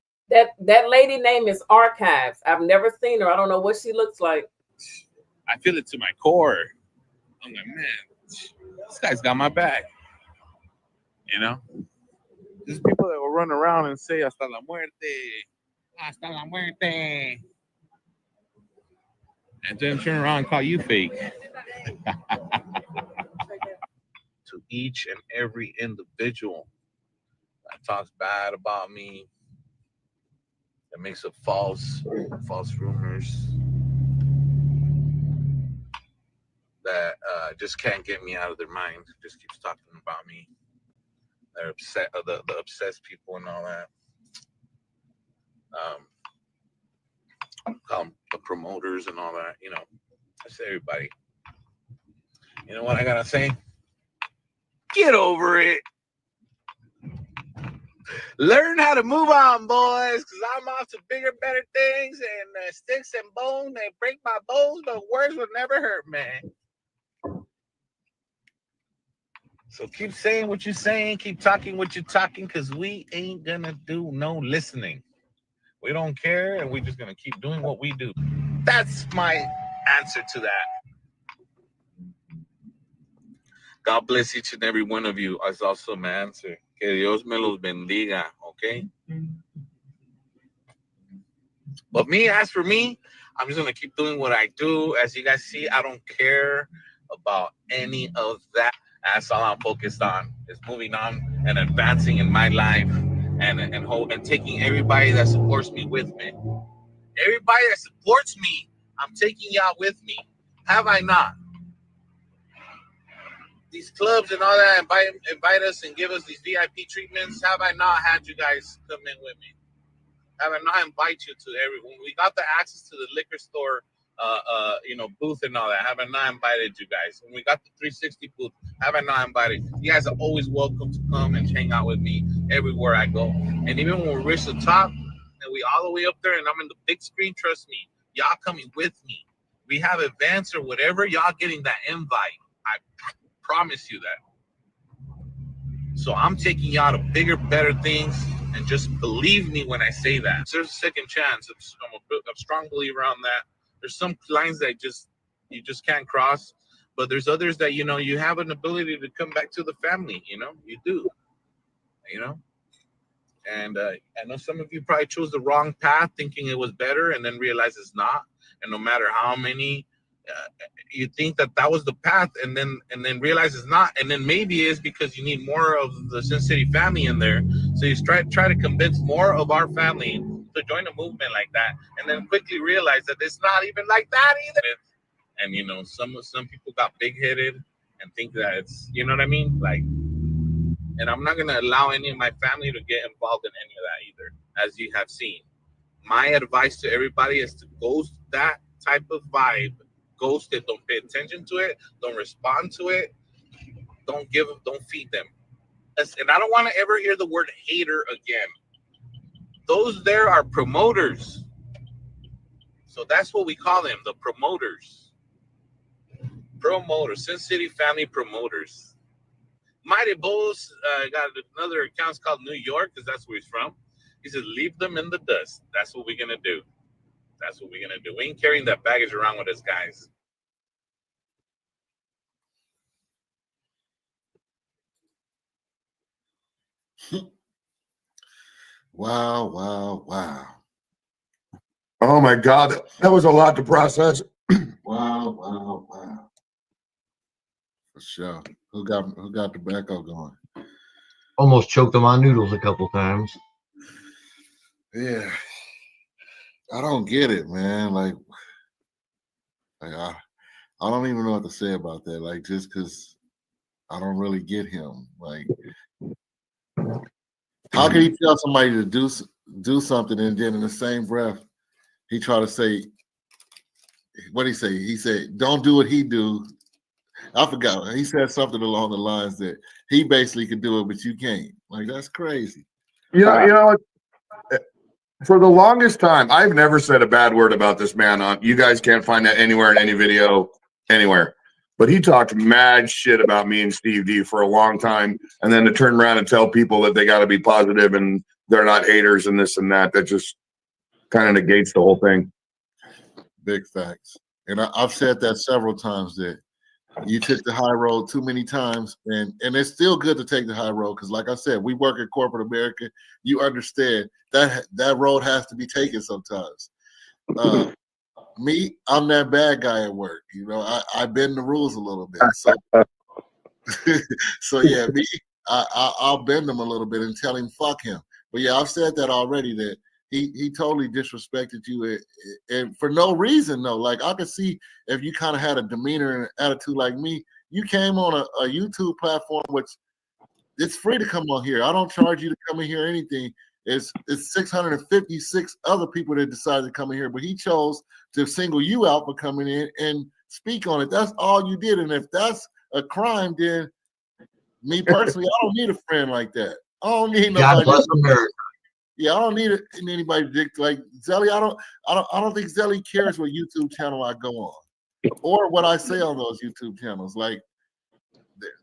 that lady name is Archives. I've never seen her. I don't know what she looks like. I feel it to my core. I'm like, man, this guy's got my back. You know? There's people that will run around and say hasta la muerte. Hasta la muerte. And then turn around and call you fake. To each and every individual that talks bad about me, that makes up false rumors, that just can't get me out of their mind, just keeps talking about me. They're upset, the obsessed people and all that. Call them the promoters and all that, you know. I say everybody. You know what I gotta say? Get over it. Learn how to move on, boys, because I'm off to bigger, better things, and sticks and bones, they break my bones, but words will never hurt, man. So keep saying what you're saying, keep talking what you're talking, because we ain't gonna do no listening. We don't care, and we're just gonna keep doing what we do. That's my answer to that. God bless each and every one of you. That's also my answer. Que Dios me los bendiga, okay? But me, as for me, I'm just going to keep doing what I do. As you guys see, I don't care about any of that. That's all I'm focused on, is moving on and advancing in my life and taking everybody that supports me with me. Everybody that supports me, I'm taking y'all with me. Have I not? These clubs and all that invite us and give us these VIP treatments. Have I not had you guys come in with me? Have I not invite you to everyone? We got the access to the liquor store, booth and all that. Have I not invited you guys? When we got the 360 booth, have I not invited? You guys are always welcome to come and hang out with me everywhere I go. And even when we reach the top and we all the way up there and I'm in the big screen, trust me, y'all coming with me. We have events or whatever, y'all getting that invite. I promise you that. So I'm taking y'all to bigger, better things, and just believe me when I say that. There's a second chance. I'm a strong believer on that. There's some lines that you just can't cross, but there's others that, you have an ability to come back to the family, you do, and I know some of you probably chose the wrong path thinking it was better and then realize it's not. And no matter how many you think that was the path, and then realize it's not, and then maybe it's because you need more of the Sin City family in there, so you try to convince more of our family to join a movement like that, and then quickly realize that it's not even like that either. And you know, some people got big-headed and think that it's, you know what I mean, like, and I'm not gonna allow any of my family to get involved in any of that either, as you have seen. My advice to everybody is to ghost that type of vibe. Ghost it. Don't pay attention to it. Don't respond to it. Don't feed them. And I don't want to ever hear the word hater again. Those there are promoters. So that's what we call them, the promoters. Promoters, Sin City family promoters. Mighty Bulls got another account called New York, because that's where he's from. He says, leave them in the dust. That's what we're going to do. That's what we're going to do. We ain't carrying that baggage around with us, guys. Wow, wow, wow. Oh my God, that was a lot to process. Wow, wow, wow. For sure. Who got tobacco going? Almost choked on my noodles a couple times. Yeah. I don't get it, man. Like I don't even know what to say about that. Like, just because I don't really get him. Like, how can he tell somebody to do something, and then in the same breath he try to say, what did he say? He said, don't do what he do. I forgot. He said something along the lines that he basically could do it, but you can't. Like, that's crazy. You know, for the longest time, I've never said a bad word about this man. You guys can't find that anywhere in any video, anywhere. But he talked mad shit about me and Steve D for a long time, and then to turn around and tell people that they got to be positive and they're not haters and this and that just kind of negates the whole thing. Big facts. And I've said that several times, that you took the high road too many times, and it's still good to take the high road, because like I said, we work in corporate America. You understand that road has to be taken sometimes. Me, I'm that bad guy at work. You know, I bend the rules a little bit. So, so yeah, me, I'll bend them a little bit and tell him fuck him. But yeah, I've said that already, that he totally disrespected you, and for no reason though. Like, I could see if you kind of had a demeanor and attitude like me. You came on a YouTube platform, which it's free to come on here. I don't charge you to come in here or anything. It's 656 other people that decided to come in here, but he chose to single you out for coming in and speak on it. That's all you did. And if that's a crime, then me personally, I don't need a friend like that. I don't need nobody. God bless America. Yeah, I don't need anybody like Zelly. I don't think Zelly cares what YouTube channel I go on or what I say on those YouTube channels. Like,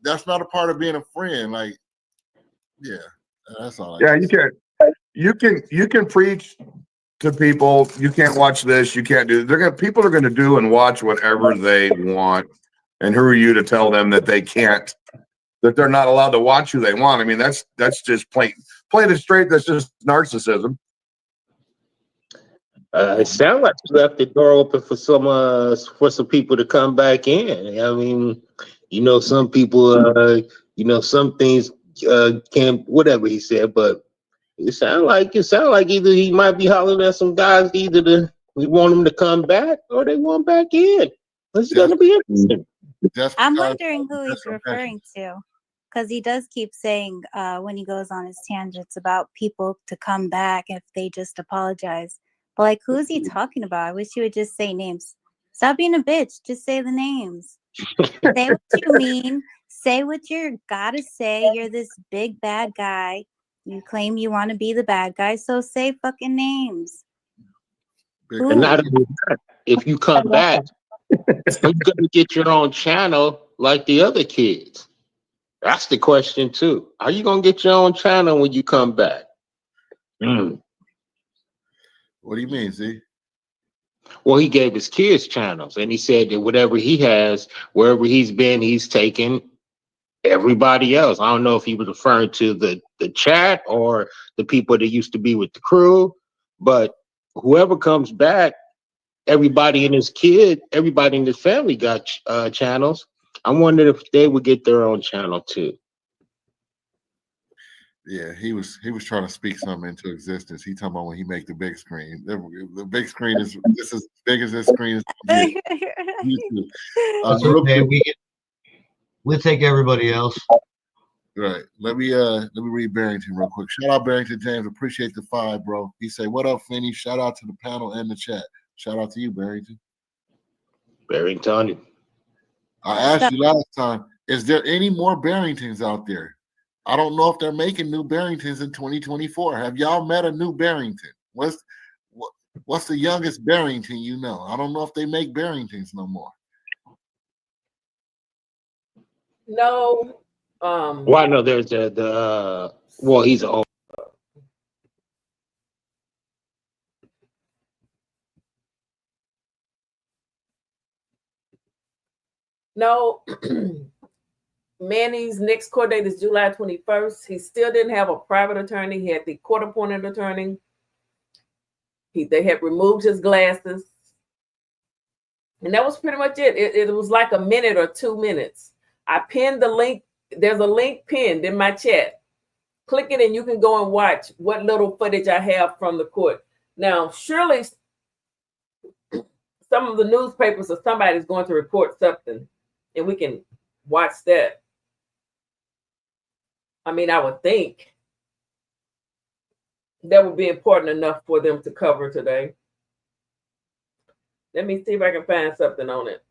that's not a part of being a friend. Like, yeah, that's all. You can preach to people. You can't watch this. You can't do. People are going to do and watch whatever they want. And who are you to tell them that they can't? That they're not allowed to watch who they want? I mean, that's just plain it straight. That's just narcissism. It sounds like you left the door open for some people to come back in. I mean, you know, some people, you know, some things can't, whatever he said, but it sound like either he might be hollering at some guys, either we want them to come back or they want back in. It's gonna be interesting. I'm wondering who he's referring to, because he does keep saying when he goes on his tangents about people to come back if they just apologize. But like, who's he talking about? I wish he would just say names. Stop being a bitch. Just say the names. Say what you mean. Say what you gotta say. You're this big bad guy. You claim you want to be the bad guy, so say fucking names. And not only that, if you come back, you're gonna get your own channel like the other kids. That's the question too. Are you gonna get your own channel when you come back? What do you mean, Z? Well, he gave his kids channels, and he said that whatever he has, wherever he's been, he's taken everybody else. I don't know if he was referring to the chat or the people that used to be with the crew, but whoever comes back, everybody in his family got channels. I wondered if they would get their own channel too. Yeah, he was trying to speak something into existence. He talking about when he make the big screen. The big screen is this as big as this screen is. YouTube. That's Real okay. quick, We'll take everybody else. right. Let me read Barrington real quick. Shout out Barrington James. Appreciate the 5, bro. He said, "What up, Finny? Shout out to the panel and the chat. Shout out to you, Barrington." Barrington. I asked you last time, is there any more Barringtons out there? I don't know if they're making new Barringtons in 2024. Have y'all met a new Barrington? What's the youngest Barrington you know? I don't know if they make Barringtons no more. No. Well, I know there's well, he's old. No. Manny's next court date is July 21st. He still didn't have a private attorney. He had the court-appointed attorney. They had removed his glasses. And that was pretty much it. It was like a minute or 2 minutes. I pinned the link. There's a link pinned in my chat. Click it and you can go and watch what little footage I have from the court. Now, surely some of the newspapers or somebody's going to report something and we can watch that. I mean, I would think that would be important enough for them to cover today. Let me see if I can find something on it.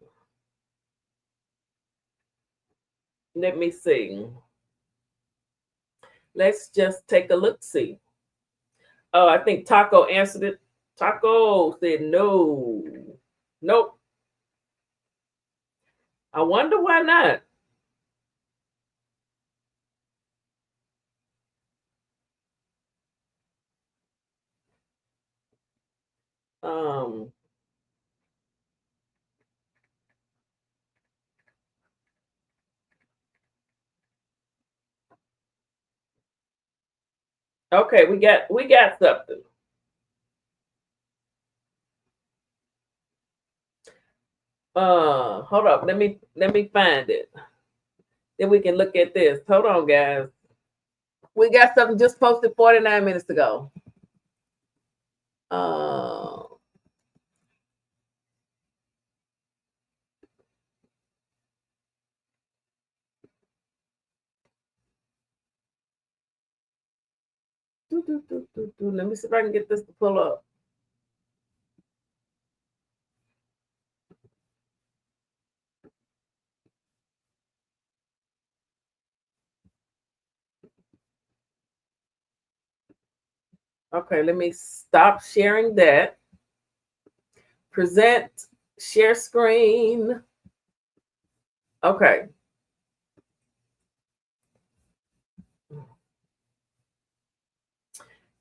Let me see. Let's just take a look, see. Oh, I think Taco answered it. Taco said no. Nope. I wonder why not. Okay, we got something. Hold up. Let me find it. Then we can look at this. Hold on, guys. We got something just posted 49 minutes ago. Let me see if I can get this to pull up. Okay, let me stop sharing that. Present, share screen. Okay.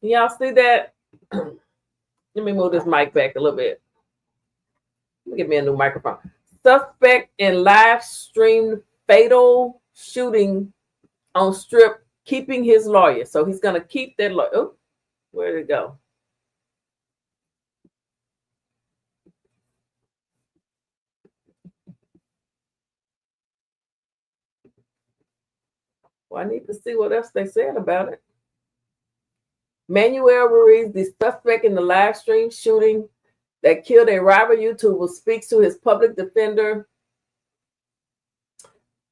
Y'all see that? Let me move this mic back a little bit. Let me get me a new microphone. Suspect in live stream fatal shooting on Strip, keeping his lawyer. So he's going to keep that lawyer. Oh, where did it go? Well, I need to see what else they said about it. Manuel Ruiz, the suspect in the live stream shooting that killed a rival YouTuber, speaks to his public defender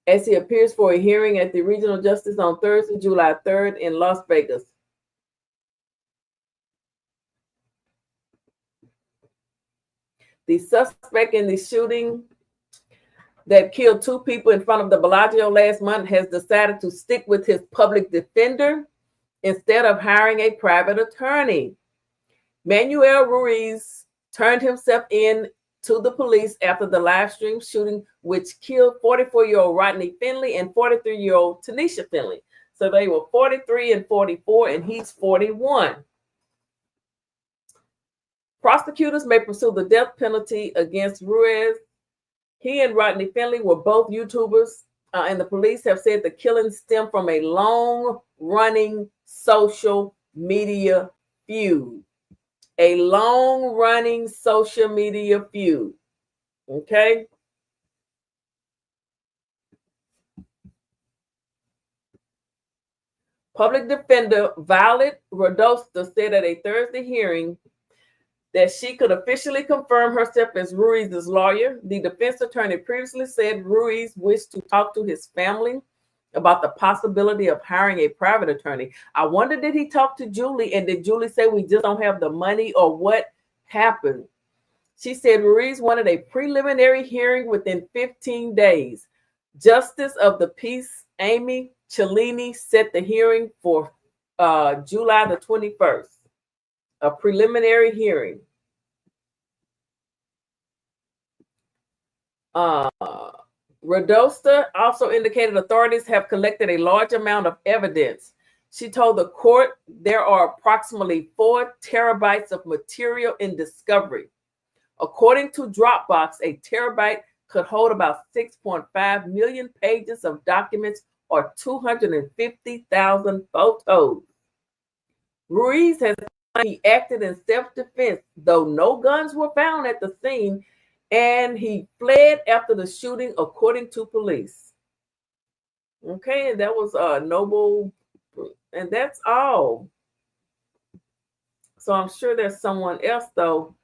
as he appears for a hearing at the Regional Justice on Thursday, July 3rd in Las Vegas. The suspect in the shooting that killed 2 people in front of the Bellagio last month has decided to stick with his public defender instead of hiring a private attorney. Manuel Ruiz turned himself in to the police after the live stream shooting, which killed 44-year-old Rodney Finley and 43-year-old Tanisha Finley. So they were 43 and 44, and he's 41. Prosecutors may pursue the death penalty against Ruiz. He and Rodney Finley were both YouTubers, and the police have said the killing stemmed from a long-running social media feud. a long-running social media feud. Okay? Public defender Violet Radosta said at a Thursday hearing that she could officially confirm herself as Ruiz's lawyer. The defense attorney previously said Ruiz wished to talk to his family about the possibility of hiring a private attorney. I wonder, did he talk to Julie, and did Julie say we just don't have the money, or what happened? She said Ruiz wanted a preliminary hearing within 15 days. Justice of the Peace Amy Cellini set the hearing for July the 21st, a preliminary hearing. Radosta also indicated authorities have collected a large amount of evidence. She told the court there are approximately 4 terabytes of material in discovery. According to Dropbox, a terabyte could hold about 6.5 million pages of documents or 250,000 photos. Ruiz has he acted in self-defense, though no guns were found at the scene, and he fled after the shooting, according to police. Okay, and that was Noble, and that's all. So I'm sure there's someone else, though,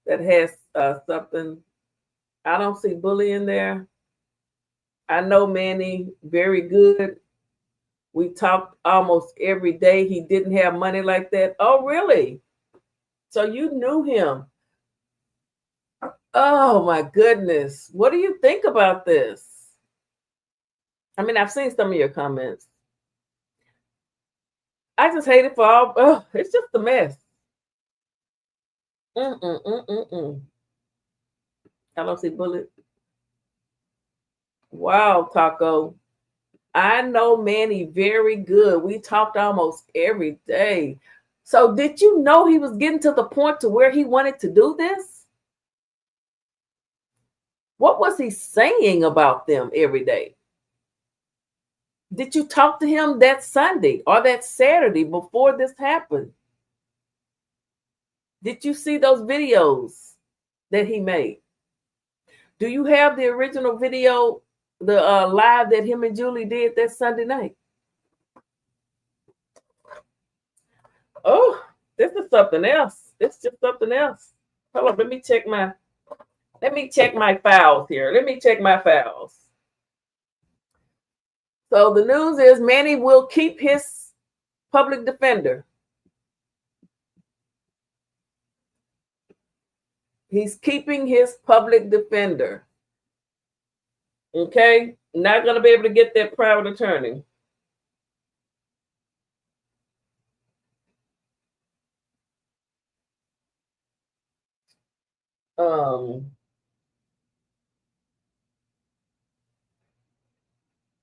that has something. I don't see Bully in there. I know Manny very good. We talked almost every day. He didn't have money like that. Oh, really? So you knew him. Oh, my goodness. What do you think about this? I mean, I've seen some of your comments. I just hate it for all. Oh, it's just a mess. I don't see Bullet. Wow, Taco. I know Manny very good. We talked almost every day. So did you know he was getting to the point to where he wanted to do this? What was he saying about them every day? Did you talk to him that Sunday or that Saturday before this happened? Did you see those videos that he made? Do you have the original video, the live that him and Julie did that Sunday night? Oh, this is something else. It's just something else. Hold on, let me check my files here. Let me check my files. So the news is Manny will keep his public defender. He's keeping his public defender. Okay? Not going to be able to get that private attorney.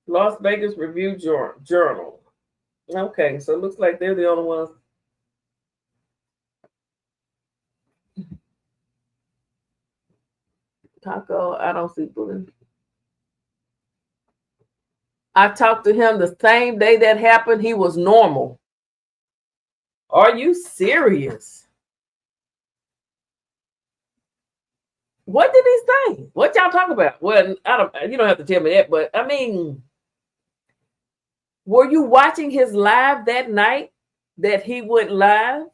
Las Vegas Review Journal. Okay, so it looks like they're the only ones. Taco, I don't see Bully. I talked to him the same day that happened. He was normal. Are you serious? What did he say? What y'all talk about? Well, you don't have to tell me that, but I mean, were you watching his live that night that he went live?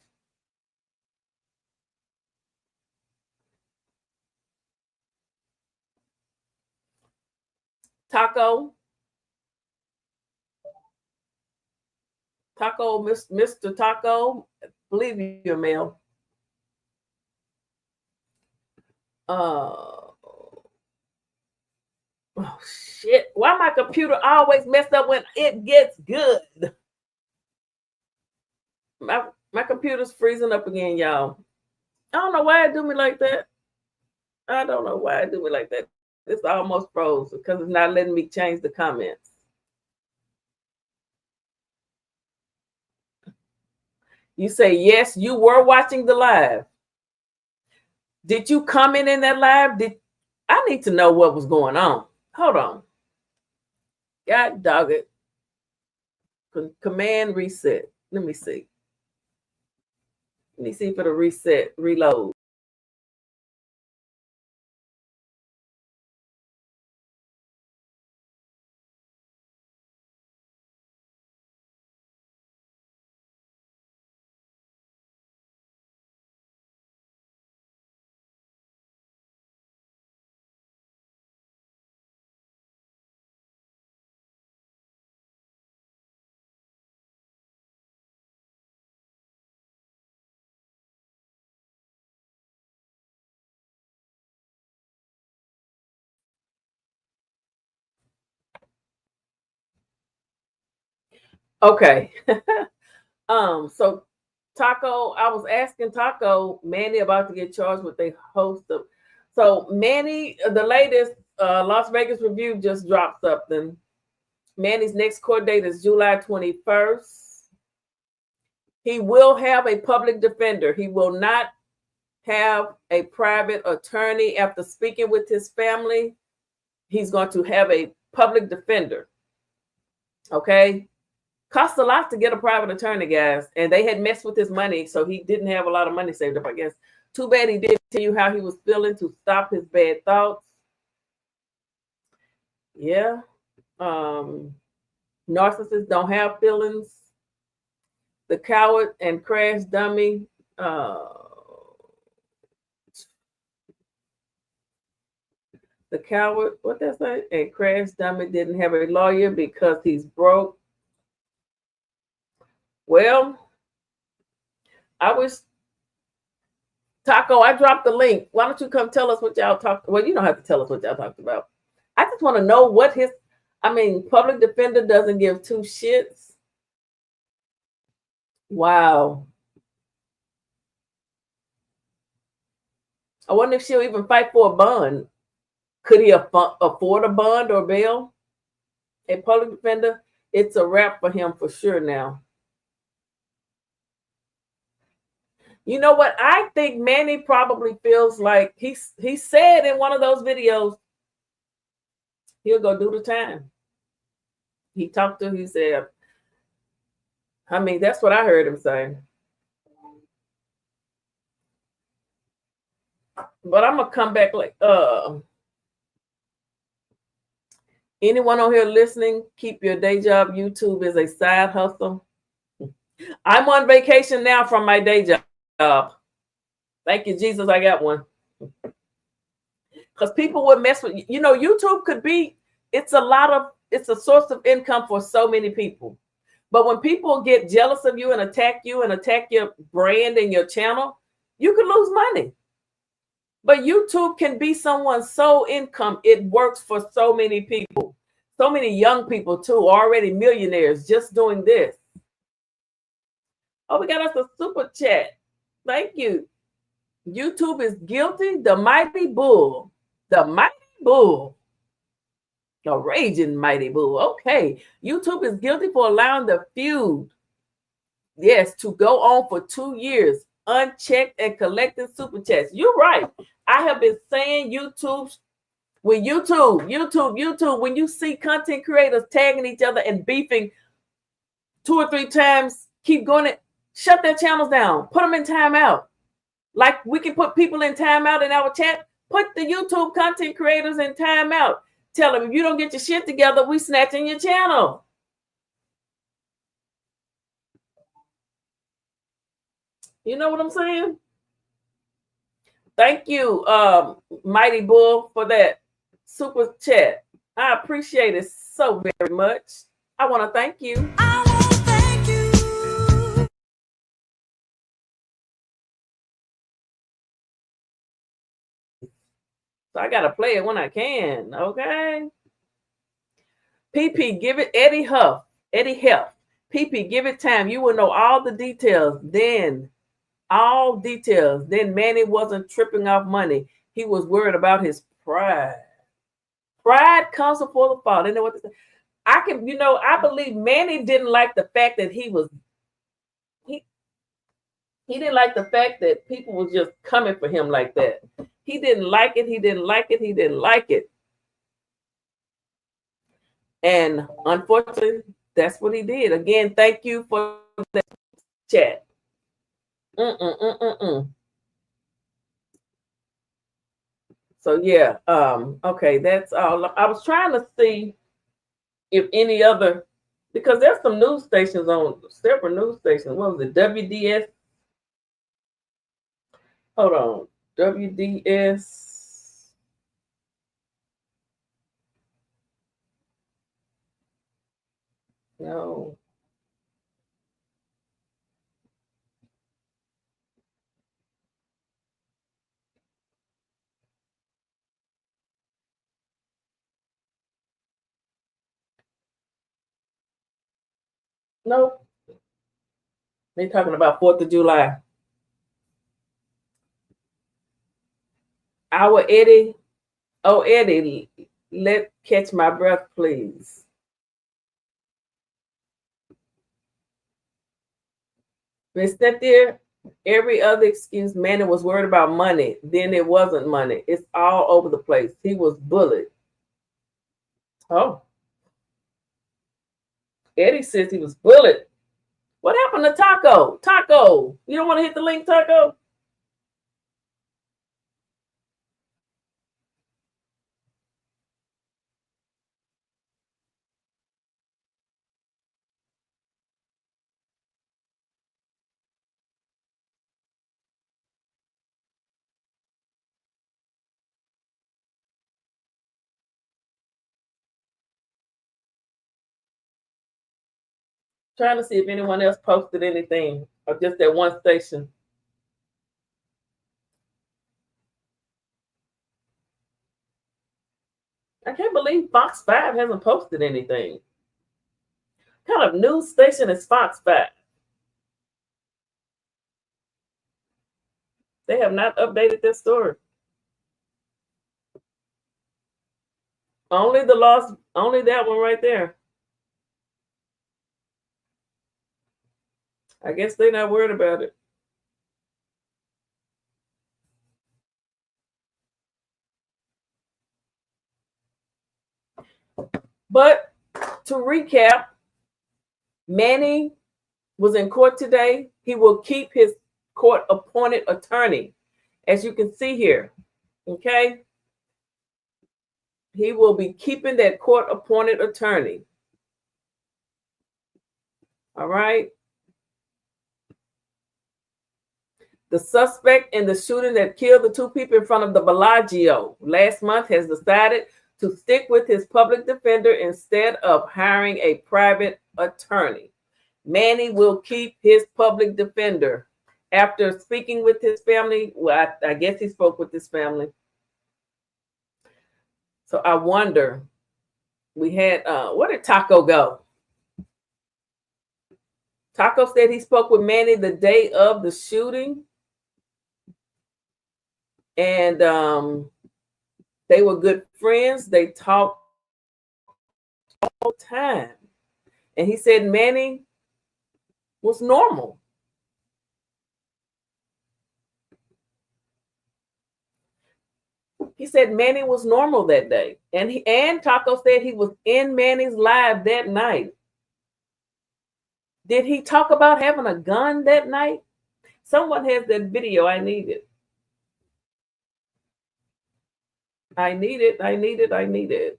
Taco, Mr. Taco, believe you're male. Oh shit! Why my computer always messed up when it gets good? My computer's freezing up again, y'all. I don't know why it do me like that. I don't know why it do me like that. It's almost froze because it's not letting me change the comments. You say, yes, you were watching the live. Did you comment in that live? I need to know what was going on. Hold on. God dog it. Command reset. Let me see. Let me see if it'll reload. Okay. So Taco, I was asking Taco, Manny about to get charged with a host of. So Manny, the latest Las Vegas Review just dropped something. Manny's next court date is July 21st. He will have a public defender. He will not have a private attorney. After speaking with his family, he's going to have a public defender. Okay? Costs a lot to get a private attorney, guys. And they had messed with his money, so he didn't have a lot of money saved up, I guess. Too bad he didn't tell you how he was feeling to stop his bad thoughts. Yeah. Narcissists don't have feelings. The coward and crash dummy. The coward, what that say? And crash dummy didn't have a lawyer because he's broke. Well, I wish, Taco, I dropped the link. Why don't you come tell us what y'all talked? Well, you don't have to tell us what y'all talked about. I just want to know what public defender doesn't give two shits. Wow. I wonder if she'll even fight for a bond. Could he afford a bond or bail? A public defender, it's a wrap for him for sure now. You know what? I think Manny probably feels like he said in one of those videos, he'll go do the time. He said, that's what I heard him say. But I'm going to come back anyone on here listening, keep your day job. YouTube is a side hustle. I'm on vacation now from my day job. Thank you, Jesus, I got one. Because people would mess with, YouTube could be, it's a source of income for so many people. But when people get jealous of you and attack your brand and your channel, you could lose money. But YouTube can be someone's sole income. It works for so many people. So many young people, too, already millionaires just doing this. Oh, we got us a super chat. Thank you. YouTube is guilty. The mighty bull. The mighty bull. The raging mighty bull. Okay. YouTube is guilty for allowing the feud, yes, to go on for 2 years, unchecked and collecting super chats. You're right. I have been saying YouTube, when you see content creators tagging each other and beefing 2 or 3 times, keep going it, shut their channels down, put them in timeout. Like we can put people in timeout in our chat, put the YouTube content creators in timeout. Tell them, if you don't get your shit together, we snatching your channel. You know what I'm saying? Thank you, Mighty Bull, for that super chat. I appreciate it so very much. I want to thank you. So I got to play it when I can, okay? PP, give it Eddie Huff. PP, give it time. You will know all the details. Then Manny wasn't tripping off money. He was worried about his pride. Pride comes before the fall. They know what to say. I believe Manny didn't like the fact that he didn't like the fact that people was just coming for him like that. He didn't like it. And unfortunately, that's what he did. Again, thank you for that chat. So yeah, okay, that's all. I was trying to see if any other, because there's some news stations on, several news stations. What was it? WDS. Hold on. WDS. No. Nope. They talking about 4th of July. Our Eddie. Oh, Eddie, let catch my breath, please. Miss Cynthia, every other excuse, Manny was worried about money. Then it wasn't money. It's all over the place. He was bullied. Oh. Eddie says he was bullied. What happened to Taco? Taco, you don't want to hit the link, Taco? Trying to see if anyone else posted anything or just that one station. I can't believe Fox 5 hasn't posted anything. What kind of news station is Fox 5? They have not updated their story. Only that one right there. I guess they're not worried about it. But to recap, Manny was in court today. He will keep his court-appointed attorney, as you can see here. Okay? He will be keeping that court-appointed attorney. All right? The suspect in the shooting that killed the 2 people in front of the Bellagio last month has decided to stick with his public defender instead of hiring a private attorney. Manny will keep his public defender. After speaking with his family, well, I guess he spoke with his family. So I wonder, we had, where did Taco go? Taco said he spoke with Manny the day of the shooting. And they were good friends. They talked all the time. And he said Manny was normal. He said Manny was normal that day. And Taco said he was in Manny's live that night. Did he talk about having a gun that night? Someone has that video. I need it. I need it.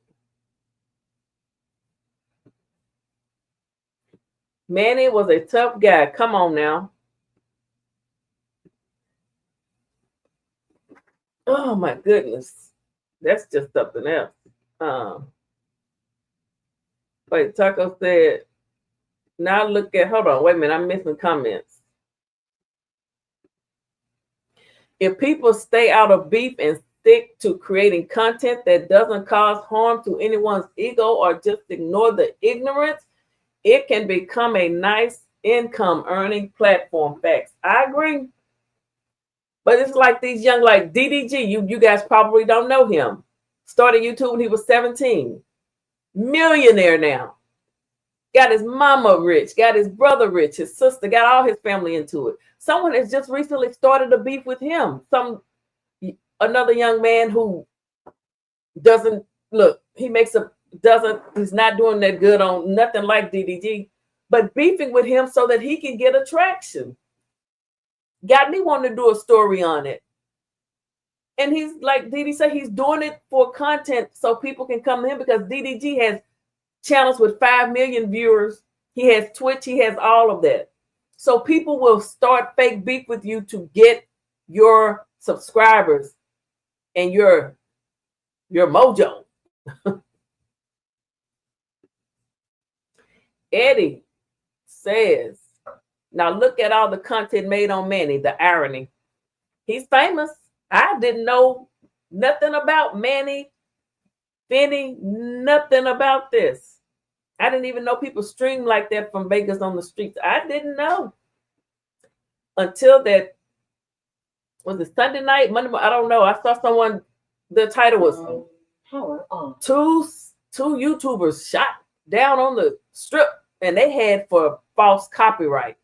Manny was a tough guy. Come on now. Oh my goodness. That's just something else. Wait, Taco said, now look at, hold on, wait a minute, I'm missing comments. If people stay out of beef and stick to creating content that doesn't cause harm to anyone's ego or just ignore the ignorance, it can become a nice income earning platform. Facts. I agree. But it's like these young, like DDG, you guys probably don't know him. Started YouTube when he was 17. Millionaire now. Got his mama rich, got his brother rich, his sister, got all his family into it. Someone has just recently started a beef with him. Another young man who doesn't look, he's not doing that good on nothing like DDG, but beefing with him so that he can get attraction. got me wanting to do a story on it. And he's like DD said, he's doing it for content so people can come to him, because DDG has channels with 5 million viewers. He has Twitch. He has all of that. So people will start fake beef with you to get your subscribers and your mojo. Eddie says, now look at all the content made on Manny, the irony. He's famous. I didn't know nothing about Manny, Finny, nothing about this. I didn't even know people stream like that from Vegas on the streets. I didn't know until that, was it Sunday night, Monday? I don't know. I saw someone, the title was two YouTubers shot down on the strip, and they had for false copyright.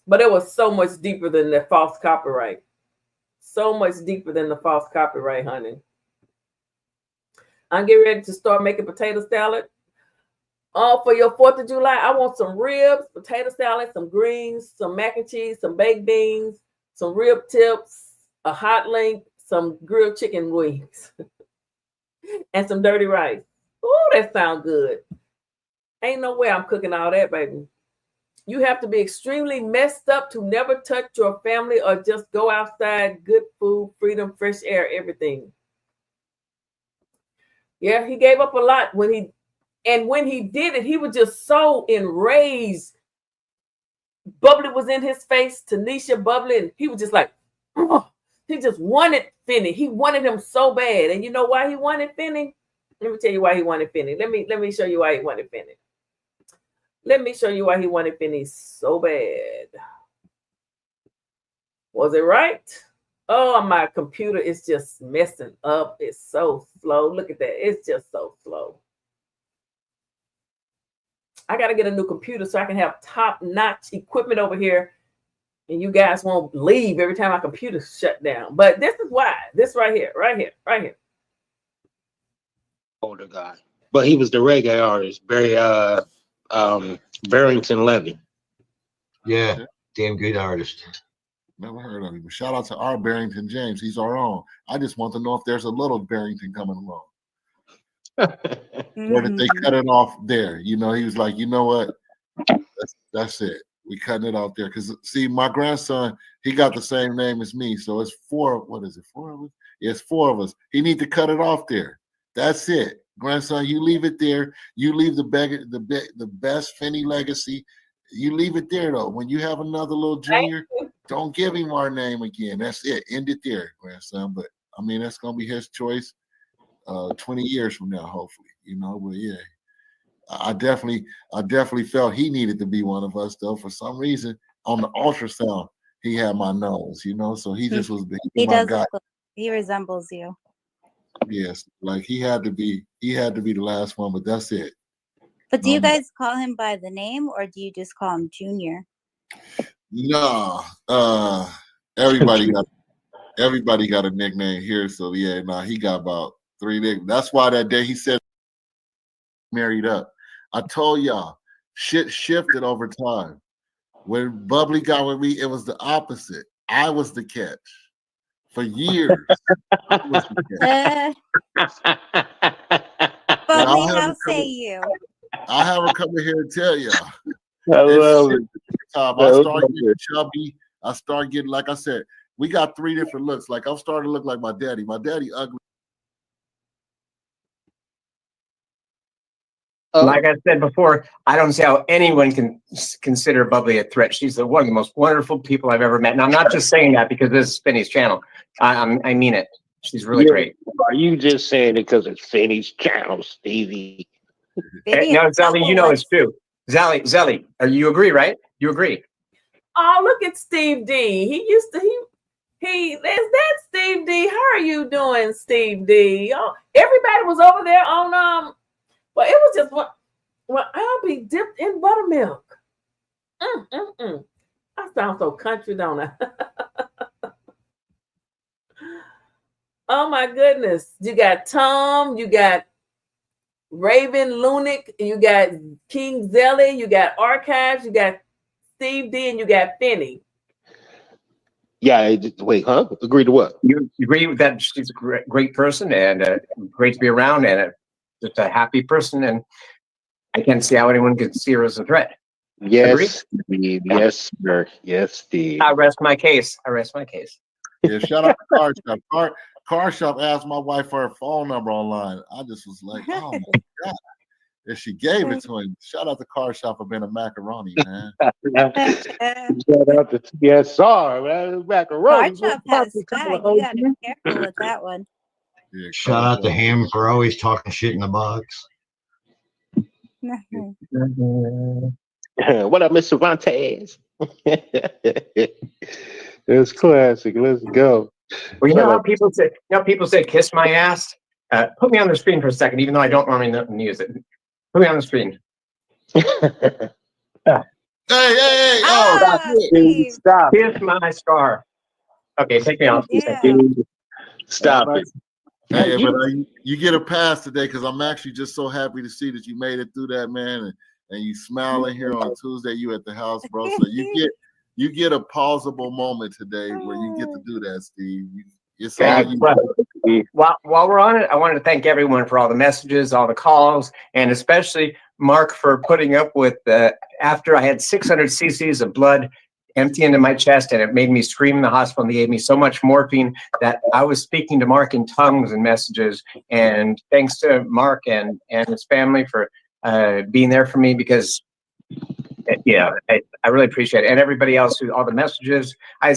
But it was so much deeper than the false copyright. So much deeper than the false copyright, honey. I'm getting ready to start making potato salad. For your 4th of July, I want some ribs, potato salad, some greens, some mac and cheese, some baked beans, some rib tips, a hot link, some grilled chicken wings, and some dirty rice. Ooh, that sounds good. Ain't no way I'm cooking all that, baby. You have to be extremely messed up to never touch your family or just go outside. Good food, freedom, fresh air, everything. Yeah, he gave up a lot when he did it, he was just so enraged. Bubbly was in his face, Tanisha, Bubbly, and he was just like, oh, he just wanted Finny. He wanted him so bad. And you know why he wanted Finny? Let me tell you why he wanted Finny. Let me show you why he wanted Finny. Let me show you why he wanted Finny so bad. Was it right? Oh, my computer is just messing up. It's so slow. Look at that. It's just so slow. I got to get a new computer so I can have top-notch equipment over here, and you guys won't leave every time my computer's shut down. But this is why. This right here. Older guy. But he was the reggae artist, Barrington Levy. Yeah, damn good artist. Never heard of him. But shout out to our Barrington James. He's our own. I just want to know if there's a little Barrington coming along. Or did they cut it off there? You know, he was like, you know what? That's it. We cutting it off there. Because see, my grandson, he got the same name as me. So it's 4. What is it? 4 of us? Yeah, it's 4 of us. He need to cut it off there. That's it. Grandson, you leave it there. You leave the best Finny legacy. You leave it there though. When you have another little junior, don't give him our name again. That's it. End it there, grandson. But I mean, that's gonna be his choice 20 years from now, hopefully. You know, but yeah. I definitely felt he needed to be one of us though. For some reason, on the ultrasound, he had my nose, you know, so he just was big. He my does. guy. He resembles you. Yes, like he had to be the last one, but that's it. But do you guys call him by the name, or do you just call him Junior? No, everybody got a nickname here, so yeah, he got about 3 nicknames. That's why that day he said married up. I told y'all, shit shifted over time. When Bubbly got with me, it was the opposite. I was the catch. For years. Bubbly, how say you? I'll have her come in here and tell y'all. I love it. I start getting chubby. I start getting, like I said, we got 3 different looks. Like I'm starting to look like my daddy. My daddy ugly. Like I said before, I don't see how anyone can consider Bubbly a threat. She's one of the most wonderful people I've ever met. And I'm not just saying that because this is Finny's channel. I mean it. She's really great. Are you just saying it because it's Finny's channel, Stevie? No, Zelly, you know it's true. Zelly, you agree, right? You agree. Oh, look at Steve D. Is that Steve D? How are you doing, Steve D? Oh, everybody was over there on well, it was just I'll be dipped in buttermilk. I sound so country, don't I? Oh my goodness. You got Tom, you got Raven Lunick, you got King Zelly, you got Archives, you got Steve D, and you got Finny. Yeah, wait, huh? Agree to what? You agree with that she's a great person and great to be around and just a happy person, and I can't see how anyone could see her as a threat. Yes, Steve. Yes, sir. Yes, Steve. I rest my case. I rest my case. Yeah, shout out to Car Shop. Car Shop asked my wife for her phone number online. I just was like, oh my God. And she gave it to him. Shout out to Car Shop for being a macaroni, man. Shout out to TSR, man. Macaroni. Car Chop has swag. You gotta be careful with that one. Yeah, Shout out to him for always talking shit in the box. What up, Miss Cervantes? It's classic. Let's go. Well, you know how people say, kiss my ass? Put me on the screen for a second, even though I don't normally use it. Put me on the screen. Hey! Oh, Stop. Kiss my scar. Okay, take me off. Yeah. Stop it. Hey, but you get a pass today because I'm actually just so happy to see that you made it through that, man, and you smiling here on Tuesday. You at the house, bro. So you get a pausable moment today where you get to do that, Steve. It's all you. While we're on it, I wanted to thank everyone for all the messages, all the calls, and especially Mark for putting up with after I had 600 cc's of blood empty into my chest, and it made me scream in the hospital, and they gave me so much morphine that I was speaking to Mark in tongues and messages. And thanks to Mark and his family for being there for me, because I really appreciate it. And everybody else who, all the messages, I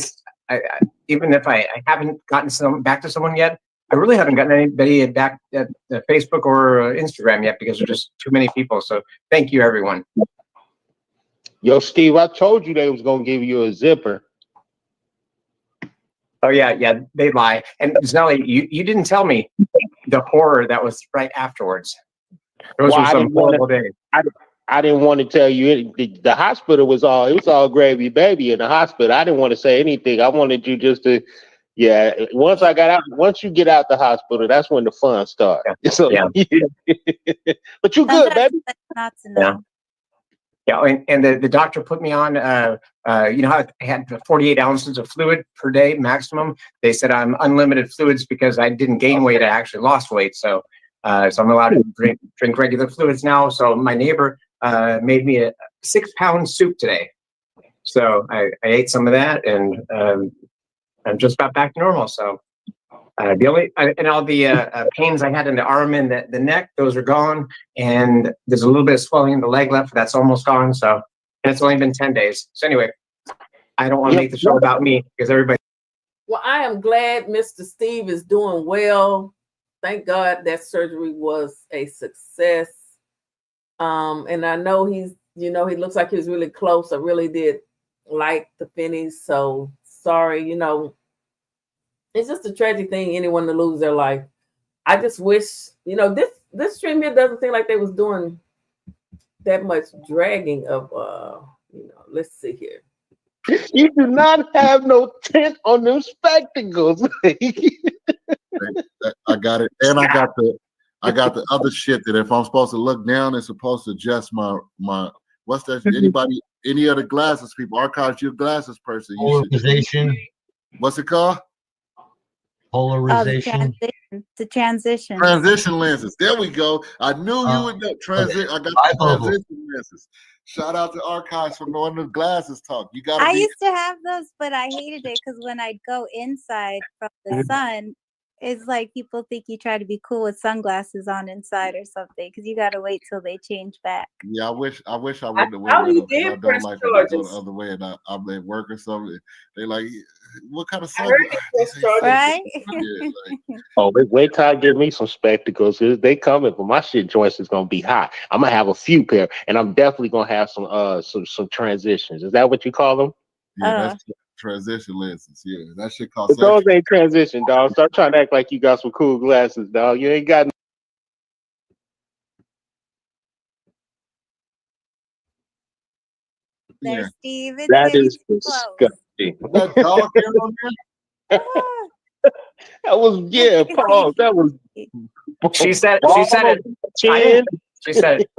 even if I haven't gotten back to someone yet, I really haven't gotten anybody back at Facebook or Instagram yet, because there's just too many people. So thank you, everyone. Yo, Steve, I told you they was gonna give you a zipper. Oh yeah, they lie. And Zelly, you didn't tell me the horror that was right afterwards. Those were some horrible days. I didn't want to tell you. The hospital was all gravy, baby. In the hospital, I didn't want to say anything. I wanted you just to, once you get out the hospital, that's when the fun starts. Yeah. So, but you good, baby. Not to know. Yeah, and the doctor put me on, you know how I had 48 ounces of fluid per day maximum? They said I'm unlimited fluids because I didn't gain weight, I actually lost weight. So I'm allowed to drink regular fluids now. So my neighbor made me a 6-pound soup today. So I ate some of that, and I'm just got back to normal. So the only and all the pains I had in the arm and the neck, those are gone, and there's a little bit of swelling in the leg left, that's almost gone. So, and it's only been 10 days. So anyway, I don't want to make the show about me, because everybody. Well, I am glad Mr. Steve is doing well. Thank God that surgery was a success. And I know he looks like he's really close. I really did like the Finnies. So sorry, it's just a tragic thing, anyone to lose their life. I just wish, this stream here doesn't seem like they was doing that much dragging of, let's see here. You do not have no tint on them spectacles. I got it, and I got the other shit that if I'm supposed to look down, it's supposed to adjust my what's that? Anybody, any other glasses people? Archives, you're a glasses person. Polarization. What's it called? Polarization. The transition. Transition lenses. There we go. I knew you would know. I got the transition lenses. Shout out to Archives for knowing the glasses talk. You got. I used to have those, but I hated it because when I'd go inside from the sun, it's like people think you try to be cool with sunglasses on inside or something, because you got to wait till they change back. Yeah, I wish I wouldn't have went with them. I don't like to go the other way, and I'm at work or something. They like, what kind of sunglasses? Right? Oh, wait till I get me some spectacles. They coming, but my shit joints is gonna be hot. I'm gonna have a few pair, and I'm definitely gonna have some transitions. Is that what you call them? Yeah, that's transition lenses. Yeah, that shit costs. But those ain't transition, dog. Start trying to act like you got some cool glasses, dog. You ain't got. There, Steve. That is disgusting. That dog hair on there? That was Paul. That was. She said it. She said it.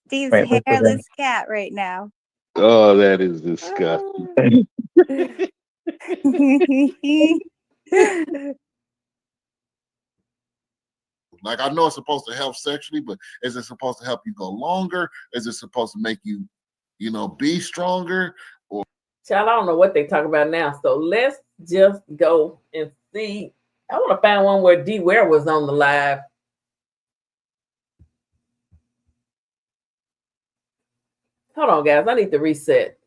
Steve's hairless cat right now. Oh, that is disgusting. Like, I know it's supposed to help sexually, but is it supposed to help you go longer? Is it supposed to make you, be stronger? Or Child, I don't know what they talk about now. So let's just go and see. I want to find one where Deware was on the live. Hold on, guys. I need to reset.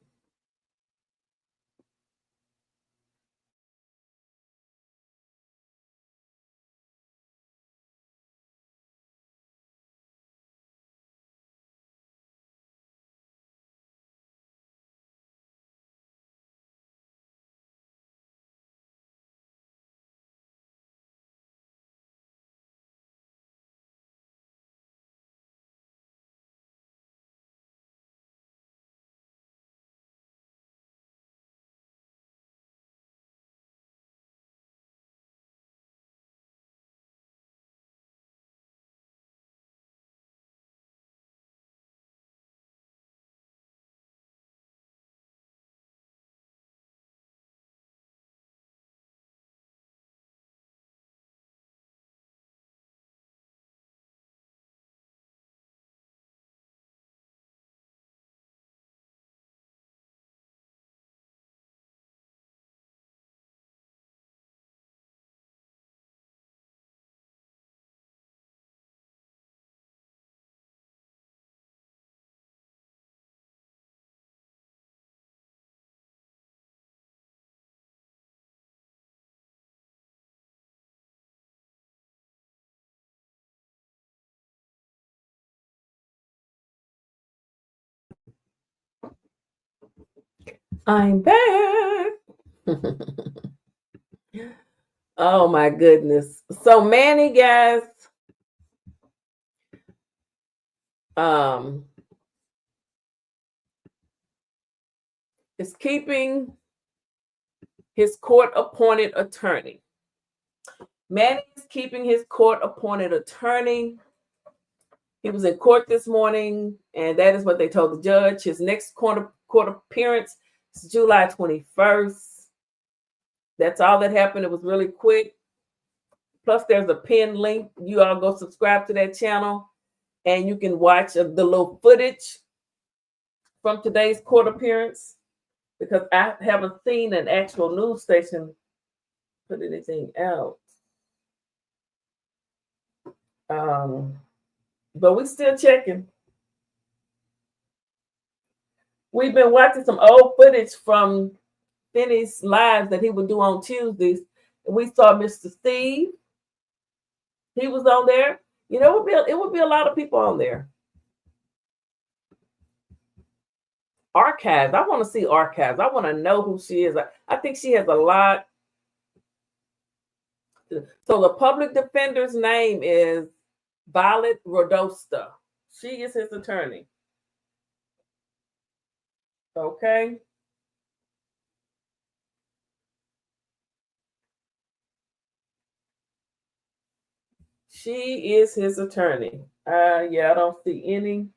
I'm back. Oh my goodness. So Manny, guys, is keeping his court-appointed attorney. Manny is keeping his court-appointed attorney. He was in court this morning, and that is what they told the judge. His next court appearance is July 21st. That's all that happened. It was really quick. Plus, there's a pinned link. You all go subscribe to that channel, and you can watch the little footage from today's court appearance, because I haven't seen an actual news station put anything out. But we still checking. We've been watching some old footage from Finny's lives that he would do on Tuesdays. And we saw Mr. Steve. He was on there. You know, it would be a lot of people on there. Archives. I want to see Archives. I want to know who she is. I think she has a lot. So the public defender's name is Violet Rodosta. She is his attorney. Okay. She is his attorney. Yeah, I don't see any.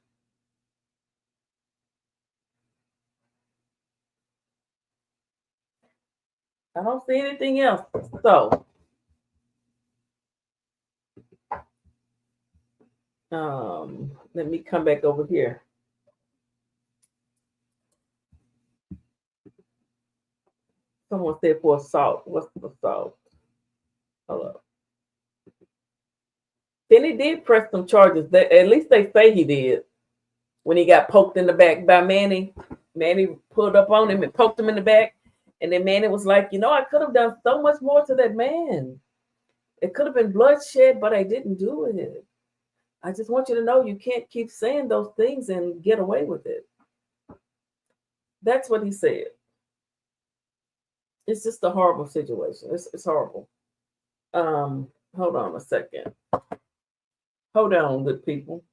I don't see anything else. So, let me come back over here. Someone said for assault. What's the assault? Hold up. Then he did press some charges. At least they say he did. When he got poked in the back by Manny. Manny pulled up on him and poked him in the back. And then Manny was like, I could have done so much more to that man. It could have been bloodshed, but I didn't do it. I just want you to know you can't keep saying those things and get away with it. That's what he said. It's just a horrible situation. It's horrible. Hold on a second. Hold on, good people.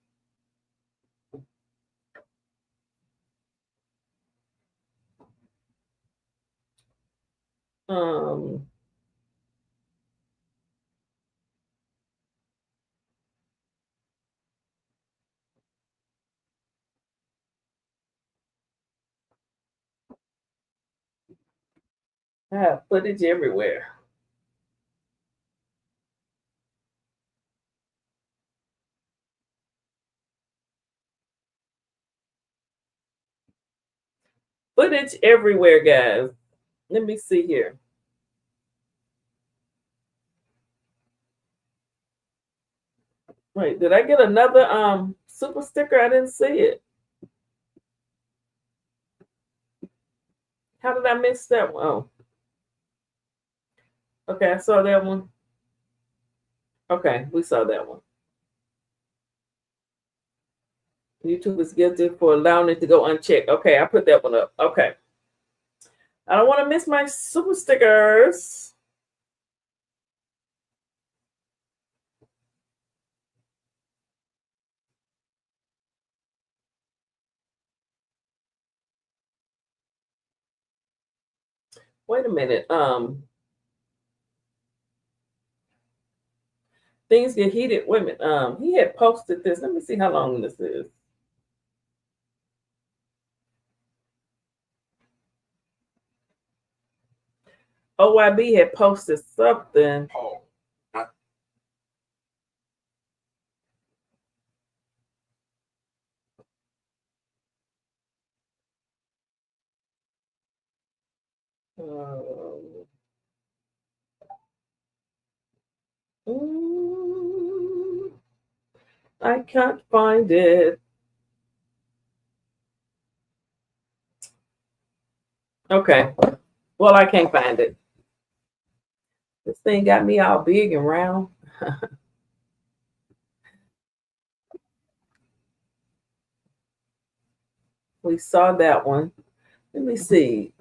I have footage everywhere. Footage everywhere, guys. Let me see here. Wait, did I get another super sticker? I didn't see it. How did I miss that one? Oh. Okay, I saw that one. Okay, we saw that one. YouTube is guilty for allowing it to go unchecked. Okay, I put that one up. Okay. I don't want to miss my super stickers. Wait a minute. Things get heated. Wait a minute. He had posted this. Let me see how long this is. OYB had posted something. I can't find it. Okay. Well, I can't find it. This thing got me all big and round. We saw that one. Let me see.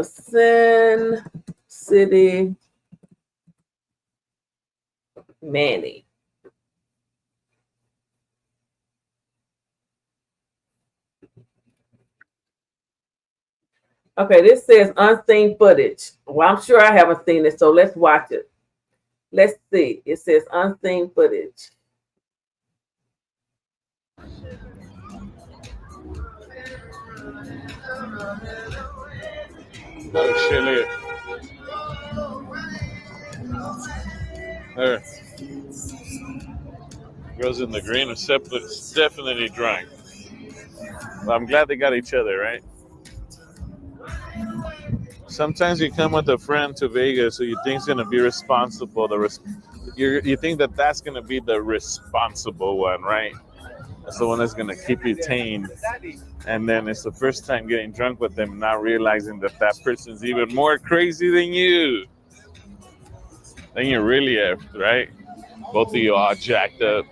Sin City Manny. Okay, this says unseen footage. Well, I'm sure I haven't seen it, so let's watch it. Let's see. It says unseen footage. Oh shit, look. There. Girls in the green are definitely drunk. But I'm glad they got each other, right? Sometimes you come with a friend to Vegas who you think is going to be responsible. You think that that's going to be the responsible one, right? That's the one that's going to keep you tame. And then it's the first time getting drunk with them, not realizing that that person's even more crazy than you. Then you're really effed, right? Both of you are jacked up.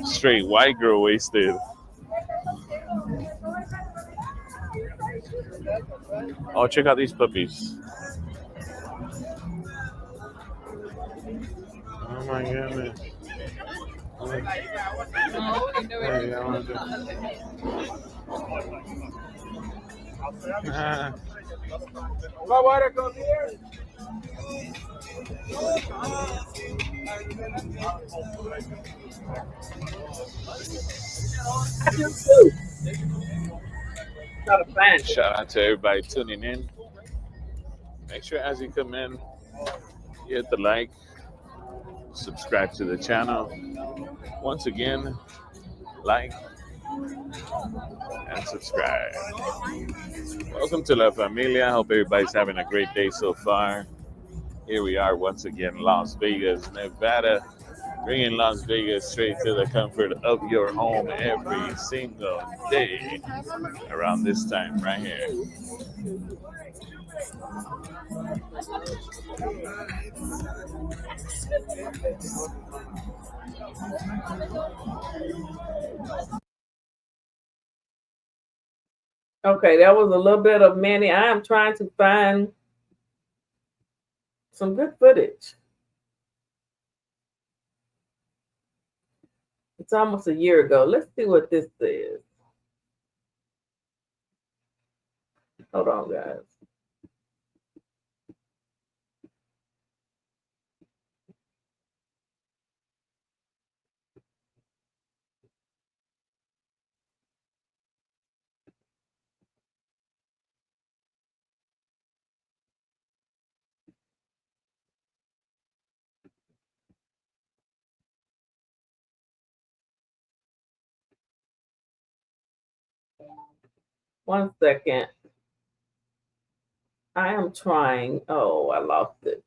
Straight white girl wasted. Oh, check out these puppies. Oh my goodness. Shout out to everybody tuning in. Make sure as you come in, you hit the like, subscribe to the channel. Once again, like and subscribe. Welcome to La Familia. I hope everybody's having a great day so far. Here we are once again, Las Vegas, Nevada, bringing Las Vegas straight to the comfort of your home every single day around this time right here. Okay, that was a little bit of Manny. I am trying to find some good footage. It's almost a year ago. Let's see what this says. Hold on, guys. 1 second. I am trying. Oh, I lost it.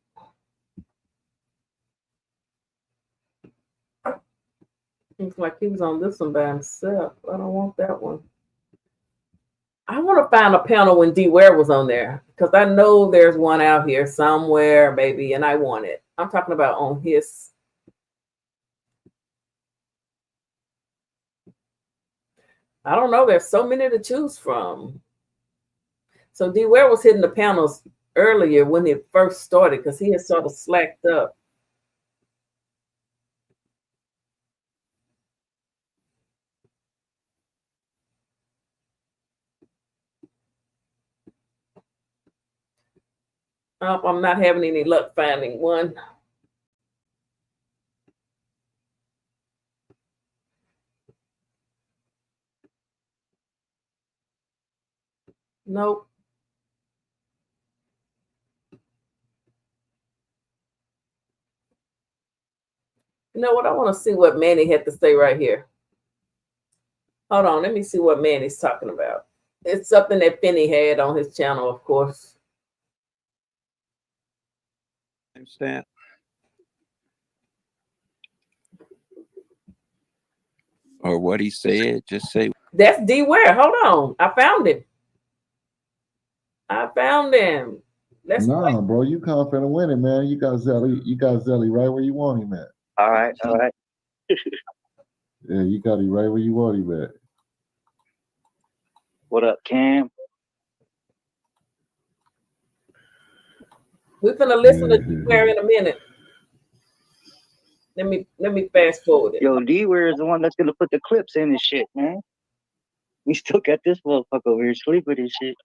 Looks like he was on this one by himself. I don't want that one. I want to find a panel when Deware was on there because I know there's one out here somewhere, baby, and I want it. I'm talking about on his. I don't know. There's so many to choose from. So Deware was hitting the panels earlier when it first started because he had sort of slacked up. I'm not having any luck finding one. Nope. You know what? I want to see what Manny had to say right here. Hold on. Let me see what Manny's talking about. It's something that Finny had on his channel, of course. Understand? Or what he said, just say. That's Deware. Hold on. I found him. I found him. Nah, bro, you confident winning, man. You got Zelly right where you want him at. All right. Yeah, you got him right where you want him at. What up, Cam? We're gonna listen to Deware in a minute. Let me fast forward it. Yo, Deware is the one that's gonna put the clips in and shit, man. We still got this motherfucker over here sleeping and shit.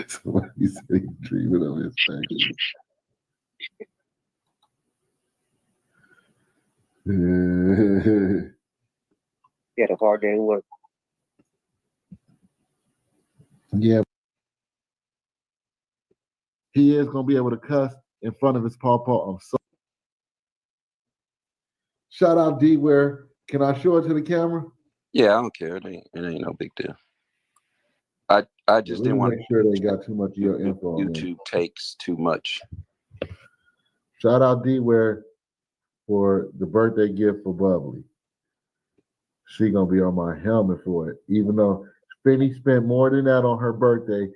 Somebody said he's dreaming of his face. He had a hard day of work. Yeah. He is gonna be able to cuss in front of his pawpaw. I'm sorry. Shout out Deware. Can I show it to the camera? Yeah, I don't care. It ain't no big deal. I just didn't want to make sure they got too much of your info. YouTube takes too much. Shout out Deware for the birthday gift for Bubbly. She gonna be on my helmet for it, even though Finny spent more than that on her birthday.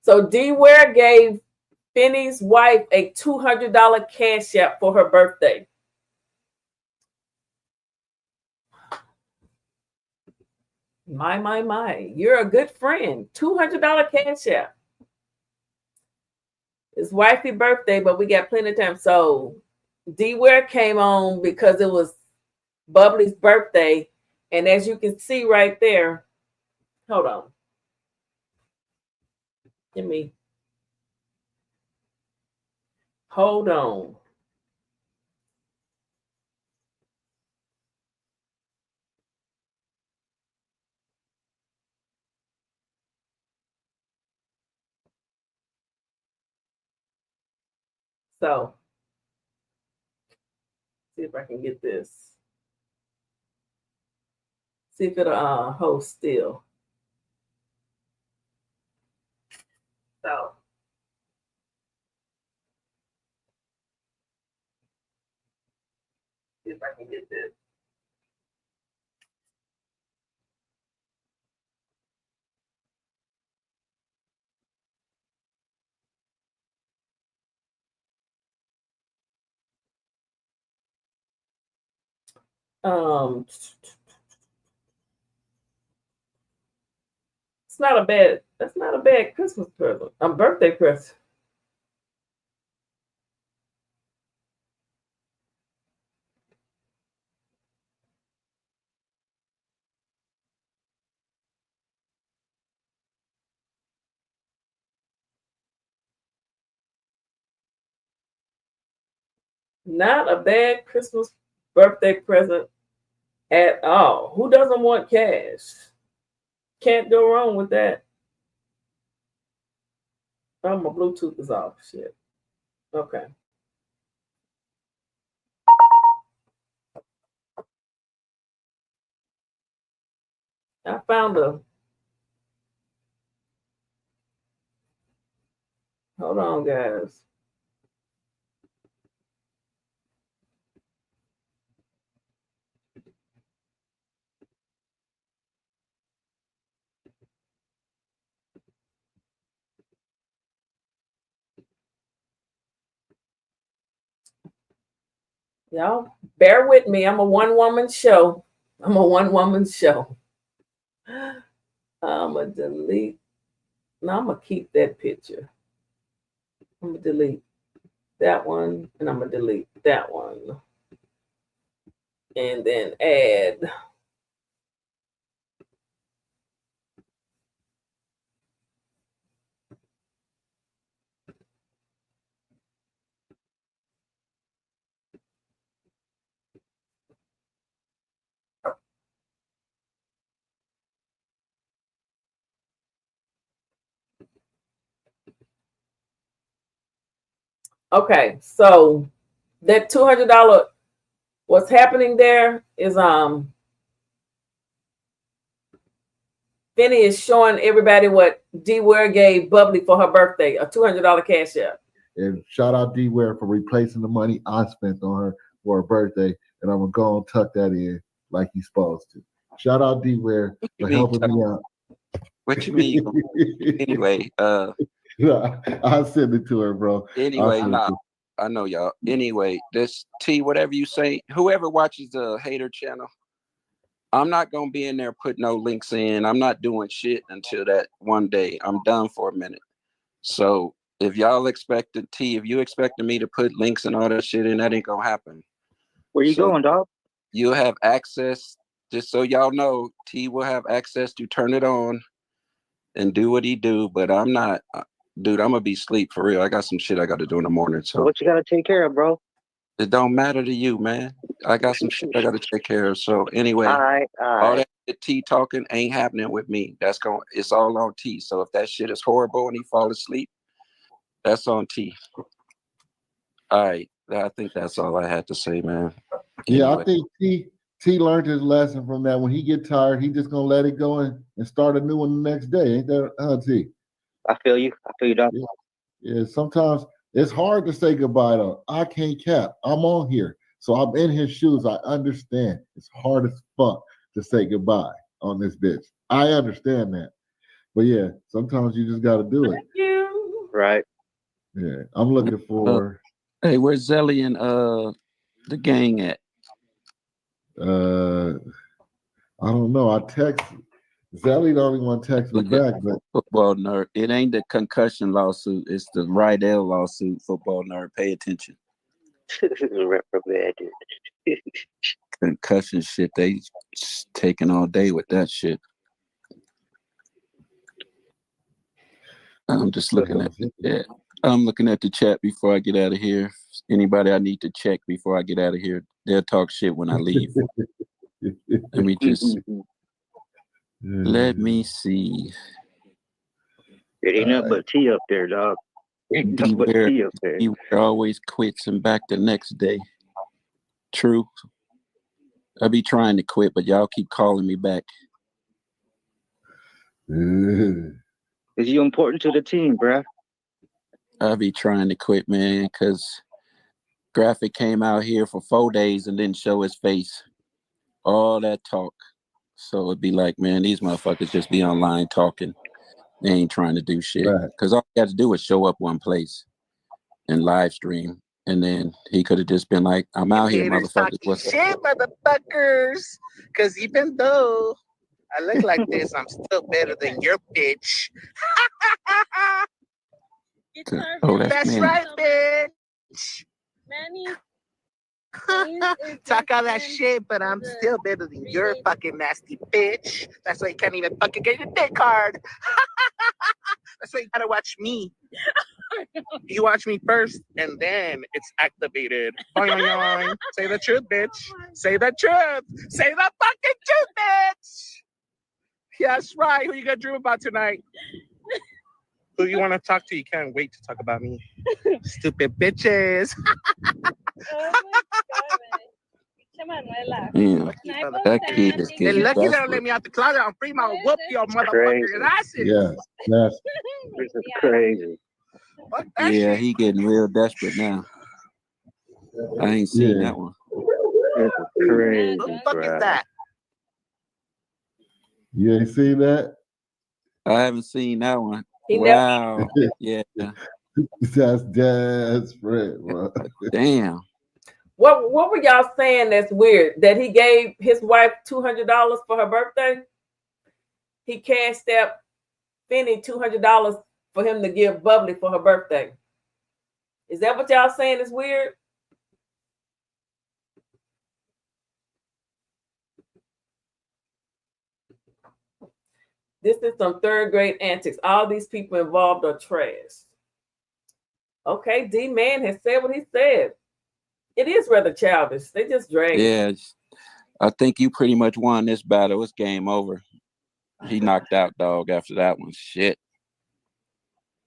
So Deware gave Finny's wife a $200 cash app for her birthday. My. You're a good friend. $200 cash app. It's wifey birthday, but we got plenty of time. So Deware came on because it was Bubbly's birthday. And as you can see right there, hold on. Hold on. So, see if I can get this. See if it'll hold still. So, see if I can get this. That's not a bad Christmas present. Birthday present. Not a bad Christmas birthday present at all. Who doesn't want cash? Can't go wrong with that. Oh, my Bluetooth is off. Shit. Okay. I found a. Hold on, guys. Y'all, bear with me. I'm a one-woman show. I'm a one-woman show. I'm gonna delete. No, I'm gonna keep that picture. I'm gonna delete that one, and I'm gonna delete that one, and then add. Okay, so that $200. What's happening there is Finny is showing everybody what Deware gave Bubbly for her birthday, a $200 cash app. And shout out Dware for replacing the money I spent on her for her birthday. And I'm going to go and tuck that in like you're supposed to. Shout out Dware for helping me out. What you mean? Anyway, I'll send it to her, bro. Anyway, nah, I know y'all. Anyway, this T, whatever you say, whoever watches the hater channel, I'm not gonna be in there putting no links in. I'm not doing shit until that one day. I'm done for a minute. So if y'all expected T, if you expected me to put links and all that shit in, that ain't gonna happen. Where you going, dog? You'll have access, just so y'all know, T will have access to turn it on and do what he do, but I'm not, dude, I'm gonna be asleep for real. I got some shit I gotta do in the morning. So what you gotta take care of, bro? It don't matter to you, man. I got some shit I gotta take care of. So anyway, all that T talking ain't happening with me. It's all on T. So if that shit is horrible and he fall asleep, that's on T. All right. I think that's all I had to say, man. Yeah, I think T learned his lesson from that. When he get tired, he just gonna let it go and start a new one the next day. Ain't that, T? I feel you. Dog. Yeah, sometimes it's hard to say goodbye though. I can't cap. I'm on here. So I'm in his shoes. I understand. It's hard as fuck to say goodbye on this bitch. I understand that. But yeah, sometimes you just gotta do it. Right. Yeah. I'm looking for Hey, where's Zelly and the gang at? I don't know. I text Zelly don't even want to text me back, but Football nerd. It ain't the concussion lawsuit, it's the Rydell lawsuit, football nerd. Pay attention. Concussion shit, they taking all day with that shit. I'm just looking at the chat. I'm looking at the chat before I get out of here. Anybody I need to check before I get out of here, they'll talk shit when I leave. Let me just let me see. It ain't nothing but tea up there, dog. Ain't nothing but tea up there. Deware always quits and back the next day. True. I be trying to quit, but y'all keep calling me back. Is you important to the team, bruh? I be trying to quit, man, because Graphic came out here for 4 days and didn't show his face. All that talk. So it'd be like, man, these motherfuckers just be online talking. They ain't trying to do shit. Because all he had to do was show up one place and live stream. And then he could have just been like, I'm out here, motherfuckers. What's up? Shit, motherfuckers. Because even though I look like this, I'm still better than your bitch. Oh, that's Manny. Right, bitch. Manny. Talk all that shit, but I'm still better than your fucking nasty bitch. That's why you can't even fucking get your dick hard. That's why you gotta watch me. You watch me first, and then it's activated. Boing, boing, boing. Say the truth, bitch. Say the truth. Say the fucking truth, bitch. Yeah, that's right. Who you gonna dream about tonight? Who you want to talk to? You can't wait to talk about me. Stupid bitches. Yeah, that kid is They're getting lucky they don't desperate. let me out the closet. I'm free. My whoop your It's crazy. motherfucking asses. Yeah, that's This is crazy. Fuck that Yeah, shit. he getting real desperate now. I ain't seen yeah. that one. This is crazy, What the fuck is bro. that? You ain't seen that? I haven't seen that one. He never. Wow. Yeah. That's desperate, bro. Damn. What were y'all saying that's weird? That he gave his wife $200 for her birthday? He cashed out Finny $200 for him to give Bubbly for her birthday. Is that what y'all saying is weird? This is some third grade antics. All these people involved are trash. Okay, D-Man has said what he said. It is rather childish. They just drag it. Yeah. I think you pretty much won this battle. It's game over. He knocked out dog after that one. Shit.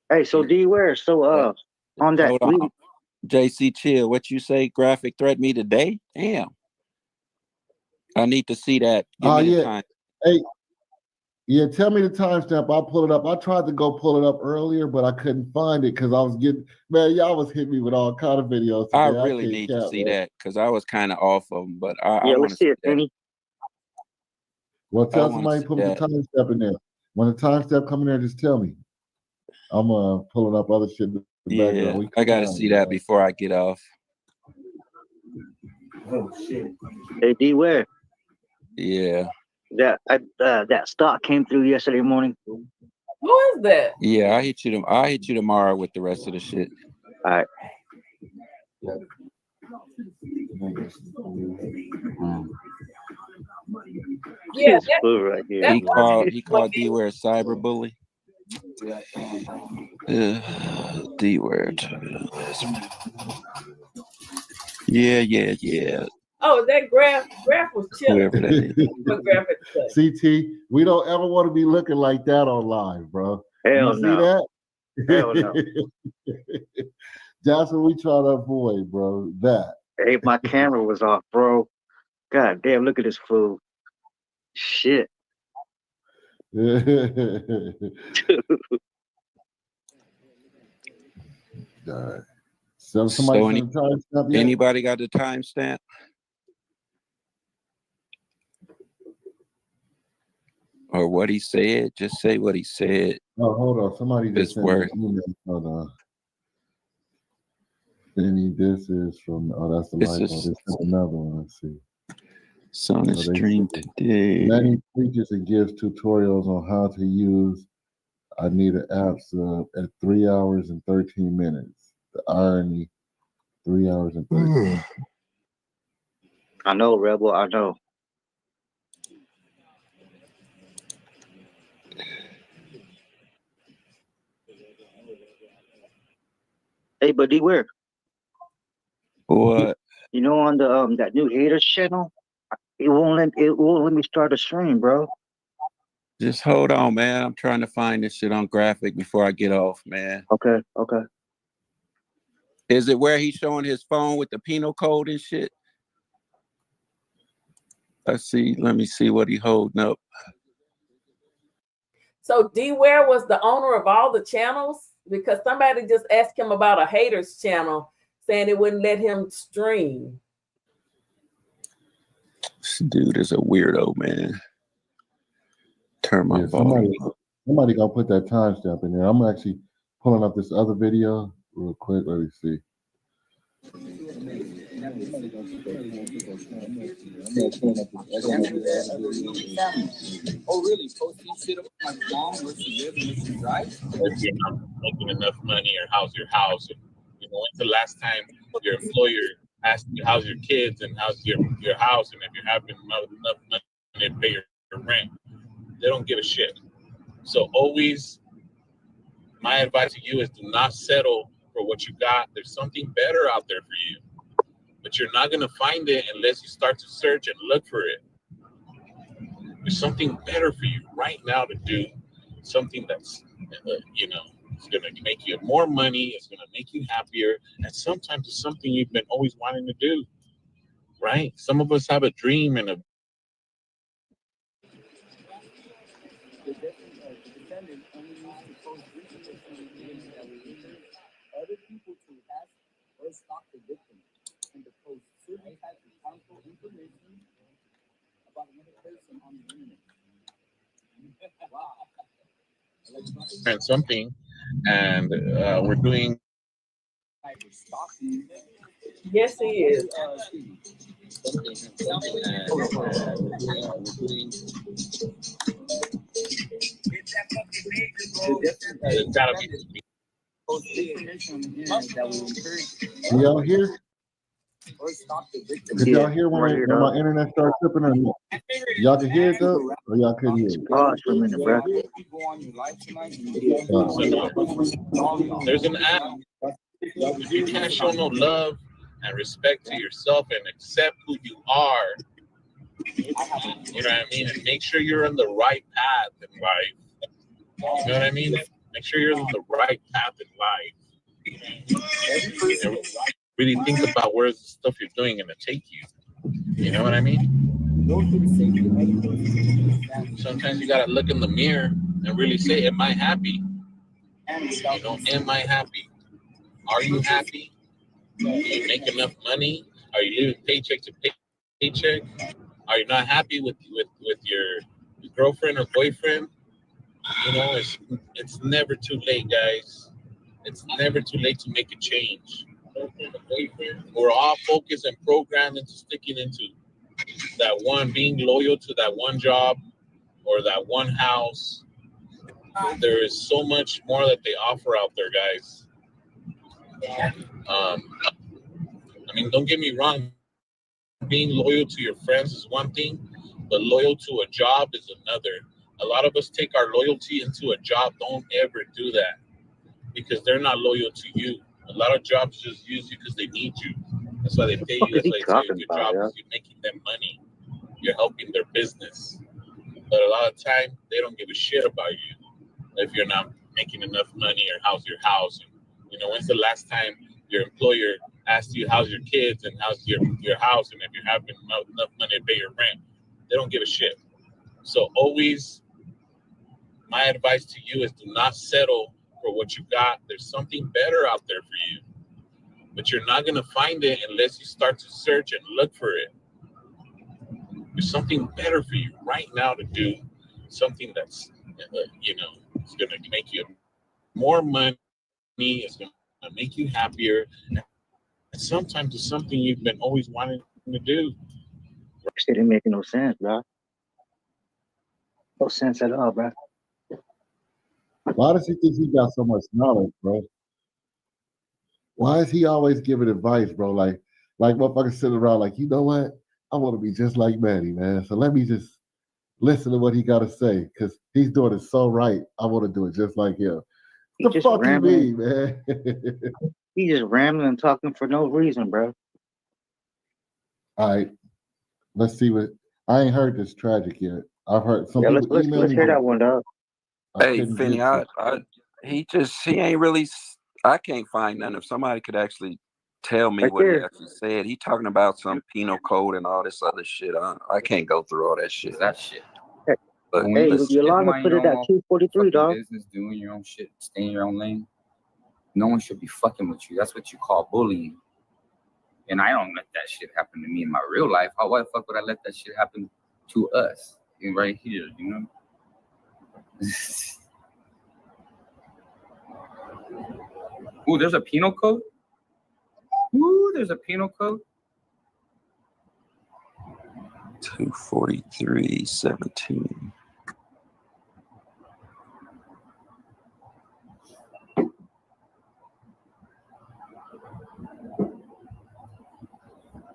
Hey, so Deware, so on that, Hold on. JC Chill, what you say? Graphic threat me today? Damn. I need to see that. Give me the Yeah. time. Hey, yeah, tell me the timestamp. I'll pull it up. I tried to go pull it up earlier, but I couldn't find it because I was getting, man, y'all was hitting me with all kind of videos today. I really can't need to count, see man. that because I was kind of off of them, but I yeah, want let's to see see it, that. Finny. Well, I tell wanna somebody see to put the that. timestamp in there. When the timestamp come in there, just tell me. I'm pulling up other shit in the Yeah, background. We I got to can see that before I get off. Oh shit. Hey, Deware, Yeah. that stock came through yesterday morning. Who is that? Yeah, I hit you tomorrow with the rest of the shit. All right. Yeah, This fool right here. He called Deware a cyberbully. Deware. Yeah. Oh, that Graph was chilling. Whoever that is. What Graph had to say. CT, we don't ever want to be looking like that on live, bro. Hell you see no. that? Hell no. That's what we try to avoid, bro. That. Hey, my camera was off, bro. God damn, look at this fool. Shit. All right. So somebody send the timestamp yet? Anybody got the timestamp? Or what he said? Just say what he said. Oh, hold on. Somebody just sent me an email. Hold on. Benny, this is from, that's the light. This is another one. Let's see. It's on the stream today. Manny teaches and gives tutorials on how to use I Need an Apps at 3 hours and 13 minutes. The irony, 3 hours and 13 minutes. I know, Rebel. I know. Hey, but Deware. What? You know, on the that new haters channel, it won't let me start a stream, bro. Just hold on, man. I'm trying to find this shit on graphic before I get off, man. Okay. Is it where he's showing his phone with the penal code and shit? Let me see what he holding up. So Deware was the owner of all the channels? Because somebody just asked him about a haters channel saying it wouldn't let him stream. This dude is a weirdo, man. Turn my volume up. Somebody gonna put that timestamp in there. I'm actually pulling up this other video real quick. Let me see. Oh, really? Posting shit about my mom, where she lives and where she drives? If you're not making enough money, or how's your house? You know, when's the last time your employer asked you how's your kids and how's your house, and if you're having enough money to pay your rent? They don't give a shit. So always, my advice to you is do not settle for what you got. There's something better out there for you, but you're not gonna find it unless you start to search and look for it. There's something better for you right now to do, something that's, it's going to make you more money, it's going to make you happier, and sometimes it's something you've been always wanting to do. right? Some of us have a dream and a The defendant only needs to post brief information that will encourage other people to harass or stalk the victim, and to post certain types of harmful information about another person on the internet. Wow. and something, and we're doing. Yes, he is. There's gotta be. Post information on the internet that will encourage Can y'all hear? or stop the victim. Could y'all hear when my internet started tripping or not? Y'all can hear it though, or y'all couldn't hear it? Pause for a minute, bro. There's an app. If you can't show no love and respect to yourself and accept who you are, you know what I mean, and make sure you're on the right path in life. You know what I mean? Make sure you're on the right path in life. And really think about where the stuff you're doing gonna take you. You know what I mean? Sometimes you gotta look in the mirror and really say, am I happy? You know, am I happy? Are you happy? Do you make enough money? Are you living paycheck to paycheck? Are you not happy with your girlfriend or boyfriend? You know, it's never too late, guys. It's never too late to make a change. We're all focused and programmed into sticking into that one, being loyal to that one job or that one house. There is so much more that they offer out there, guys. I mean, don't get me wrong. Being loyal to your friends is one thing, but loyal to a job is another. A lot of us take our loyalty into a job. Don't ever do that because they're not loyal to you. A lot of jobs just use you because they need you. That's why they pay you. That's why they tell you your job is you're making them money. You're helping their business. But a lot of time, they don't give a shit about you if you're not making enough money or how's your house. And, you know, when's the last time your employer asked you how's your kids and how's your house and if you're having enough money to pay your rent? They don't give a shit. So always, my advice to you is do not settle for what you got. There's something better out there for you. But you're not going to find it unless you start to search and look for it. There's something better for you right now to do. Something that's, you know, it's going to make you more money. It's going to make you happier. And sometimes it's something you've been always wanting to do. Shit didn't make no sense, bro. No sense at all, bro. Why does he think he got so much knowledge, bro? Why is he always giving advice, bro? Like motherfuckers sitting around like, you know what? I want to be just like Manny, man. So let me just listen to what he got to say because he's doing it so right. I want to do it just like him. What the fuck you mean, man? He just rambling and talking for no reason, bro. All right, let's see what. I ain't heard this tragic yet. I've heard some Yeah, people let's hear that one, dog. Hey, Finny, he ain't really. I can't find none. If somebody could actually tell me what he actually said, he talking about some penal code and all this other shit. I can't go through all that shit. That shit. But hey, Yolanda put it at 243, dog. Business, doing your own shit, stay in your own lane. No one should be fucking with you. That's what you call bullying. And I don't let that shit happen to me in my real life. How the fuck would I let that shit happen to us? Right here, you know? Ooh, there's a penal code? Ooh, there's a penal code? 243:17.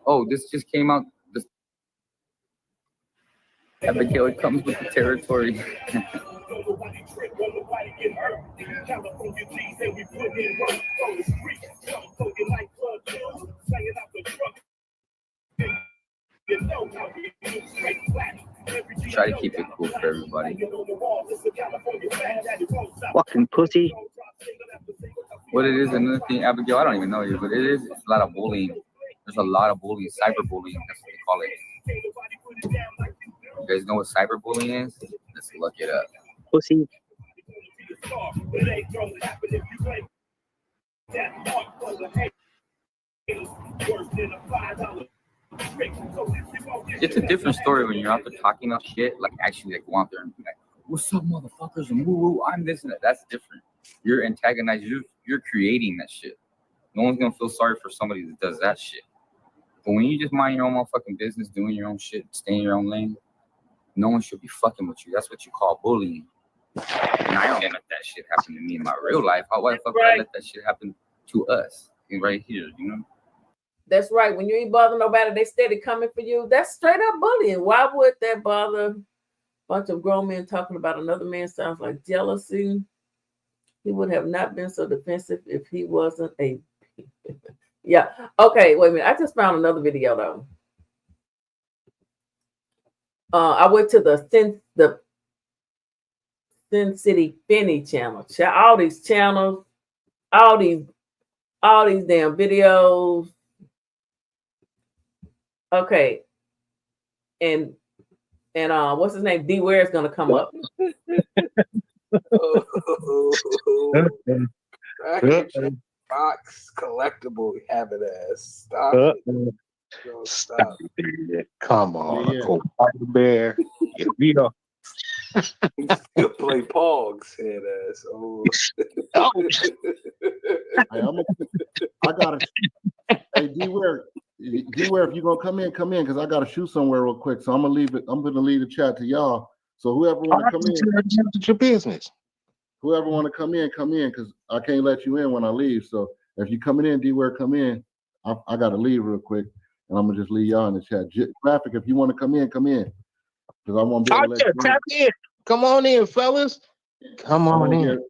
Oh, this just came out. This Abigail, it comes with the territory. Try to keep it cool for everybody. Fucking pussy. What it is, another thing, Abigail, I don't even know you, but it's a lot of bullying. there's a lot of bullying, cyberbullying. That's what they call it. You guys know what cyberbullying is? Let's look it up. Pussy. It's a different story when you're out there talking about shit, like actually like go out there and be like, what's up, motherfuckers, and woo, I'm this and that. That's different. You're antagonizing, you're creating that shit. No one's gonna feel sorry for somebody that does that shit. But when you just mind your own motherfucking business, doing your own shit, stay in your own lane, no one should be fucking with you. That's what you call bullying. And I don't let that shit happen to me in my real life. Why the fuck would I let that shit happen to us right here, you know? That's right. When you ain't bother nobody, they steady coming for you. That's straight up bullying. Why would that bother a bunch of grown men talking about another man? Sounds like jealousy. He would have not been so defensive if he wasn't a... Yeah. Okay, wait a minute. I just found another video, though. I went to the Sin City Finny channel. All these channels, all these damn videos. Okay. And what's his name? Deware is gonna come up. Box collectible habit ass. Stop it. Bro, stop. Come on, bear. You know. You play Pogs, head ass. Oh. I gotta. Hey, Deware, if you're gonna come in, because I gotta shoot somewhere real quick. So I'm gonna leave it. I'm gonna leave the chat to y'all. So whoever want to come in, it's your business. Whoever want to come in, because I can't let you in when I leave. So if you coming in, Deware, come in. I gotta leave real quick, and I'm gonna just leave y'all in the chat. Graphic, if you want to come in, because I won't be able to let you in. Come on in, fellas. Come on in.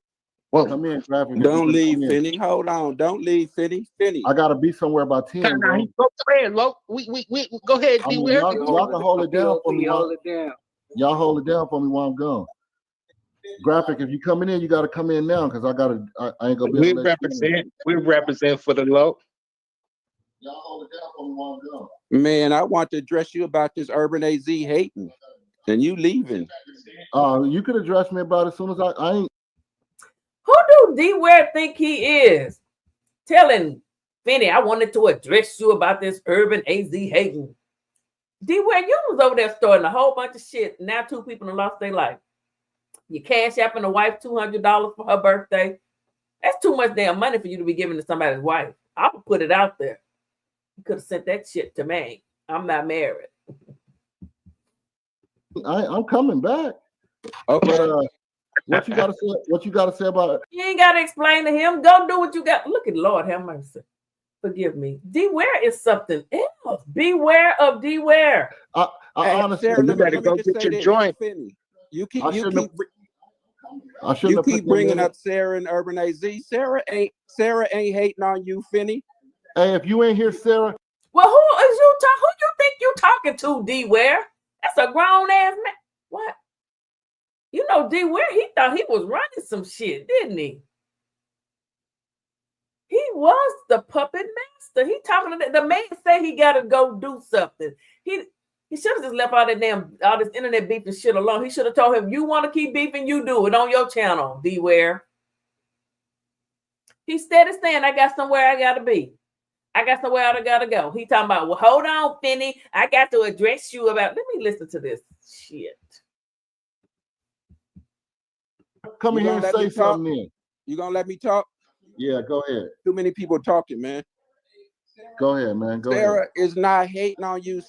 Well, come in, Graphic. Don't leave, Finny. Hold on. Don't leave, Finny. I gotta be somewhere by 10, bro. Go ahead, Lo. We go ahead, Deware. Y'all can hold it down for me. Y'all hold it down for me while I'm gone. Graphic, if you coming in, you gotta come in now, because I ain't gonna be able to let we represent for the Lo. Y'all hold it down for me while I'm gone. Man, I want to address you about this Urban AZ hating, and you leaving. You could address me about it as soon as I ain't. Who do Deware think he is? Telling Finny, I wanted to address you about this Urban AZ hating. Deware, you was over there starting a whole bunch of shit. Now 2 people have lost their life. You cash apping a wife $200 for her birthday. That's too much damn money for you to be giving to somebody's wife. I would put it out there. You could have sent that shit to me. I'm not married. I'm coming back. Okay. But, what you gotta say? What you gotta say about it? You ain't gotta explain to him. Go do what you got. Look at Lord have mercy. Forgive me. Deware is something else. Beware of Deware. I honestly, Sarah, you better go get your joint. Finny. You keep bringing up Sarah and Urban AZ. Sarah ain't hating on you, Finny. Hey, if you ain't here, Sarah. Well, who is you? Who you think you talking to, Deware? That's a grown ass man. What? You know, Deware, he thought he was running some shit, didn't he? He was the puppet master. He talking to the man said he got to go do something. He should have just left all this internet beef and shit alone. He should have told him, you want to keep beefing, you do it on your channel, Deware. He steady saying, I got somewhere I got to be. I got somewhere I got to go. He talking about, well, hold on, Finny. I got to address you about, let me listen to this shit. Come in here and say something then. You gonna let me talk? Yeah, go ahead. Too many people talking, man. Go ahead, man. Sarah is not hating on you.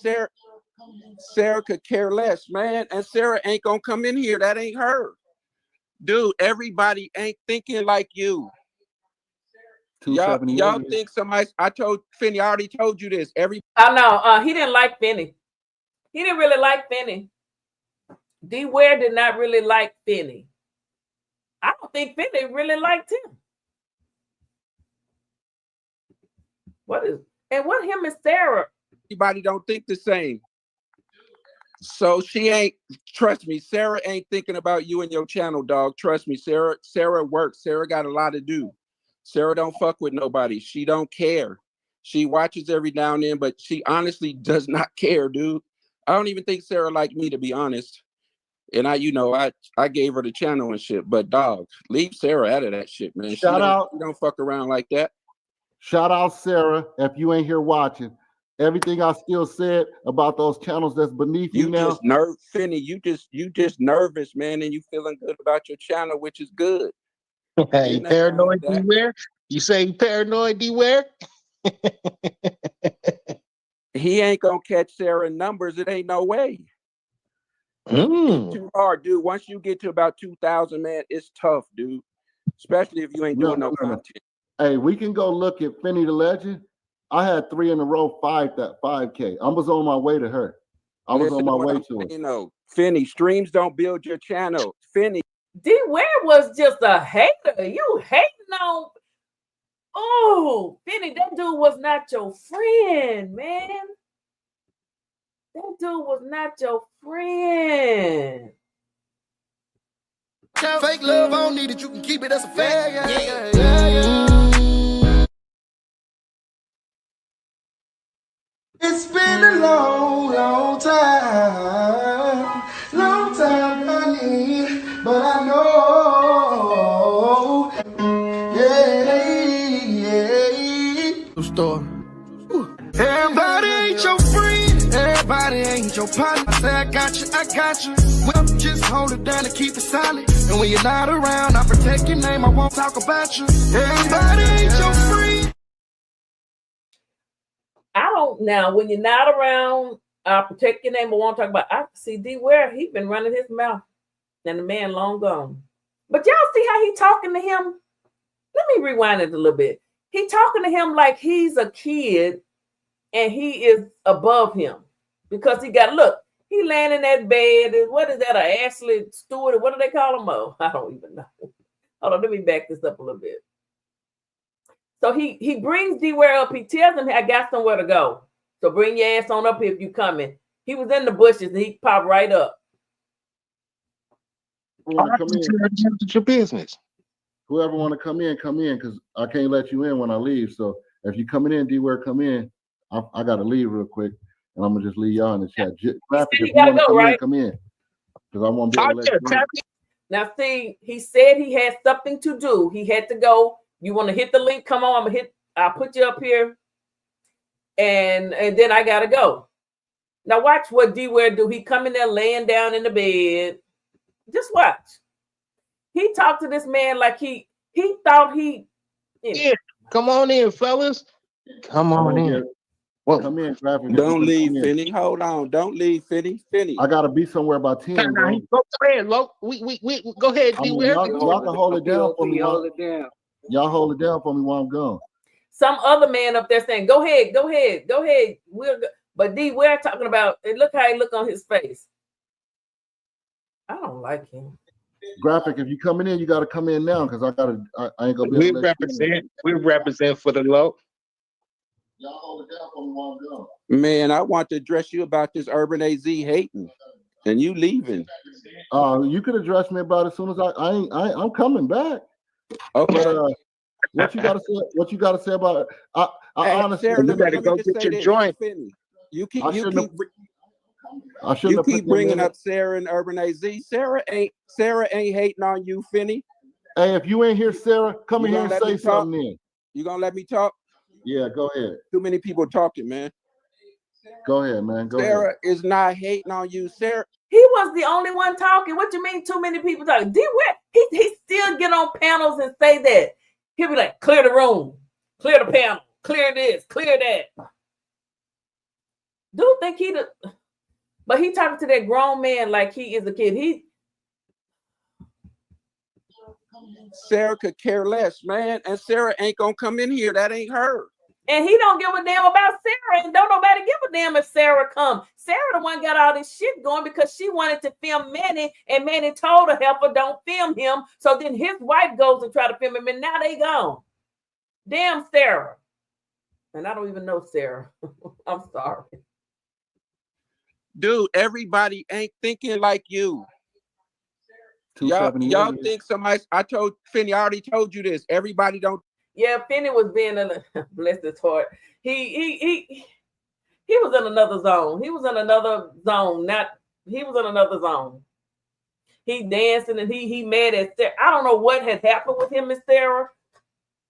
Sarah could care less, man. And Sarah ain't gonna come in here. That ain't her. Dude, everybody ain't thinking like you. Y'all think somebody, I told Finny, I already told you this. I know. He didn't like Finny. He didn't really like Finny. Deware did not really like Finny. I don't think Finny really liked him. What him and Sarah? Everybody don't think the same. So she ain't, trust me, Sarah ain't thinking about you and your channel, dog. Trust me, Sarah works. Sarah got a lot to do. Sarah don't fuck with nobody. She don't care. She watches every now and then, but she honestly does not care, dude. I don't even think Sarah liked me, to be honest. And I gave her the channel and shit. But dog, leave Sarah out of that shit, man. Shout out. She don't fuck around like that. Shout out Sarah, if you ain't here watching. Everything I still said about those channels that's beneath you now. Finny, you just nervous, man, and you feeling good about your channel, which is good. Hey, paranoid Deware? You say paranoid Deware? He ain't gonna catch Sarah in numbers. It ain't no way. It's too hard, dude. Once you get to about 2,000, man, it's tough, dude. Especially if you ain't doing no content. Hey, we can go look at Finny the Legend. I had 3 in a row, 5K. I was on my way to her. I was on my way to it. You know, Finny, streams don't build your channel. Finny. Dware was just a hater. You hating on. Oh, Finny, that dude was not your friend, man. That dude was not your friend. Fake love, I don't need it. You can keep it as a fact. Yeah. It's been a long time, honey, but I know, Store. Everybody ain't your friend, everybody ain't your partner. I say I got you. Well, just hold it down and keep it solid. And when you're not around, I protect your name. I won't talk about you. Everybody ain't your friend. Now, when you're not around, I'll protect your name. I won't talk about. I see Dware. He been running his mouth, and the man long gone. But y'all see how he talking to him? Let me rewind it a little bit. He talking to him like he's a kid, and he is above him because he laying in that bed. What is that? A Ashley Stewart? What do they call him? Oh, I don't even know. Hold on, let me back this up a little bit. So he brings Deware up. He tells him, I got somewhere to go. So bring your ass on up here if you coming. He was in the bushes and he popped right up. It's your business. Whoever want to come in, because I can't let you in when I leave. So if you coming in, Deware, come in. I got to leave real quick, and I'm going to just leave y'all in the chat. Graphic, if you want to come in, come in. Because I want to be able to let you in. Now, see, he said he had something to do. He had to go. You want to hit the link? Come on, I'll put you up here. And then I gotta go. Now watch what Deware do. He come in there laying down in the bed. Just watch. He talked to this man like he thought he. Yeah, come on in, fellas. Come on in. Well, come in, Graphic. Don't leave, Finny. Hold on. Don't leave, Finny. I gotta be somewhere by 10. Bro. Go ahead, go ahead, Deware. Y'all can hold it down for me. Y'all hold it down for me while I'm gone. Some other man up there saying, "Go ahead." But Dware talking about. And look how he look on his face. I don't like him. Graphic, if you coming in, you got to come in now because I ain't gonna be. We represent for the low. Y'all hold it down for me while I'm gone. Man, I want to address you about this Urban AZ hating, and you leaving. You could address me about it as soon as I'm coming back. Okay. But, what you gotta say about it? I honestly, Sarah, you better go get your joint. You keep bringing up Sarah and Urban AZ. Sarah ain't hating on you, Finny. Hey, if you ain't here, Sarah, come in here and say something. Then you gonna let me talk? Yeah, go ahead. Too many people talking, man. Go ahead, man. Sarah is not hating on you, Sarah. He was the only one talking. What you mean? Too many people talking? Dware, he still get on panels and say that. He'll be like, clear the room, clear the panel, clear this, clear that. Dude think but he talking to that grown man like he is a kid. Sarah could care less, man, and Sarah ain't gonna come in here. That ain't her. And he don't give a damn about Sarah, and don't nobody give a damn if Sarah come. Sarah the one got all this shit going because she wanted to film Manny, and Manny told her helper don't film him. So then his wife goes and try to film him, and now they gone. Damn Sarah. And I don't even know Sarah. I'm sorry. Dude, everybody ain't thinking like you. Y'all think somebody, I told Finny, I already told you this. Everybody don't Yeah, Finny was being in a bless his heart. He was in another zone. He was in another zone. He was in another zone. He dancing and he mad at Sarah. I don't know what had happened with him and Sarah,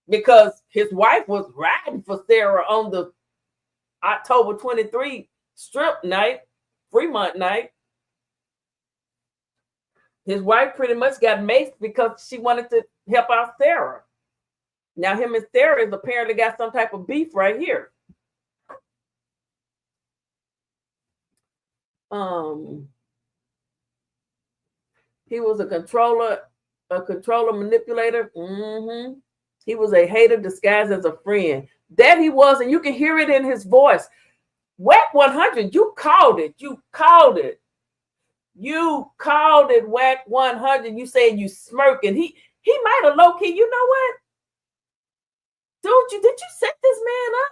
because his wife was riding for Sarah on the October 23 strip night, Fremont night. His wife pretty much got maced because she wanted to help out Sarah. Now him and Sarah has apparently got some type of beef right here. He was a controller manipulator. He was a hater disguised as a friend. That he was, and you can hear it in his voice. Whack 100, you called it. You called it. You called it, Whack 100. You saying you smirking. He might have low key. You know what? Dude, did you set this man up?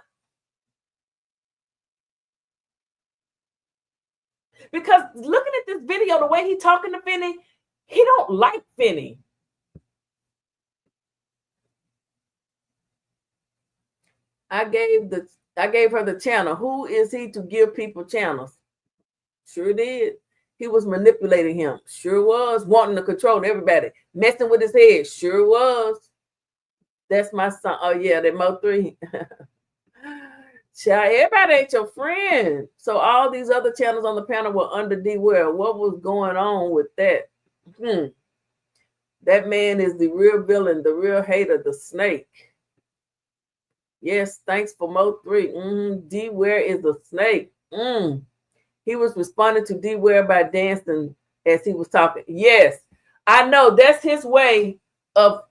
Because looking at this video, the way he talking to Finny, he don't like Finny. I gave her the channel. Who is he to give people channels? Sure did. He was manipulating him. Sure was. Wanting to control everybody. Messing with his head. Sure was. That's my son. Oh yeah, that Mo3. Child, everybody ain't your friend. So all these other channels on the panel were under Deware. What was going on with that? That man is the real villain, the real hater, the snake. Yes, thanks for Mo3. Deware is a snake. He was responding to Deware by dancing as he was talking. Yes, I know that's his way of.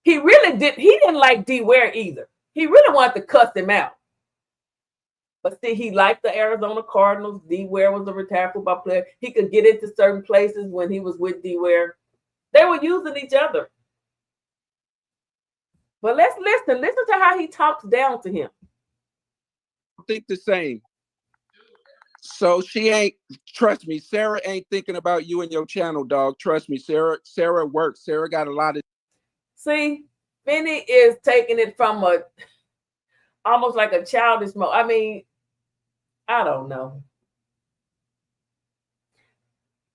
He didn't like Deware either. He really wanted to cuss him out. But see, he liked the Arizona Cardinals. Deware was a retired football player. He could get into certain places when he was with Deware. They were using each other. But let's listen. Listen to how he talks down to him. I think the same. So she ain't, trust me, Sarah ain't thinking about you and your channel, dog. Trust me, Sarah works. Sarah got a lot of. See, Finny is taking it from almost like a childish mode. I mean, I don't know.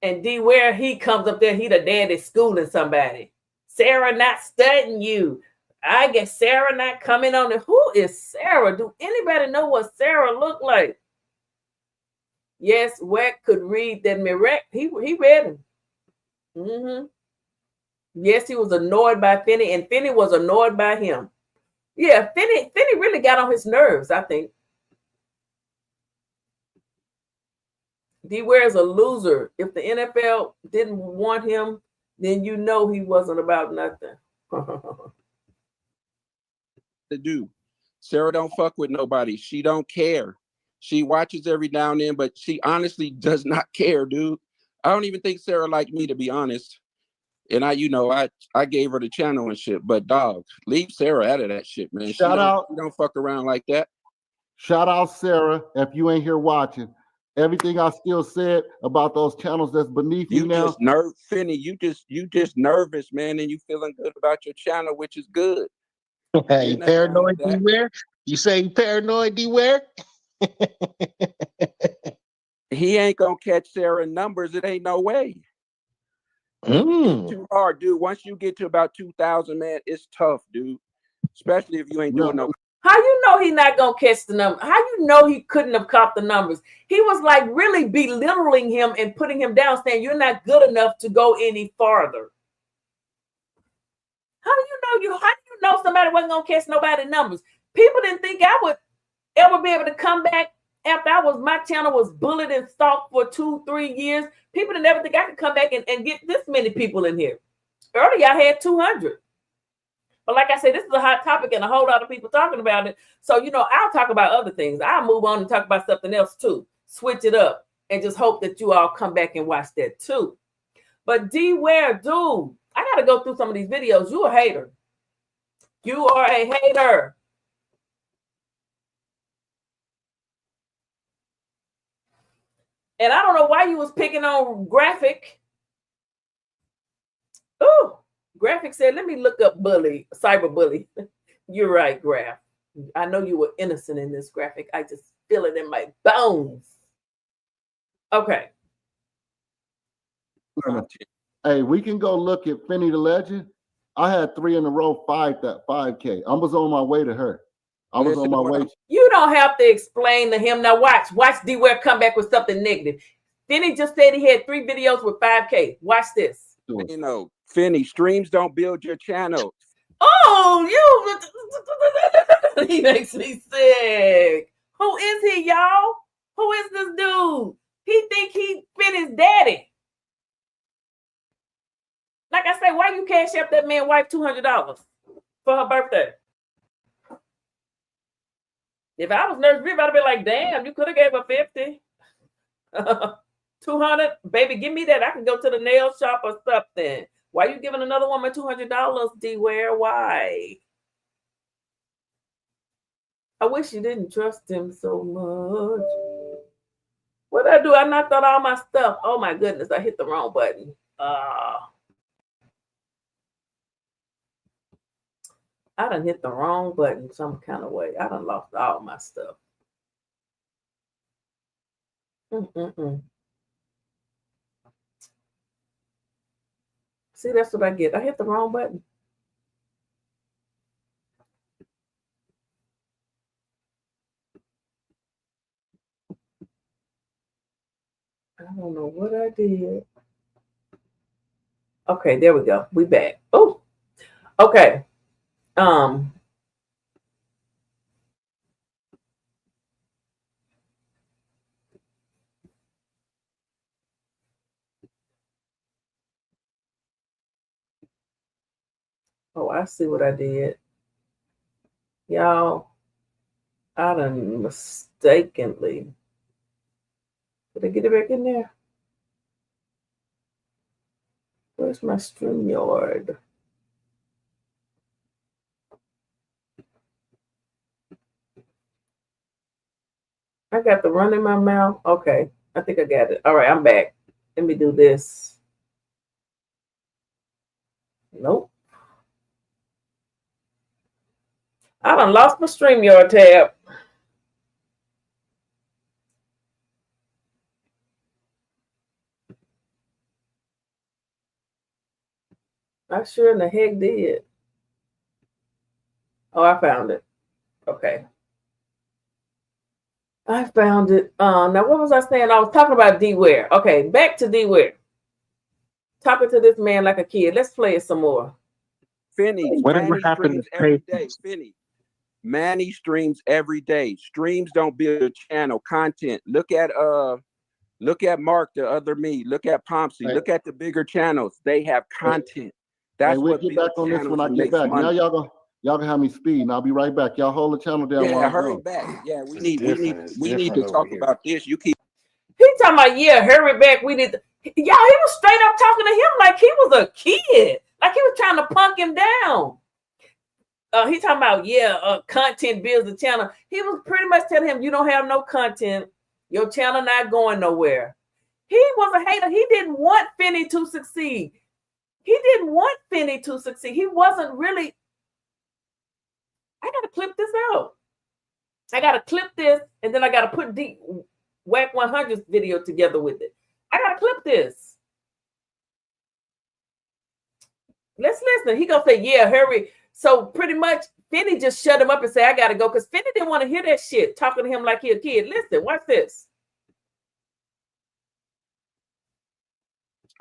And Deware, he comes up there, he the daddy schooling somebody. Sarah not studying you. I guess Sarah not coming on it. Who is Sarah? Do anybody know what Sarah looked like? Yes, Weck could read that Mirek. He read him. Yes, he was annoyed by Finny, and Finny was annoyed by him. Yeah, Finny really got on his nerves, I think. Deware is a loser. If the NFL didn't want him, then you know he wasn't about nothing. To do. Sarah don't fuck with nobody. She don't care. She watches every now and then, but she honestly does not care, dude. I don't even think Sarah liked me, to be honest. And I gave her the channel and shit. But dog, leave Sarah out of that shit, man. Shout out. She don't fuck around like that. Shout out Sarah, if you ain't here watching. Everything I still said about those channels that's beneath you now. Finny, you just nervous, man, and you feeling good about your channel, which is good. Hey, paranoid Deware? You say paranoid Deware? He ain't gonna catch Sarah numbers. It ain't no way. It's too hard, dude. Once you get to about 2,000, man, it's tough, dude. Especially if you ain't doing no. How you know he not gonna catch the number? How you know he couldn't have caught the numbers? He was like really belittling him and putting him down, saying you're not good enough to go any farther. How do you know somebody wasn't gonna catch nobody's numbers? People didn't think I would ever be able to come back after my channel was bullied and stalked for 2-3 years. People didn't ever think I could come back and get this many people in here. Earlier I had 200. But like I said, this is a hot topic and a whole lot of people talking about it. So, I'll talk about other things. I'll move on and talk about something else too. Switch it up and just hope that you all come back and watch that too. But Deware, dude, I got to go through some of these videos. You a hater. You are a hater. And I don't know why you was picking on Graphic. Ooh. Graphic said, let me look up bully, cyberbully. You're right, Graph. I know you were innocent in this graphic. I just feel it in my bones. Okay. Hey, we can go look at Finny the Legend. I had 3 in a row, 5K. I was on my way to her. I was on my way. You don't have to explain to him. Now watch Deware come back with something negative. Finny just said he had 3 videos with 5K. Watch this. You know, Finny, streams don't build your channel. Oh, you. He makes me sick. Who is he, y'all? Who is this dude? He think he Finny's daddy. Like I said, why you cash up that man wife $200 for her birthday? If I was Nurse Rib, I'd be like, damn, you could have gave her 50. 200, baby, give me that. I can go to the nail shop or something. Why are you giving another woman $200, Deware? Why? I wish you didn't trust him so much. What did I do? I knocked out all my stuff. Oh my goodness, I hit the wrong button. I done hit the wrong button some kind of way. I done lost all my stuff. See, that's what I get. I hit the wrong button. I don't know what I did. Okay, there we go. We back. Oh, okay. Oh, I see what I did. Y'all, I done mistakenly. Did I get it back in there? Where's my StreamYard? I got the run in my mouth. Okay, I think I got it. All right, I'm back. Let me do this. Nope. I done lost my StreamYard tab. I sure in the heck did. Oh, I found it. Okay. I found it. Now, what was I saying? I was talking about Deware. Okay, back to Deware. Talking to this man like a kid. Let's play it some more. Finny, Whatever Manny happened streams to every pay? day. Finny, Manny streams every day. Streams don't build a channel. Content. Look at Mark, the other me. Look at Pompsy. Look at the bigger channels. They have content. That's we'll what get back on this when I get back. Now y'all gonna have me speed, and I'll be right back. Y'all hold the channel down while Yeah, I'm hurry gone. back. Yeah, we need to talk about this. You keep. He talking about, yeah, hurry back. We need to. Y'all, he was straight up talking to him like he was a kid. Like he was trying to punk him down. He talking about, yeah, content builds the channel. He was pretty much telling him, you don't have no content. Your channel not going nowhere. He was a hater. He didn't want Finny to succeed. He didn't want Finny to succeed. He wasn't really. I got to clip this out. I got to clip this, and then I got to put the Whack 100's video together with it. I got to clip this. Let's listen. He going to say, yeah, hurry. So pretty much, Finny just shut him up and say, I got to go, because Finny didn't want to hear that shit, talking to him like he a kid. Listen, watch this.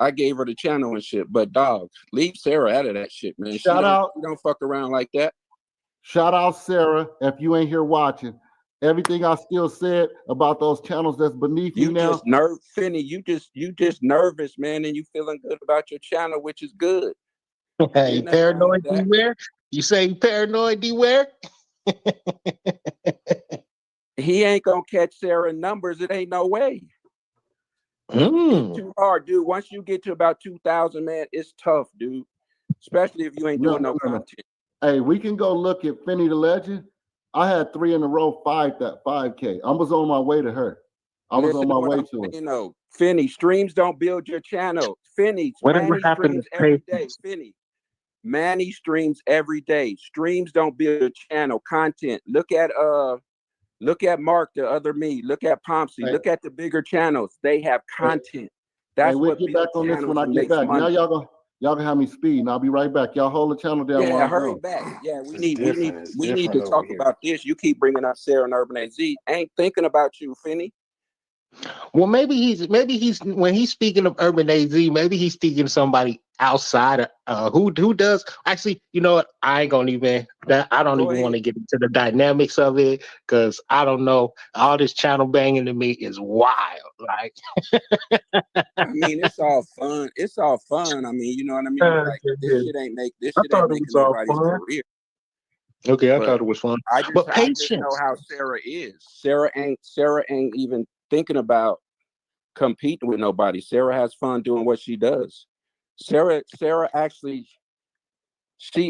I gave her the channel and shit, but dog, leave Sarah out of that shit, man. Shout out. She don't fuck around like that. Shout out Sarah, if you ain't here watching. Everything I still said about those channels that's beneath you now. Finny, you just nervous, man, and you feeling good about your channel, which is good. Hey, paranoid Deware? You say paranoid Deware? He ain't gonna catch Sarah numbers. It ain't no way. It's too hard, dude. Once you get to about 2,000, man, it's tough, dude. Especially if you ain't doing no content. Hey, we can go look at Finny the Legend. I had 3 in a row, 5K. I was on my way to her. I was on my way to her. You know, Finny, streams don't build your channel. Finny, Whatever happened streams to every pay? day. Finny, Manny streams every day. Streams don't build a channel. Content. Look at Mark, the other me. Look at Pompsy. Hey, Look at the bigger channels. They have hey, content. hey, That's we'll what get back builds on this when channels I and get makes back. Now money. y'all gonna have me speed, and I'll be right back. Y'all hold the channel down while Yeah, I'm hurry gone. back. Yeah, we It's need different. It's to different over talk here. about this. You keep bringing up Sarah and Urban AZ. Ain't thinking about you, Finny. Well, maybe he's when he's speaking of Urban AZ, maybe he's speaking to somebody outside of who does actually. You know what? I ain't gonna even that. I don't Go even want ahead. to get into the dynamics of it because I don't know. All this channel banging to me is wild. Like, I mean, it's all fun. It's all fun. I mean, you know what I mean? Like this shit ain't making nobody's career. Okay, I But thought it was fun. I But just know patience. how Sarah is. Sarah ain't even thinking about competing with nobody. Sarah has fun doing what she does. Sarah actually,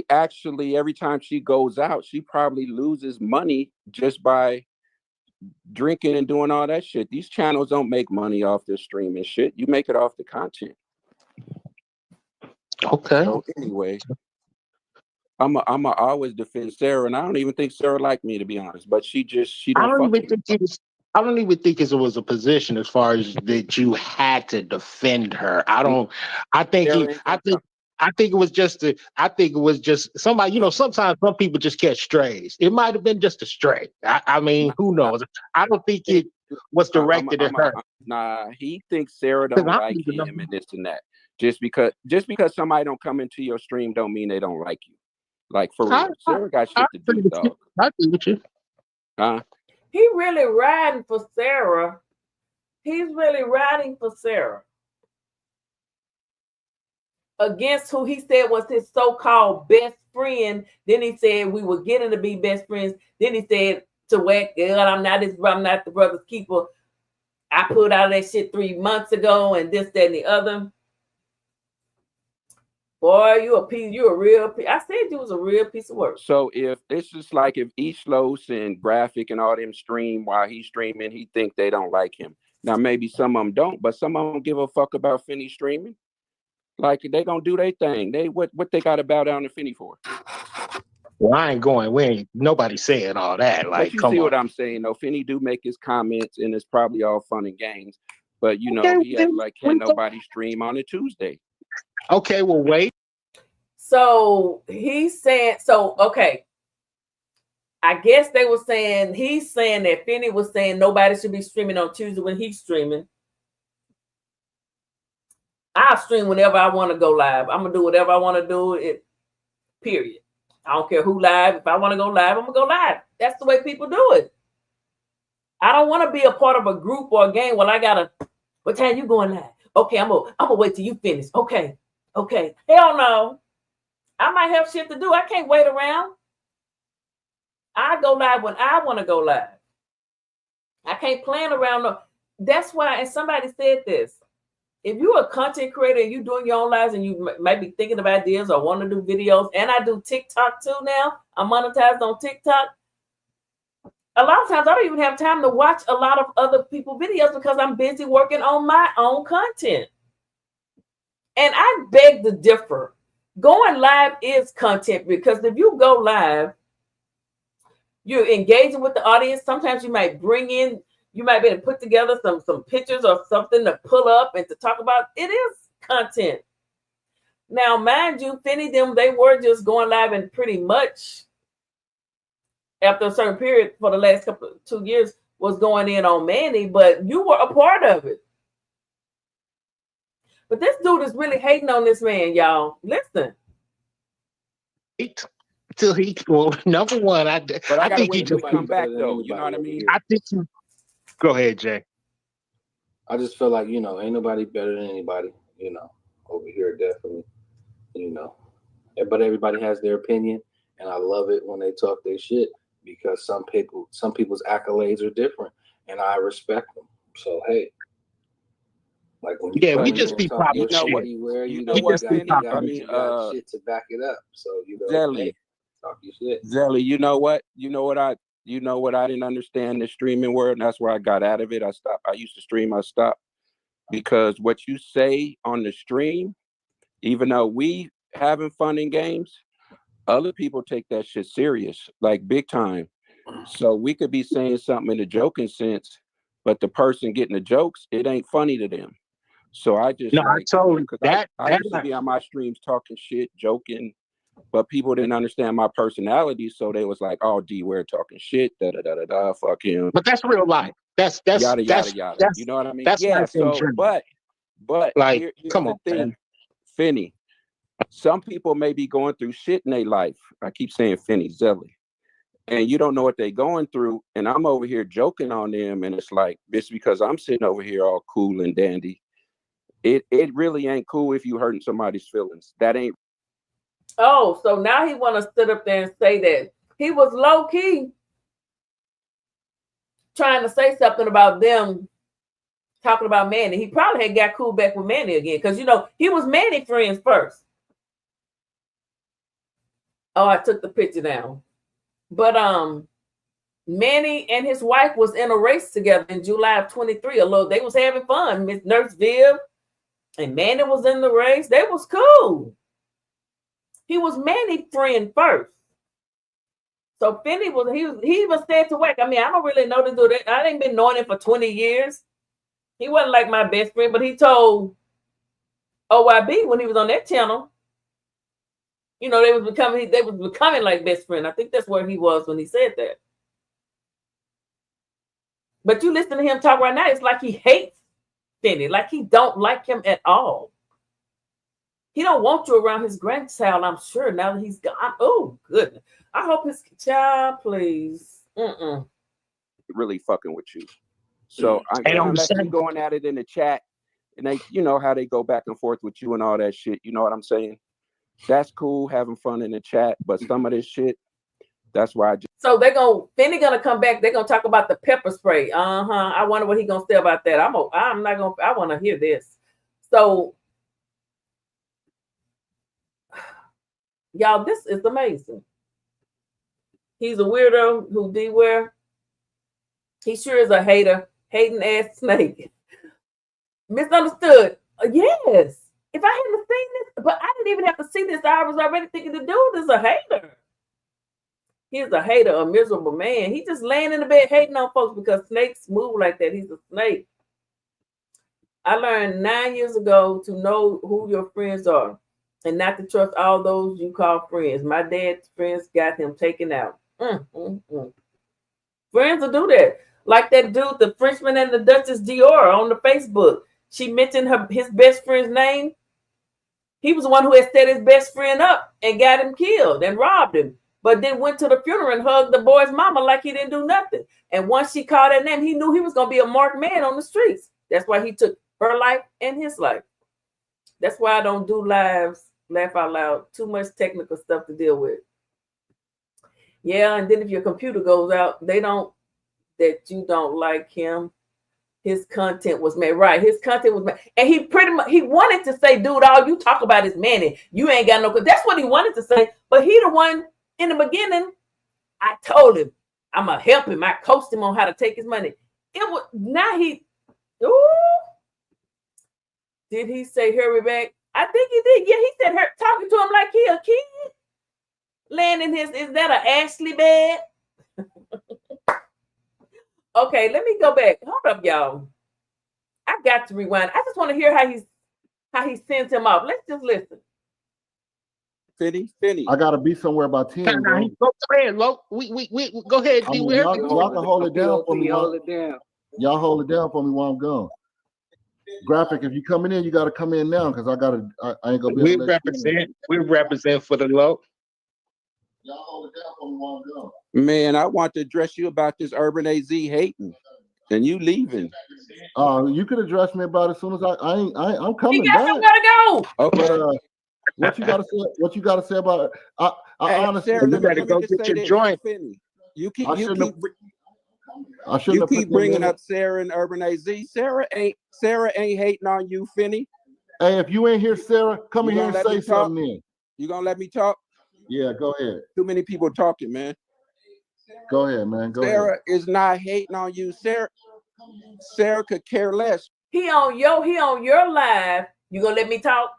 every time she goes out, she probably loses money just by drinking and doing all that shit. These channels don't make money off this streaming shit. You make it off the content. Okay. So anyway, I'm always defend Sarah, and I don't even think Sarah liked me, to be honest. But she I don't don't fuck even with me. think it was. I don't even think it was a position as far as that you had to defend her. I don't. I think Sarah he. ain't I gonna think. I think it was just. I think it was just somebody. You know, sometimes some people just catch strays. It might have been just a stray. I mean, who knows? I don't think it was directed at her. Nah, he thinks Sarah 'Cause don't I don't like even know. him and this and that. Just because somebody don't come into your stream don't mean they don't like you. Like for real. Sarah got shit to do, dog. I agree with you. Huh? He really riding for Sarah. He's really riding for Sarah against who he said was his so-called best friend. Then he said we were getting to be best friends. Then he said to Wack, I'm not the brother's keeper. I put out that shit 3 months ago and this, that, and the other. Boy, you a real piece. I said you was a real piece of work. So if it's just like if Eastlos and Graphic and all them stream while he's streaming, he think they don't like him. Now maybe some of them don't, but some of them give a fuck about Finny streaming. Like they gonna do their thing. They what they got to bow down to Finny for? Well, I ain't going. We ain't nobody saying all that. Like, But you come see on. what I'm saying, though. Finny do make his comments, and it's probably all fun and games. But you know, Okay, he act like can't nobody stream on a Tuesday. Okay, well, wait. So he's saying, okay. I guess they were saying, he's saying that Finny was saying nobody should be streaming on Tuesday when he's streaming. I'll stream whenever I want to go live. I'm going to do whatever I want to do, period. I don't care who live. If I want to go live, I'm going to go live. That's the way people do it. I don't want to be a part of a group or a game. Well, I got to, what time you going live? Okay, I'm gonna wait till you finish. Okay. Hell no. I might have shit to do. I can't wait around. I go live when I want to go live. I can't plan around. No. That's why, and somebody said this. If you're a content creator and you're doing your own lives and you might be thinking of ideas or want to do videos, and I do TikTok too now. I'm monetized on TikTok. A lot of times I don't even have time to watch a lot of other people's videos because I'm busy working on my own content. And I beg to differ. Going live is content because if you go live, you're engaging with the audience. Sometimes you might be able to put together some pictures or something to pull up and to talk about. It is content. Now, mind you, Finny, they were just going live and pretty much after a certain period for the last 2 years was going in on Manny, but you were a part of it. But this dude is really hating on this man, y'all. Listen. Till he, well, number one, I think he just come back though. You know what I mean? I think he, go ahead, Jay. I just feel like, ain't nobody better than anybody, over here, definitely, But everybody has their opinion, and I love it when they talk their shit because some people's accolades are different, and I respect them. So, hey. Like when you we just be talk your popping shit, shit. you got shit to back it up. So Zelly, talk your shit. Zelly, you know what I didn't understand the streaming world, and that's why I got out of it. I stopped. I used to stream, I stopped because what you say on the stream, even though we having fun in games, other people take that shit serious, like big time. So we could be saying something in a joking sense, but the person getting the jokes, it ain't funny to them. So I just No, I like, told because I used to be on my streams talking shit, joking, but people didn't understand my personality, so they was like, "Oh, Dware talking shit, da da da da da, fuck him." But that's real life. That's yada yada yada. You know what I mean? that's Yeah. life in So, general. but Like, here's come the on, thing, man. Finny. Some people may be going through shit in their life. I keep saying Finny, Zelly. And you don't know what they're going through. And I'm over here joking on them. And it's like, it's because I'm sitting over here all cool and dandy. It really ain't cool if you hurting somebody's feelings. That ain't. Oh, so now he want to sit up there and say that he was low key trying to say something about them talking about Manny. He probably had got cool back with Manny again because, you know, he was Manny friends first. Oh, I took the picture down. But Manny and his wife was in a race together in July of 23. Although they was having fun. Miss Nurse Viv and Manny was in the race. They was cool. He was Manny's friend first. So Finny was he was said to whack. I mean, I don't really know this dude. I ain't been knowing him for 20 years. He wasn't like my best friend, but he told OYB when he was on that channel, you know, they was becoming like best friend. I think that's where he was when he said that. But you listen to him talk right now, it's like he hates Finny, like he don't like him at all. He don't want you around his grandchild, I'm sure, now that he's gone. Oh, goodness. I hope his child, please. Really fucking with you. So unless you going at it in the chat and they, you know, how they go back and forth with you and all that shit, you know what I'm saying? That's cool, having fun in the chat, but some of this shit, that's why I just. So Finny gonna come back. They're gonna talk about the pepper spray. I wonder what he gonna say about that. I want to hear this. So, y'all, this is amazing. He's a weirdo who Deware. He sure is a hater, hating ass snake. Misunderstood. Yes. If I hadn't seen this, but I didn't even have to see this. I was already thinking the dude is a hater. He's a hater, a miserable man. He just laying in the bed hating on folks because snakes move like that. He's a snake. I learned 9 years ago to know who your friends are and not to trust all those you call friends. My dad's friends got him taken out. Friends will do that. Like that dude, the Frenchman and the Duchess Deware on the Facebook. She mentioned his best friend's name. He was the one who had set his best friend up and got him killed and robbed him, but then went to the funeral and hugged the boy's mama like he didn't do nothing. And once she called that name, he knew he was going to be a marked man on the streets. That's why he took her life and his life. That's why I don't do lives, laugh out loud, too much technical stuff to deal with. Yeah, and then if your computer goes out, that you don't like him. His content was made right. His content was made, and he wanted to say, "Dude, all you talk about is Manny. You ain't got no." That's what he wanted to say. But he the one in the beginning. I told him I'm gonna help him. I coached him on how to take his money. It was now he. Ooh, did he say hurry back? I think he did. Yeah, he said talking to him like he a kid. Laying in his, is that a Ashley bed? Okay, let me go back. Hold up, y'all. I got to rewind. I just want to hear how he sends him off. Let's just listen. Finny. I gotta be somewhere by 10, bro. Go ahead, Lo. We go ahead, Deware. Y'all can hold it down for me. Hold it down. Y'all hold it down for me while I'm gone. Graphic, if you coming in, you gotta come in now because I ain't gonna be able to we represent for the Lo. Y'all hold it down for me while I'm gone. Man, I want to address you about this Urban AZ hating, and you leaving. You can address me about it as soon as I'm coming You got back. somewhere to go. Okay. But, what you gotta say about it? I honestly, Sarah, you better go get your joint. You keep bringing up Sarah and Urban AZ. Sarah ain't hating on you, Finny. Hey, if you ain't here, Sarah, come in here and say something. Then you gonna let me talk? Yeah, go ahead. Too many people talking, man. Go ahead, man. Sarah is not hating on you. Sarah could care less. He on your live. You gonna let me talk?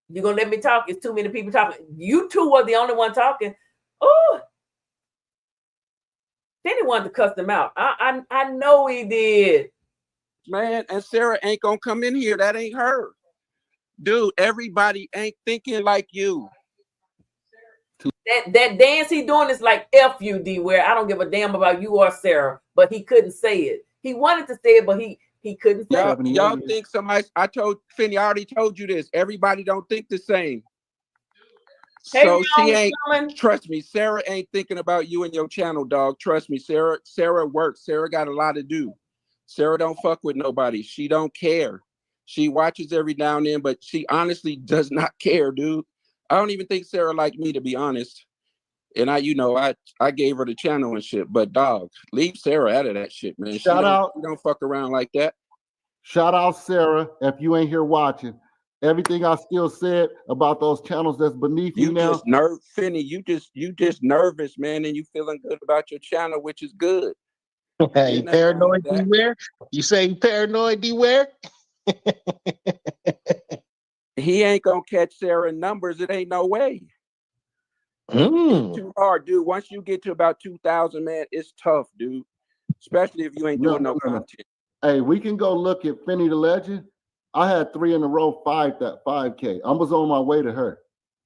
You gonna let me talk? It's too many people talking. You two were the only one talking. Oh, then he wanted to cuss them out. I know he did. Man, and Sarah ain't gonna come in here. That ain't her. Dude, everybody ain't thinking like you. That dance he doing is like F you, Dware. I don't give a damn about you or Sarah, but he couldn't say it. He wanted to say it, but he couldn't say it. Y'all think somebody, I told Finny, I already told you this. Everybody don't think the same. Hey, So she ain't, gentlemen. trust me, Sarah ain't thinking about you and your channel, dog. Trust me, Sarah works. Sarah got a lot to do. Sarah don't fuck with nobody. She don't care. She watches every now and then, but she honestly does not care, dude. I don't even think Sarah liked me, to be honest. And I gave her the channel and shit. But dog, leave Sarah out of that shit, man. Shout out. She don't fuck around like that. Shout out Sarah, if you ain't here watching. Everything I still said about those channels that's beneath me now. Finny, you just nervous, man, and you feeling good about your channel, which is good. Hey, paranoid Deware? You say paranoid Deware? He ain't gonna catch Sarah numbers. It ain't no way. It's too hard, dude. Once you get to about 2,000, man, it's tough, dude. Especially if you ain't doing no content. Hey, we can go look at Finny the Legend. I had 3 in a row, 5K. I was on my way to her.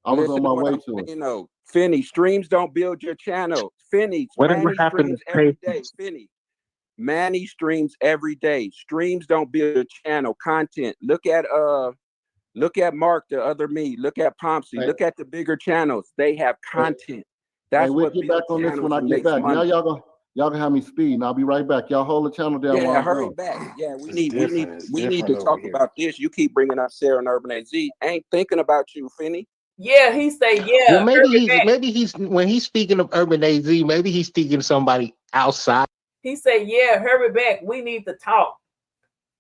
I was on my way to her. You know, Finny, streams don't build your channel. Finny, Whatever Manny happened streams every day. Finny, Manny streams every day. Streams don't build your channel. Content. Look at Mark, the other me. Look at Pompsy. Hey. Look at the bigger channels. They have content. That's Hey, we'll what get back on this when I get back. Now y'all gonna have me speed, and I'll be right back. Y'all hold the channel down while Yeah, I'm hurry gone. back. Yeah, we need to talk about this. You keep bringing up Sarah and Urban AZ. Ain't thinking about you, Finny. Yeah, he say yeah. Well, maybe he's when he's speaking of Urban AZ, maybe he's speaking to somebody outside. He said, yeah, hurry back. We need to talk.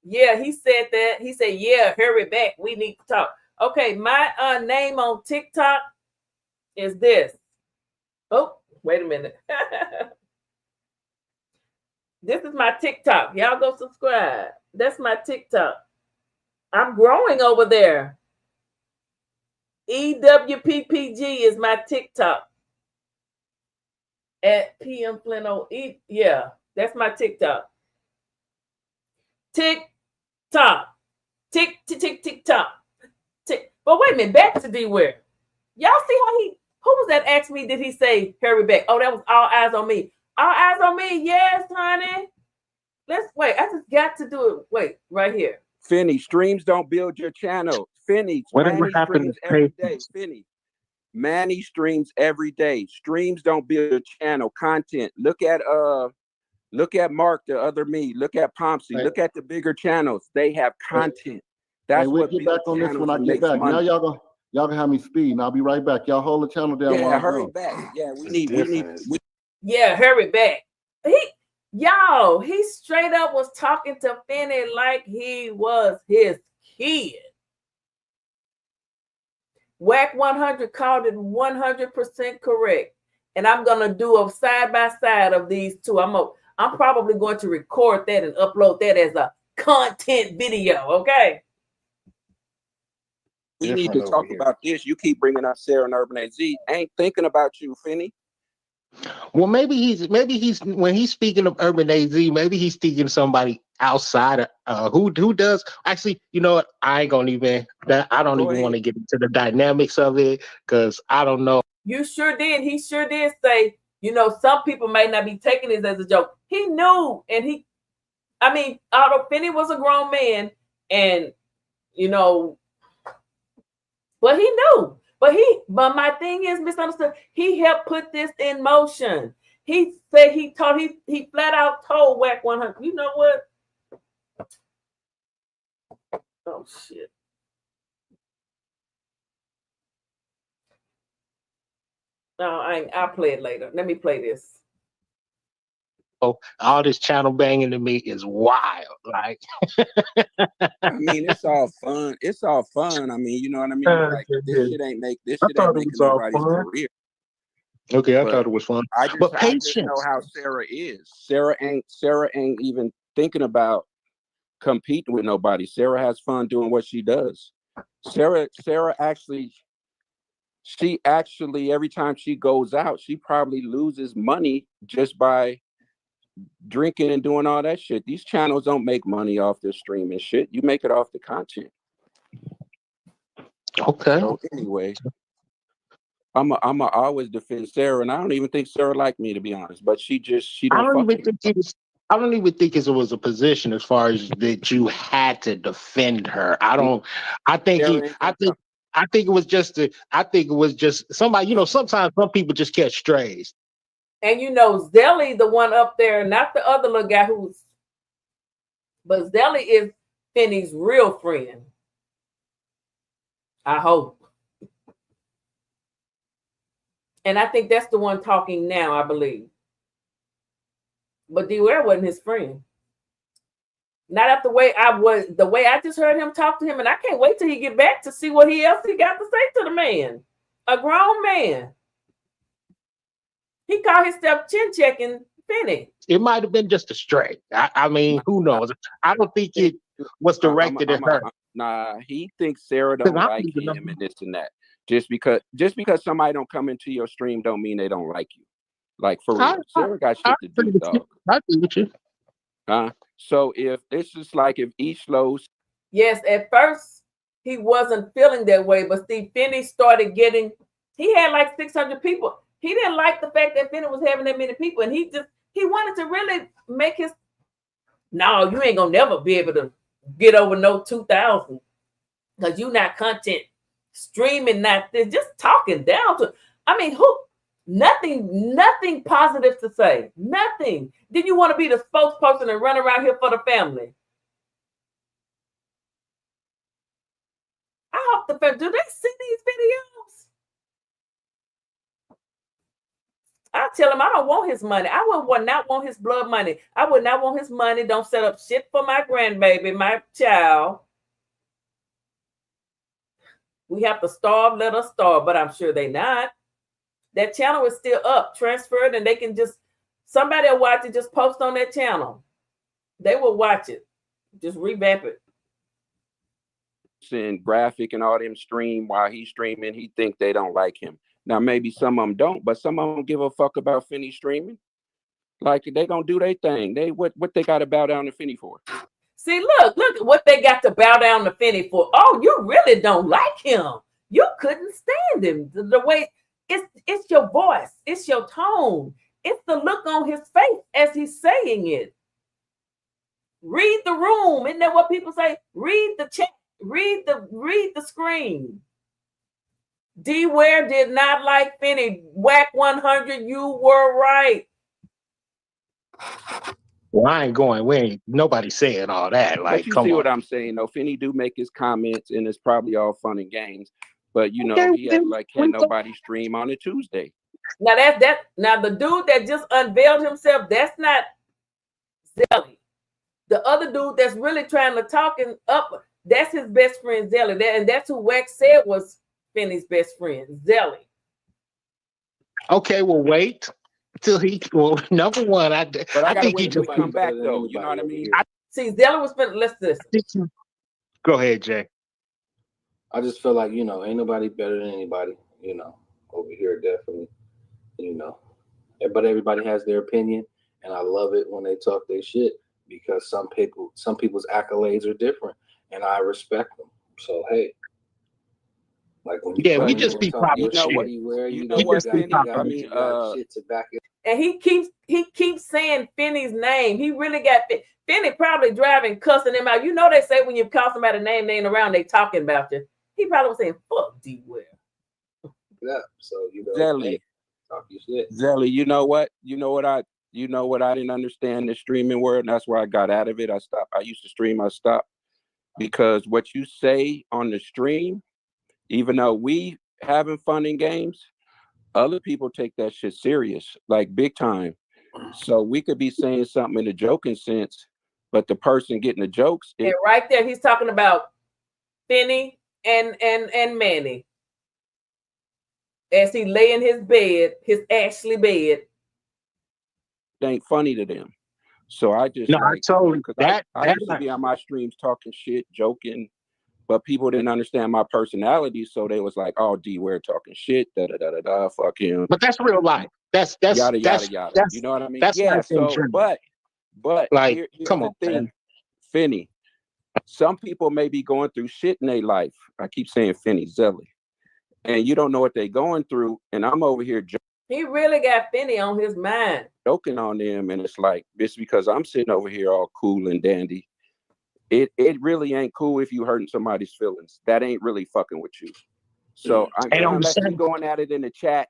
Yeah, he said that. He said, yeah, hurry back. We need to talk. Okay, my name on TikTok is this. Oh, wait a minute. This is my TikTok. Y'all go subscribe. That's my TikTok. I'm growing over there. EWPPG is my TikTok. At PM Flint yeah, that's my TikTok. TikTok. TikTok. But wait a minute, back to Deware. Y'all see how who was that asked me, did he say hurry back? Oh, that was all eyes on me. All eyes on me, yes, honey. Let's wait. I just got to do it. Wait, right here. Finny, streams don't build your channel. Finny, Manny streams every day. Finny, Manny streams every day. Streams don't build your channel. Content. Look at Mark, the other me. Look at Pompsy. Look at the bigger channels. They have content. That's we'll what get back on this when I get back. Now y'all gonna have me speed, and I'll be right back. Y'all hold the channel down while I'm hurry gone. back. Yeah, Yeah, hurry back. He straight up was talking to Finny like he was his kid. Whack 100 called it 100% correct. And I'm gonna do a side by side of these two. I'm probably going to record that and upload that as a content video, okay? We need to talk about this. You keep bringing up Sarah and Urban AZ. Ain't thinking about you, Finny. Well, maybe he's when he's speaking of Urban AZ, maybe he's speaking to somebody outside of who does actually. You know what? I ain't gonna even I don't even want to get into the dynamics of it because I don't know. You sure did. He sure did say, some people may not be taking this as a joke. He knew, and although Finny was a grown man, and but he knew. But my thing is misunderstood. He helped put this in motion. He said he flat out told Whack 100. You know what? Oh shit. No, I'll play it later. Let me play this. All this channel banging to me is wild. Like, I mean, it's all fun. It's all fun. I mean, you know what I mean? Like, this shit ain't making nobody's career. Okay, I thought it was fun. I just know how Sarah is. Sarah ain't even thinking about competing with nobody. Sarah has fun doing what she does. Sarah actually, she actually, every time she goes out, she probably loses money just by drinking and doing all that shit. These channels don't make money off this streaming shit. You make it off the content. Okay. So anyway, I'm always defend Sarah, and I don't even think Sarah liked me, to be honest. But she I don't don't fuck even with me. think it was. I don't even think it was a position as far as that you had to defend her. I don't. I think Sarah he. ain't I gonna think. I think it was just. I think it was just somebody. You know, sometimes some people just catch strays. And you know, Zelly, the one up there, not the other little guy but Zelly is Finny's real friend. I hope. And I think that's the one talking now, I believe. But Deware wasn't his friend. Not after the way I just heard him talk to him, and I can't wait till he get back to see what else he got to say to the man. A grown man. He called himself chin checking Finny. It might have been just a stray. I mean, who knows? I don't think it was directed at her. Nah, he thinks Sarah 'Cause don't I like don't even know. him and this and that. Just because somebody don't come into your stream don't mean they don't like you. Like for real. Sarah got shit to do, dog. I agree with you. So if it's just like if each lows. Yes, at first he wasn't feeling that way, but Steve Finney started getting. He had like 600 people. He didn't like the fact that Finney was having that many people, and he wanted to really make his. No, you ain't gonna never be able to get over no 2,000 because you not content streaming, not this, just talking down to. I mean, nothing positive to say. Nothing. Then you want to be the spokesperson and run around here for the family. I hope the family, do they see these videos? I tell him I don't want his money. I would not want his blood money. I would not want his money. Don't set up shit for my grandbaby, my child. We have to starve, let us starve, but I'm sure they not. That channel is still up, transferred, and they can somebody will watch it, just post on that channel. They will watch it. Just revamp it. And graphic and all them stream while he's streaming, he think they don't like him. Now maybe some of them don't, but some of them don't give a fuck about Finny streaming. Like they gonna do their thing. What they got to bow down to Finny for? See, look at what they got to bow down to Finny for. Oh, you really don't like him. You couldn't stand him. The way it's your voice, it's your tone, it's the look on his face as he's saying it. Read the room. Isn't that what people say? Read the chat. Read the screen. Deware did not like Finny. Whack 100. You were right. Well, I ain't going. We ain't nobody saying all that. Like, but you come see on. what I'm saying, though. Finny do make his comments, and it's probably all fun and games. But you know, he act like can't nobody stream on a Tuesday. Now now the dude that just unveiled himself, that's not Zelly. The other dude that's really trying to talk him up, that's his best friend Zelly. And that's who Wax said was Finny's best friend, Zelly. Okay, well, wait till he. Well, number one, I think he just come back though. You know what I mean? See, Zelly was finna. Let's listen. Go ahead, Jay. I just feel like, ain't nobody better than anybody, over here, definitely, But everybody has their opinion, and I love it when they talk their shit because some people's accolades are different, and I respect them. So, hey. Like when we just be popping shit. You got shit to back it. And he keeps saying Finny's name. He really got Finny probably driving, cussing him out. You know they say when you call somebody name, they ain't around, they talking about you. He probably was saying, fuck Deware. Yeah, so Zelly, hey, talk your shit. Zelly, you know what I didn't understand the streaming word, and that's why I got out of it. I stopped. I used to stream, I stopped. Because what you say on the stream, even though we having fun in games, other people take that shit serious, like big time. So we could be saying something in a joking sense, but the person getting the jokes. And right there, he's talking about Finny and Manny. As he lay in his bed, his Ashley bed. It ain't funny to them. So I just I told I used to be on my streams talking shit, joking, but people didn't understand my personality, so they was like, "Oh, Deware talking shit, da da da da da, fuck him." But that's real life. That's yada yada yada. You know what I mean? Yeah. life in So, general. but Like, here's come the on, thing, man. Finny. Some people may be going through shit in their life. I keep saying Finny, Zelly, and you don't know what they're going through. And I'm over here He really got Finny on his mind. joking on them, and it's like, it's because I'm sitting over here all cool and dandy. It really ain't cool if you hurting somebody's feelings. That ain't really fucking with you. So unless you going at it in the chat,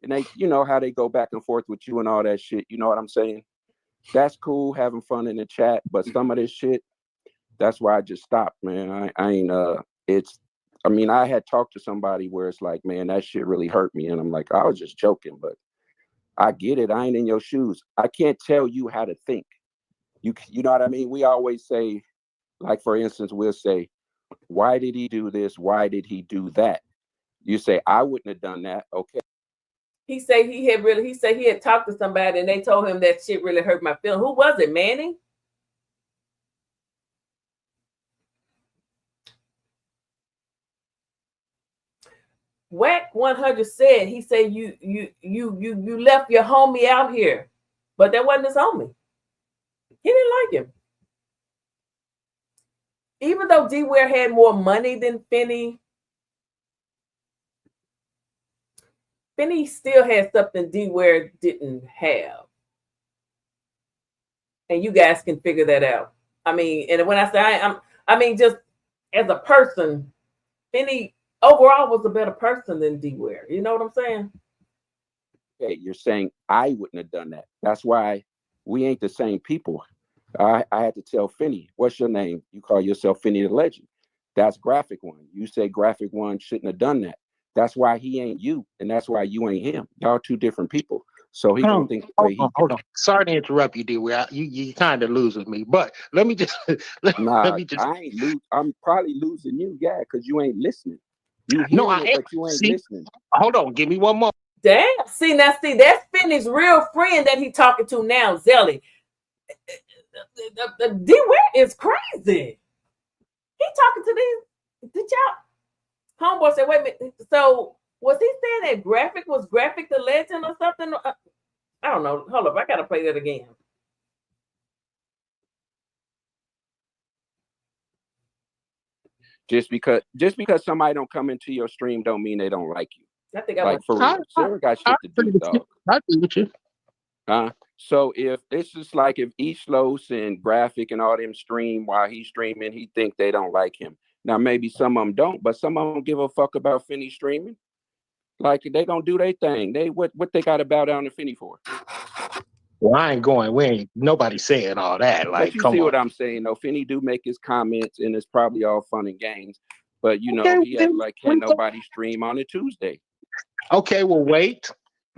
and they, you know how they go back and forth with you and all that shit. You know what I'm saying? That's cool, having fun in the chat, but some of this shit, that's why I just stopped, man. I ain't I mean, I had talked to somebody where it's like, man, that shit really hurt me, and I'm like, I was just joking, but I get it. I ain't in your shoes. I can't tell you how to think. You know what I mean? We always say, like, for instance, we'll say, why did he do this? Why did he do that? You say, I wouldn't have done that. Okay. He said he had talked to somebody and they told him that shit really hurt my feelings. Who was it, Manny? Whack 100 said, he said you left your homie out here, but that wasn't his homie. He didn't like him. Even though Deware had more money than Finny, Finny still had something Deware didn't have. And you guys can figure that out. I mean, and when I say I mean just as a person, Finny overall was a better person than Deware. You know what I'm saying? Okay, you're saying I wouldn't have done that. That's why we ain't the same people. I had to tell Finny, what's your name? You call yourself Finny the Legend. That's Graphic One. You say Graphic One shouldn't have done that. That's why he ain't you, and that's why you ain't him. Y'all two different people. So he gonna think the way he. Hold on. Sorry to interrupt you, Dewey. You kind of losing me, but let me just let me just. I ain't lose. I'm probably losing you, yeah, because you ain't listening. You hearing No, I it, am. but you ain't See, listening. hold on. Give me one more. Damn. See, that's Finny's real friend that he talking to now, Zelly. The Deware is crazy. He talking to these. Did y'all? Homeboy said, wait a minute. So was he saying that Graphic was Graphic the Legend or something? I don't know. Hold up. I gotta play that again. Just because somebody don't come into your stream don't mean they don't like you. I think like for real. Sarah got shit to do, dog. I agree with you. So if it's just like if East Los and Graphic and all them stream while he's streaming, he think they don't like him. Now maybe some of them don't, but some of them don't give a fuck about Finny streaming. Like they gonna do their thing. They what they got to bow down to Finny for? Well, I ain't going. We ain't nobody saying all that. Like, but you come see on. what I'm saying? though. Finny do make his comments, and it's probably all fun and games. But you know, Okay, he act like can't nobody stream on a Tuesday. Okay, well, wait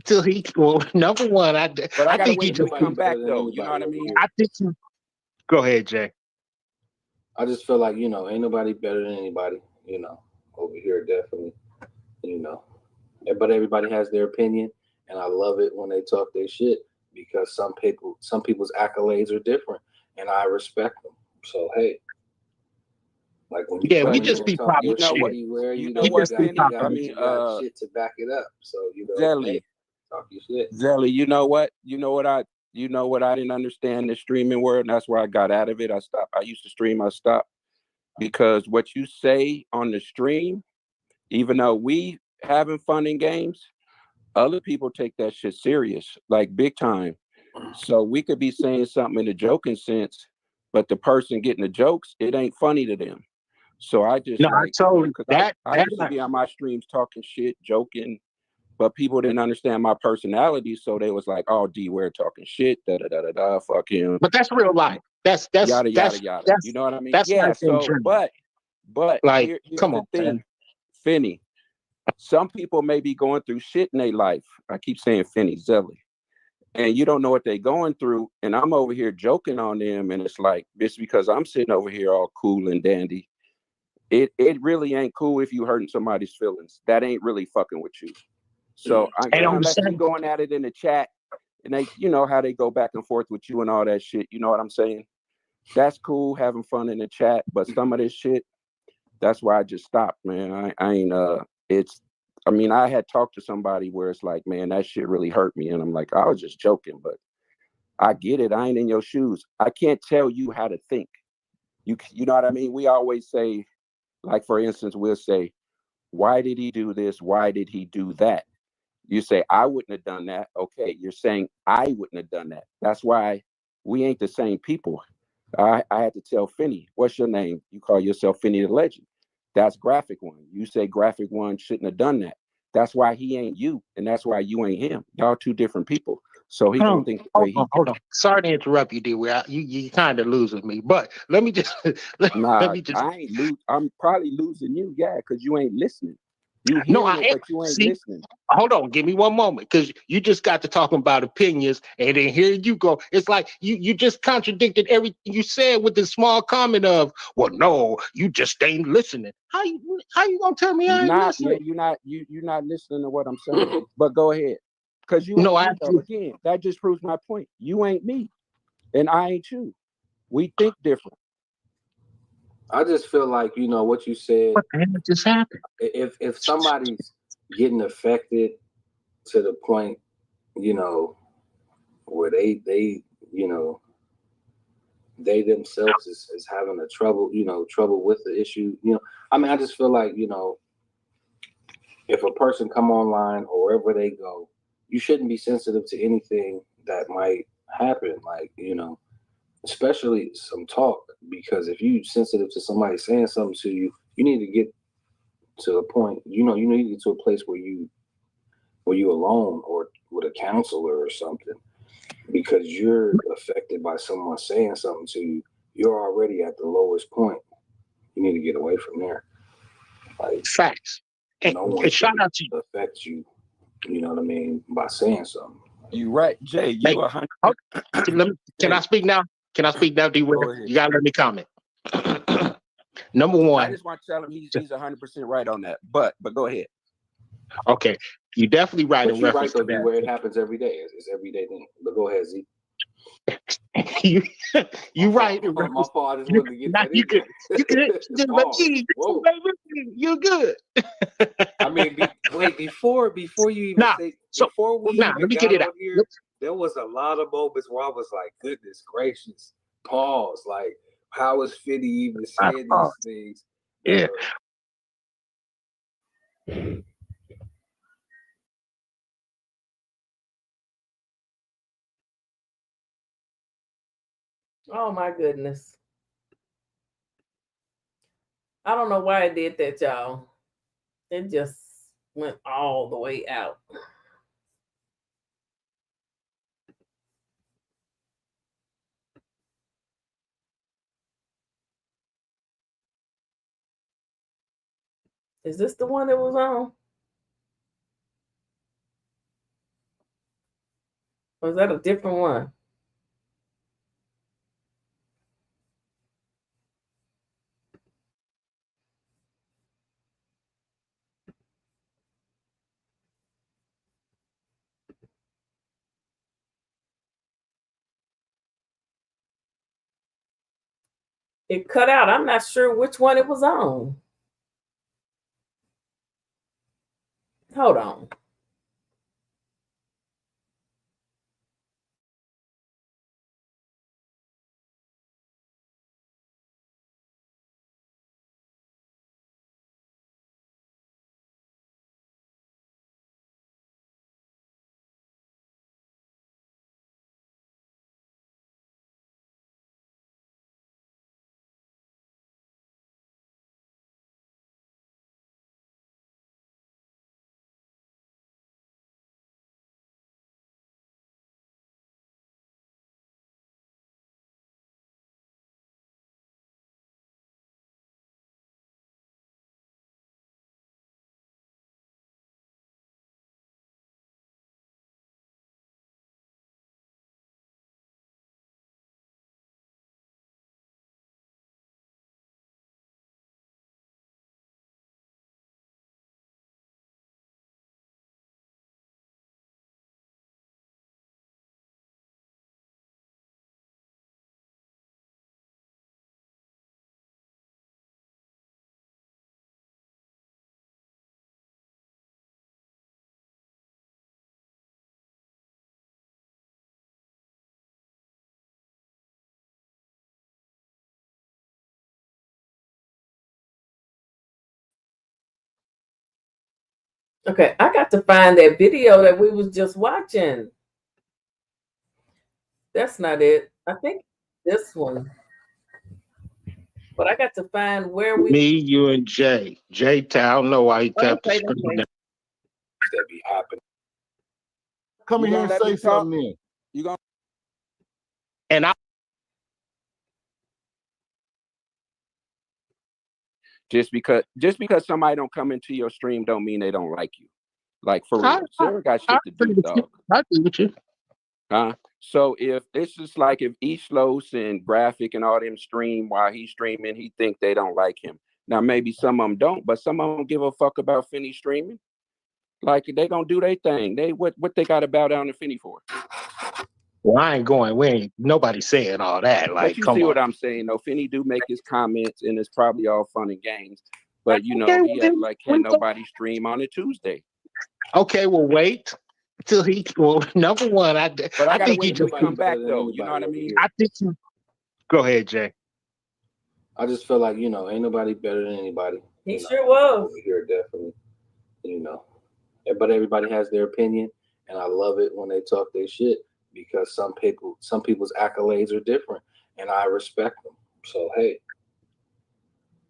till he. Well, number one, I But I gotta think he wait till just he come back though. You know what I mean? I think. Go ahead, Jay. I just feel like, ain't nobody better than anybody, over here, definitely, But everybody has their opinion, and I love it when they talk their shit because some people's accolades are different, and I respect them. So, hey. Like when you we just be talk your talking shit, shit. you got shit to back it up. So Zelly, hey, talk your shit. Zelly, you know what I didn't understand the streaming world, and that's why I got out of it. I stopped. I used to stream, I stopped. Because what you say on the stream, even though we having fun in games, other people take that shit serious, like big time. So we could be saying something in a joking sense, but the person getting the jokes, it ain't funny to them. So I just I used to be on my streams talking shit, joking, but people didn't understand my personality, so they was like, "Oh, Deware talking shit, da da da da da, fuck him." But that's real life. That's yada yada yada. You know what I mean? Yeah. So, but like, here's come the on, thing, man. Finny. Some people may be going through shit in their life. I keep saying Finny, Zelly, and you don't know what they're going through. And I'm over here joking on them, and it's like it's because I'm sitting over here all cool and dandy. It really ain't cool if you hurting somebody's feelings. That ain't really fucking with you. So unless you going at it in the chat, and they, you know how they go back and forth with you and all that shit. You know what I'm saying? That's cool, having fun in the chat. But some of this shit, That's why I just stopped, man. I ain't it's I mean, I had talked to somebody where it's like, man, that shit really hurt me. And I'm like, I was just joking, but I get it. I ain't in your shoes. I can't tell you how to think. You know what I mean? We always say, like, for instance, we'll say, why did he do this? Why did he do that? You say, I wouldn't have done that. Okay, you're saying I wouldn't have done that. That's why we ain't the same people. I had to tell Finny, what's your name? You call yourself Finny the Legend. That's Graphic One. You say Graphic One shouldn't have done that. That's why he ain't you, and that's why you ain't him. Y'all two different people. So he gonna think the way he Hold on. Sorry to interrupt you, Deware. You kind of losing me, but let me just let Nah, me just. I ain't lose. I'm probably losing you, yeah, because you ain't listening. You No, I hearing it, am. but you ain't See, listening. hold on. Give me one moment, because you just got to talking about opinions, and then here you go. It's like you just contradicted everything you said with this small comment of, well, no, you just ain't listening. How you gonna tell me I ain't Not, listening? man. You're not listening to what I'm saying. But go ahead, because you No, you know, again, that just proves my point. You ain't me, and I ain't you. We think different. I just feel like, you know, what you said. What the hell just happened? If somebody's getting affected to the point, you know, where they you know, they themselves is having a trouble with the issue, you know. I mean, I just feel like, you know, if a person come online or wherever they go, you shouldn't be sensitive to anything that might happen, like, you know, especially some talk, because if you sensitive to somebody saying something to you, you need to get to a point, you know, you need to get to a place where you alone or with a counselor or something, because you're affected by someone saying something to you. You're already at the lowest point. You need to get away from there. Like, facts. No one And shout should out to you. affect you. You know what I mean, by saying something. You right, Jay. Hey, You 100. can I speak now? Can I speak now, Go Deware? ahead. You gotta let me comment. Number I one, just want to tell him he's 100% right on that. But go ahead. okay, you definitely right But in you're reference right though, to D, where it happens every day. It's everyday thing. But go ahead, Z. that. You right in My reference. fault. I just wanted to get Now that in there. you could just let Pause. me. Whoa. You're good. I mean, wait, before you even Now, say, so before we now even let me get got it on out. here, there was a lot of moments where I was like, goodness gracious, pause. Like, how is Fitty even saying these things? Yeah. Oh my goodness. I don't know why I did that, y'all. It just went all the way out. Is this the one that was on? Or is that a different one? It cut out. I'm not sure which one it was on. Hold on. Okay, I got to find that video that we was just watching. That's not it. I think this one. But I got to find where we. Me, you, and Jay. Jay, I don't know why he kept the Okay, screen okay. down. That be happening. Come You in here gonna and let say me talk? something then. You gonna? And I Just because somebody don't come into your stream don't mean they don't like you. Like for I, real. Sarah got I shit to agree do, with you. dog. I agree with you. Huh? So if it's just like if Eastlos and Graphic and all them stream while he's streaming, he think they don't like him. Now maybe some of them don't, but some of them don't give a fuck about Finny streaming. Like they gonna do their thing. They what they got to bow down to Finny for? Well, I ain't going. We ain't nobody saying all that. But Like, you come see on. what I'm saying? though. Finny do make his comments, and it's probably all fun and games. But you know, Okay, well, he act then like we can't go. nobody stream on a Tuesday. Okay, well, wait till he. Well, number one, But I I gotta think wait you till just. he come back though. You know what I mean? I think you. Go ahead, Jay. I just feel like, ain't nobody better than anybody. He sure was. Over here, definitely. But everybody has their opinion, and I love it when they talk their shit because some people's accolades are different, and I respect them. So hey,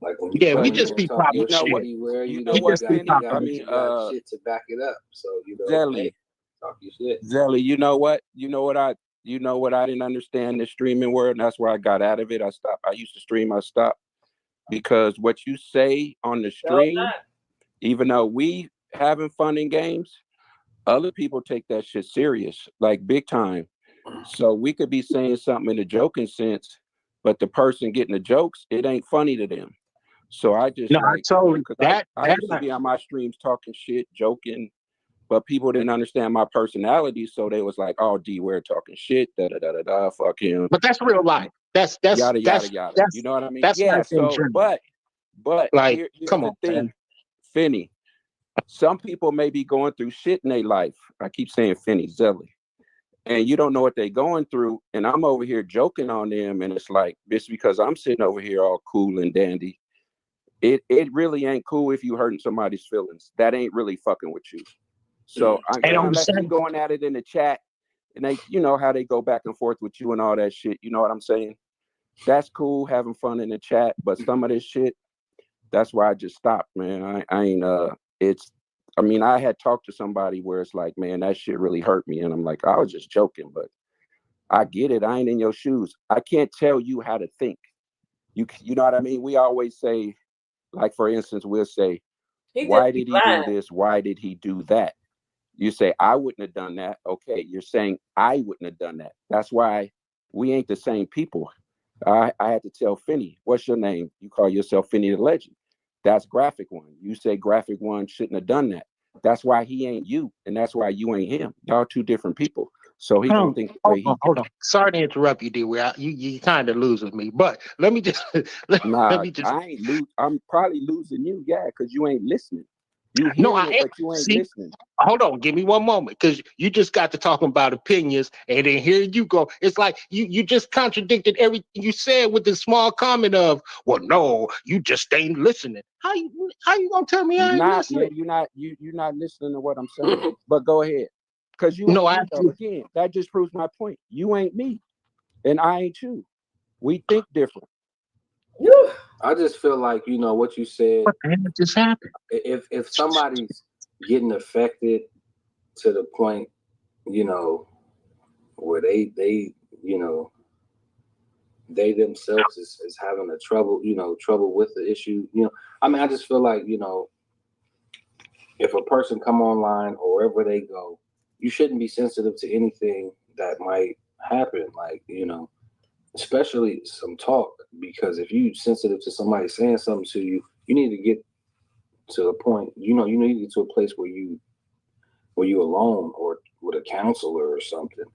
like when you We come in just here be and talk your talking shit, shit. where You you know know what, you Finny? got I mean, you got shit to back it up. So Zelly. hey, talk your shit. Zelly, you know what I didn't understand the streaming word, and that's where I got out of it. I stopped. I used to stream, I stopped. Because what you say on the stream, even though we having fun in games, other people take that shit serious, like big time. So we could be saying something in a joking sense, but the person getting the jokes, it ain't funny to them. So I just No, I told because I used to be on my streams talking shit, joking, but people didn't understand my personality, so they was like, "Oh, Deware talking shit, da da da da da, fuck him." But that's real life. That's yada yada yada. You know what I mean? That's Yeah. life in So, general. but Like, here's come the on, thing, man. Finny. Some people may be going through shit in their life. I keep saying Finny, Zelly. And you don't know what they're going through. And I'm over here joking on them. And it's like, it's because I'm sitting over here all cool and dandy. It really ain't cool if you hurting somebody's feelings. That ain't really fucking with you. So unless you going at it in the chat and they, you know how they go back and forth with you and all that shit. You know what I'm saying? That's cool, having fun in the chat. But some of this shit, that's why I just stopped, man. I ain't I had talked to somebody where it's like, man, that shit really hurt me. And I'm like, I was just joking, but I get it. I ain't in your shoes. I can't tell you how to think. You know what I mean? We always say, like, for instance, we'll say, why did he do this? Why did he do that? You say, I wouldn't have done that. Okay, you're saying I wouldn't have done that. That's why we ain't the same people. I had to tell Finny, what's your name? You call yourself Finny the Legend. That's Graphic One. You say Graphic One shouldn't have done that. That's why he ain't you, and that's why you ain't him. Y'all two different people. So he can think the way he Hold on. Sorry to interrupt you, Deware. You kind of losing me, but let me just let me just. I ain't lose. I'm probably losing you, yeah, because you ain't listening. You hearing No, I it, am. but you ain't listening. Hold on, give me one moment, because you just got to talking about opinions, and then here you go. It's like you just contradicted everything you said with this small comment of, well, no, you just ain't listening. How you gonna tell me I ain't listening? You're not listening to what I'm saying. But go ahead, because you No, ain't me, though. Again, that just proves my point. You ain't me, and I ain't you. We think different. I just feel like what you said. What the hell just happened? If somebody's getting affected to the point, where they they themselves is having a trouble with the issue. I just feel like if a person come online or wherever they go, you shouldn't be sensitive to anything that might happen. Like especially some talk, because if you sensitive to somebody saying something to you, you need to get to a point. You need to get to a place where you alone or with a counselor or something,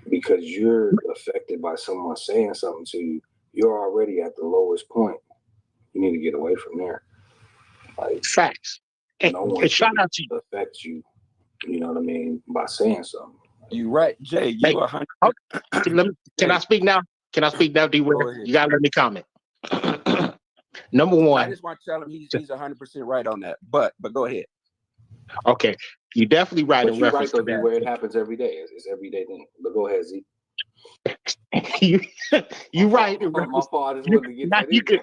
because you're affected by someone saying something to you. You're already at the lowest point. You need to get away from there. Like facts. No one should affect you. You know what I mean, by saying something. You right, Jay. You 100. Can I speak now? Can I speak now, Deware? You gotta let me comment. Number one. I just want to tell him he's 100% right on that. But go ahead. Okay, you definitely right But in you're right reference though, to Dware. It that. happens every day. It's everyday thing. But go ahead, Z. you you My right fault. in My reference. fault. I just You, wanted to get now that in you could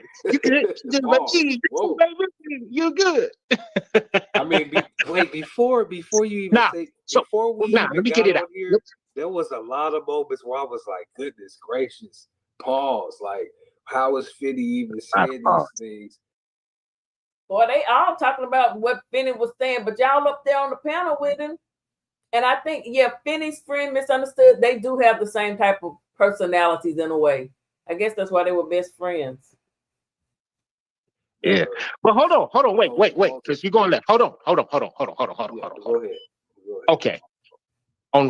there. just like, Pause. "Gee, Whoa. baby, you're good." I mean, wait, before you even Now, say, so before we now let even me get got it on out. here, there was a lot of moments where I was like, goodness gracious, pause. Like, how is Finny even saying these things? Boy, they all talking about what Finny was saying, but y'all up there on the panel with him. And I think, yeah, Finny's friend misunderstood. They do have the same type of personalities in a way. I guess that's why they were best friends. Yeah, but hold on, wait, because you're gonna let. Hold on. Go ahead. Okay.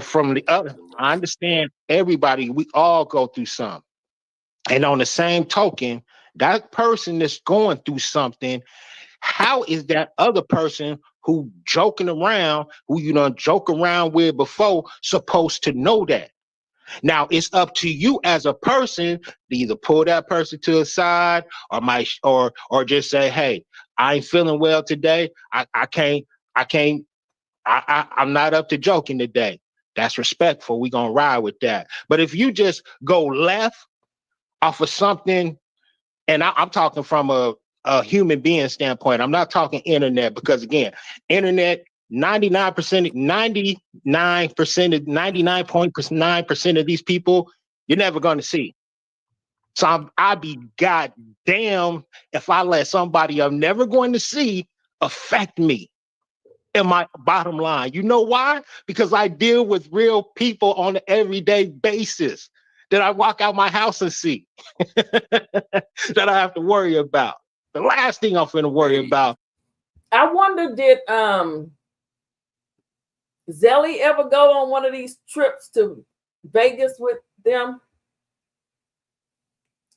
From the other, I understand everybody. We all go through something, and on the same token, that person that's going through something, how is that other person who joking around, who you know joke around with before, supposed to know that? Now it's up to you as a person to either pull that person to the side or just say, hey, I ain't feeling well today. I'm not up to joking today. That's respectful. We're gonna ride with that. But if you just go left off of something, and I'm talking from a human being standpoint, I'm not talking internet, because again, internet 99.9% of these people you're never going to see. So I'd be goddamn if I let somebody I'm never going to see affect me in my bottom line. You know why? Because I deal with real people on an everyday basis that I walk out my house and see that I have to worry about. The last thing I'm finna worry about. I wonder, did Zelly ever go on one of these trips to Vegas with them?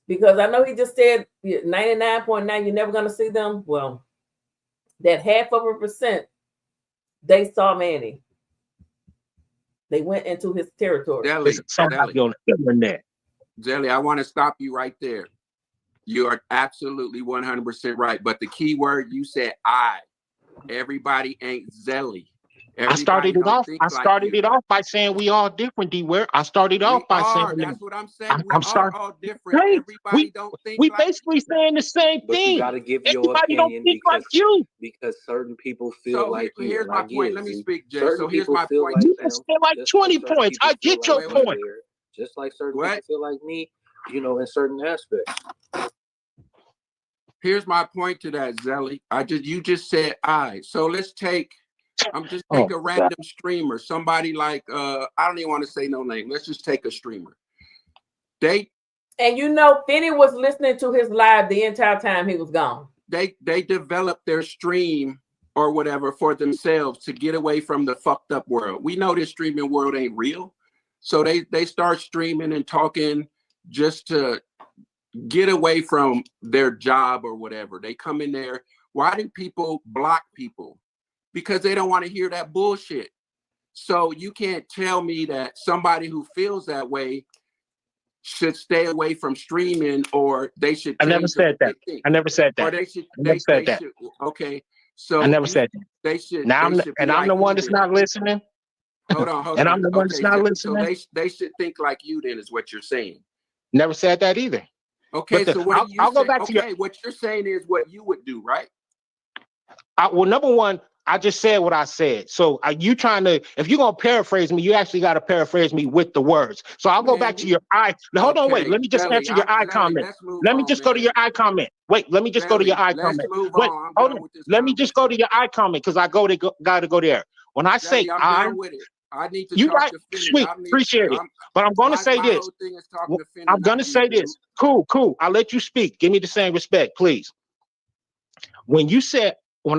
Because I know he just said 99.9, you're never going to see them. Well, that 0.5%, they saw Manny. They went into his territory. Zelly, I want to stop you right there. You are absolutely 100% right. But the key word you said, I. Everybody ain't Zelly. I started it off by saying we all different, Deware. I started off by saying that's what I'm saying. We I'm are sorry. all different. Hey, Everybody don't think we like basically saying the same But thing. you got to give your Everybody don't opinion think like you. because certain people feel like you. Here's And my I get point. it, Let me Z. speak, Jay. Certain So here's people my feel point. like You them, can say like just 20 like certain points. people I feel get your like point. Dware, just like certain people feel like me, you know, in certain aspects. Here's my point to that, Zelly. You just said I. So let's take a random streamer, somebody like I don't even want to say no name. Let's just take a streamer. And you know, Finny was listening to his live the entire time he was gone. They developed their stream or whatever for themselves to get away from the fucked up world. We know this streaming world ain't real. So they start streaming and talking just to get away from their job or whatever. They come in there. Why do people block people? Because they don't want to hear that bullshit. So you can't tell me that somebody who feels that way should stay away from streaming, or they should. I never said that. I never said that. Or they should. I never said that. Should. Okay. So I never said that. They should. Now I'm the one that's not listening. Hold on. And I'm the one that's not listening. So they should think like you. Then is what you're saying. Never said that either. Okay. So what do you I'll say? go back to Okay. What you're saying is what you would do, right? Well, number one, I just said what I said. So are you trying to, if you're going to paraphrase me, you actually got to paraphrase me with the words. So I'll go back to your I. Hold on, wait. Let me just answer your I comment. Let me just go to your I comment. Wait, let me just go to your I comment. Wait, hold on. Let me just go to your I comment because I got to go there. When I say I'm done with it. I need to you talk got to Finny. sweet, appreciate it. But I'm going to say this. Whole thing is talking to Finny, I'm going to say this. Cool. I'll let you speak. Give me the same respect, please. When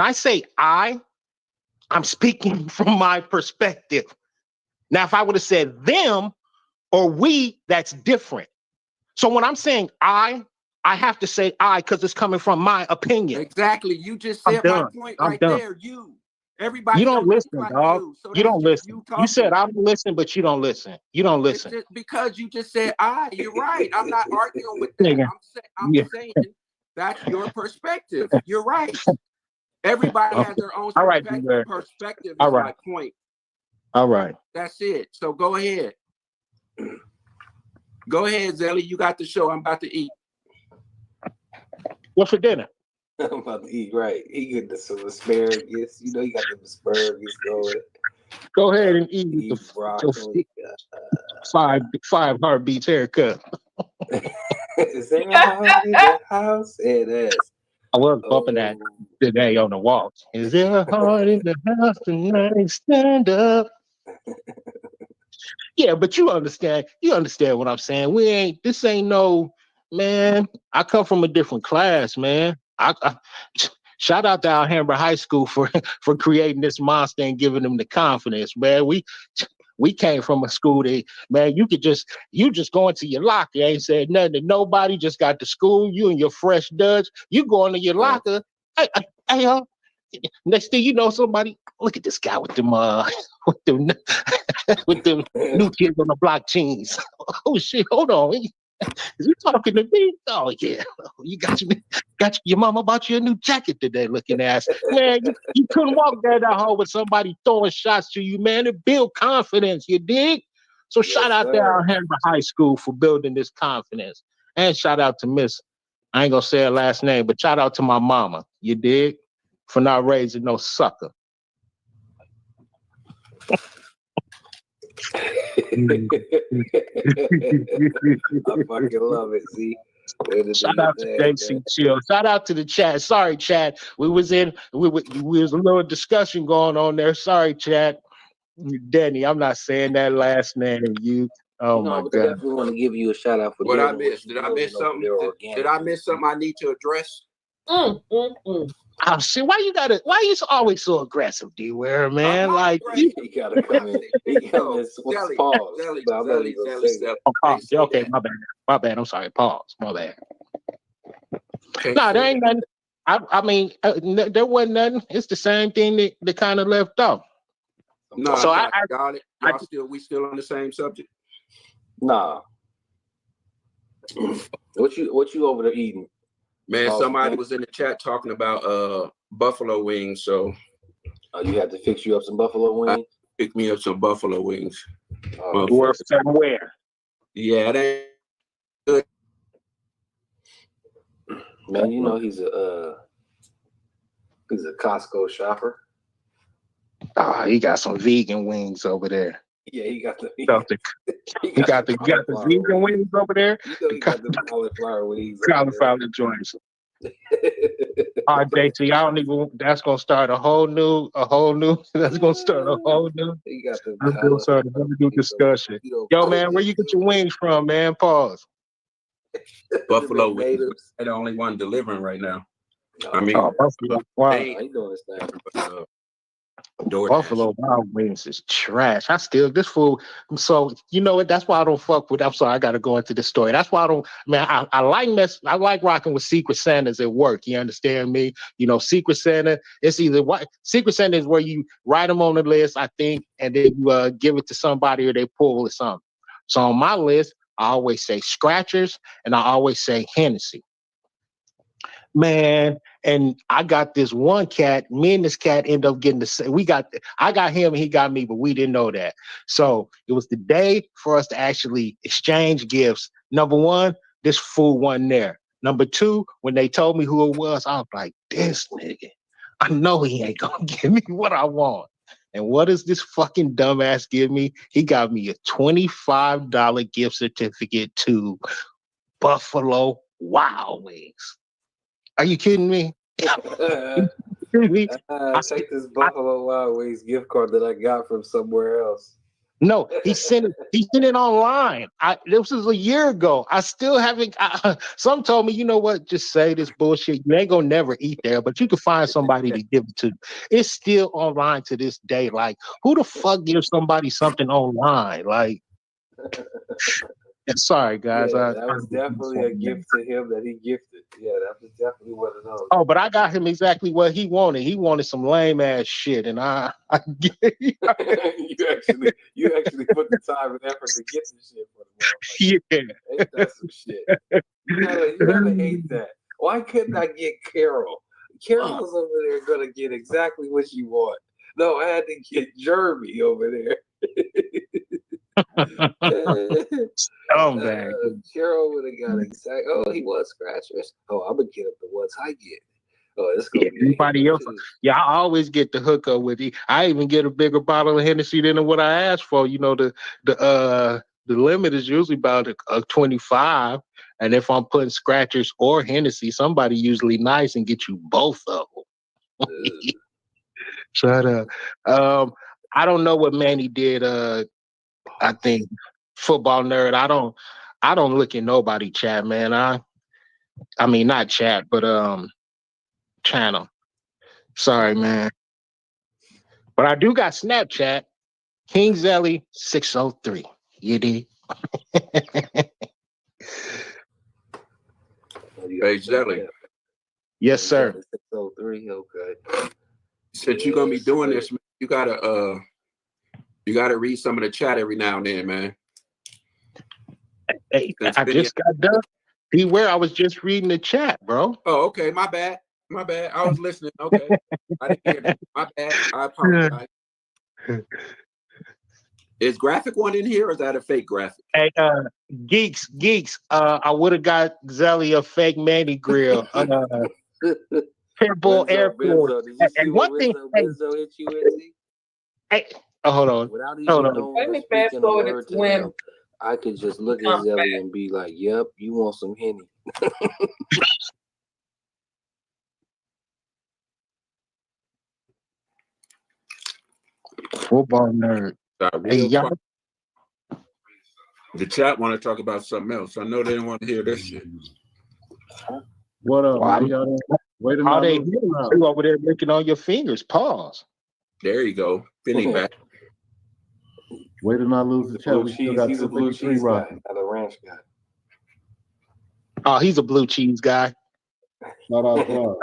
I say I'm speaking from my perspective. Now, if I would have said them or we, that's different. So when I'm saying I have to say I because it's coming from my opinion. Exactly. You just said my point right there. Everybody you don't listen, like dog. So you don't listen. You said I don't listen, but you don't listen. You don't listen. It's just because you just said you're right. I'm not arguing with that. I'm saying that's your perspective. You're right. Everybody Okay. has their own All right, Deware. perspective. All Is right. my point. All right. That's it. So go ahead. Go ahead, Zelly. You got the show. I'm about to eat. What's for dinner? I'm about to eat, right. He get some asparagus. You know, you got the asparagus going. Go ahead and eat with Eat your broccoli. five heartbeats haircut. Is there a heart in the house? It is. I was bumping that today on the walk. Is there a heart in the house tonight? Stand up. Yeah, but you understand what I'm saying. This ain't no, man, I come from a different class, man. I shout out to Alhambra High School for creating this monster and giving them the confidence, man. We came from a school that, man, you just go into your locker, you ain't said nothing to nobody, just got to school, you and your fresh duds, you go into your locker, hey, next thing you know, somebody, look at this guy with them with them with them new kids on the block jeans. Oh shit, hold on. Is he talking to me? Oh yeah. You got your mama bought you a new jacket today, looking ass. Man, you couldn't walk down that hall with somebody throwing shots to you, man. It build confidence, you dig? So shout out to Alhambra High School for building this confidence. And shout out to Miss, I ain't gonna say her last name, but shout out to my mama, you dig? For not raising no sucker. I fucking love it, see? Shout out to JC Chill. Shout out to the chat. Sorry, chat. We was a little discussion going on there. Sorry, chat. Danny, I'm not saying that last name. Oh my but God. I definitely want to give you a shout out for What I doing missed? Did I miss something? Did I miss something I need to address? Oh shit! Why you always so aggressive, Deware, man? Like He gotta come in. He come in. Pause. Okay, my bad. I'm sorry. Pause. My bad. No, there ain't nothing. I mean, there wasn't nothing. It's the same thing that kind of left off. No, so I got it. We still on the same subject? Nah. What you over there eating? Man, somebody was in the chat talking about buffalo wings, so you had to fix you up some buffalo wings? Pick me up some buffalo wings. Somewhere. Yeah, that ain't good. Man, you know he's a Costco shopper. Oh, he got some vegan wings over there. Yeah, he got the vegan wings over there. You know he got the cauliflower wings. Cauliflower joints. All right, JT, I don't even. That's gonna start a whole new. That's gonna start a whole new. He got the. That's gonna start a whole new discussion. Yo, man, where you get your wings from, man? Pause. Buffalo wings. They're the only one delivering right now. I mean, Buffalo. Wow. He doing his thing. Buffalo Wild Wings is trash. This food. So you know what? That's why I don't fuck with. I'm sorry, I gotta go into this story. That's why I don't. Man, I like rocking with Secret Santas at work. You understand me? You know, Secret Santa. It's either what Secret Santa is where you write them on the list, I think, and then you give it to somebody or they pull or something. So on my list, I always say Scratchers and I always say Hennessy. Man, and I got this one cat. Me and this cat end up getting the same. I got him and he got me, but we didn't know that. So it was the day for us to actually exchange gifts. Number one, this fool wasn't there. Number two, when they told me who it was, I was like, this nigga, I know he ain't gonna give me what I want. And what does this fucking dumbass give me? He got me a $25 gift certificate to Buffalo Wild Wings. Are you kidding me? Take this Buffalo Wild Wings gift card that I got from somewhere else. No, he sent it online. This was a year ago. I still haven't. Some told me, you know what? Just say this bullshit. You ain't gonna never eat there, but you can find somebody to give it to. It's still online to this day. Like, who the fuck gives somebody something online? Like, sorry guys. Yeah, that was definitely a gift to him that he gifted. Yeah, that was definitely one of those. Oh, but I got him exactly what he wanted. He wanted some lame ass shit, and I you actually put the time and effort to get the shit for the motherfucker. Yeah. Ain't that some shit? You gotta hate that. Why couldn't I get Carol? Carol's over there gonna get exactly what you want. No, I had to get Jeremy over there. Scumbag. Carol would have got exact. Oh, he was scratchers. Oh, I'm gonna get him the ones I get. Oh, it's gonna be Everybody else. Yeah, I always get the hookup with it. I even get a bigger bottle of Hennessy than what I asked for. You know, the limit is usually about a 25. And if I'm putting scratchers or Hennessy, somebody usually nice and get you both of them. Shut up. I don't know what Manny did. I think football nerd. I don't look at nobody chat, man. I mean not chat, but channel. Sorry, man. But I do got Snapchat. King Zelly 603. You did. Hey, Zelly. Yes, sir. 603. Okay. Since you're gonna be doing this, man, you gotta read some of the chat every now and then, man. Hey, I just got done. Beware, I was just reading the chat, bro. Oh, okay. My bad. I was listening. Okay. I didn't hear that. My bad. I apologize. Is graphic one in here or is that a fake graphic? Hey, geeks. I would have got Zelly a fake Manny grill. Pitbull Airport. And one thing, hey, hold on. Without Hold even on. knowing Let or me fast speaking a forward word to to when him, I could just look at Zelly and be like, "Yep, you want some Henny." Football nerd. Hey, y'all. The chat want to talk about something else. I know they didn't want to hear this shit. What up, Wow. man? Y'all wait a How they minute. you over there licking on your fingers? Pause. There you go. Finny back. Wait till not lose the chat. We still got He's a blue 253 cheese guy, rocking. not a ranch guy. Oh, he's a blue cheese guy. Shout out Charles.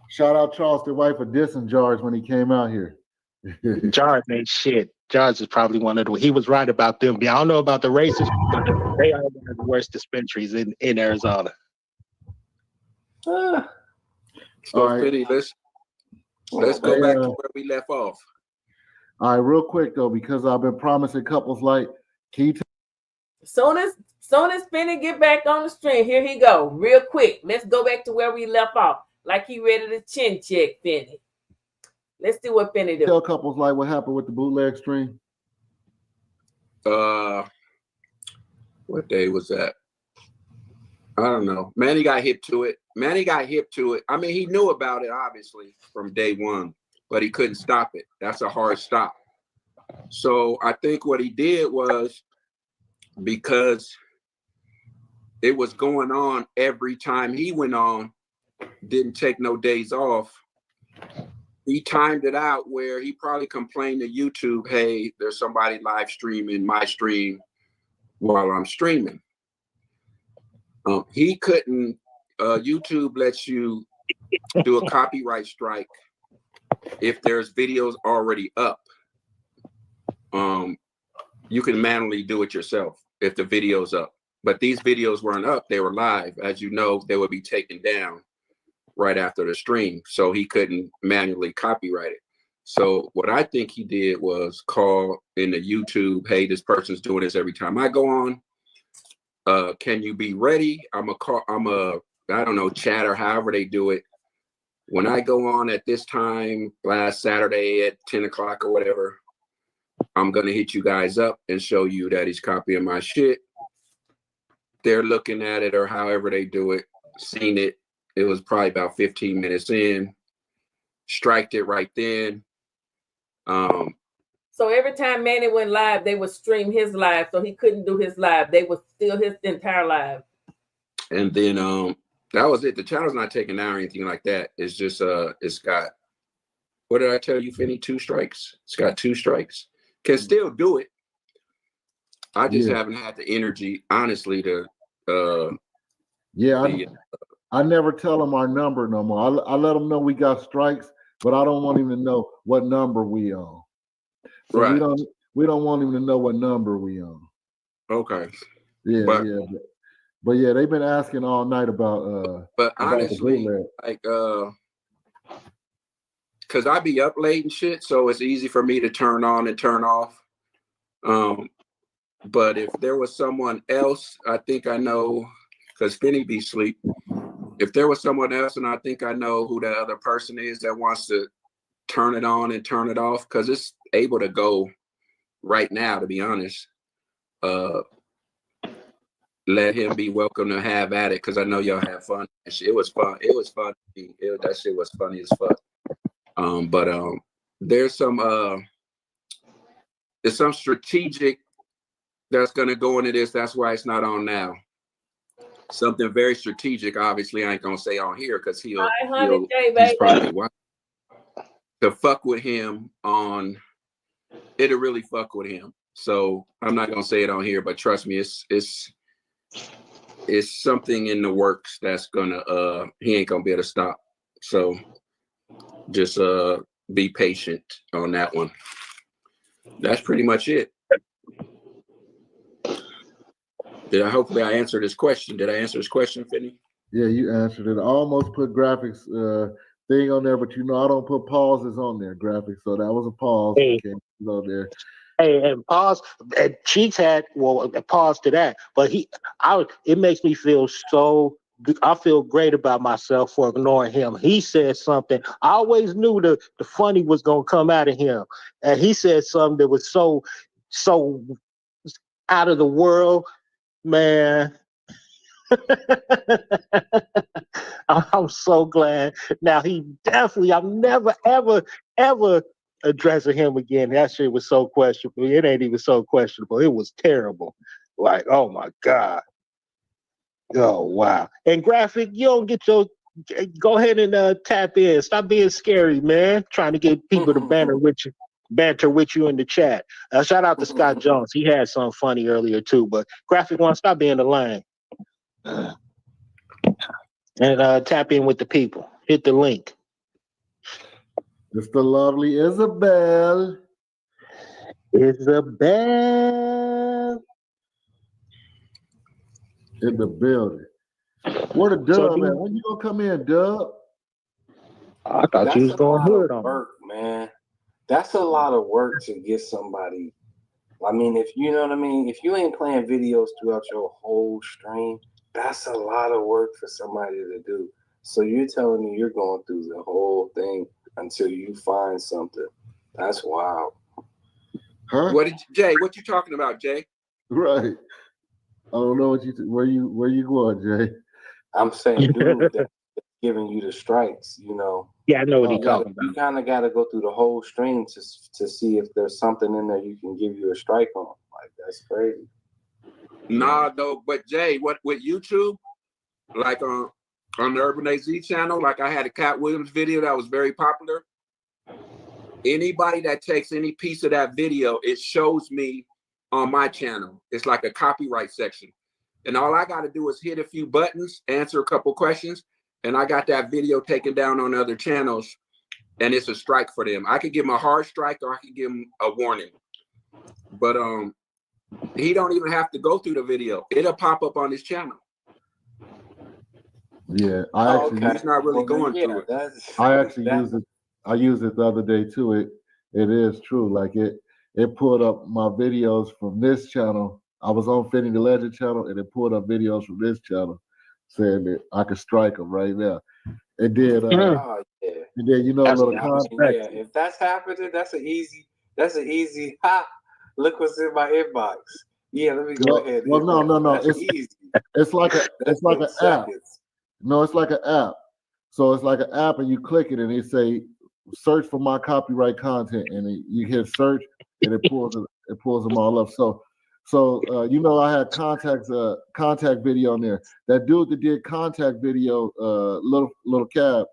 Shout out Charles, the wife of dissing George when he came out here. George ain't shit. George is probably one of the. He was right about them. I don't know about the racists, but they are one of the worst dispensaries in Arizona. So, right. Finny, let's go back to where we left off. All right, real quick though, because I've been promising couples like, can you Soon as Finny get back on the stream, here he go. Real quick. Let's go back to where we left off. Like he ready to chin check Finny. Let's see what Finny do. tell couples like what happened with the bootleg stream? What day was that? I don't know. Manny got hip to it. I mean, he knew about it obviously from day one, but he couldn't stop it. That's a hard stop. So I think what he did was, because it was going on every time he went on, didn't take no days off. He timed it out where he probably complained to YouTube, hey, there's somebody live streaming my stream while I'm streaming. He couldn't, YouTube lets you do a copyright strike if there's videos already up. You can manually do it yourself if the video's up. But these videos weren't up, they were live. As you know, they would be taken down right after the stream. So he couldn't manually copyright it. So what I think he did was call in the YouTube, hey, this person's doing this every time I go on. Can you be ready? I don't know, chat or however they do it. When I go on at this time, last Saturday at 10 o'clock or whatever, I'm going to hit you guys up and show you that he's copying my shit. They're looking at it or however they do it, seen it. It was probably about 15 minutes in, striked it right then. So every time Manny went live, they would stream his live, so he couldn't do his live. They would steal his entire live. And then that was it. The channel's not taken down or anything like that. It's just it's got, what did I tell you, Finny? 2 strikes. It's got 2 strikes. Can still do it. I just haven't had the energy, honestly, to I never tell them our number no more. I let them know we got strikes, but I don't want him to know what number we on. So right. we don't want him to know what number we on. Okay. Yeah, but, yeah. But yeah, they've been asking all night about But the honestly, bootleg. like because I be up late and shit, so it's easy for me to turn on and turn off. But if there was someone else, I think I know, because Finny be asleep. If there was someone else, and I think I know who that other person is that wants to turn it on and turn it off, because it's able to go right now, to be honest. Let him be welcome to have at it, because I know y'all have fun. It was fun. It was fun. That shit was funny as fuck. But there's some strategic that's gonna go into this. That's why it's not on now. Something very strategic. Obviously, I ain't gonna say on here because he's probably watching. To fuck with him on, it'll really fuck with him. So I'm not gonna say it on here, but trust me, it's something in the works that's gonna he ain't gonna be able to stop. So just be patient on that one. That's pretty much it. Hopefully I answered his question. Did I answer his question, Finny? Yeah, you answered it. I almost put graphics thing on there, but you know I don't put pauses on there, graphics. So that was a pause. Hey. Okay, on there. Hey, and pause. And Cheeks had a pause to that, but it makes me feel so. I feel great about myself for ignoring him. He said something. I always knew the funny was gonna come out of him, and he said something that was so out of the world, man. I'm so glad. Now I'm never, ever addressing him again. That shit was so questionable. It ain't even so questionable. It was terrible. Like, oh my God. Oh wow. And Graphic, you don't get your go ahead and tap in. Stop being scary, man. Trying to get people to banter with you in the chat. Shout out to Scott Jones. He had something funny earlier too. But Graphic one, stop being the lame. And tap in with the people. Hit the link. It's the lovely Isabel. Isabel in the building. Where the Dub at? When you gonna come in, Dub? I thought you was going hood on work, man. That's a lot of work to get somebody. I mean, if you know what I mean, if you ain't playing videos throughout your whole stream, that's a lot of work for somebody to do. So you're telling me you're going through the whole thing until you find something. That's wild. Huh? Jay, what you talking about, Jay? Right. I don't know where you going, Jay. I'm saying, dude, that's giving you the strikes, you know. Yeah, I know what he's talking about. You kind of got to go through the whole stream to see if there's something in there you can give you a strike on. Like, that's crazy. Nah, though, but Jay, what with YouTube, like on the Urban AZ channel, like I had a Cat Williams video that was very popular. Anybody that takes any piece of that video, it shows me on my channel. It's like a copyright section. And all I got to do is hit a few buttons, answer a couple questions, and I got that video taken down on other channels, and it's a strike for them. I could give him a hard strike or I could give him a warning. But he don't even have to go through the video. It'll pop up on his channel. Yeah, he's not really going through it. I actually used it. I used it the other day too. It is true. Like it pulled up my videos from this channel. I was on Finny the Legend channel, and it pulled up videos from this channel, saying that I could strike them right now. It did. And then you know, a little context. Yeah, if that's happening, that's an easy. Ha! Look what's in my inbox. Yeah, let me go ahead. Well, no. It's like an app. No, it's like an app. So it's like an app, and you click it, and it say search for my copyright content, and you hit search, and it pulls them all up. So you know, I had contact video on there. That dude that did contact video, little cab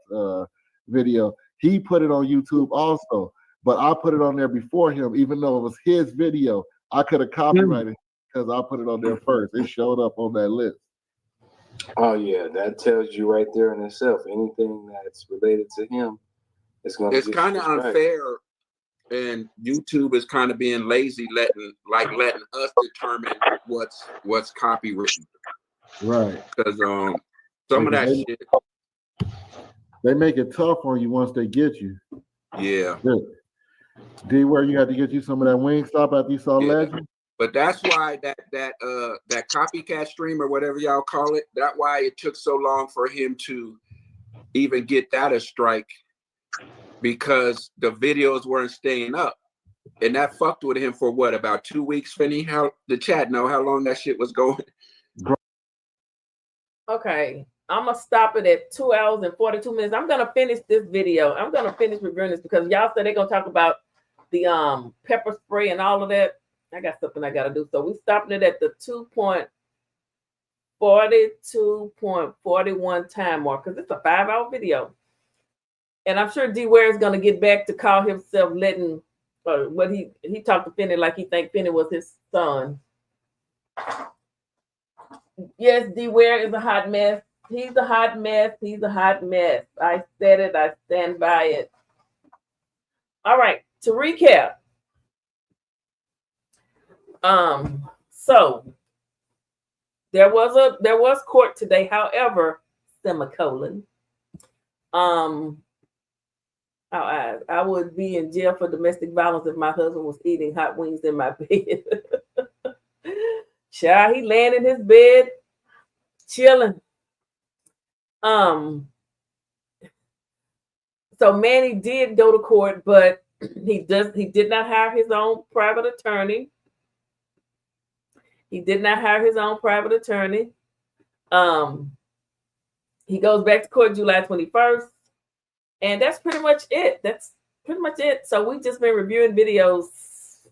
video, he put it on YouTube also. But I put it on there before him, even though it was his video. I could have copyrighted because I put it on there first. It showed up on that list. Oh yeah, that tells you right there in itself. Anything that's related to him, it's kind of unfair, and YouTube is kind of being lazy, letting us determine what's copywritten. Right. Because some of that shit. They make it tough on you once they get you. Yeah. Deware, you had to get you some of that Wingstop after you saw Legend. But that's why that copycat stream or whatever y'all call it, that's why it took so long for him to even get that a strike, because the videos weren't staying up. And that fucked with him for what, about 2 weeks, Finny? How the chat know how long that shit was going? Okay, I'm gonna stop it at 2 hours and 42 minutes. I'm gonna finish this video. I'm gonna finish reviewing this because y'all said they're gonna talk about the pepper spray and all of that. I got something I gotta do. So we stopping it at the 2.42.41 time mark because it's a 5-hour video. And I'm sure Deware is gonna get back to call himself letting what he talked to Finny like he think Finny was his son. Yes, Deware is a hot mess. He's a hot mess. He's a hot mess. I said it. I stand by it. All right. To recap. So there was court today. However, semicolon. I would be in jail for domestic violence if my husband was eating hot wings in my bed. Child, he laying in his bed, chilling. So Manny did go to court, but he did not hire his own private attorney. He did not hire his own private attorney. He goes back to court July 21st. And that's pretty much it. That's pretty much it. So we've just been reviewing videos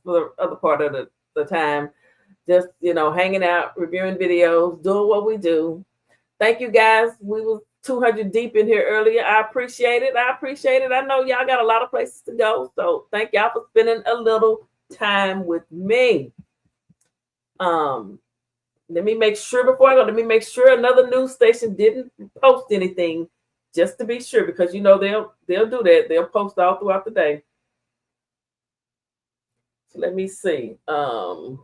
for the other part of the time. Just, hanging out, reviewing videos, doing what we do. Thank you, guys. We was 200 deep in here earlier. I appreciate it. I know y'all got a lot of places to go. So thank y'all for spending a little time with me. Let me make sure before I go, let me make sure another news station didn't post anything, just to be sure, because they'll do that. They'll post all throughout the day. So let me see. Hold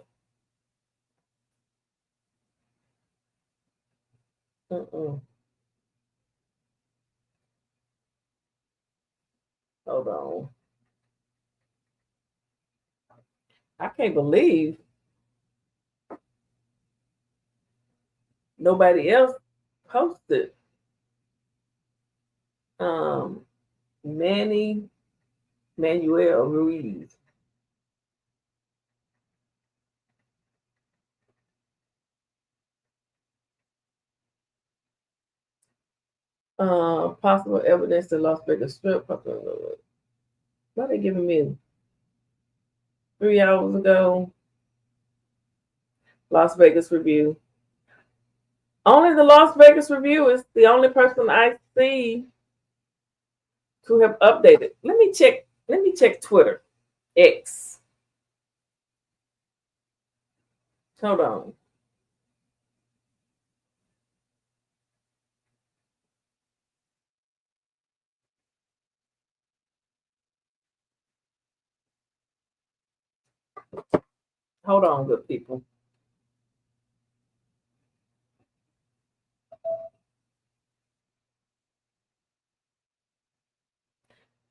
on. I can't believe nobody else posted. Manny Manuel Ruiz. Possible evidence in Las Vegas Strip. Why are they giving me 3 hours ago? Las Vegas Review. Only the Las Vegas Review is the only person I see to have updated. Let me check Twitter. X. Hold on. Hold on, good people.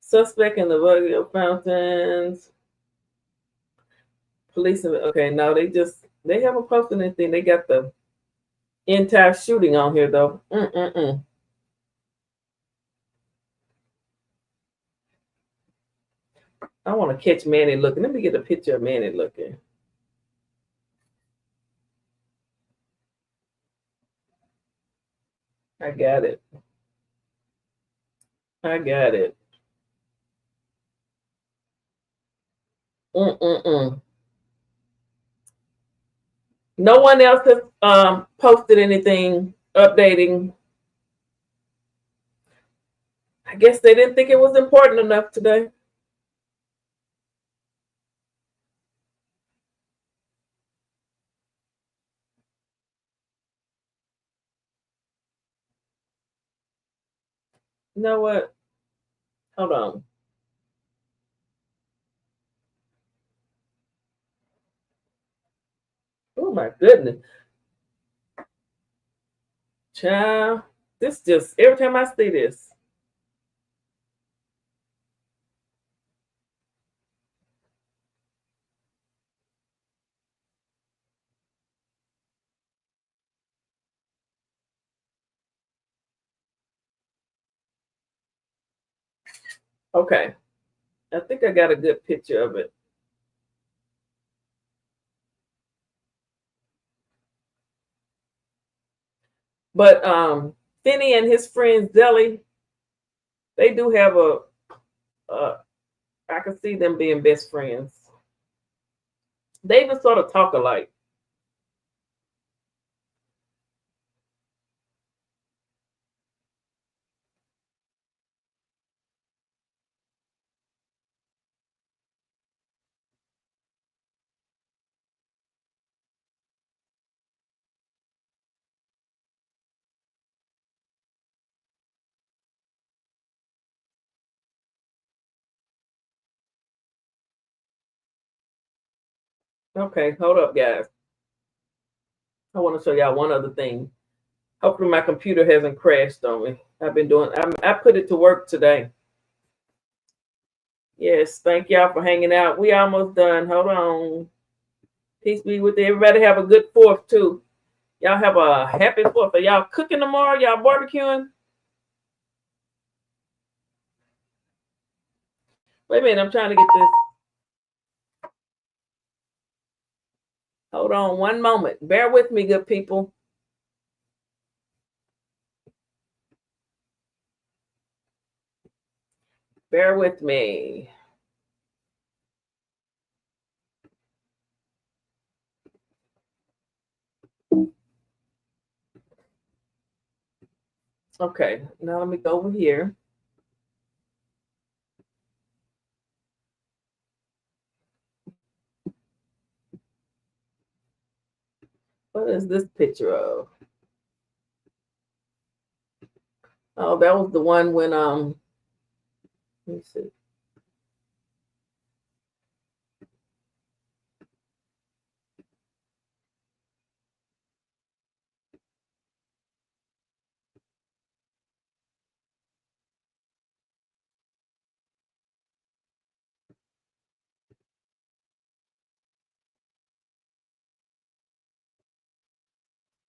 Suspect in the rodeo fountains. Police. Okay, no, they haven't posted anything. They got the entire shooting on here though. I want to catch Manny looking. Let me get a picture of Manny looking. I got it. No one else has posted anything updating. I guess they didn't think it was important enough today. You know what? Hold on. Oh my goodness. Child, this just every time I see this. Okay. I think I got a good picture of it. But Finny and his friend Zelly, they do have I can see them being best friends. They even sort of talk alike. Okay, hold up, guys. I want to show y'all one other thing. Hopefully my computer hasn't crashed on me. I put it to work today. Yes, thank y'all for hanging out. We almost done. Hold on. Peace be with you. Everybody have a good 4th too. Y'all have a happy 4th. Are y'all cooking tomorrow? Y'all barbecuing? Wait a minute, I'm trying to get this. Hold on one moment. Bear with me, good people. Bear with me. Okay, now let me go over here. What is this picture of? Oh, that was the one when let me see.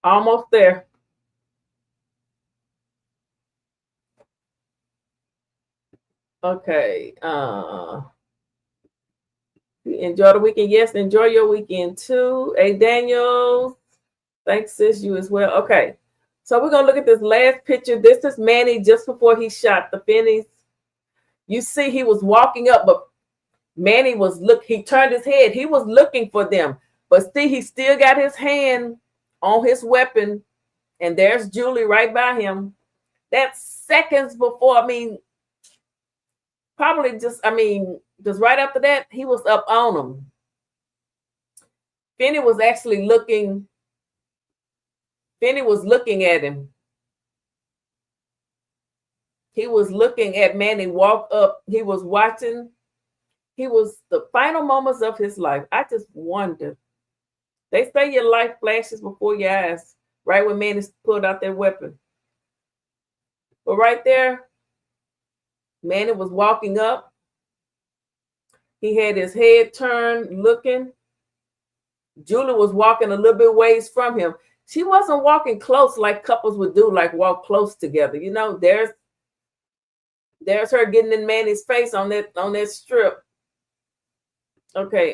Almost there. Okay. Enjoy the weekend. Yes, enjoy your weekend too. Hey, Daniel. Thanks, sis. You as well. Okay. So we're gonna look at this last picture. This is Manny just before he shot the Finnies. You see, he was walking up, but Manny he turned his head. He was looking for them. But see, he still got his hand on his weapon. And there's Julie right by him. That's seconds before, probably just right after that, he was up on him. Finny was actually looking. Finny was looking at him. He was looking at Manny walk up. He was watching. He was the final moments of his life. I just wonder. They say your life flashes before your eyes, right when Manny pulled out their weapon. But right there, Manny was walking up. He had his head turned, looking. Julie was walking a little bit ways from him. She wasn't walking close like couples would do, like walk close together. You know, there's her getting in Manny's face on that strip. Okay,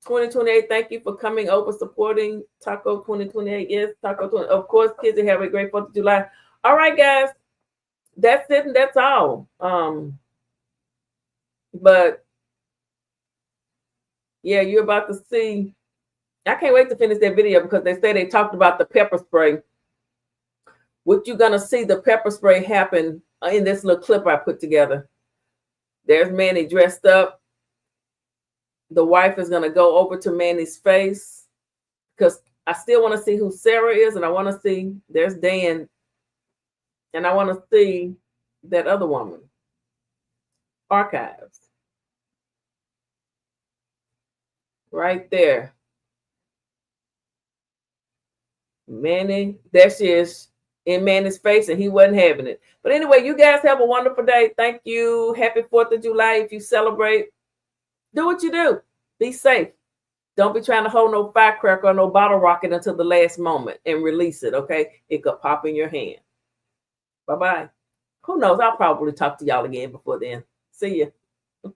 2028, thank you for coming over, supporting Taco 2028. Yes, Taco 20. Of course, kids, have a great 4th of July. All right, guys, that's it and that's all. But yeah, you're about to see. I can't wait to finish that video because they say they talked about the pepper spray. What you're gonna see the pepper spray happen in this little clip I put together. There's Manny dressed up. The wife is gonna go over to Manny's face because I still want to see who Sarah is, and I want to see there's Dan, and I want to see that other woman. Archives. Right there. Manny, there she is in Manny's face, and he wasn't having it. But anyway, you guys have a wonderful day. Thank you. Happy 4th of July. If you celebrate, do what you do. Be safe. Don't be trying to hold no firecracker or no bottle rocket until the last moment and release it, okay? It could pop in your hand. Bye-bye. Who knows? I'll probably talk to y'all again before then. See ya.